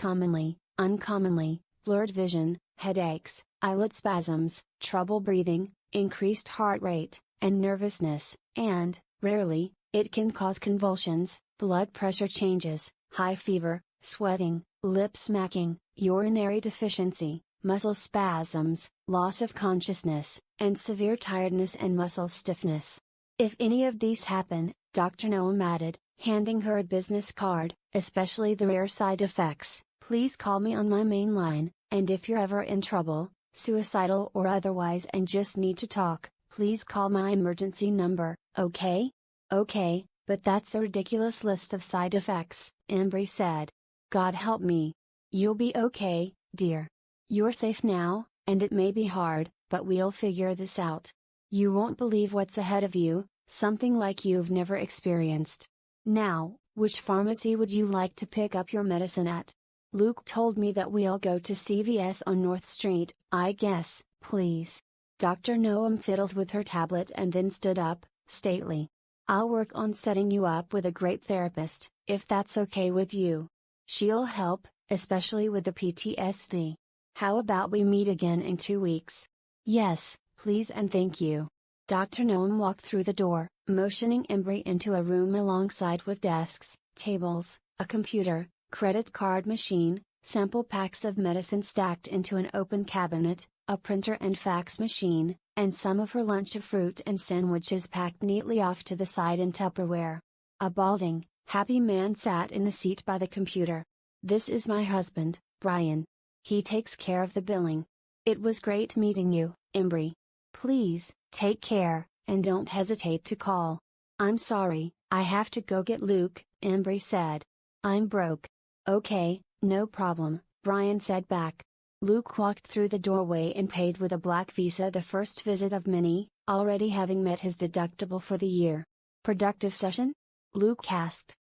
uncommonly, blurred vision, headaches, eyelid spasms, trouble breathing, increased heart rate, and nervousness, and, rarely, it can cause convulsions, blood pressure changes, high fever, sweating, lip smacking, urinary deficiency, muscle spasms, loss of consciousness, and severe tiredness and muscle stiffness. If any of these happen, Dr. Noam added, handing her a business card, especially the rare side effects, please call me on my main line, and if you're ever in trouble, suicidal or otherwise and just need to talk, please call my emergency number, okay? Okay, but that's a ridiculous list of side effects, Embry said. God help me. You'll be okay, dear. You're safe now, and it may be hard, but we'll figure this out. You won't believe what's ahead of you, something like you've never experienced. Now, which pharmacy would you like to pick up your medicine at? Luke told me that we'll go to CVS on North Street, I guess, please. Dr. Noam fiddled with her tablet and then stood up, stately. I'll work on setting you up with a great therapist, if that's okay with you. She'll help, especially with the PTSD. How about we meet again in 2 weeks? Yes, please and thank you. Dr. Noam walked through the door, motioning Embry into a room alongside with desks, tables, a computer, credit card machine, sample packs of medicine stacked into an open cabinet, a printer and fax machine, and some of her lunch of fruit and sandwiches packed neatly off to the side in Tupperware. A balding, happy man sat in the seat by the computer. "This is my husband, Brian. He takes care of the billing. It was great meeting you, Embry. Please, take care, and don't hesitate to call." "I'm sorry, I have to go get Luke," Embry said. "I'm broke." "Okay, no problem," Brian said back. Luke walked through the doorway and paid with a black Visa, the first visit of many, already having met his deductible for the year. "Productive session?" Luke asked.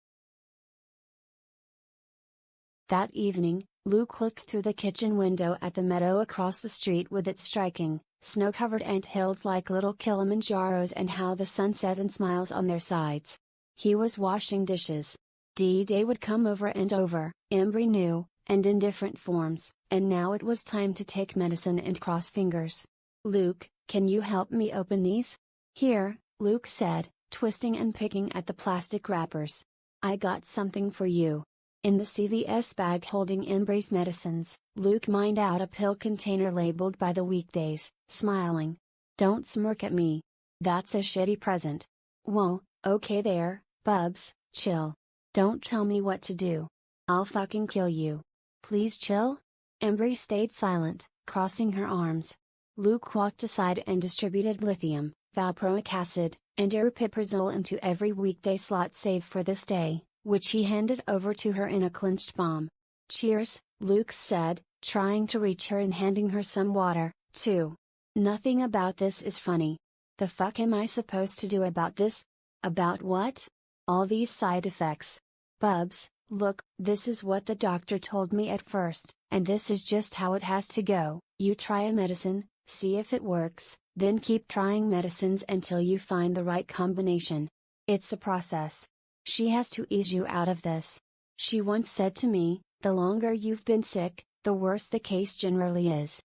That evening, Luke looked through the kitchen window at the meadow across the street with its striking, snow-covered anthills like little Kilimanjaros and how the sun set in smiles on their sides. He was washing dishes. D-Day would come over and over, Embry knew, and in different forms, and now it was time to take medicine and cross fingers. "Luke, can you help me open these?" "Here," Luke said, twisting and picking at the plastic wrappers. "I got something for you." In the CVS bag holding Embry's medicines, Luke mined out a pill container labeled by the weekdays, smiling. "Don't smirk at me. That's a shitty present." "Whoa, okay there, Bubs, chill. Don't tell me what to do. I'll fucking kill you. Please chill?" Embry stayed silent, crossing her arms. Luke walked aside and distributed lithium, valproic acid, and aripiprazole into every weekday slot save for this day, which he handed over to her in a clenched palm. "Cheers," Luke said, trying to reach her and handing her some water, too. "Nothing about this is funny. The fuck am I supposed to do about this?" "About what?" "All these side effects. Bubs, look, this is what the doctor told me at first, and this is just how it has to go. You try a medicine, see if it works, then keep trying medicines until you find the right combination. It's a process. She has to ease you out of this. She once said to me, the longer you've been sick, the worse the case generally is.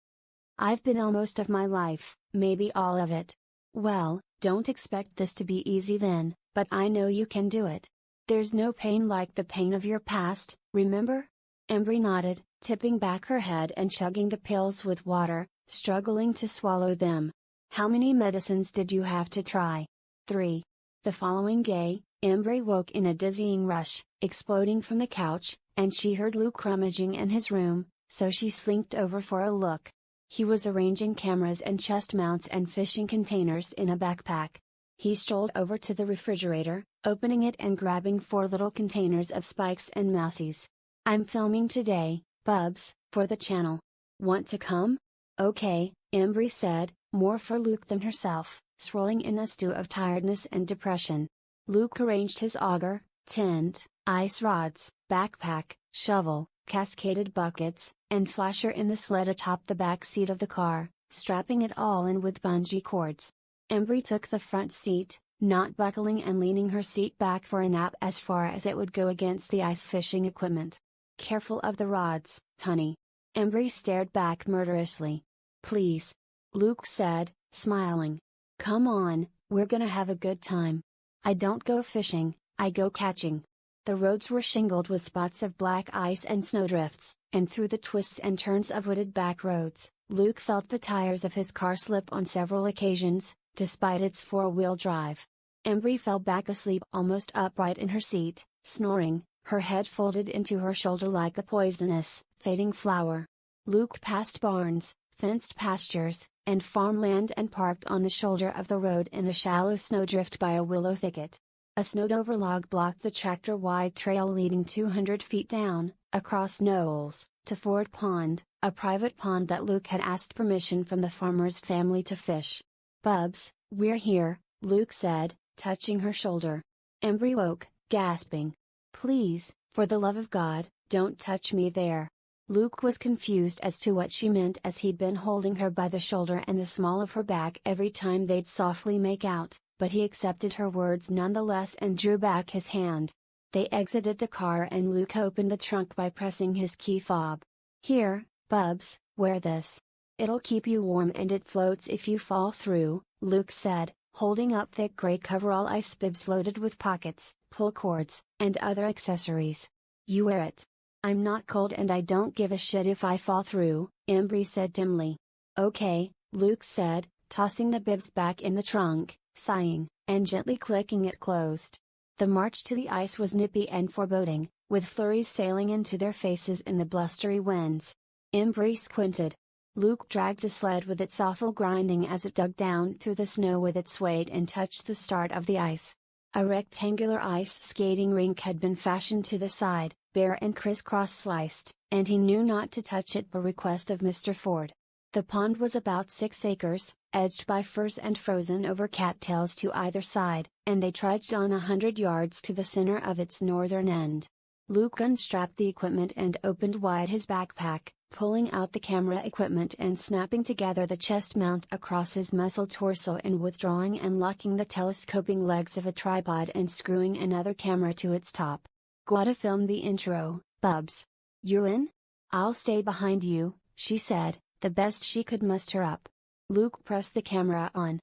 I've been ill most of my life, maybe all of it. Well, don't expect this to be easy then, but I know you can do it. There's no pain like the pain of your past, remember?" Embry nodded, tipping back her head and chugging the pills with water, struggling to swallow them. "How many medicines did you have to try?" 3. The following day, Embry woke in a dizzying rush, exploding from the couch, and she heard Luke rummaging in his room, so she slinked over for a look. He was arranging cameras and chest mounts and fishing containers in a backpack. He strolled over to the refrigerator, opening it and grabbing 4 little containers of spikes and mousies. "I'm filming today, Bubs, for the channel. Want to come?" "Okay," Embry said, more for Luke than herself, swirling in a stew of tiredness and depression. Luke arranged his auger, tent, ice rods, backpack, shovel, cascaded buckets, and flasher in the sled atop the back seat of the car, strapping it all in with bungee cords. Embry took the front seat, not buckling and leaning her seat back for a nap as far as it would go against the ice fishing equipment. "Careful of the rods, honey." Embry stared back murderously. "Please," Luke said, smiling. "Come on, we're gonna have a good time. I don't go fishing, I go catching." The roads were shingled with spots of black ice and snowdrifts, and through the twists and turns of wooded back roads, Luke felt the tires of his car slip on several occasions, despite its 4-wheel drive. Embry fell back asleep almost upright in her seat, snoring, her head folded into her shoulder like a poisonous, fading flower. Luke passed barns, fenced pastures, and farmland and parked on the shoulder of the road in a shallow snowdrift by a willow thicket. A snowed-over log blocked the tractor-wide trail leading 200 feet down, across knolls, to Ford Pond, a private pond that Luke had asked permission from the farmer's family to fish. "Bubs, we're here," Luke said, touching her shoulder. Embry woke, gasping. "Please, for the love of God, don't touch me there." Luke was confused as to what she meant as he'd been holding her by the shoulder and the small of her back every time they'd softly make out, but he accepted her words nonetheless and drew back his hand. They exited the car and Luke opened the trunk by pressing his key fob. "Here, Bubs, wear this. It'll keep you warm and it floats if you fall through," Luke said, holding up thick gray coverall ice bibs loaded with pockets, pull cords, and other accessories. You wear it. I'm not cold and I don't give a shit if I fall through, Embry said dimly. Okay, Luke said, tossing the bibs back in the trunk, sighing, and gently clicking it closed. The march to the ice was nippy and foreboding, with flurries sailing into their faces in the blustery winds. Embry squinted. Luke dragged the sled with its awful grinding as it dug down through the snow with its weight and touched the start of the ice. A rectangular ice skating rink had been fashioned to the side, bare and crisscross sliced, and he knew not to touch it per request of Mr. Ford. The pond was about 6 acres, edged by firs and frozen over cattails to either side, and they trudged on 100 yards to the center of its northern end. Luke unstrapped the equipment and opened wide his backpack, pulling out the camera equipment and snapping together the chest mount across his muscled torso and withdrawing and locking the telescoping legs of a tripod and screwing another camera to its top. Gotta film the intro, Bubs. You in? I'll stay behind you, she said, the best she could muster up. Luke pressed the camera on.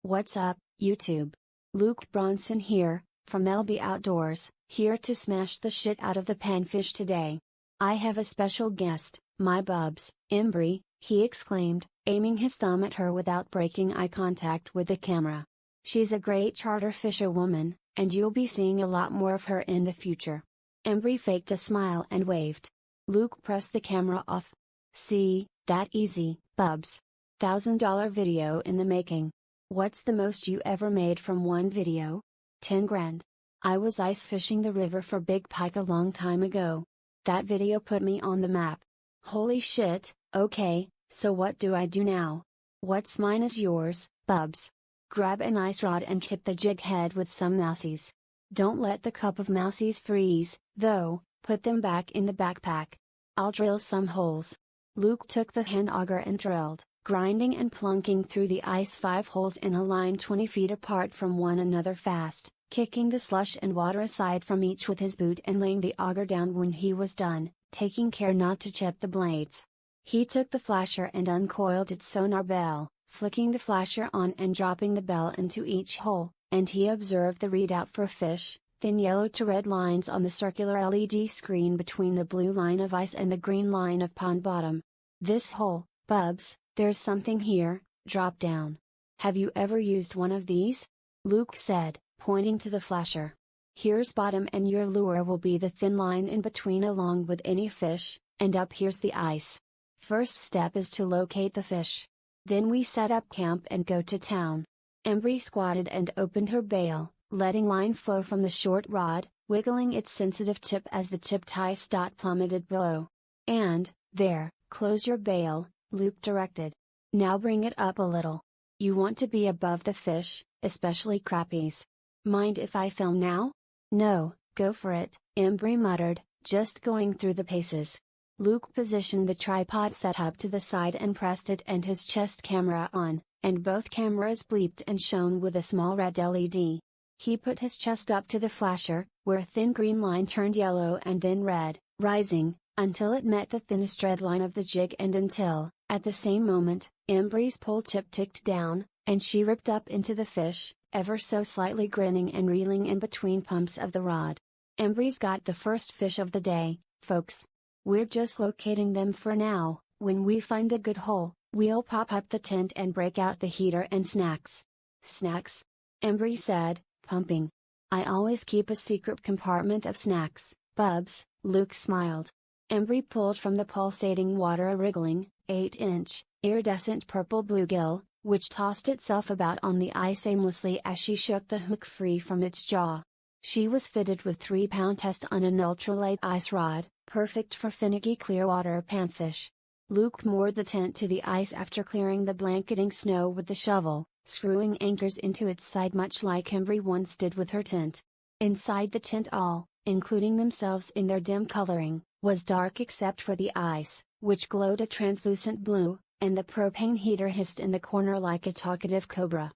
What's up, YouTube? Luke Bronson here, from LB Outdoors, here to smash the shit out of the panfish today. I have a special guest, my Bubs, Embry, he exclaimed, aiming his thumb at her without breaking eye contact with the camera. She's a great charter fisherwoman, and you'll be seeing a lot more of her in the future. Embry faked a smile and waved. Luke pressed the camera off. See, that easy, Bubs. $1,000 video in the making. What's the most you ever made from one video? 10 grand. I was ice fishing the river for big pike a long time ago. That video put me on the map. Holy shit, okay, so what do I do now? What's mine is yours, Bubs. Grab an ice rod and tip the jig head with some mousies. Don't let the cup of mousies freeze, though, put them back in the backpack. I'll drill some holes. Luke took the hand auger and drilled, grinding and plunking through the ice 5 holes in a line 20 feet apart from one another fast, kicking the slush and water aside from each with his boot and laying the auger down when he was done, taking care not to chip the blades. He took the flasher and uncoiled its sonar bell, flicking the flasher on and dropping the bell into each hole, and he observed the readout for fish, thin yellow to red lines on the circular LED screen between the blue line of ice and the green line of pond bottom. This hole, Bubs, there's something here, drop down. Have you ever used one of these? Luke said, pointing to the flasher. Here's bottom and your lure will be the thin line in between along with any fish, and up here's the ice. First step is to locate the fish. Then we set up camp and go to town. Embry squatted and opened her bail, letting line flow from the short rod, wiggling its sensitive tip as the tipped ice dot plummeted below. And, there, close your bail, Luke directed. Now bring it up a little. You want to be above the fish, especially crappies. Mind if I film now? No, go for it, Embry muttered, just going through the paces. Luke positioned the tripod setup to the side and pressed it and his chest camera on, and both cameras bleeped and shone with a small red LED. He put his chest up to the flasher, where a thin green line turned yellow and then red, rising, until it met the thinnest red line of the jig and until, at the same moment, Embry's pole tip ticked down, and she ripped up into the fish, ever so slightly grinning and reeling in between pumps of the rod. Embry's got the first fish of the day, folks. We're just locating them for now. When we find a good hole, we'll pop up the tent and break out the heater and snacks. Snacks? Embry said, pumping. I always keep a secret compartment of snacks, Bubs, Luke smiled. Embry pulled from the pulsating water a wriggling, 8-inch, iridescent purple bluegill, which tossed itself about on the ice aimlessly as she shook the hook free from its jaw. She was fitted with 3-pound test on an ultralight ice rod, perfect for finicky clearwater panfish. Luke moored the tent to the ice after clearing the blanketing snow with the shovel, screwing anchors into its side much like Embry once did with her tent. Inside the tent all, including themselves in their dim coloring, was dark except for the ice, which glowed a translucent blue, and the propane heater hissed in the corner like a talkative cobra.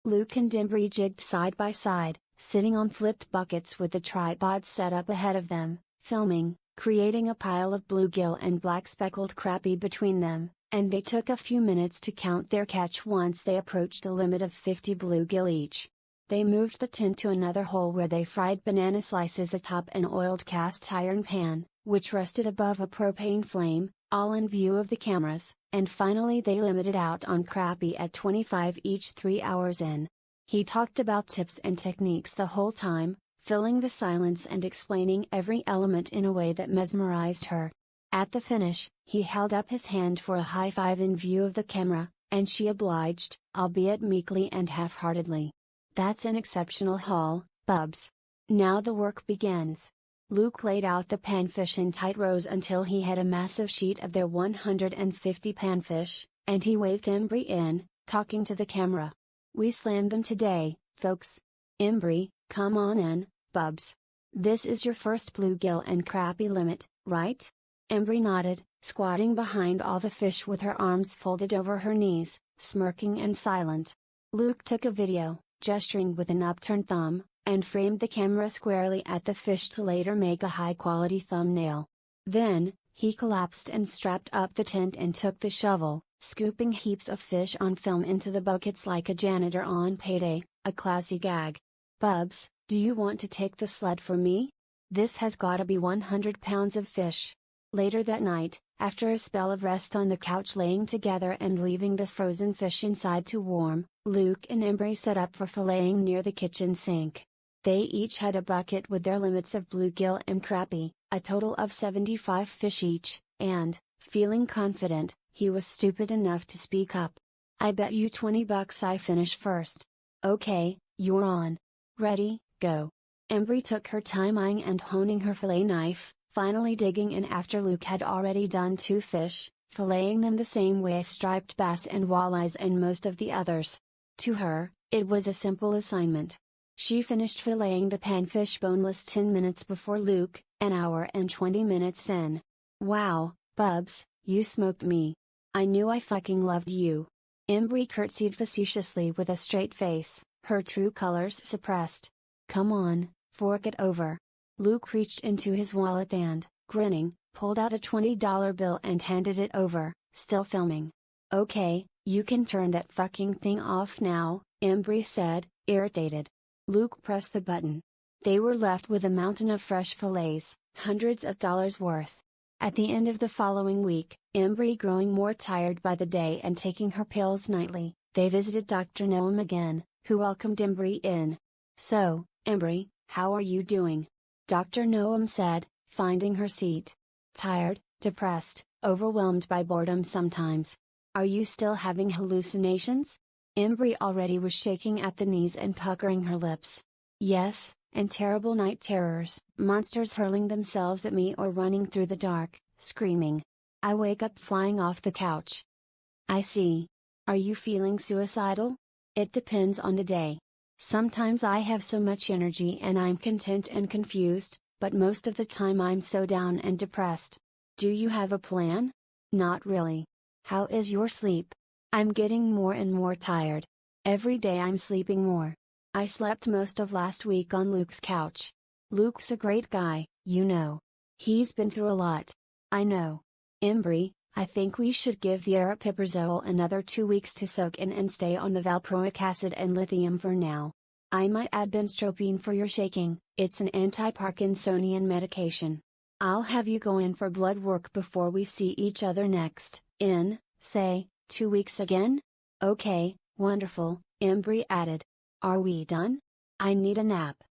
Luke and Embry jigged side by side, sitting on flipped buckets with the tripod set up ahead of them, filming, creating a pile of bluegill and black speckled crappie between them, and they took a few minutes to count their catch once they approached a limit of 50 bluegill each. They moved the tent to another hole where they fried banana slices atop an oiled cast iron pan, which rested above a propane flame, all in view of the cameras, and finally they limited out on crappie at 25 each 3 hours in. He talked about tips and techniques the whole time, filling the silence and explaining every element in a way that mesmerized her. At the finish, he held up his hand for a high five in view of the camera, and she obliged, albeit meekly and half-heartedly. "That's an exceptional haul, Bubs. Now the work begins." Luke laid out the panfish in tight rows until he had a massive sheet of their 150 panfish, and he waved Embry in, talking to the camera. "We slammed them today, folks. Embry, come on in, Bubs. This is your first bluegill and crappie limit, right?" Embry nodded, squatting behind all the fish with her arms folded over her knees, smirking and silent. Luke took a video, gesturing with an upturned thumb, and framed the camera squarely at the fish to later make a high-quality thumbnail. Then, he collapsed and strapped up the tent and took the shovel, scooping heaps of fish on film into the buckets like a janitor on payday, a classy gag. "Bubs, do you want to take the sled for me? This has gotta be 100 pounds of fish." Later that night, after a spell of rest on the couch laying together and leaving the frozen fish inside to warm, Luke and Embry set up for filleting near the kitchen sink. They each had a bucket with their limits of bluegill and crappie, a total of 75 fish each, and, feeling confident, he was stupid enough to speak up. "I bet you $20 I finish first." "Okay, you're on. Ready, go." Embry took her time eyeing and honing her fillet knife, finally digging in after Luke had already done 2 fish, filleting them the same way as striped bass and walleyes and most of the others. To her, it was a simple assignment. She finished filleting the panfish boneless 10 minutes before Luke, an hour and 20 minutes in. "Wow, Bubs, you smoked me. I knew I fucking loved you." Embry curtsied facetiously with a straight face, her true colors suppressed. "Come on, fork it over." Luke reached into his wallet and, grinning, pulled out a $20 bill and handed it over, still filming. "Okay, you can turn that fucking thing off now," Embry said, irritated. Luke pressed the button. They were left with a mountain of fresh fillets, hundreds of dollars worth. At the end of the following week, Embry growing more tired by the day and taking her pills nightly, they visited Dr. Noam again, who welcomed Embry in. "So, Embry, how are you doing?" Dr. Noam said, finding her seat. "Tired, depressed, overwhelmed by boredom sometimes. Are you still having hallucinations?" Embry already was shaking at the knees and puckering her lips. "Yes, and terrible night terrors, monsters hurling themselves at me or running through the dark, screaming. I wake up flying off the couch." "I see. Are you feeling suicidal?" "It depends on the day. Sometimes I have so much energy and I'm content and confused, but most of the time I'm so down and depressed." "Do you have a plan?" "Not really. How is your sleep?" "I'm getting more and more tired. Every day I'm sleeping more. I slept most of last week on Luke's couch. Luke's a great guy, you know. He's been through a lot." "I know. Embry, I think we should give the aripiprazole another 2 weeks to soak in and stay on the valproic acid and lithium for now. I might add benztropine for your shaking, it's an anti-Parkinsonian medication. I'll have you go in for blood work before we see each other next, in, say, 2 weeks again?" "Okay, wonderful," Embry added. "Are we done? I need a nap."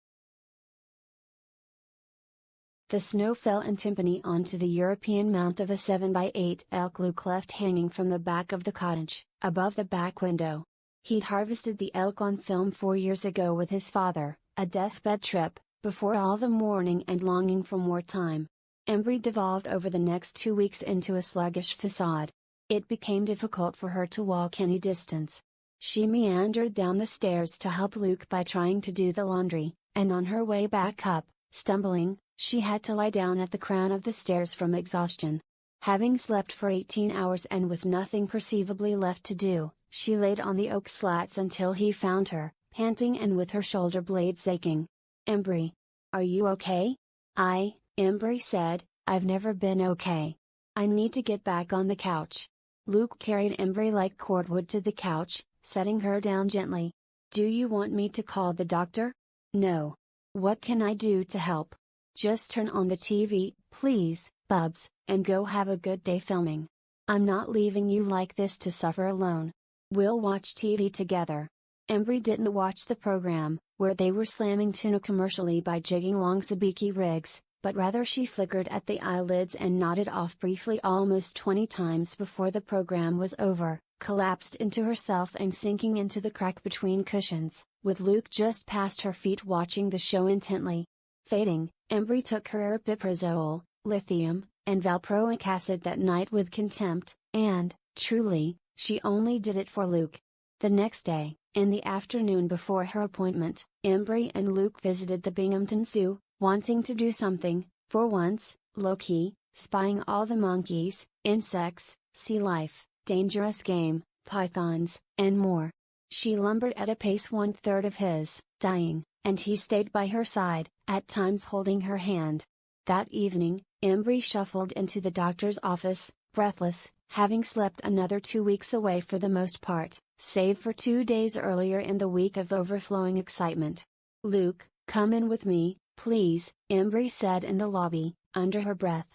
The snow fell in timpani onto the European mount of a 7x8 elk Luke left hanging from the back of the cottage, above the back window. He'd harvested the elk on film 4 years ago with his father, a deathbed trip, before all the mourning and longing for more time. Embry devolved over the next 2 weeks into a sluggish facade. It became difficult for her to walk any distance. She meandered down the stairs to help Luke by trying to do the laundry, and on her way back up, stumbling, she had to lie down at the crown of the stairs from exhaustion. Having slept for 18 hours and with nothing perceivably left to do, she laid on the oak slats until he found her, panting and with her shoulder blades aching. "Embry, are you okay?" Embry said, "I've never been okay. I need to get back on the couch." Luke carried Embry like cordwood to the couch, setting her down gently. Do you want me to call the doctor? No. What can I do to help? Just turn on the TV, please, Bubs, and go have a good day filming. I'm not leaving you like this to suffer alone. We'll watch TV together. Embry didn't watch the program, where they were slamming tuna commercially by jigging long sabiki rigs, but rather she flickered at the eyelids and nodded off briefly almost 20 times before the program was over, collapsed into herself and sinking into the crack between cushions, with Luke just past her feet watching the show intently. Fading, Embry took her aripiprazole, lithium, and valproic acid that night with contempt, and, truly, she only did it for Luke. The next day, in the afternoon before her appointment, Embry and Luke visited the Binghamton Zoo, wanting to do something, for once, low-key, spying all the monkeys, insects, sea life, dangerous game, pythons, and more. She lumbered at a pace 1/3 of his, dying, and he stayed by her side, at times holding her hand. That evening, Embry shuffled into the doctor's office, breathless, having slept another 2 weeks away for the most part, save for 2 days earlier in the week of overflowing excitement. Luke, come in with me, please, Embry said in the lobby, under her breath.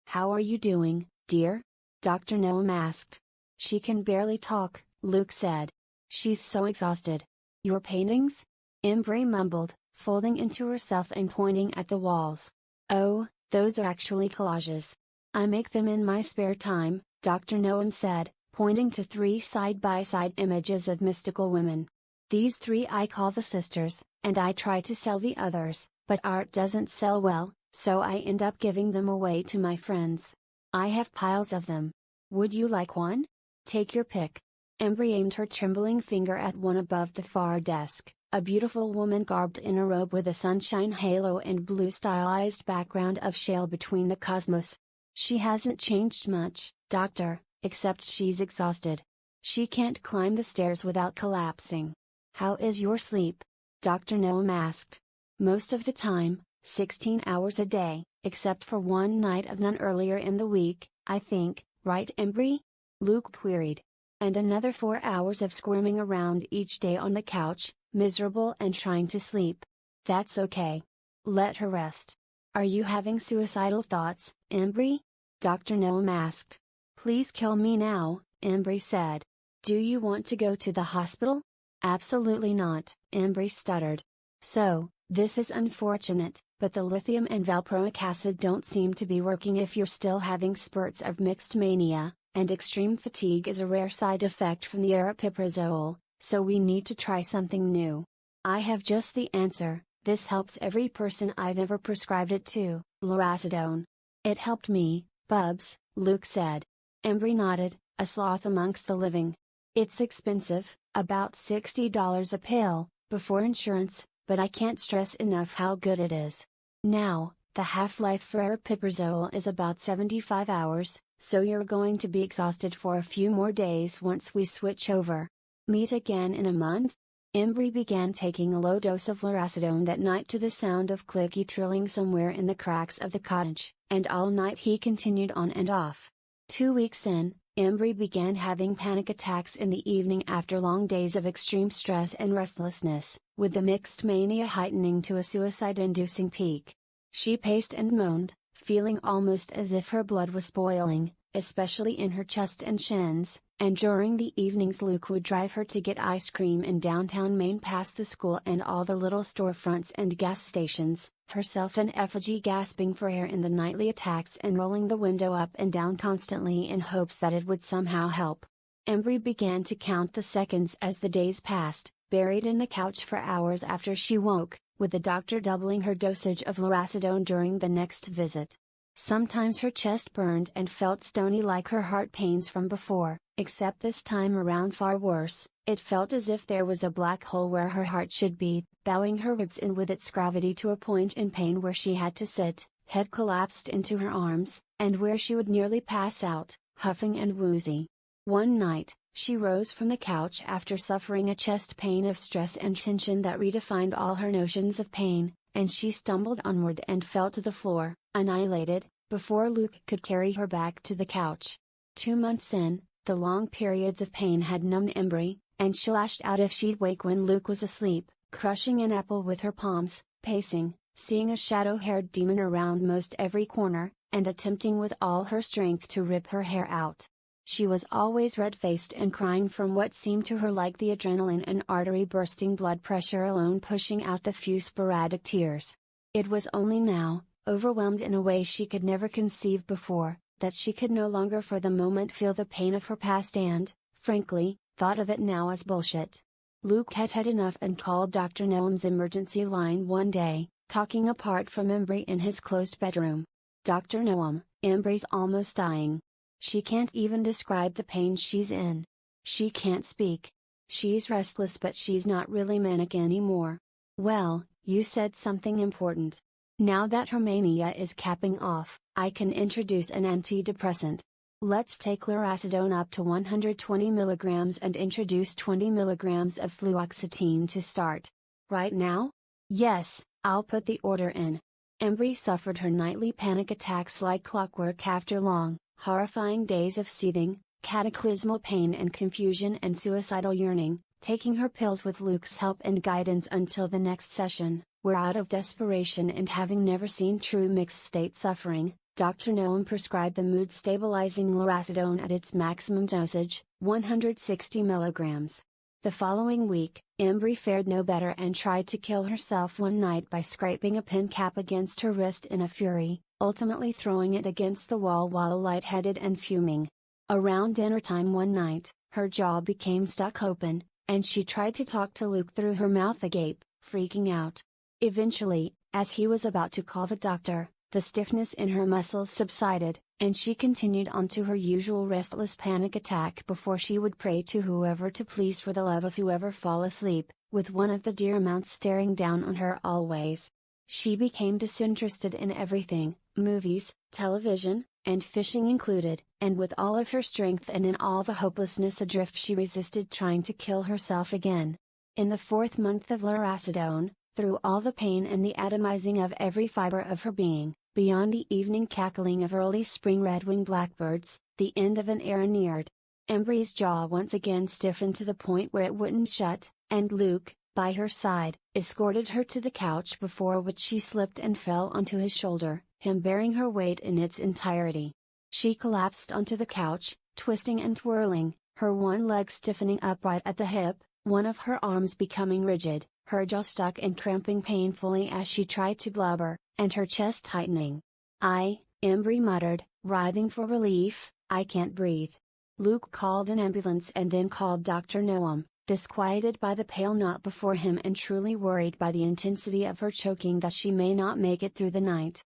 How are you doing, dear? Dr. Noam asked. She can barely talk, Luke said. She's so exhausted. Your paintings? Embry mumbled, folding into herself and pointing at the walls. Oh, those are actually collages. I make them in my spare time, Dr. Noam said, pointing to 3 side-by-side images of mystical women. These 3 I call the sisters, and I try to sell the others, but art doesn't sell well, so I end up giving them away to my friends. I have piles of them. Would you like one? Take your pick. Embry aimed her trembling finger at one above the far desk, a beautiful woman garbed in a robe with a sunshine halo and blue stylized background of shale between the cosmos. She hasn't changed much, doctor, except she's exhausted. She can't climb the stairs without collapsing. How is your sleep? Dr. Noam asked. Most of the time, 16 hours a day, except for one night of none earlier in the week, I think, right Embry? Luke queried. And another 4 hours of squirming around each day on the couch, miserable and trying to sleep. That's okay. Let her rest. Are you having suicidal thoughts, Embry? Dr. Noam asked. Please kill me now, Embry said. Do you want to go to the hospital? Absolutely not, Embry stuttered. So, this is unfortunate, but the lithium and valproic acid don't seem to be working if you're still having spurts of mixed mania, and extreme fatigue is a rare side effect from the aripiprazole, so we need to try something new. I have just the answer. This helps every person I've ever prescribed it to, lurasidone. It helped me, Bubs, Luke said. Embry nodded, a sloth amongst the living. It's expensive, about $60 a pill, before insurance, but I can't stress enough how good it is. Now, the half-life for aripiprazole is about 75 hours, so you're going to be exhausted for a few more days once we switch over. Meet again in a month? Embry began taking a low dose of lurasidone that night to the sound of clicky trilling somewhere in the cracks of the cottage, and all night he continued on and off. 2 weeks in, Embry began having panic attacks in the evening after long days of extreme stress and restlessness, with the mixed mania heightening to a suicide-inducing peak. She paced and moaned, feeling almost as if her blood was boiling, especially in her chest and shins, and during the evenings Luke would drive her to get ice cream in downtown Maine past the school and all the little storefronts and gas stations, herself an effigy gasping for air in the nightly attacks and rolling the window up and down constantly in hopes that it would somehow help. Embry began to count the seconds as the days passed, buried in the couch for hours after she woke, with the doctor doubling her dosage of lurasidone during the next visit. Sometimes her chest burned and felt stony like her heart pains from before, except this time around far worse. It felt as if there was a black hole where her heart should be, bowing her ribs in with its gravity to a point in pain where she had to sit, head collapsed into her arms, and where she would nearly pass out, huffing and woozy. One night, she rose from the couch after suffering a chest pain of stress and tension that redefined all her notions of pain, and she stumbled onward and fell to the floor, annihilated, before Luke could carry her back to the couch. 2 months in, the long periods of pain had numbed Embry, and she lashed out if she'd wake when Luke was asleep, crushing an apple with her palms, pacing, seeing a shadow-haired demon around most every corner, and attempting with all her strength to rip her hair out. She was always red-faced and crying from what seemed to her like the adrenaline and artery-bursting blood pressure alone pushing out the few sporadic tears. It was only now, overwhelmed in a way she could never conceive before, that she could no longer for the moment feel the pain of her past and, frankly, thought of it now as bullshit. Luke had had enough and called Dr. Noam's emergency line one day, talking apart from Embry in his closed bedroom. "Dr. Noam, Embry's almost dying. She can't even describe the pain she's in. She can't speak. She's restless but she's not really manic anymore." "Well, you said something important. Now that her mania is capping off, I can introduce an antidepressant. Let's take lurasidone up to 120 mg and introduce 20 mg of fluoxetine to start." "Right now?" "Yes, I'll put the order in." Embry suffered her nightly panic attacks like clockwork after long, horrifying days of seething, cataclysmal pain and confusion and suicidal yearning, taking her pills with Luke's help and guidance until the next session, where out of desperation and having never seen true mixed-state suffering, Dr. Noam prescribed the mood-stabilizing lurasidone at its maximum dosage, 160 mg. The following week, Embry fared no better and tried to kill herself one night by scraping a pen cap against her wrist in a fury, ultimately throwing it against the wall while lightheaded and fuming. Around dinner time one night, her jaw became stuck open, and she tried to talk to Luke through her mouth agape, freaking out. Eventually, as he was about to call the doctor, the stiffness in her muscles subsided, and she continued on to her usual restless panic attack before she would pray to whoever to please for the love of whoever fall asleep, with one of the dear mounts staring down on her always. She became disinterested in everything, movies, television, and fishing included, and with all of her strength and in all the hopelessness adrift she resisted trying to kill herself again. In the 4th month of lurasidone, through all the pain and the atomizing of every fiber of her being, beyond the evening cackling of early spring red-winged blackbirds, the end of an era neared. Embry's jaw once again stiffened to the point where it wouldn't shut, and Luke, by her side, escorted her to the couch before which she slipped and fell onto his shoulder, him bearing her weight in its entirety. She collapsed onto the couch, twisting and twirling, her one leg stiffening upright at the hip, one of her arms becoming rigid, her jaw stuck and cramping painfully as she tried to blubber, and her chest tightening. Embry muttered, writhing for relief, "I can't breathe." Luke called an ambulance and then called Dr. Noam, disquieted by the pale knot before him and truly worried by the intensity of her choking that she may not make it through the night.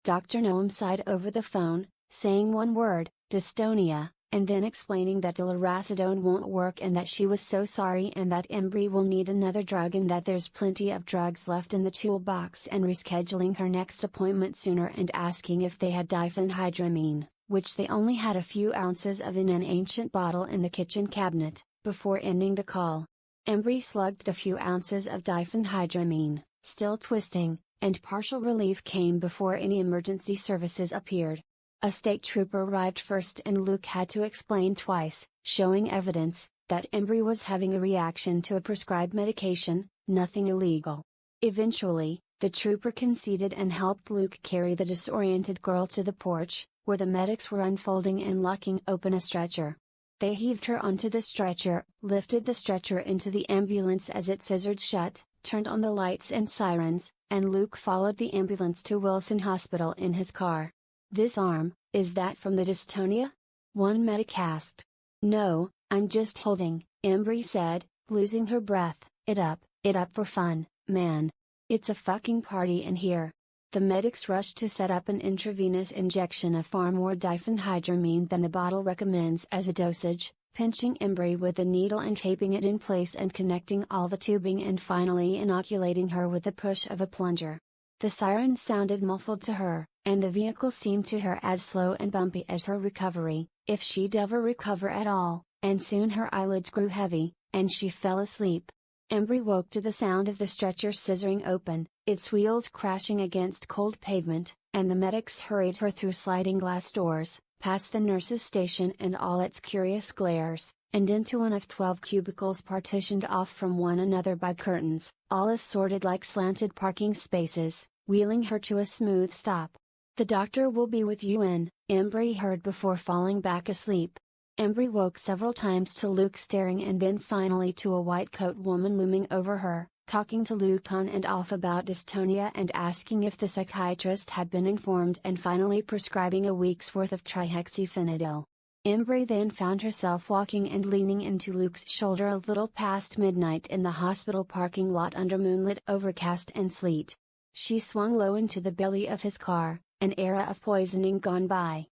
Dr. Noam sighed over the phone, saying one word, "dystonia," and then explaining that the lurasidone won't work and that she was so sorry and that Embry will need another drug and that there's plenty of drugs left in the toolbox and rescheduling her next appointment sooner and asking if they had diphenhydramine, which they only had a few ounces of in an ancient bottle in the kitchen cabinet, before ending the call. Embry slugged the few ounces of diphenhydramine, still twisting, and partial relief came before any emergency services appeared. A state trooper arrived first and Luke had to explain twice, showing evidence, that Embry was having a reaction to a prescribed medication, nothing illegal. Eventually, the trooper conceded and helped Luke carry the disoriented girl to the porch, where the medics were unfolding and locking open a stretcher. They heaved her onto the stretcher, lifted the stretcher into the ambulance as it scissored shut, turned on the lights and sirens, and Luke followed the ambulance to Wilson Hospital in his car. "This arm, is that from the dystonia?" one medic asked. "No, I'm just holding," Embry said, losing her breath, it up for fun, man. It's a fucking party in here." The medics rushed to set up an intravenous injection of far more diphenhydramine than the bottle recommends as a dosage, pinching Embry with the needle and taping it in place and connecting all the tubing and finally inoculating her with the push of a plunger. The siren sounded muffled to her, and the vehicle seemed to her as slow and bumpy as her recovery, if she'd ever recover at all, and soon her eyelids grew heavy, and she fell asleep. Embry woke to the sound of the stretcher scissoring open, its wheels crashing against cold pavement, and the medics hurried her through sliding glass doors, past the nurse's station and all its curious glares, and into one of 12 cubicles partitioned off from one another by curtains, all assorted like slanted parking spaces, wheeling her to a smooth stop. "The doctor will be with you in," Embry heard before falling back asleep. Embry woke several times to Luke staring and then finally to a white coat woman looming over her, talking to Luke on and off about dystonia and asking if the psychiatrist had been informed and finally prescribing a week's worth of trihexyphenidyl. Embry then found herself walking and leaning into Luke's shoulder a little past midnight in the hospital parking lot under moonlit overcast and sleet. She swung low into the belly of his car, an era of poisoning gone by.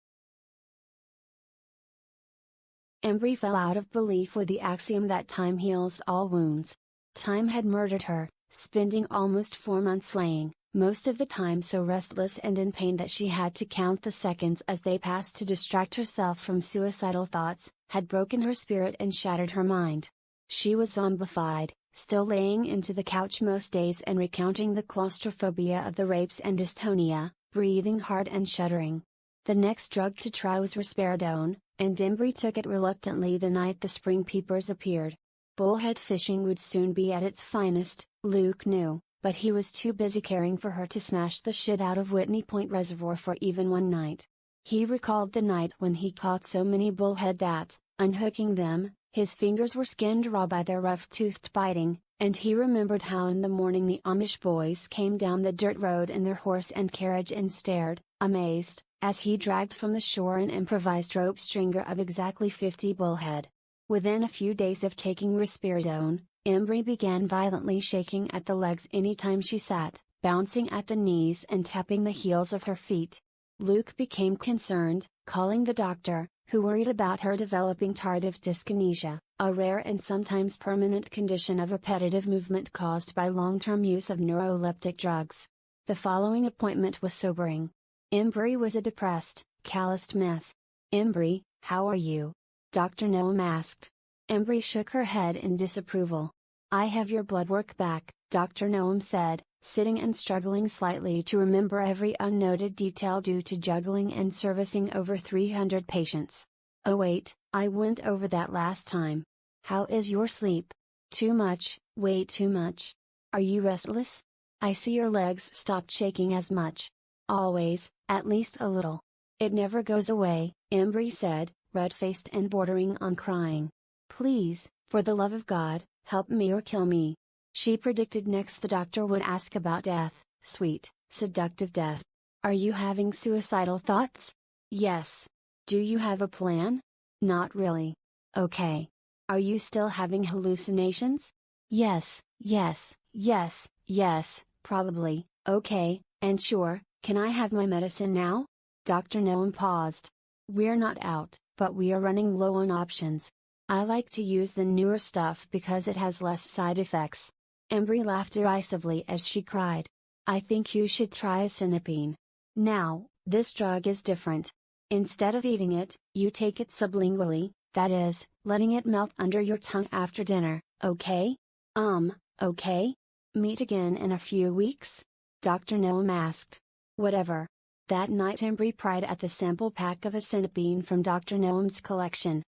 Embry fell out of belief with the axiom that time heals all wounds. Time had murdered her, spending almost 4 months laying, most of the time so restless and in pain that she had to count the seconds as they passed to distract herself from suicidal thoughts, had broken her spirit and shattered her mind. She was zombified, still laying into the couch most days and recounting the claustrophobia of the rapes and dystonia, breathing hard and shuddering. The next drug to try was risperidone, and Embry took it reluctantly the night the spring peepers appeared. Bullhead fishing would soon be at its finest, Luke knew, but he was too busy caring for her to smash the shit out of Whitney Point Reservoir for even one night. He recalled the night when he caught so many bullhead that, unhooking them, his fingers were skinned raw by their rough-toothed biting, and he remembered how in the morning the Amish boys came down the dirt road in their horse and carriage and stared, amazed, as he dragged from the shore an improvised rope stringer of exactly 50 bullhead. Within a few days of taking risperidone, Embry began violently shaking at the legs anytime she sat, bouncing at the knees and tapping the heels of her feet. Luke became concerned, calling the doctor, who worried about her developing tardive dyskinesia, a rare and sometimes permanent condition of repetitive movement caused by long-term use of neuroleptic drugs. The following appointment was sobering. Embry was a depressed, calloused mess. "Embry, how are you?" Dr. Noam asked. Embry shook her head in disapproval. "I have your blood work back," Dr. Noam said, sitting and struggling slightly to remember every unnoted detail due to juggling and servicing over 300 patients. "Oh wait, I went over that last time. How is your sleep?" "Too much, way too much." "Are you restless?" "I see your legs stopped shaking as much." "Always, at least a little." "It never goes away," Embry said, red-faced and bordering on crying. "Please, for the love of God, help me or kill me." She predicted next the doctor would ask about death, sweet, seductive death. "Are you having suicidal thoughts?" "Yes." "Do you have a plan?" "Not really." "Okay. Are you still having hallucinations?" "Yes, yes, yes, yes, probably." "Okay, and sure, can I have my medicine now?" Dr. Noam paused. "We're not out, but we are running low on options. I like to use the newer stuff because it has less side effects." Embry laughed derisively as she cried. "I think you should try asinapine. Now, this drug is different. Instead of eating it, you take it sublingually, that is, letting it melt under your tongue after dinner, okay?" Okay. Meet again in a few weeks?" Dr. Noam asked. "Whatever." That night Embry pried at the sample pack of asinapine from Dr. Noam's collection.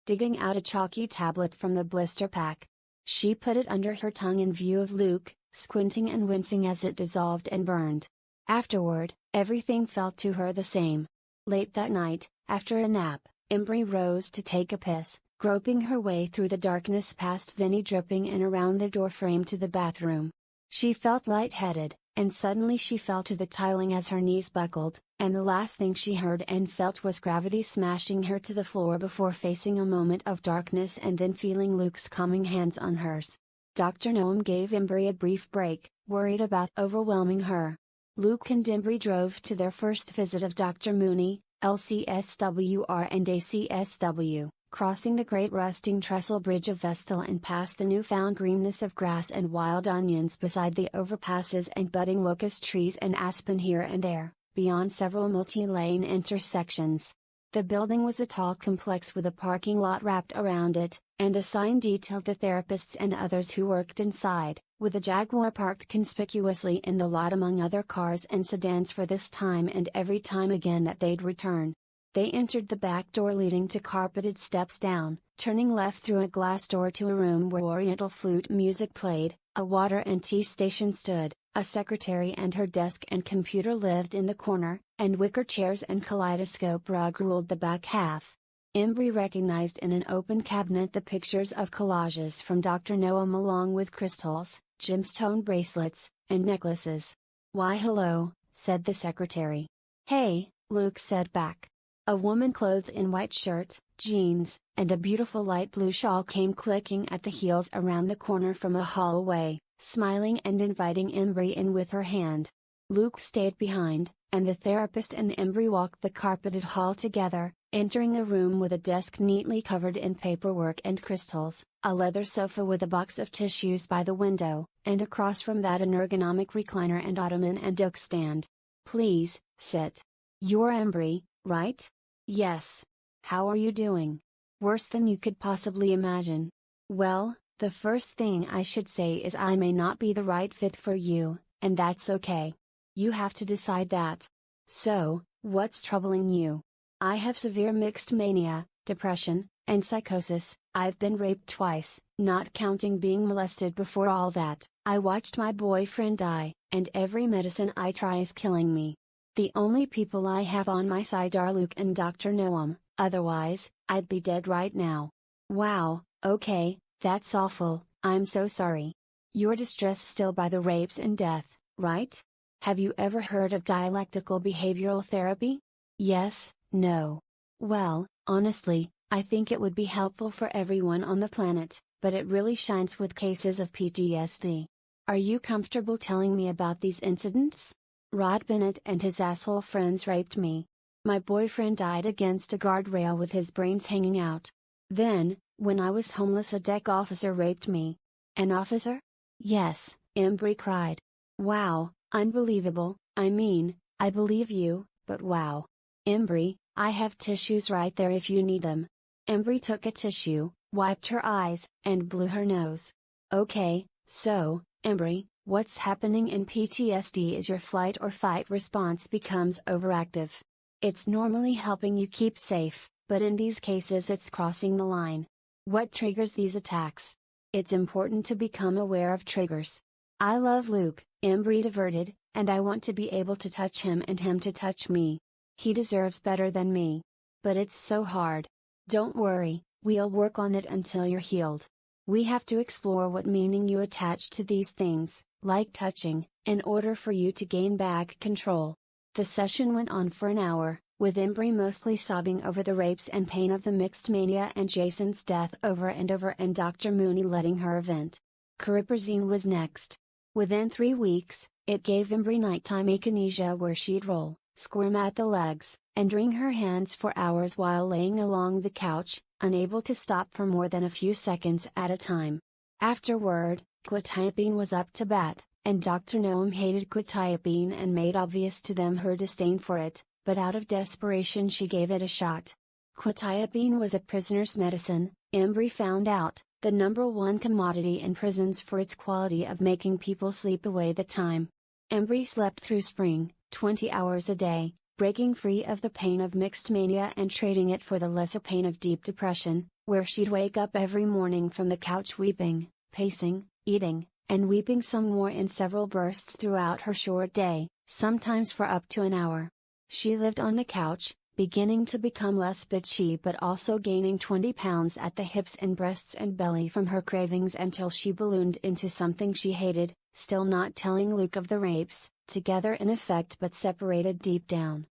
Digging out a chalky tablet from the blister pack, she put it under her tongue in view of Luke, squinting and wincing as it dissolved and burned. Afterward, everything felt to her the same. Late that night, after a nap, Embry rose to take a piss, groping her way through the darkness past Vinny dripping in around the doorframe to the bathroom. She felt lightheaded, and suddenly she fell to the tiling as her knees buckled, and the last thing she heard and felt was gravity smashing her to the floor before facing a moment of darkness and then feeling Luke's calming hands on hers. Dr. Noam gave Embry a brief break, worried about overwhelming her. Luke and Embry drove to their first visit of Dr. Mooney, LCSWR and ACSW, crossing the great rusting trestle bridge of Vestal and past the newfound greenness of grass and wild onions beside the overpasses and budding locust trees and aspen here and there, beyond several multi-lane intersections. The building was a tall complex with a parking lot wrapped around it, and a sign detailed the therapists and others who worked inside, with a Jaguar parked conspicuously in the lot among other cars and sedans for this time and every time again that they'd return. They entered the back door leading to carpeted steps down, turning left through a glass door to a room where Oriental flute music played, a water and tea station stood, a secretary and her desk and computer lived in the corner, and wicker chairs and kaleidoscope rug ruled the back half. Embry recognized in an open cabinet the pictures of collages from Dr. Noam along with crystals, gemstone bracelets, and necklaces. "Why hello," said the secretary. "Hey," Luke said back. A woman clothed in white shirt, jeans, and a beautiful light blue shawl came clicking at the heels around the corner from a hallway, smiling and inviting Embry in with her hand. Luke stayed behind, and the therapist and Embry walked the carpeted hall together, entering a room with a desk neatly covered in paperwork and crystals, a leather sofa with a box of tissues by the window, and across from that an ergonomic recliner and ottoman and oak stand. "Please, sit. You're Embry, right?" "Yes. How are you doing?" "Worse than you could possibly imagine." "Well, the first thing I should say is I may not be the right fit for you, and that's okay. You have to decide that. So, what's troubling you?" "I have severe mixed mania, depression, and psychosis. I've been raped twice, not counting being molested before all that. I watched my boyfriend die, and every medicine I try is killing me. The only people I have on my side are Luke and Dr. Noam, otherwise, I'd be dead right now." "Wow, okay, that's awful, I'm so sorry. You're distressed still by the rapes and death, right? Have you ever heard of dialectical behavioral therapy?" "Yes, no. Well, honestly, I think it would be helpful for everyone on the planet, but it really shines with cases of PTSD. Are you comfortable telling me about these incidents? Rod Bennett and his asshole friends raped me. My boyfriend died against a guardrail with his brains hanging out. Then, when I was homeless, a deck officer raped me." "An officer?" "Yes," Embry cried. "Wow, unbelievable. I mean, I believe you, but wow. Embry, I have tissues right there if you need them." Embry took a tissue, wiped her eyes, and blew her nose. "Okay, so, Embry, what's happening in PTSD is your flight or fight response becomes overactive. It's normally helping you keep safe, but in these cases it's crossing the line. What triggers these attacks? It's important to become aware of triggers. I love Luke," Embry diverted, "and I want to be able to touch him and him to touch me. He deserves better than me. But it's so hard. Don't worry, we'll work on it until you're healed. We have to explore what meaning you attach to these things, like touching, in order for you to gain back control." The session went on for an hour, with Embry mostly sobbing over the rapes and pain of the mixed mania and Jason's death over and over, and Dr. Mooney letting her vent. Cariprazine was next. Within 3 weeks, it gave Embry nighttime akinesia where she'd roll, squirm at the legs, and wring her hands for hours while laying along the couch, unable to stop for more than a few seconds at a time. Afterward, quetiapine was up to bat, and Dr. Noam hated quetiapine and made obvious to them her disdain for it, but out of desperation she gave it a shot. Quetiapine was a prisoner's medicine, Embry found out, the #1 commodity in prisons for its quality of making people sleep away the time. Embry slept through spring, 20 hours a day, breaking free of the pain of mixed mania and trading it for the lesser pain of deep depression, where she'd wake up every morning from the couch weeping, pacing, eating, and weeping some more in several bursts throughout her short day, sometimes for up to an hour. She lived on the couch, beginning to become less bitchy but also gaining 20 pounds at the hips and breasts and belly from her cravings until she ballooned into something she hated, still not telling Luke of the rapes, together in effect but separated deep down.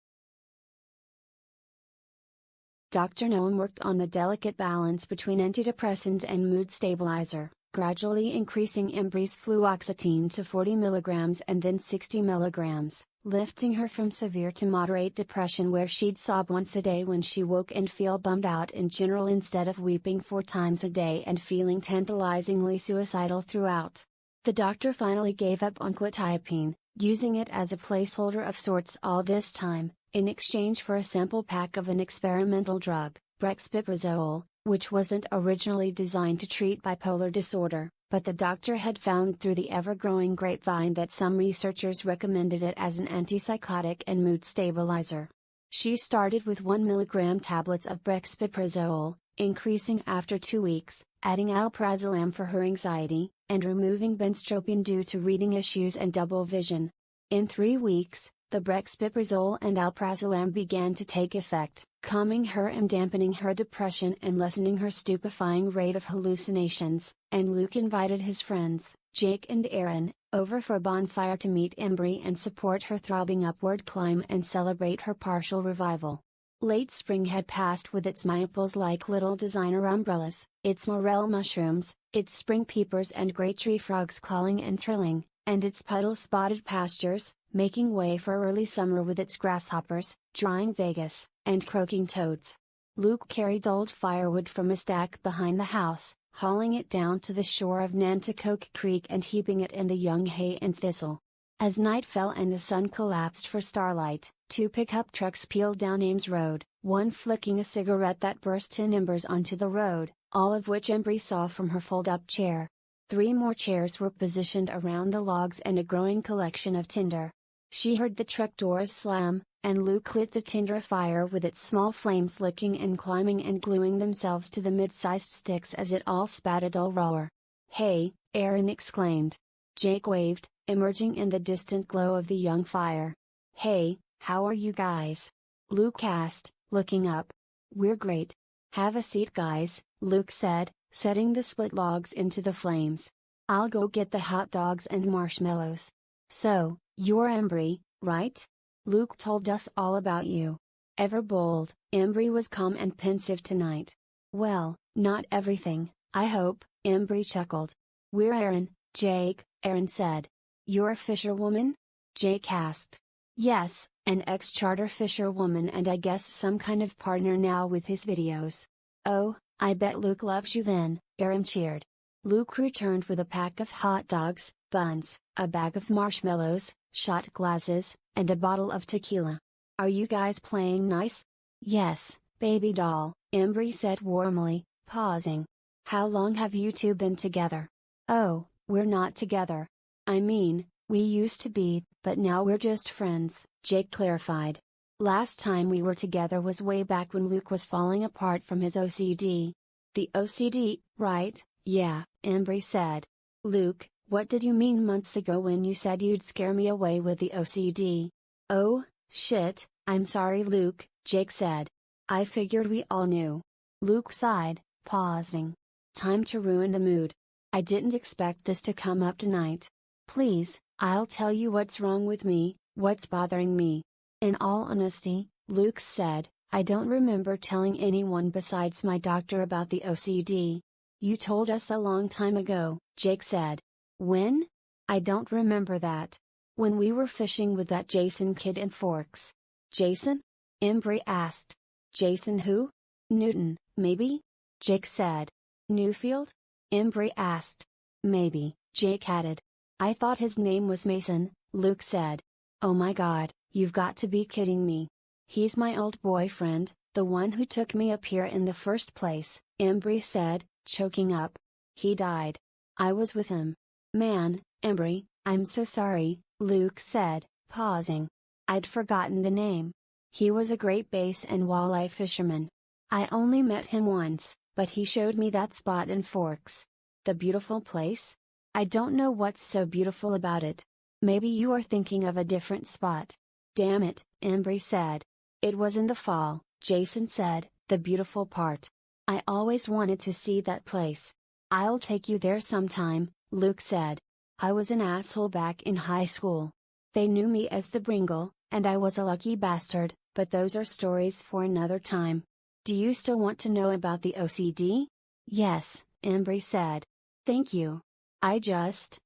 Dr. Noam worked on the delicate balance between antidepressant and mood stabilizer, gradually increasing Embry's fluoxetine to 40 mg and then 60 mg, lifting her from severe to moderate depression where she'd sob once a day when she woke and feel bummed out in general instead of weeping 4 times a day and feeling tantalizingly suicidal throughout. The doctor finally gave up on quetiapine, using it as a placeholder of sorts all this time, in exchange for a sample pack of an experimental drug, brexpiprazole, which wasn't originally designed to treat bipolar disorder, but the doctor had found through the ever-growing grapevine that some researchers recommended it as an antipsychotic and mood stabilizer. She started with 1 milligram tablets of brexpiprazole, increasing after 2 weeks, adding alprazolam for her anxiety, and removing benztropine due to reading issues and double vision. In 3 weeks, the brexpiprazole and alprazolam began to take effect, calming her and dampening her depression and lessening her stupefying rate of hallucinations, and Luke invited his friends, Jake and Aaron, over for a bonfire to meet Embry and support her throbbing upward climb and celebrate her partial revival. Late spring had passed with its maypoles like little designer umbrellas, its morel mushrooms, its spring peepers and great tree frogs calling and trilling, and its puddle-spotted pastures, making way for early summer with its grasshoppers, drying Vegas, and croaking toads. Luke carried old firewood from a stack behind the house, hauling it down to the shore of Nanticoke Creek and heaping it in the young hay and thistle. As night fell and the sun collapsed for starlight, 2 pickup trucks peeled down Ames Road, one flicking a cigarette that burst in embers onto the road, all of which Embry saw from her fold-up chair. 3 more chairs were positioned around the logs and a growing collection of tinder. She heard the truck doors slam, and Luke lit the tinder afire with its small flames licking and climbing and gluing themselves to the mid-sized sticks as it all spat a dull roar. "Hey," Aaron exclaimed. Jake waved, emerging in the distant glow of the young fire. "Hey, how are you guys?" Luke asked, looking up. "We're great. Have a seat guys," Luke said, setting the split logs into the flames. "I'll go get the hot dogs and marshmallows. So, you're Embry, right? Luke told us all about you." Ever bold, Embry was calm and pensive tonight. "Well, not everything, I hope," Embry chuckled. "We're Aaron, Jake," Aaron said. "You're a fisherwoman?" Jake asked. "Yes, an ex-charter fisherwoman and I guess some kind of partner now with his videos." "Oh, I bet Luke loves you then," Aaron cheered. Luke returned with a pack of hot dogs, buns, a bag of marshmallows, shot glasses, and a bottle of tequila. "Are you guys playing nice?" "Yes, baby doll," Embry said warmly, pausing. "How long have you two been together?" "Oh, we're not together. I mean, we used to be, but now we're just friends," Jake clarified. "Last time we were together was way back when Luke was falling apart from his OCD." "The OCD, right, yeah," Embry said. "Luke, what did you mean months ago when you said you'd scare me away with the OCD?" "Oh, shit, I'm sorry Luke," Jake said. "I figured we all knew." Luke sighed, pausing. "Time to ruin the mood. I didn't expect this to come up tonight. Please, I'll tell you what's wrong with me, what's bothering me." "In all honesty," Luke said, "I don't remember telling anyone besides my doctor about the OCD." "You told us a long time ago," Jake said. "When?" "I don't remember that. When we were fishing with that Jason kid in Forks." "Jason?" Embry asked. "Jason who?" "Newton, maybe?" Jake said. "Newfield?" Embry asked. "Maybe," Jake added. "I thought his name was Mason," Luke said. "Oh my god, you've got to be kidding me. He's my old boyfriend, the one who took me up here in the first place," Embry said, choking up. "He died. I was with him." "Man, Embry, I'm so sorry," Luke said, pausing. "I'd forgotten the name. He was a great bass and walleye fisherman. I only met him once, but he showed me that spot in Forks. The beautiful place? I don't know what's so beautiful about it. Maybe you are thinking of a different spot." "Damn it," Embry said. "It was in the fall," Jason said, "the beautiful part. I always wanted to see that place." "I'll take you there sometime," Luke said. "I was an asshole back in high school. They knew me as the Bringle, and I was a lucky bastard, but those are stories for another time. Do you still want to know about the OCD?" "Yes," Embry said. "Thank you. I just,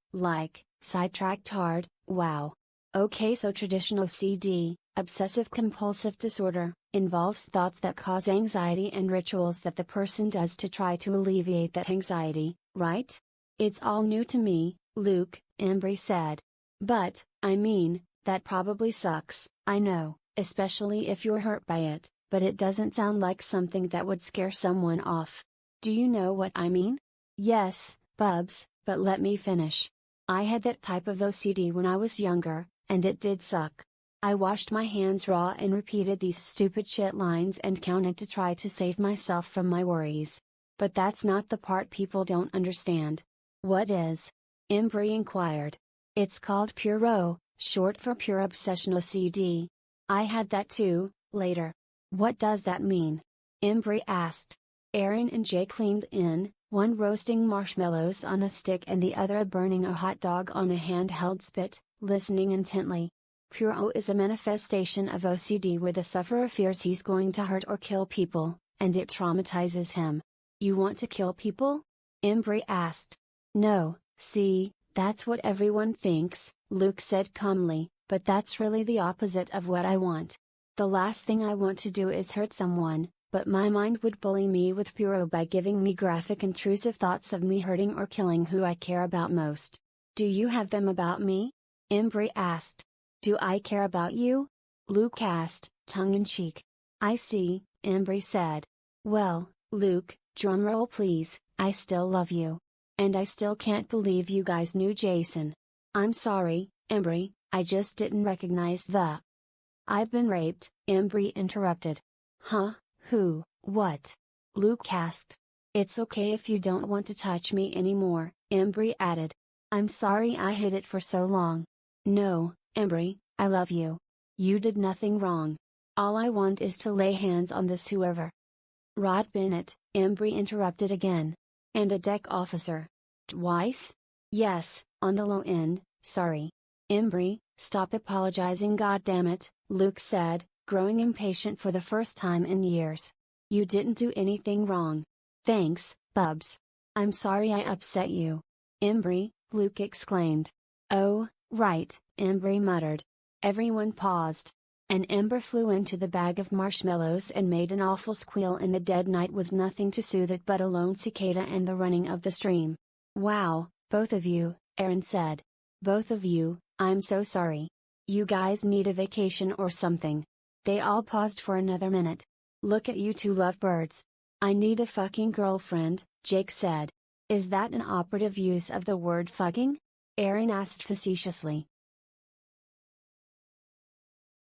sidetracked hard, wow. Okay, so traditional OCD, obsessive compulsive disorder, involves thoughts that cause anxiety and rituals that the person does to try to alleviate that anxiety, right? It's all new to me, Luke," Embry said. "But, I mean, that probably sucks, I know, especially if you're hurt by it, but it doesn't sound like something that would scare someone off. Do you know what I mean?" "Yes, Bubs, but let me finish. I had that type of OCD when I was younger, and it did suck. I washed my hands raw and repeated these stupid shit lines and counted to try to save myself from my worries. But that's not the part people don't understand. What is? Embry inquired. It's called puro, short for pure obsession OCD. I had that too, later. What does that mean? Embry asked. Aaron and Jake leaned in, one roasting marshmallows on a stick and the other burning a hot dog on a handheld spit, listening intently. Puro is a manifestation of OCD where the sufferer fears he's going to hurt or kill people, and it traumatizes him. You want to kill people? Embry asked. No, see, that's what everyone thinks, Luke said calmly, but that's really the opposite of what I want. The last thing I want to do is hurt someone, but my mind would bully me with puro by giving me graphic intrusive thoughts of me hurting or killing who I care about most. Do you have them about me? Embry asked. Do I care about you? Luke asked, tongue-in-cheek. I see, Embry said. Well, Luke, drumroll please, I still love you. And I still can't believe you guys knew Jason. I'm sorry, Embry, I just didn't recognize the... I've been raped, Embry interrupted. Huh, who, what? Luke asked. It's okay if you don't want to touch me anymore, Embry added. I'm sorry I hid it for so long. No, Embry, I love you. You did nothing wrong. All I want is to lay hands on this whoever. Rod Bennett, Embry interrupted again. And a deck officer. Twice? Yes, on the low end, sorry. Embry, stop apologizing goddammit, Luke said, growing impatient for the first time in years. You didn't do anything wrong. Thanks, Bubs. I'm sorry I upset you. Embry, Luke exclaimed. Oh, right, Embry muttered. Everyone paused. An ember flew into the bag of marshmallows and made an awful squeal in the dead night with nothing to soothe it but a lone cicada and the running of the stream. Wow, both of you, Aaron said. Both of you, I'm so sorry. You guys need a vacation or something. They all paused for another minute. Look at you two lovebirds. I need a fucking girlfriend, Jake said. Is that an operative use of the word fucking? Aaron asked facetiously.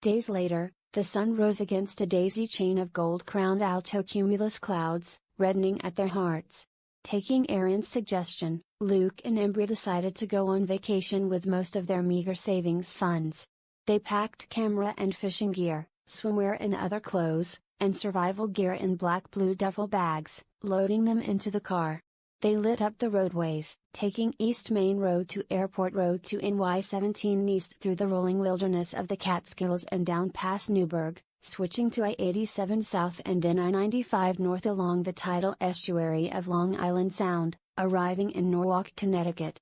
Days later, the sun rose against a daisy chain of gold-crowned altocumulus clouds, reddening at their hearts. Taking Aaron's suggestion, Luke and Embry decided to go on vacation with most of their meager savings funds. They packed camera and fishing gear, swimwear and other clothes, and survival gear in black-blue duffel bags, loading them into the car. They lit up the roadways, taking East Main Road to Airport Road to NY-17 east through the rolling wilderness of the Catskills and down past Newburgh, switching to I-87 south and then I-95 north along the tidal estuary of Long Island Sound, arriving in Norwalk, Connecticut.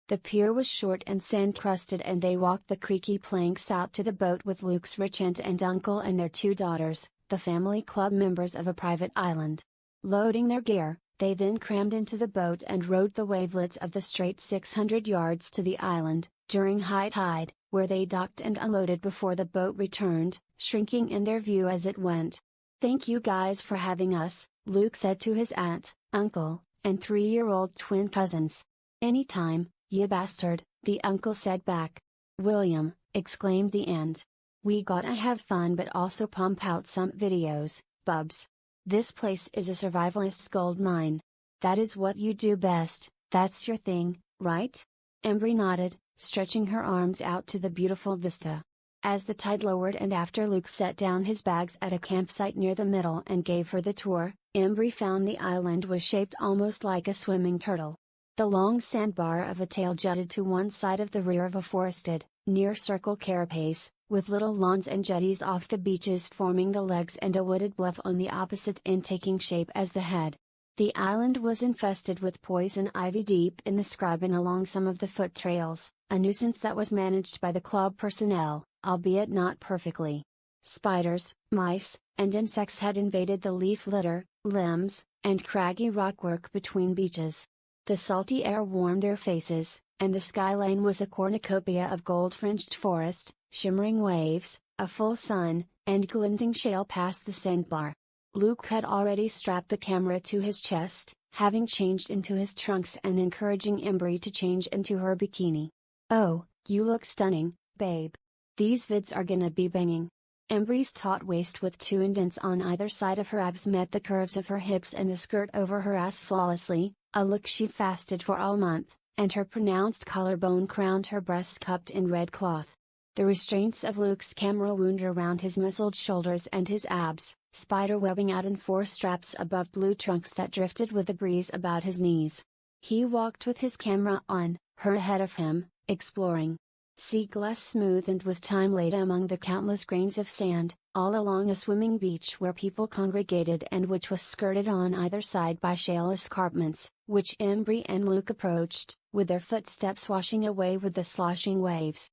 The pier was short and sand-crusted and they walked the creaky planks out to the boat with Luke's rich aunt and uncle and their two daughters, the family club members of a private island. Loading their gear, they then crammed into the boat and rode the wavelets of the strait 600 yards to the island, during high tide, where they docked and unloaded before the boat returned, shrinking in their view as it went. Thank you guys for having us, Luke said to his aunt, uncle, and 3-year-old twin cousins. Anytime, you bastard, the uncle said back. William, exclaimed the aunt. We gotta have fun but also pump out some videos, Bubs. This place is a survivalist's gold mine. That is what you do best, that's your thing, right? Embry nodded, stretching her arms out to the beautiful vista. As the tide lowered and after Luke set down his bags at a campsite near the middle and gave her the tour, Embry found the island was shaped almost like a swimming turtle. The long sandbar of a tail jutted to one side of the rear of a forested, near-circle carapace, with little lawns and jetties off the beaches forming the legs and a wooded bluff on the opposite end taking shape as the head. The island was infested with poison ivy deep in the scrub and along some of the foot trails, a nuisance that was managed by the club personnel, albeit not perfectly. Spiders, mice, and insects had invaded the leaf litter, limbs, and craggy rockwork between beaches. The salty air warmed their faces, and the skyline was a cornucopia of gold-fringed forest, shimmering waves, a full sun, and glinting shale past the sandbar. Luke had already strapped the camera to his chest, having changed into his trunks and encouraging Embry to change into her bikini. Oh, you look stunning, babe. These vids are gonna be banging. Embry's taut waist with two indents on either side of her abs met the curves of her hips and the skirt over her ass flawlessly, a look she fasted for all month, and her pronounced collarbone crowned her breasts cupped in red cloth. The restraints of Luke's camera wound around his muscled shoulders and his abs, spider webbing out in four straps above blue trunks that drifted with the breeze about his knees. He walked with his camera on, her ahead of him, exploring. Sea glass smoothed with time laid among the countless grains of sand, all along a swimming beach where people congregated and which was skirted on either side by shale escarpments, which Embry and Luke approached, with their footsteps washing away with the sloshing waves.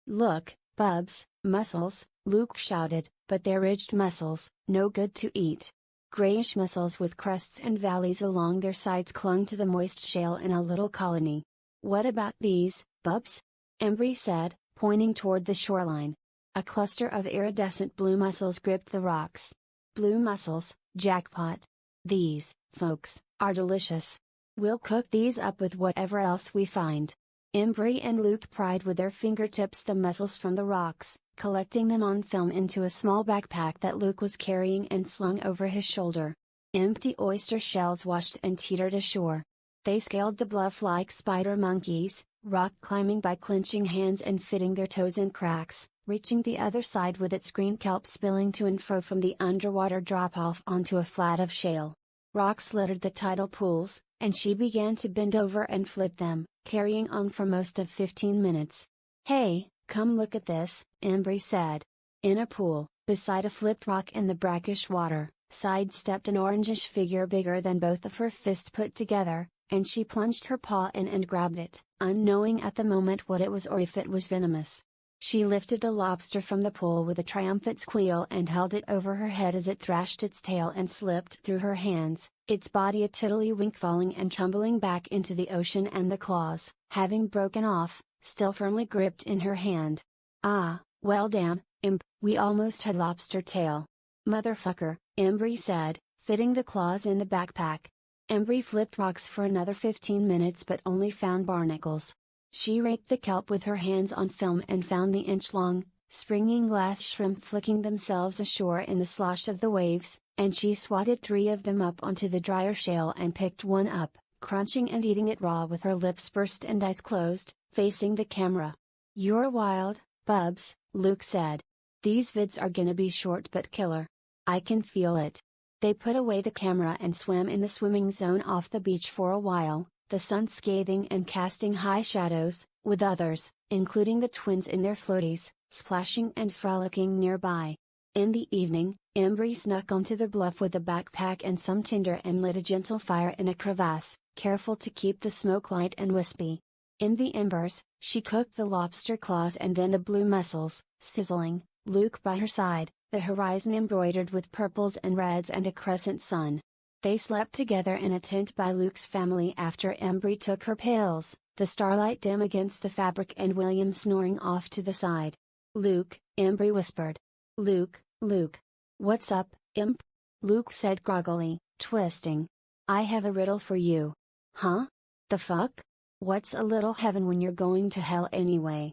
"Look, Bubs, mussels," Luke shouted, but they're ridged mussels, no good to eat. Grayish mussels with crests and valleys along their sides clung to the moist shale in a little colony. "What about these, Bubs?" Embry said, pointing toward the shoreline. A cluster of iridescent blue mussels gripped the rocks. "Blue mussels, jackpot. These, folks, are delicious. We'll cook these up with whatever else we find." Embry and Luke pried with their fingertips the mussels from the rocks, collecting them on film into a small backpack that Luke was carrying and slung over his shoulder. Empty oyster shells washed and teetered ashore. They scaled the bluff like spider monkeys, rock climbing by clenching hands and fitting their toes in cracks, reaching the other side with its green kelp spilling to and fro from the underwater drop-off onto a flat of shale. Rocks littered the tidal pools, and she began to bend over and flip them, carrying on for most of 15 minutes. "Hey, come look at this," Embry said. In a pool, beside a flipped rock in the brackish water, sidestepped an orangish figure bigger than both of her fists put together, and she plunged her paw in and grabbed it, unknowing at the moment what it was or if it was venomous. She lifted the lobster from the pool with a triumphant squeal and held it over her head as it thrashed its tail and slipped through her hands, its body a tiddlywink falling and tumbling back into the ocean and the claws, having broken off, still firmly gripped in her hand. "Ah, well damn, imp, we almost had lobster tail. Motherfucker," Embry said, fitting the claws in the backpack. Embry flipped rocks for another 15 minutes but only found barnacles. She raked the kelp with her hands on film and found the inch-long, springing glass shrimp flicking themselves ashore in the slosh of the waves, and she swatted 3 of them up onto the drier shale and picked one up, crunching and eating it raw with her lips pursed and eyes closed, facing the camera. "You're wild, Bubs," Luke said. "These vids are gonna be short but killer. I can feel it." They put away the camera and swam in the swimming zone off the beach for a while, the sun scathing and casting high shadows, with others, including the twins in their floaties, splashing and frolicking nearby. In the evening, Embry snuck onto the bluff with a backpack and some tinder and lit a gentle fire in a crevasse, careful to keep the smoke light and wispy. In the embers, she cooked the lobster claws and then the blue mussels, sizzling, Luke by her side, the horizon embroidered with purples and reds and a crescent sun. They slept together in a tent by Luke's family after Embry took her pills, the starlight dim against the fabric and William snoring off to the side. "Luke," Embry whispered. "Luke, Luke. What's up, imp?" Luke said groggily, twisting. "I have a riddle for you." "Huh? The fuck? What's a little heaven when you're going to hell anyway?"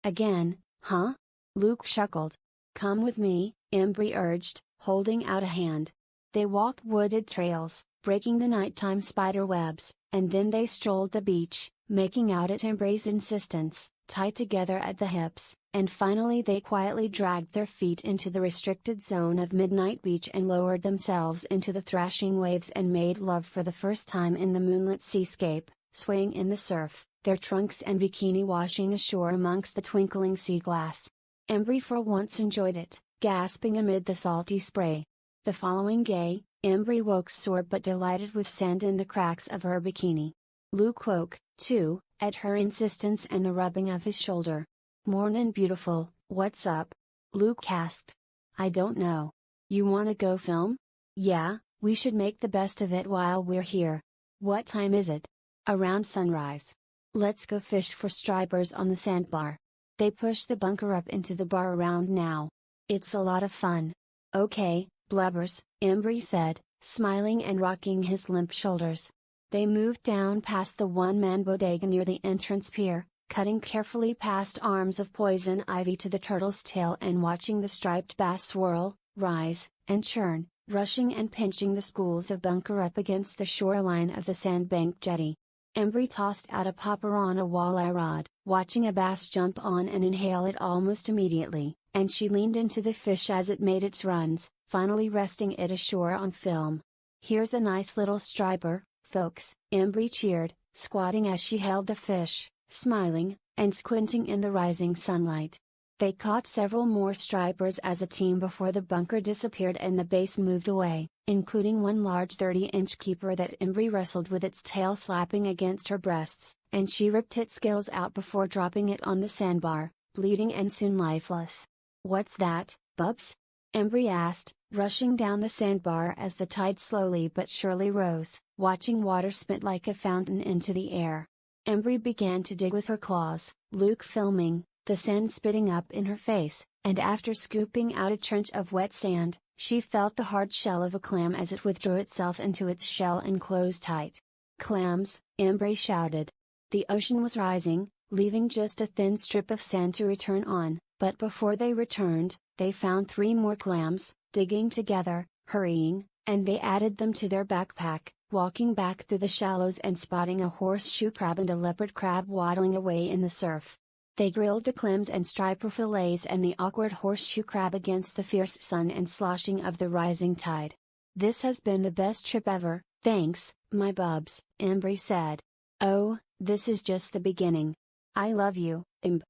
"Again, huh?" Luke chuckled. "Come with me," Embry urged, holding out a hand. They walked wooded trails, breaking the nighttime spider webs, and then they strolled the beach, making out at Embry's insistence, tied together at the hips, and finally they quietly dragged their feet into the restricted zone of Midnight Beach and lowered themselves into the thrashing waves and made love for the first time in the moonlit seascape, swaying in the surf, their trunks and bikini washing ashore amongst the twinkling sea glass. Embry for once enjoyed it, gasping amid the salty spray. The following day, Embry woke sore but delighted with sand in the cracks of her bikini. Luke woke, too, at her insistence and the rubbing of his shoulder. "Mornin' beautiful, what's up?" Luke asked. "I don't know. You wanna go film?" "Yeah, we should make the best of it while we're here. What time is it?" "Around sunrise. Let's go fish for stripers on the sandbar." They pushed the bunker up into the bar around now. "It's a lot of fun." "Okay, blubbers," Embry said, smiling and rocking his limp shoulders. They moved down past the one-man bodega near the entrance pier, cutting carefully past arms of poison ivy to the turtle's tail and watching the striped bass swirl, rise, and churn, rushing and pinching the schools of bunker up against the shoreline of the sandbank jetty. Embry tossed out a popper on a walleye rod, watching a bass jump on and inhale it almost immediately, and she leaned into the fish as it made its runs, finally resting it ashore on film. "Here's a nice little striper, folks," Embry cheered, squatting as she held the fish, smiling, and squinting in the rising sunlight. They caught several more stripers as a team before the bunker disappeared and the bass moved away, including one large 30-inch keeper that Embry wrestled with its tail slapping against her breasts, and she ripped its scales out before dropping it on the sandbar, bleeding and soon lifeless. "What's that, Bubs?" Embry asked, rushing down the sandbar as the tide slowly but surely rose, watching water spit like a fountain into the air. Embry began to dig with her claws, Luke filming, the sand spitting up in her face, and after scooping out a trench of wet sand, she felt the hard shell of a clam as it withdrew itself into its shell and closed tight. "Clams," Embry shouted. The ocean was rising, leaving just a thin strip of sand to return on, but before they returned, they found 3 more clams, digging together, hurrying, and they added them to their backpack, walking back through the shallows and spotting a horseshoe crab and a leopard crab waddling away in the surf. They grilled the clams and striper fillets and the awkward horseshoe crab against the fierce sun and sloshing of the rising tide. "This has been the best trip ever, thanks, my bubs," Embry said. "Oh, this is just the beginning. I love you, Emb."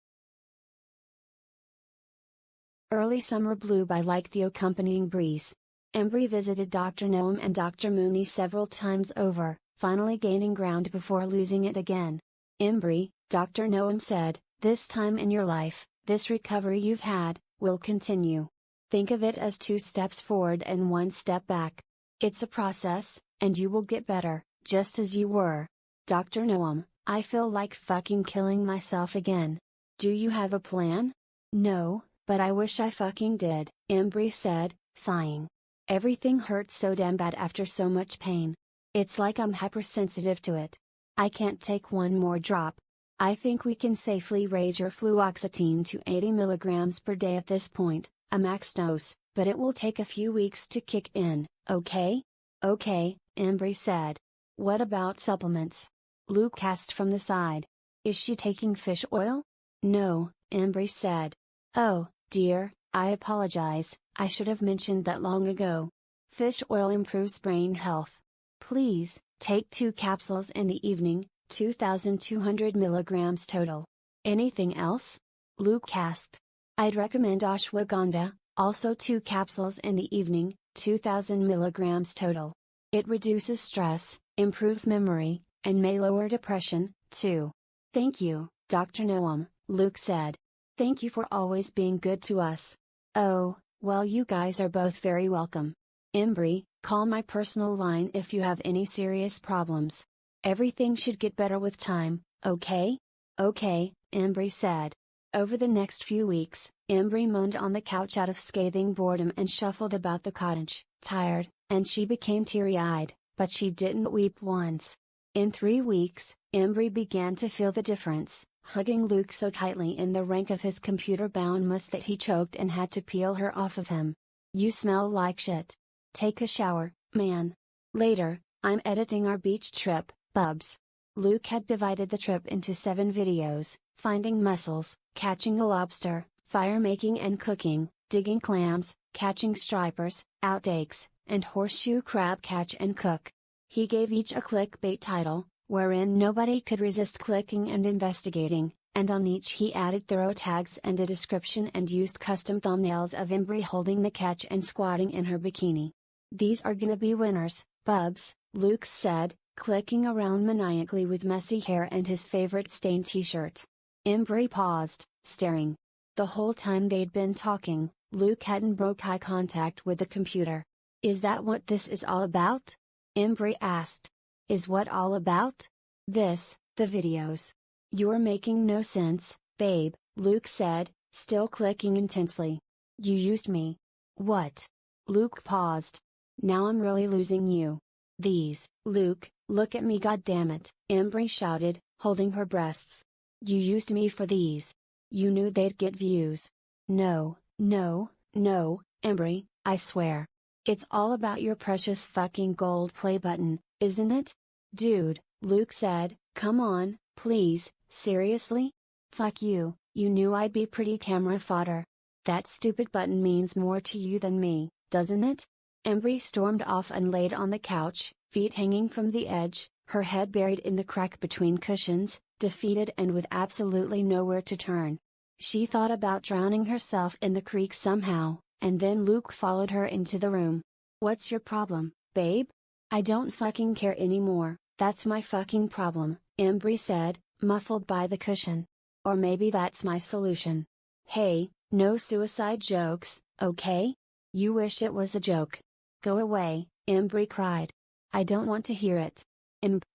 Early summer blew by like the accompanying breeze. Embry visited Dr. Noam and Dr. Mooney several times over, finally gaining ground before losing it again. "Embry," Dr. Noam said, "this time in your life, this recovery you've had, will continue. Think of it as 2 steps forward and 1 step back. It's a process, and you will get better, just as you were." "Dr. Noam, I feel like fucking killing myself again. Do you have a plan?" "No, but I wish I fucking did," Embry said, sighing. "Everything hurts so damn bad after so much pain. It's like I'm hypersensitive to it. I can't take one more drop. I think we can safely raise your fluoxetine to 80 mg per day at this point, a max dose, but it will take a few weeks to kick in, okay?" "Okay," Embry said. "What about supplements?" Luke asked from the side. "Is she taking fish oil?" "No," Embry said. "Oh, dear, I apologize, I should have mentioned that long ago. Fish oil improves brain health. Please, take 2 capsules in the evening, 2,200 mg total. Anything else?" Luke asked. "I'd recommend ashwagandha, also 2 capsules in the evening, 2,000 mg total. It reduces stress, improves memory, and may lower depression, too." "Thank you, Dr. Noam," Luke said. "Thank you for always being good to us." "Oh, well, you guys are both very welcome. Embry, call my personal line if you have any serious problems. Everything should get better with time, okay?" "Okay," Embry said. Over the next few weeks, Embry moaned on the couch out of scathing boredom and shuffled about the cottage, tired, and she became teary-eyed, but she didn't weep once. In 3 weeks, Embry began to feel the difference, hugging Luke so tightly in the rank of his computer-bound muss that he choked and had to peel her off of him. "You smell like shit. Take a shower, man. Later, I'm editing our beach trip, bubs." Luke had divided the trip into 7 videos: finding mussels, catching a lobster, fire making and cooking, digging clams, catching stripers, outtakes, and horseshoe crab catch and cook. He gave each a clickbait title, wherein nobody could resist clicking and investigating, and on each he added thorough tags and a description and used custom thumbnails of Embry holding the catch and squatting in her bikini. "These are gonna be winners, bubs," Luke said, clicking around maniacally with messy hair and his favorite stained t-shirt. Embry paused, staring. The whole time they'd been talking, Luke hadn't broke eye contact with the computer. "Is that what this is all about?" Embry asked. "Is what all about?" "This, the videos. You're making no sense, babe," Luke said, still clicking intensely. "You used me." "What?" Luke paused. "Now I'm really losing you. These, Luke, look at me, goddammit," Embry shouted, holding her breasts. You used me for these. You knew they'd get views. No, no, no, Embry, I swear. It's all about your precious fucking gold play button, isn't it? Dude, Luke said, come on, please, seriously? Fuck you, you knew I'd be pretty camera fodder. That stupid button means more to you than me, doesn't it? Embry stormed off and laid on the couch, feet hanging from the edge, her head buried in the crack between cushions, defeated and with absolutely nowhere to turn. She thought about drowning herself in the creek somehow, and then Luke followed her into the room. What's your problem, babe? I don't fucking care anymore, that's my fucking problem, Embry said, muffled by the cushion. Or maybe that's my solution. Hey, no suicide jokes, okay? You wish it was a joke. Go away, Embry cried. I don't want to hear it.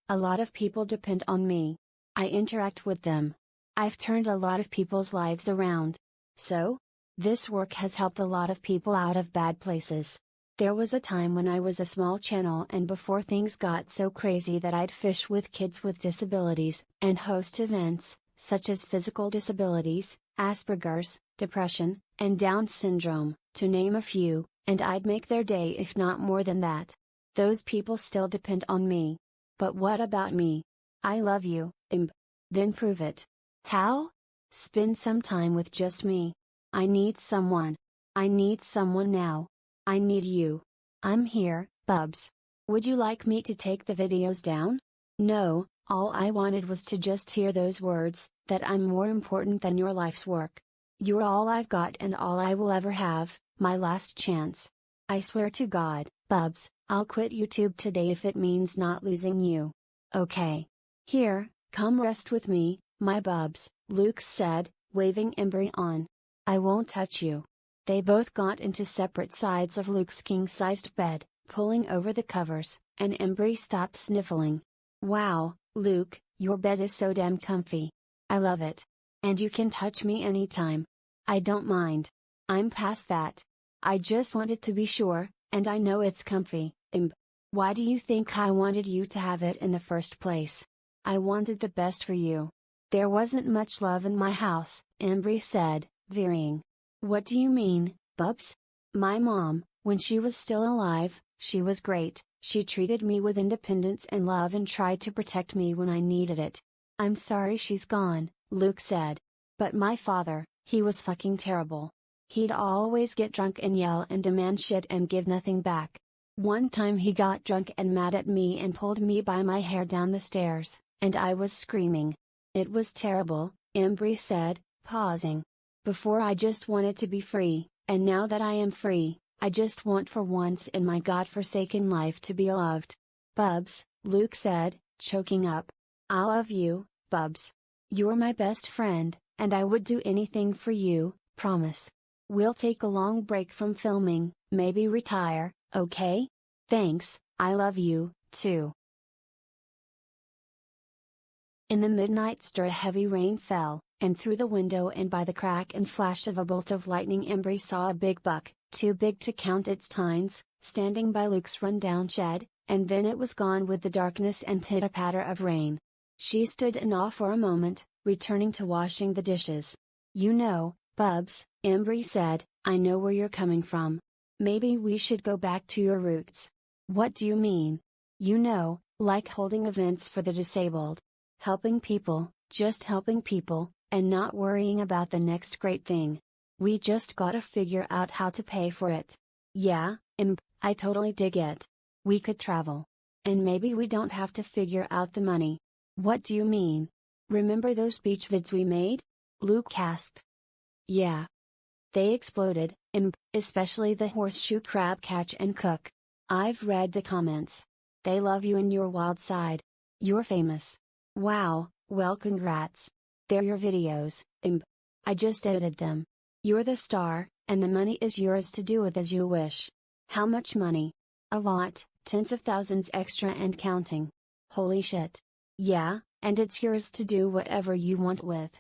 A lot of people depend on me. I interact with them. I've turned a lot of people's lives around. So? This work has helped a lot of people out of bad places. There was a time when I was a small channel and before things got so crazy that I'd fish with kids with disabilities, and host events, such as physical disabilities, Asperger's, depression, and Down syndrome, to name a few, and I'd make their day if not more than that. Those people still depend on me. But what about me? I love you, Then prove it. How? Spend some time with just me. I need someone. I need someone now. I need you. I'm here, Bubs. Would you like me to take the videos down? No, all I wanted was to just hear those words, that I'm more important than your life's work. You're all I've got and all I will ever have, my last chance. I swear to God, Bubs, I'll quit YouTube today if it means not losing you. Okay. Here, come rest with me, my Bubs, Luke said, waving Embry on. I won't touch you. They both got into separate sides of Luke's king-sized bed, pulling over the covers, and Embry stopped sniffling. Wow, Luke, your bed is so damn comfy. I love it. And you can touch me anytime. I don't mind. I'm past that. I just wanted to be sure, and I know it's comfy, Why do you think I wanted you to have it in the first place? I wanted the best for you. There wasn't much love in my house, Embry said, veering. What do you mean, Bubs? My mom, when she was still alive, she was great. She treated me with independence and love and tried to protect me when I needed it. I'm sorry she's gone, Luke said. But my father, he was fucking terrible. He'd always get drunk and yell and demand shit and give nothing back. One time he got drunk and mad at me and pulled me by my hair down the stairs, and I was screaming. It was terrible, Embry said, pausing. Before I just wanted to be free, and now that I am free, I just want for once in my godforsaken life to be loved. Bubs, Luke said, choking up. I love you, Bubs. You're my best friend, and I would do anything for you, promise. We'll take a long break from filming, maybe retire, okay? Thanks, I love you, too. In the midnight stir a heavy rain fell, and through the window and by the crack and flash of a bolt of lightning Embry saw a big buck, too big to count its tines, standing by Luke's run-down shed, and then it was gone with the darkness and pitter-patter of rain. She stood in awe for a moment, returning to washing the dishes. You know, Bubs, Embry said, I know where you're coming from. Maybe we should go back to your roots. What do you mean? You know, like holding events for the disabled. Helping people, just helping people, and not worrying about the next great thing. We just gotta figure out how to pay for it. Yeah, I totally dig it. We could travel. And maybe we don't have to figure out the money. What do you mean? Remember those beach vids we made? Luke asked. Yeah. They exploded, especially the horseshoe crab catch and cook. I've read the comments. They love you and your wild side. You're famous. Wow, well congrats. They're your videos, I just edited them. You're the star, and the money is yours to do with as you wish. How much money? A lot, tens of thousands extra and counting. Holy shit. Yeah, and it's yours to do whatever you want with.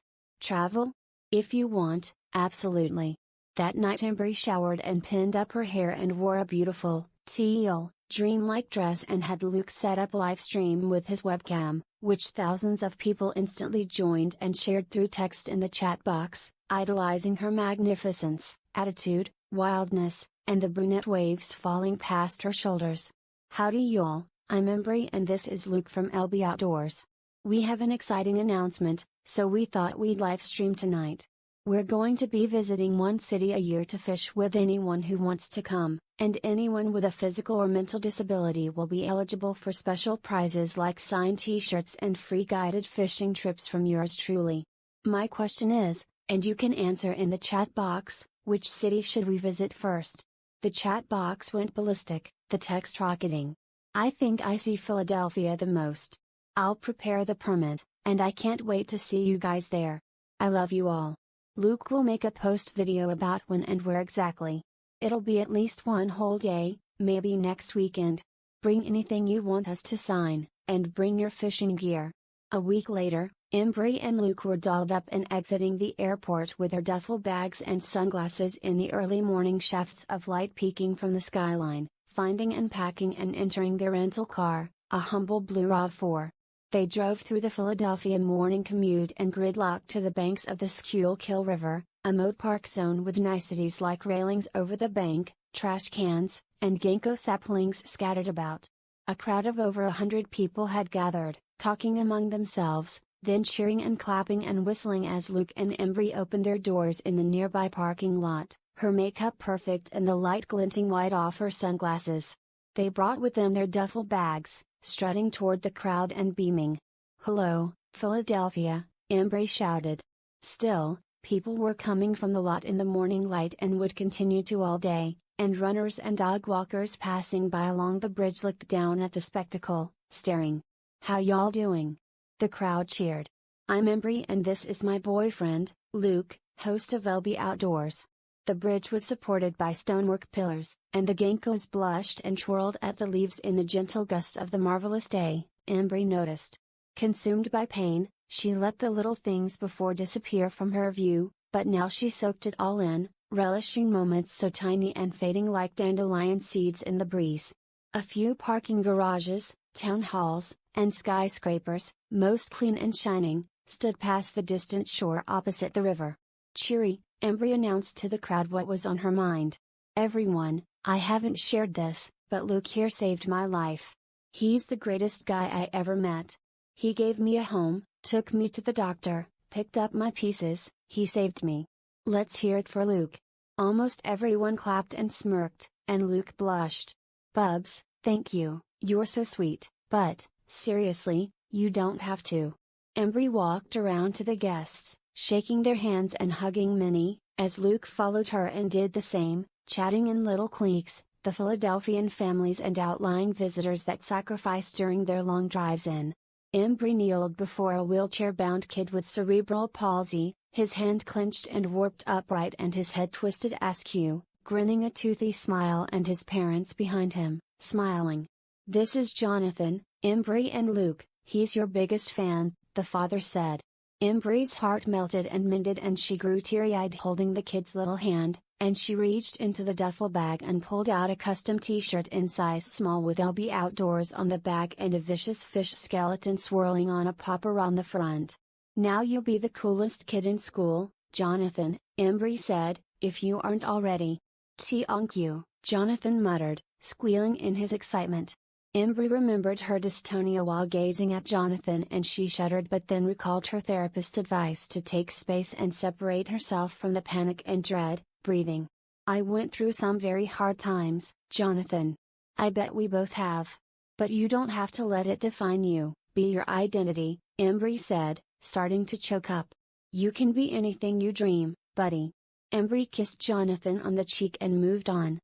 Travel? If you want, absolutely. That night Embry showered and pinned up her hair and wore a beautiful, teal, dreamlike dress and had Luke set up a live stream with his webcam, which thousands of people instantly joined and shared through text in the chat box, idolizing her magnificence, attitude, wildness, and the brunette waves falling past her shoulders. Howdy y'all, I'm Embry and this is Luke from LB Outdoors. We have an exciting announcement, so we thought we'd live stream tonight. We're going to be visiting one city a year to fish with anyone who wants to come, and anyone with a physical or mental disability will be eligible for special prizes like signed t-shirts and free guided fishing trips from yours truly. My question is, and you can answer in the chat box, which city should we visit first? The chat box went ballistic, the text rocketing. I think I see Philadelphia the most. I'll prepare the permit, and I can't wait to see you guys there. I love you all. Luke will make a post video about when and where exactly. It'll be at least one whole day, maybe next weekend. Bring anything you want us to sign, and bring your fishing gear. A week later, Embry and Luke were dolled up and exiting the airport with their duffel bags and sunglasses in the early morning shafts of light peeking from the skyline, finding and packing and entering their rental car, a humble blue RAV4. They drove through the Philadelphia morning commute and gridlocked to the banks of the Schuylkill River, a mode park zone with niceties like railings over the bank, trash cans, and ginkgo saplings scattered about. A crowd of over 100 people had gathered, talking among themselves, then cheering and clapping and whistling as Luke and Embry opened their doors in the nearby parking lot, her makeup perfect and the light glinting white off her sunglasses. They brought with them their duffel bags, strutting toward the crowd and beaming. "Hello, Philadelphia," Embry shouted. Still, people were coming from the lot in the morning light and would continue to all day, and runners and dog walkers passing by along the bridge looked down at the spectacle, staring. "How y'all doing?" The crowd cheered. "I'm Embry and this is my boyfriend, Luke, host of LB Outdoors." The bridge was supported by stonework pillars, and the ginkgos blushed and twirled at the leaves in the gentle gust of the marvelous day, Embry noticed. Consumed by pain, she let the little things before disappear from her view, but now she soaked it all in, relishing moments so tiny and fading like dandelion seeds in the breeze. A few parking garages, town halls, and skyscrapers, most clean and shining, stood past the distant shore opposite the river. Cheery, Embry announced to the crowd what was on her mind. "Everyone, I haven't shared this, but Luke here saved my life. He's the greatest guy I ever met. He gave me a home, took me to the doctor, picked up my pieces, he saved me. Let's hear it for Luke." Almost everyone clapped and smirked, and Luke blushed. "Bubs, thank you, you're so sweet, but, seriously, you don't have to." Embry walked around to the guests, shaking their hands and hugging many, as Luke followed her and did the same, chatting in little cliques, the Philadelphian families and outlying visitors that sacrificed during their long drives in. Embry kneeled before a wheelchair-bound kid with cerebral palsy, his hand clenched and warped upright and his head twisted askew, grinning a toothy smile, and his parents behind him, smiling. "This is Jonathan, Embry and Luke, he's your biggest fan," the father said. Embry's heart melted and mended and she grew teary-eyed holding the kid's little hand, and she reached into the duffel bag and pulled out a custom t-shirt in size small with LB Outdoors on the back and a vicious fish skeleton swirling on a popper on the front. "Now you'll be the coolest kid in school, Jonathan," Embry said, "if you aren't already." "Thank you," Jonathan muttered, squealing in his excitement. Embry remembered her dystonia while gazing at Jonathan and she shuddered, but then recalled her therapist's advice to take space and separate herself from the panic and dread, breathing. "I went through some very hard times, Jonathan. I bet we both have. But you don't have to let it define you, be your identity," Embry said, starting to choke up. "You can be anything you dream, buddy." Embry kissed Jonathan on the cheek and moved on.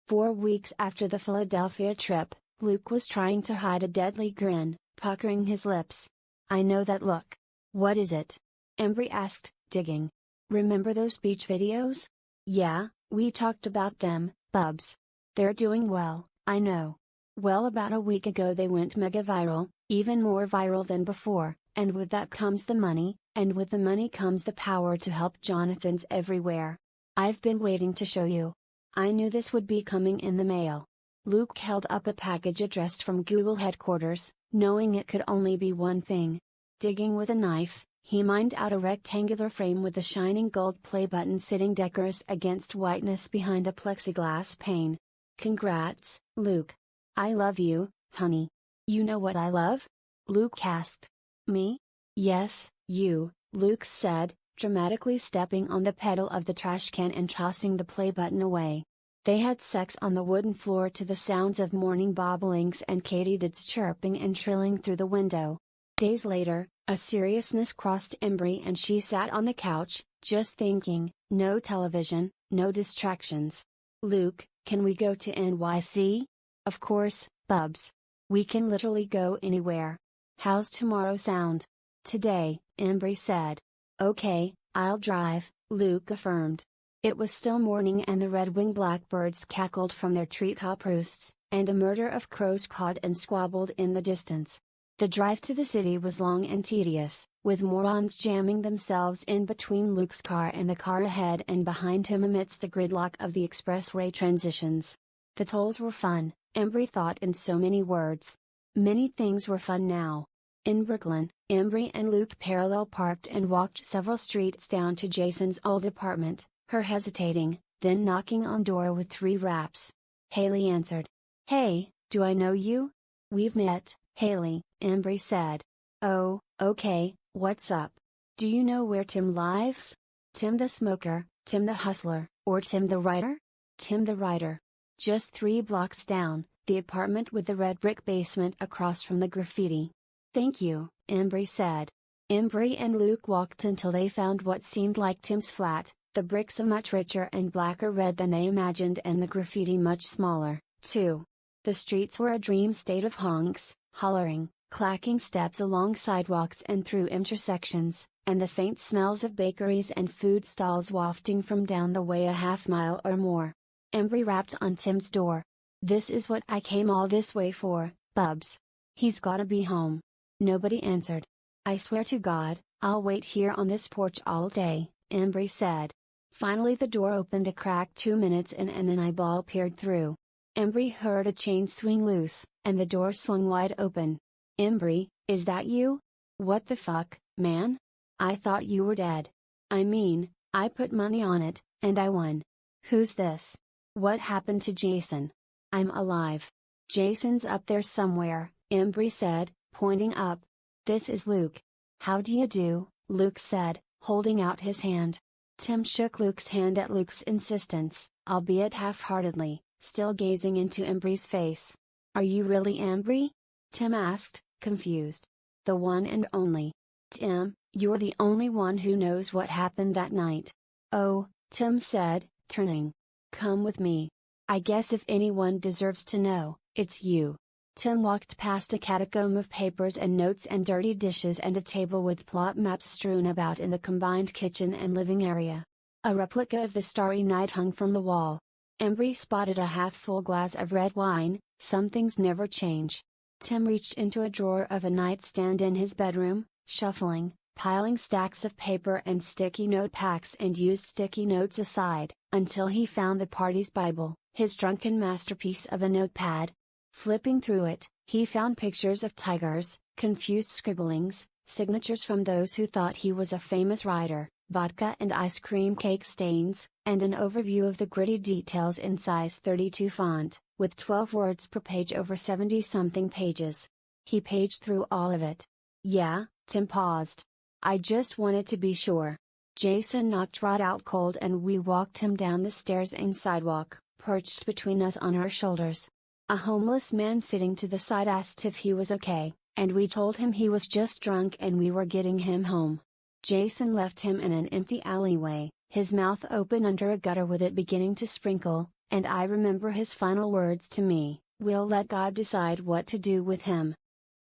4 weeks after the Philadelphia trip, Luke was trying to hide a deadly grin, puckering his lips. "I know that look. What is it?" Embry asked, digging. "Remember those beach videos? Yeah, we talked about them, Bubs. They're doing well, I know. Well, about a week ago they went mega viral, even more viral than before, and with that comes the money, and with the money comes the power to help Jonathans everywhere. I've been waiting to show you. I knew this would be coming in the mail." Luke held up a package addressed from Google headquarters, knowing it could only be one thing. Digging with a knife, he mined out a rectangular frame with a shining gold play button sitting decorous against whiteness behind a plexiglass pane. "Congrats, Luke. I love you, honey. You know what I love?" Luke asked. "Me? Yes, you," Luke said, dramatically stepping on the pedal of the trash can and tossing the play button away. They had sex on the wooden floor to the sounds of morning bobolinks and katydids chirping and trilling through the window. Days later, a seriousness crossed Embry and she sat on the couch, just thinking, no television, no distractions. "Luke, can we go to NYC? "Of course, Bubs. We can literally go anywhere. How's tomorrow sound?" "Today," Embry said. "Okay, I'll drive," Luke affirmed. It was still morning and the red-winged blackbirds cackled from their treetop roosts, and a murder of crows cawed and squabbled in the distance. The drive to the city was long and tedious, with morons jamming themselves in between Luke's car and the car ahead and behind him amidst the gridlock of the expressway transitions. The tolls were fun, Embry thought in so many words. Many things were fun now. In Brooklyn, Embry and Luke parallel parked and walked several streets down to Jason's old apartment, her hesitating, then knocking on door with 3 raps. Haley answered. "Hey, do I know you?" "We've met, Haley," Embry said. "Oh, okay, what's up? Do you know where Tim lives? Tim the smoker, Tim the hustler, or Tim the writer?" "Tim the writer. Just 3 blocks down, the apartment with the red brick basement across from the graffiti." "Thank you," Embry said. Embry and Luke walked until they found what seemed like Tim's flat, the bricks a much richer and blacker red than they imagined and the graffiti much smaller, too. The streets were a dream state of honks, hollering, clacking steps along sidewalks and through intersections, and the faint smells of bakeries and food stalls wafting from down the way a half-mile or more. Embry rapped on Tim's door. "This is what I came all this way for, Bubs. He's gotta be home." Nobody answered. "I swear to God, I'll wait here on this porch all day," Embry said. Finally the door opened a crack 2 minutes in and an eyeball peered through. Embry heard a chain swing loose, and the door swung wide open. "Embry, is that you? What the fuck, man? I thought you were dead. I mean, I put money on it, and I won. Who's this? What happened to Jason?" "I'm alive. Jason's up there somewhere," Embry said, pointing up. "This is Luke." "How do you do?" Luke said, holding out his hand. Tim shook Luke's hand at Luke's insistence, albeit half-heartedly, still gazing into Embry's face. "Are you really Embry?" Tim asked, confused. "The one and only. Tim, you're the only one who knows what happened that night." "Oh," Tim said, turning. "Come with me. I guess if anyone deserves to know, it's you." Tim walked past a catacomb of papers and notes and dirty dishes and a table with plot maps strewn about in the combined kitchen and living area. A replica of the Starry Night hung from the wall. Embry spotted a half-full glass of red wine. Some things never change. Tim reached into a drawer of a nightstand in his bedroom, shuffling, piling stacks of paper and sticky note packs and used sticky notes aside, until he found the party's Bible, his drunken masterpiece of a notepad. Flipping through it, he found pictures of tigers, confused scribblings, signatures from those who thought he was a famous writer, vodka and ice cream cake stains, and an overview of the gritty details in size 32 font, with 12 words per page over 70-something pages. He paged through all of it. "Yeah," Tim paused. "I just wanted to be sure." Jason knocked Rod out cold and we walked him down the stairs and sidewalk, perched between us on our shoulders. A homeless man sitting to the side asked if he was okay, and we told him he was just drunk and we were getting him home. Jason left him in an empty alleyway, his mouth open under a gutter with it beginning to sprinkle, and I remember his final words to me, "We'll let God decide what to do with him."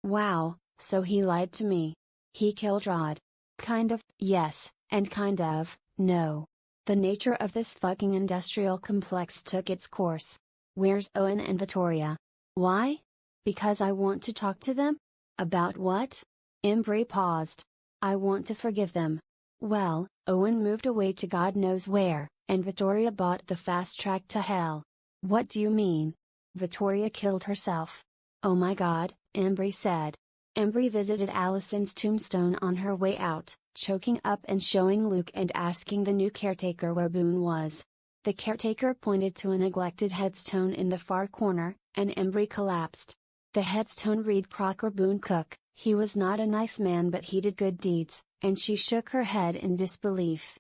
Wow, so he lied to me. He killed Rod. Kind of, yes, and kind of, no. The nature of this fucking industrial complex took its course. Where's Owen and Vittoria? Why? Because I want to talk to them? About what? Embry paused. I want to forgive them. Well, Owen moved away to God knows where, and Vittoria bought the fast track to hell. What do you mean? Vittoria killed herself. Oh my God, Embry said. Embry visited Allison's tombstone on her way out, choking up and showing Luke and asking the new caretaker where Boone was. The caretaker pointed to a neglected headstone in the far corner, and Embry collapsed. The headstone read Crocker Boone Cook. He was not a nice man but he did good deeds, and she shook her head in disbelief.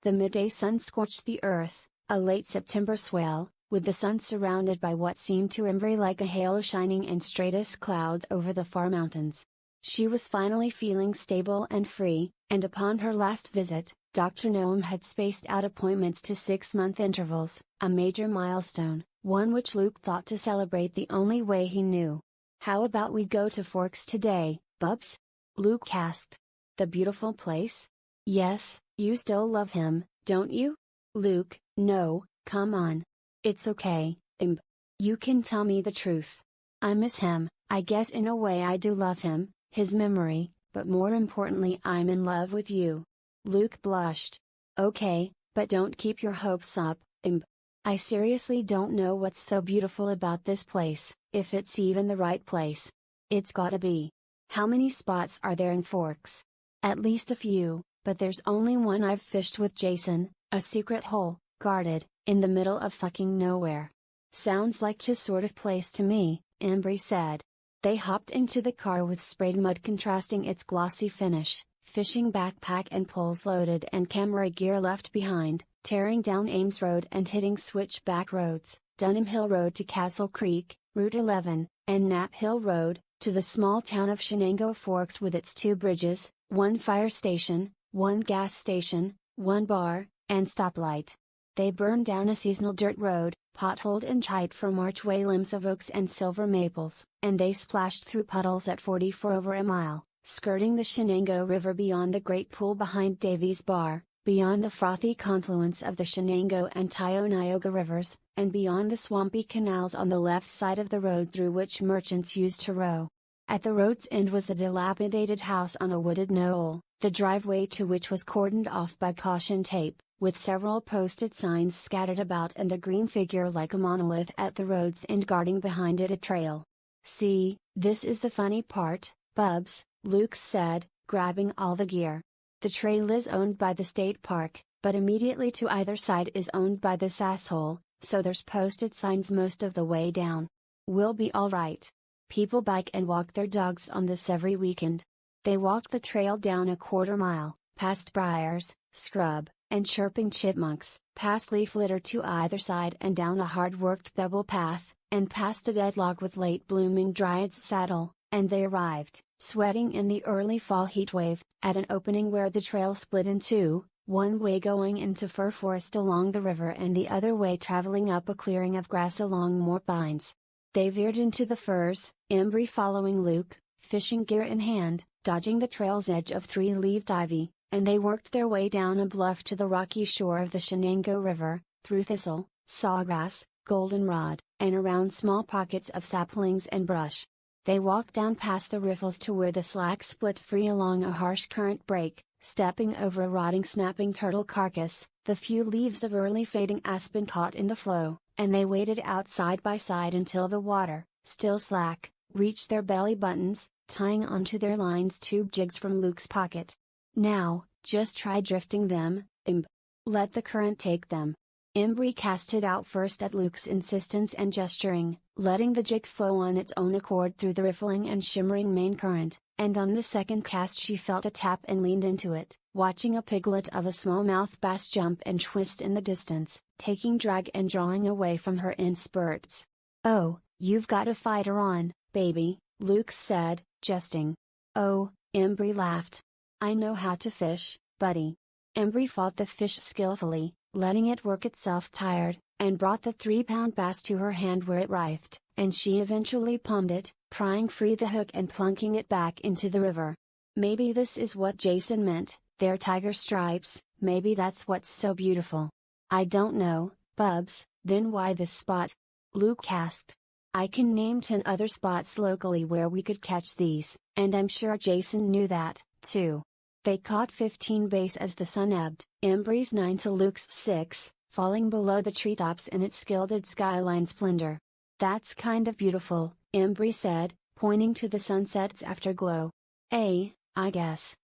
The midday sun scorched the earth, a late September swell, with the sun surrounded by what seemed to Embry like a halo shining in stratus clouds over the far mountains. She was finally feeling stable and free, and upon her last visit, Dr. Noam had spaced out appointments to 6-month intervals, a major milestone, one which Luke thought to celebrate the only way he knew. How about we go to Forks today, Bubs? Luke asked. The beautiful place? Yes, you still love him, don't you? Luke, no, come on. It's okay, Imb. You can tell me the truth. I miss him, I guess in a way I do love him, his memory, but more importantly I'm in love with you. Luke blushed. Okay, but don't keep your hopes up, Imb. I seriously don't know what's so beautiful about this place, if it's even the right place. It's gotta be. How many spots are there in Forks? At least a few, but there's only one I've fished with Jason, a secret hole, guarded, in the middle of fucking nowhere. Sounds like his sort of place to me, Embry said. They hopped into the car with sprayed mud contrasting its glossy finish, fishing backpack and poles loaded and camera gear left behind, tearing down Ames Road and hitting switchback roads, Dunham Hill Road to Castle Creek, Route 11, and Knapp Hill Road, to the small town of Shenango Forks with its 2 bridges, 1 fire station, 1 gas station, 1 bar, and stoplight. They burned down a seasonal dirt road, potholed and tight from archway limbs of oaks and silver maples, and they splashed through puddles at 40 for over a mile, skirting the Shenango River beyond the great pool behind Davies Bar, beyond the frothy confluence of the Shenango and Tioga rivers, and beyond the swampy canals on the left side of the road through which merchants used to row. At the road's end was a dilapidated house on a wooded knoll, the driveway to which was cordoned off by caution tape, with several posted signs scattered about and a green figure like a monolith at the road's end guarding behind it a trail. See, this is the funny part, Bubs, Luke said, grabbing all the gear. The trail is owned by the state park, but immediately to either side is owned by this asshole, so there's posted signs most of the way down. We'll be alright. People bike and walk their dogs on this every weekend. They walked the trail down a quarter mile, past briars, scrub, and chirping chipmunks, past leaf litter to either side and down a hard-worked pebble path, and past a deadlock with late-blooming dryad's saddle, and they arrived, sweating in the early fall heatwave, at an opening where the trail split in two, one way going into fir forest along the river and the other way traveling up a clearing of grass along more pines. They veered into the firs, Embry following Luke, fishing gear in hand, dodging the trail's edge of 3-leaved ivy, and they worked their way down a bluff to the rocky shore of the Shenango River, through thistle, sawgrass, goldenrod, and around small pockets of saplings and brush. They walked down past the riffles to where the slack split free along a harsh current break, stepping over a rotting snapping turtle carcass, the few leaves of early fading aspen caught in the flow, and they waded out side by side until the water, still slack, reached their belly buttons, tying onto their lines tube jigs from Luke's pocket. Now, just try drifting them, Imb. Let the current take them. Embry cast it out first at Luke's insistence and gesturing, letting the jig flow on its own accord through the riffling and shimmering main current, and on the second cast she felt a tap and leaned into it, watching a piglet of a smallmouth bass jump and twist in the distance, taking drag and drawing away from her in spurts. "Oh, you've got a fighter on, baby," Luke said, jesting. "Oh," Embry laughed. "I know how to fish, buddy." Embry fought the fish skillfully, letting it work itself tired, and brought the 3-pound bass to her hand where it writhed, and she eventually palmed it, prying free the hook and plunking it back into the river. Maybe this is what Jason meant, their tiger stripes, maybe that's what's so beautiful. "I don't know, Bubs, then why this spot?" Luke asked. "I can name 10 other spots locally where we could catch these, and I'm sure Jason knew that, too." They caught 15 bass as the sun ebbed, Embry's 9 to Luke's 6, falling below the treetops in its gilded skyline splendor. "That's kind of beautiful," Embry said, pointing to the sunset's afterglow. I guess,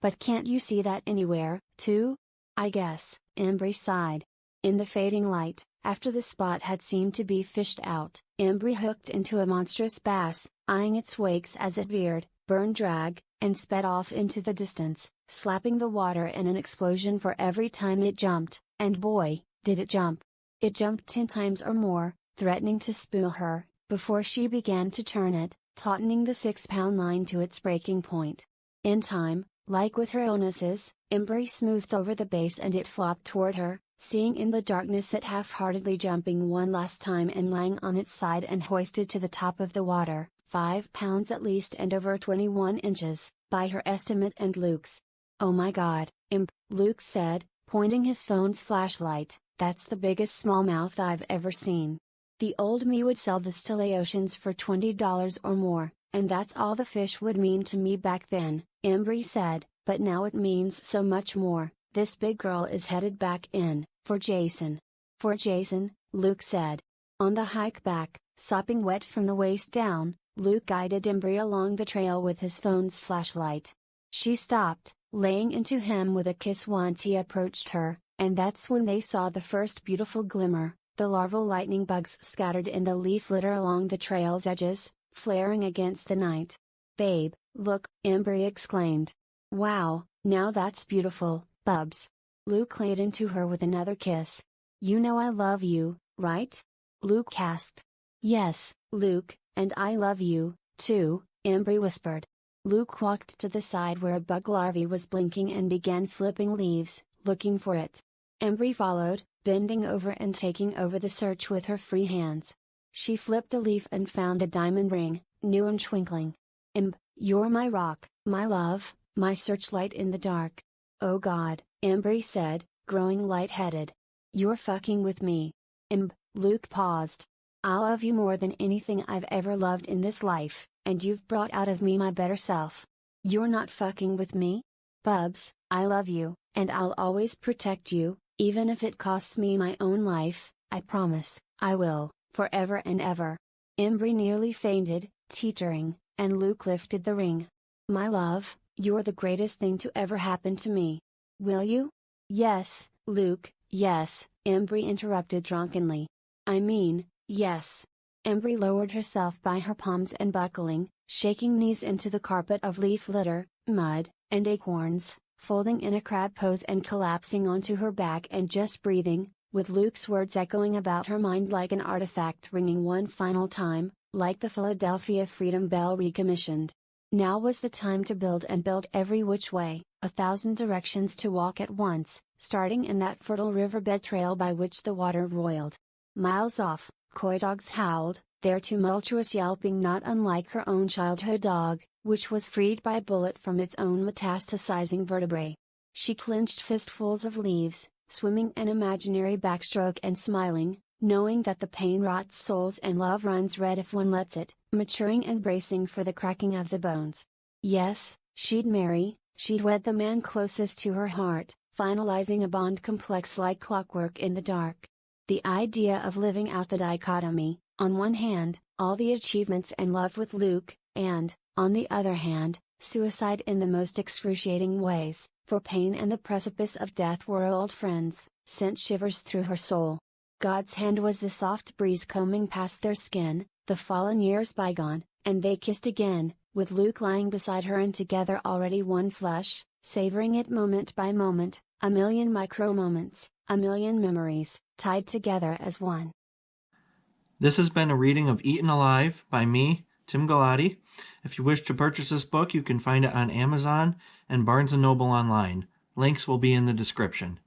but can't you see that anywhere, too?" "I guess," Embry sighed. In the fading light, after the spot had seemed to be fished out, Embry hooked into a monstrous bass, eyeing its wakes as it veered, burned drag, and sped off into the distance, slapping the water in an explosion for every time it jumped, and boy, did it jump! It jumped 10 times or more, threatening to spool her, before she began to turn it, tautening the 6-pound line to its breaking point. In time, like with her illnesses, Embry smoothed over the base and it flopped toward her, seeing in the darkness it half-heartedly jumping one last time and lying on its side and hoisted to the top of the water, 5 pounds at least and over 21 inches, by her estimate and Luke's. "Oh my God," Luke said, pointing his phone's flashlight, "that's the biggest smallmouth I've ever seen. The old me would sell the Oceans for $20 or more, and that's all the fish would mean to me back then," Embry said, "but now it means so much more. This big girl is headed back in, for Jason." "For Jason," Luke said. On the hike back, sopping wet from the waist down, Luke guided Embry along the trail with his phone's flashlight. She stopped, laying into him with a kiss once he approached her, and that's when they saw the first beautiful glimmer, the larval lightning bugs scattered in the leaf litter along the trail's edges, flaring against the night. "Babe, look," Embry exclaimed. "Wow, now that's beautiful, Bubs." Luke laid into her with another kiss. "You know I love you, right?" Luke asked. "Yes, Luke, and I love you, too," Embry whispered. Luke walked to the side where a bug larvae was blinking and began flipping leaves, looking for it. Embry followed, bending over and taking over the search with her free hands. She flipped a leaf and found a diamond ring, new and twinkling. You're my rock, my love, my searchlight in the dark." "Oh God," Embry said, growing lightheaded. "You're fucking with me." Luke paused. "I love you more than anything I've ever loved in this life, and you've brought out of me my better self. You're not fucking with me? Bubs, I love you, and I'll always protect you, even if it costs me my own life, I promise, I will, forever and ever." Embry nearly fainted, teetering, and Luke lifted the ring. "My love, you're the greatest thing to ever happen to me. Will you?" "Yes, Luke, yes," Embry interrupted drunkenly. "I mean, yes." Embry lowered herself by her palms and buckling, shaking knees into the carpet of leaf litter, mud, and acorns, folding in a crab pose and collapsing onto her back and just breathing, with Luke's words echoing about her mind like an artifact ringing one final time, like the Philadelphia Freedom Bell recommissioned. Now was the time to build and build every which way, 1,000 directions to walk at once, starting in that fertile riverbed trail by which the water roiled. Miles off, coy dogs howled, their tumultuous yelping not unlike her own childhood dog, which was freed by a bullet from its own metastasizing vertebrae. She clenched fistfuls of leaves, swimming an imaginary backstroke and smiling, knowing that the pain rots souls and love runs red if one lets it, maturing and bracing for the cracking of the bones. Yes, she'd marry, she'd wed the man closest to her heart, finalizing a bond complex like clockwork in the dark. The idea of living out the dichotomy, on one hand, all the achievements and love with Luke, and, on the other hand, suicide in the most excruciating ways, for pain and the precipice of death were old friends, sent shivers through her soul. God's hand was the soft breeze combing past their skin, the fallen years bygone, and they kissed again, with Luke lying beside her and together already one flesh, savoring it moment by moment, a million micro-moments, a million memories, tied together as one. This has been a reading of Eaten Alive by me, Tim Galati. If you wish to purchase this book, you can find it on Amazon and Barnes & Noble online. Links will be in the description.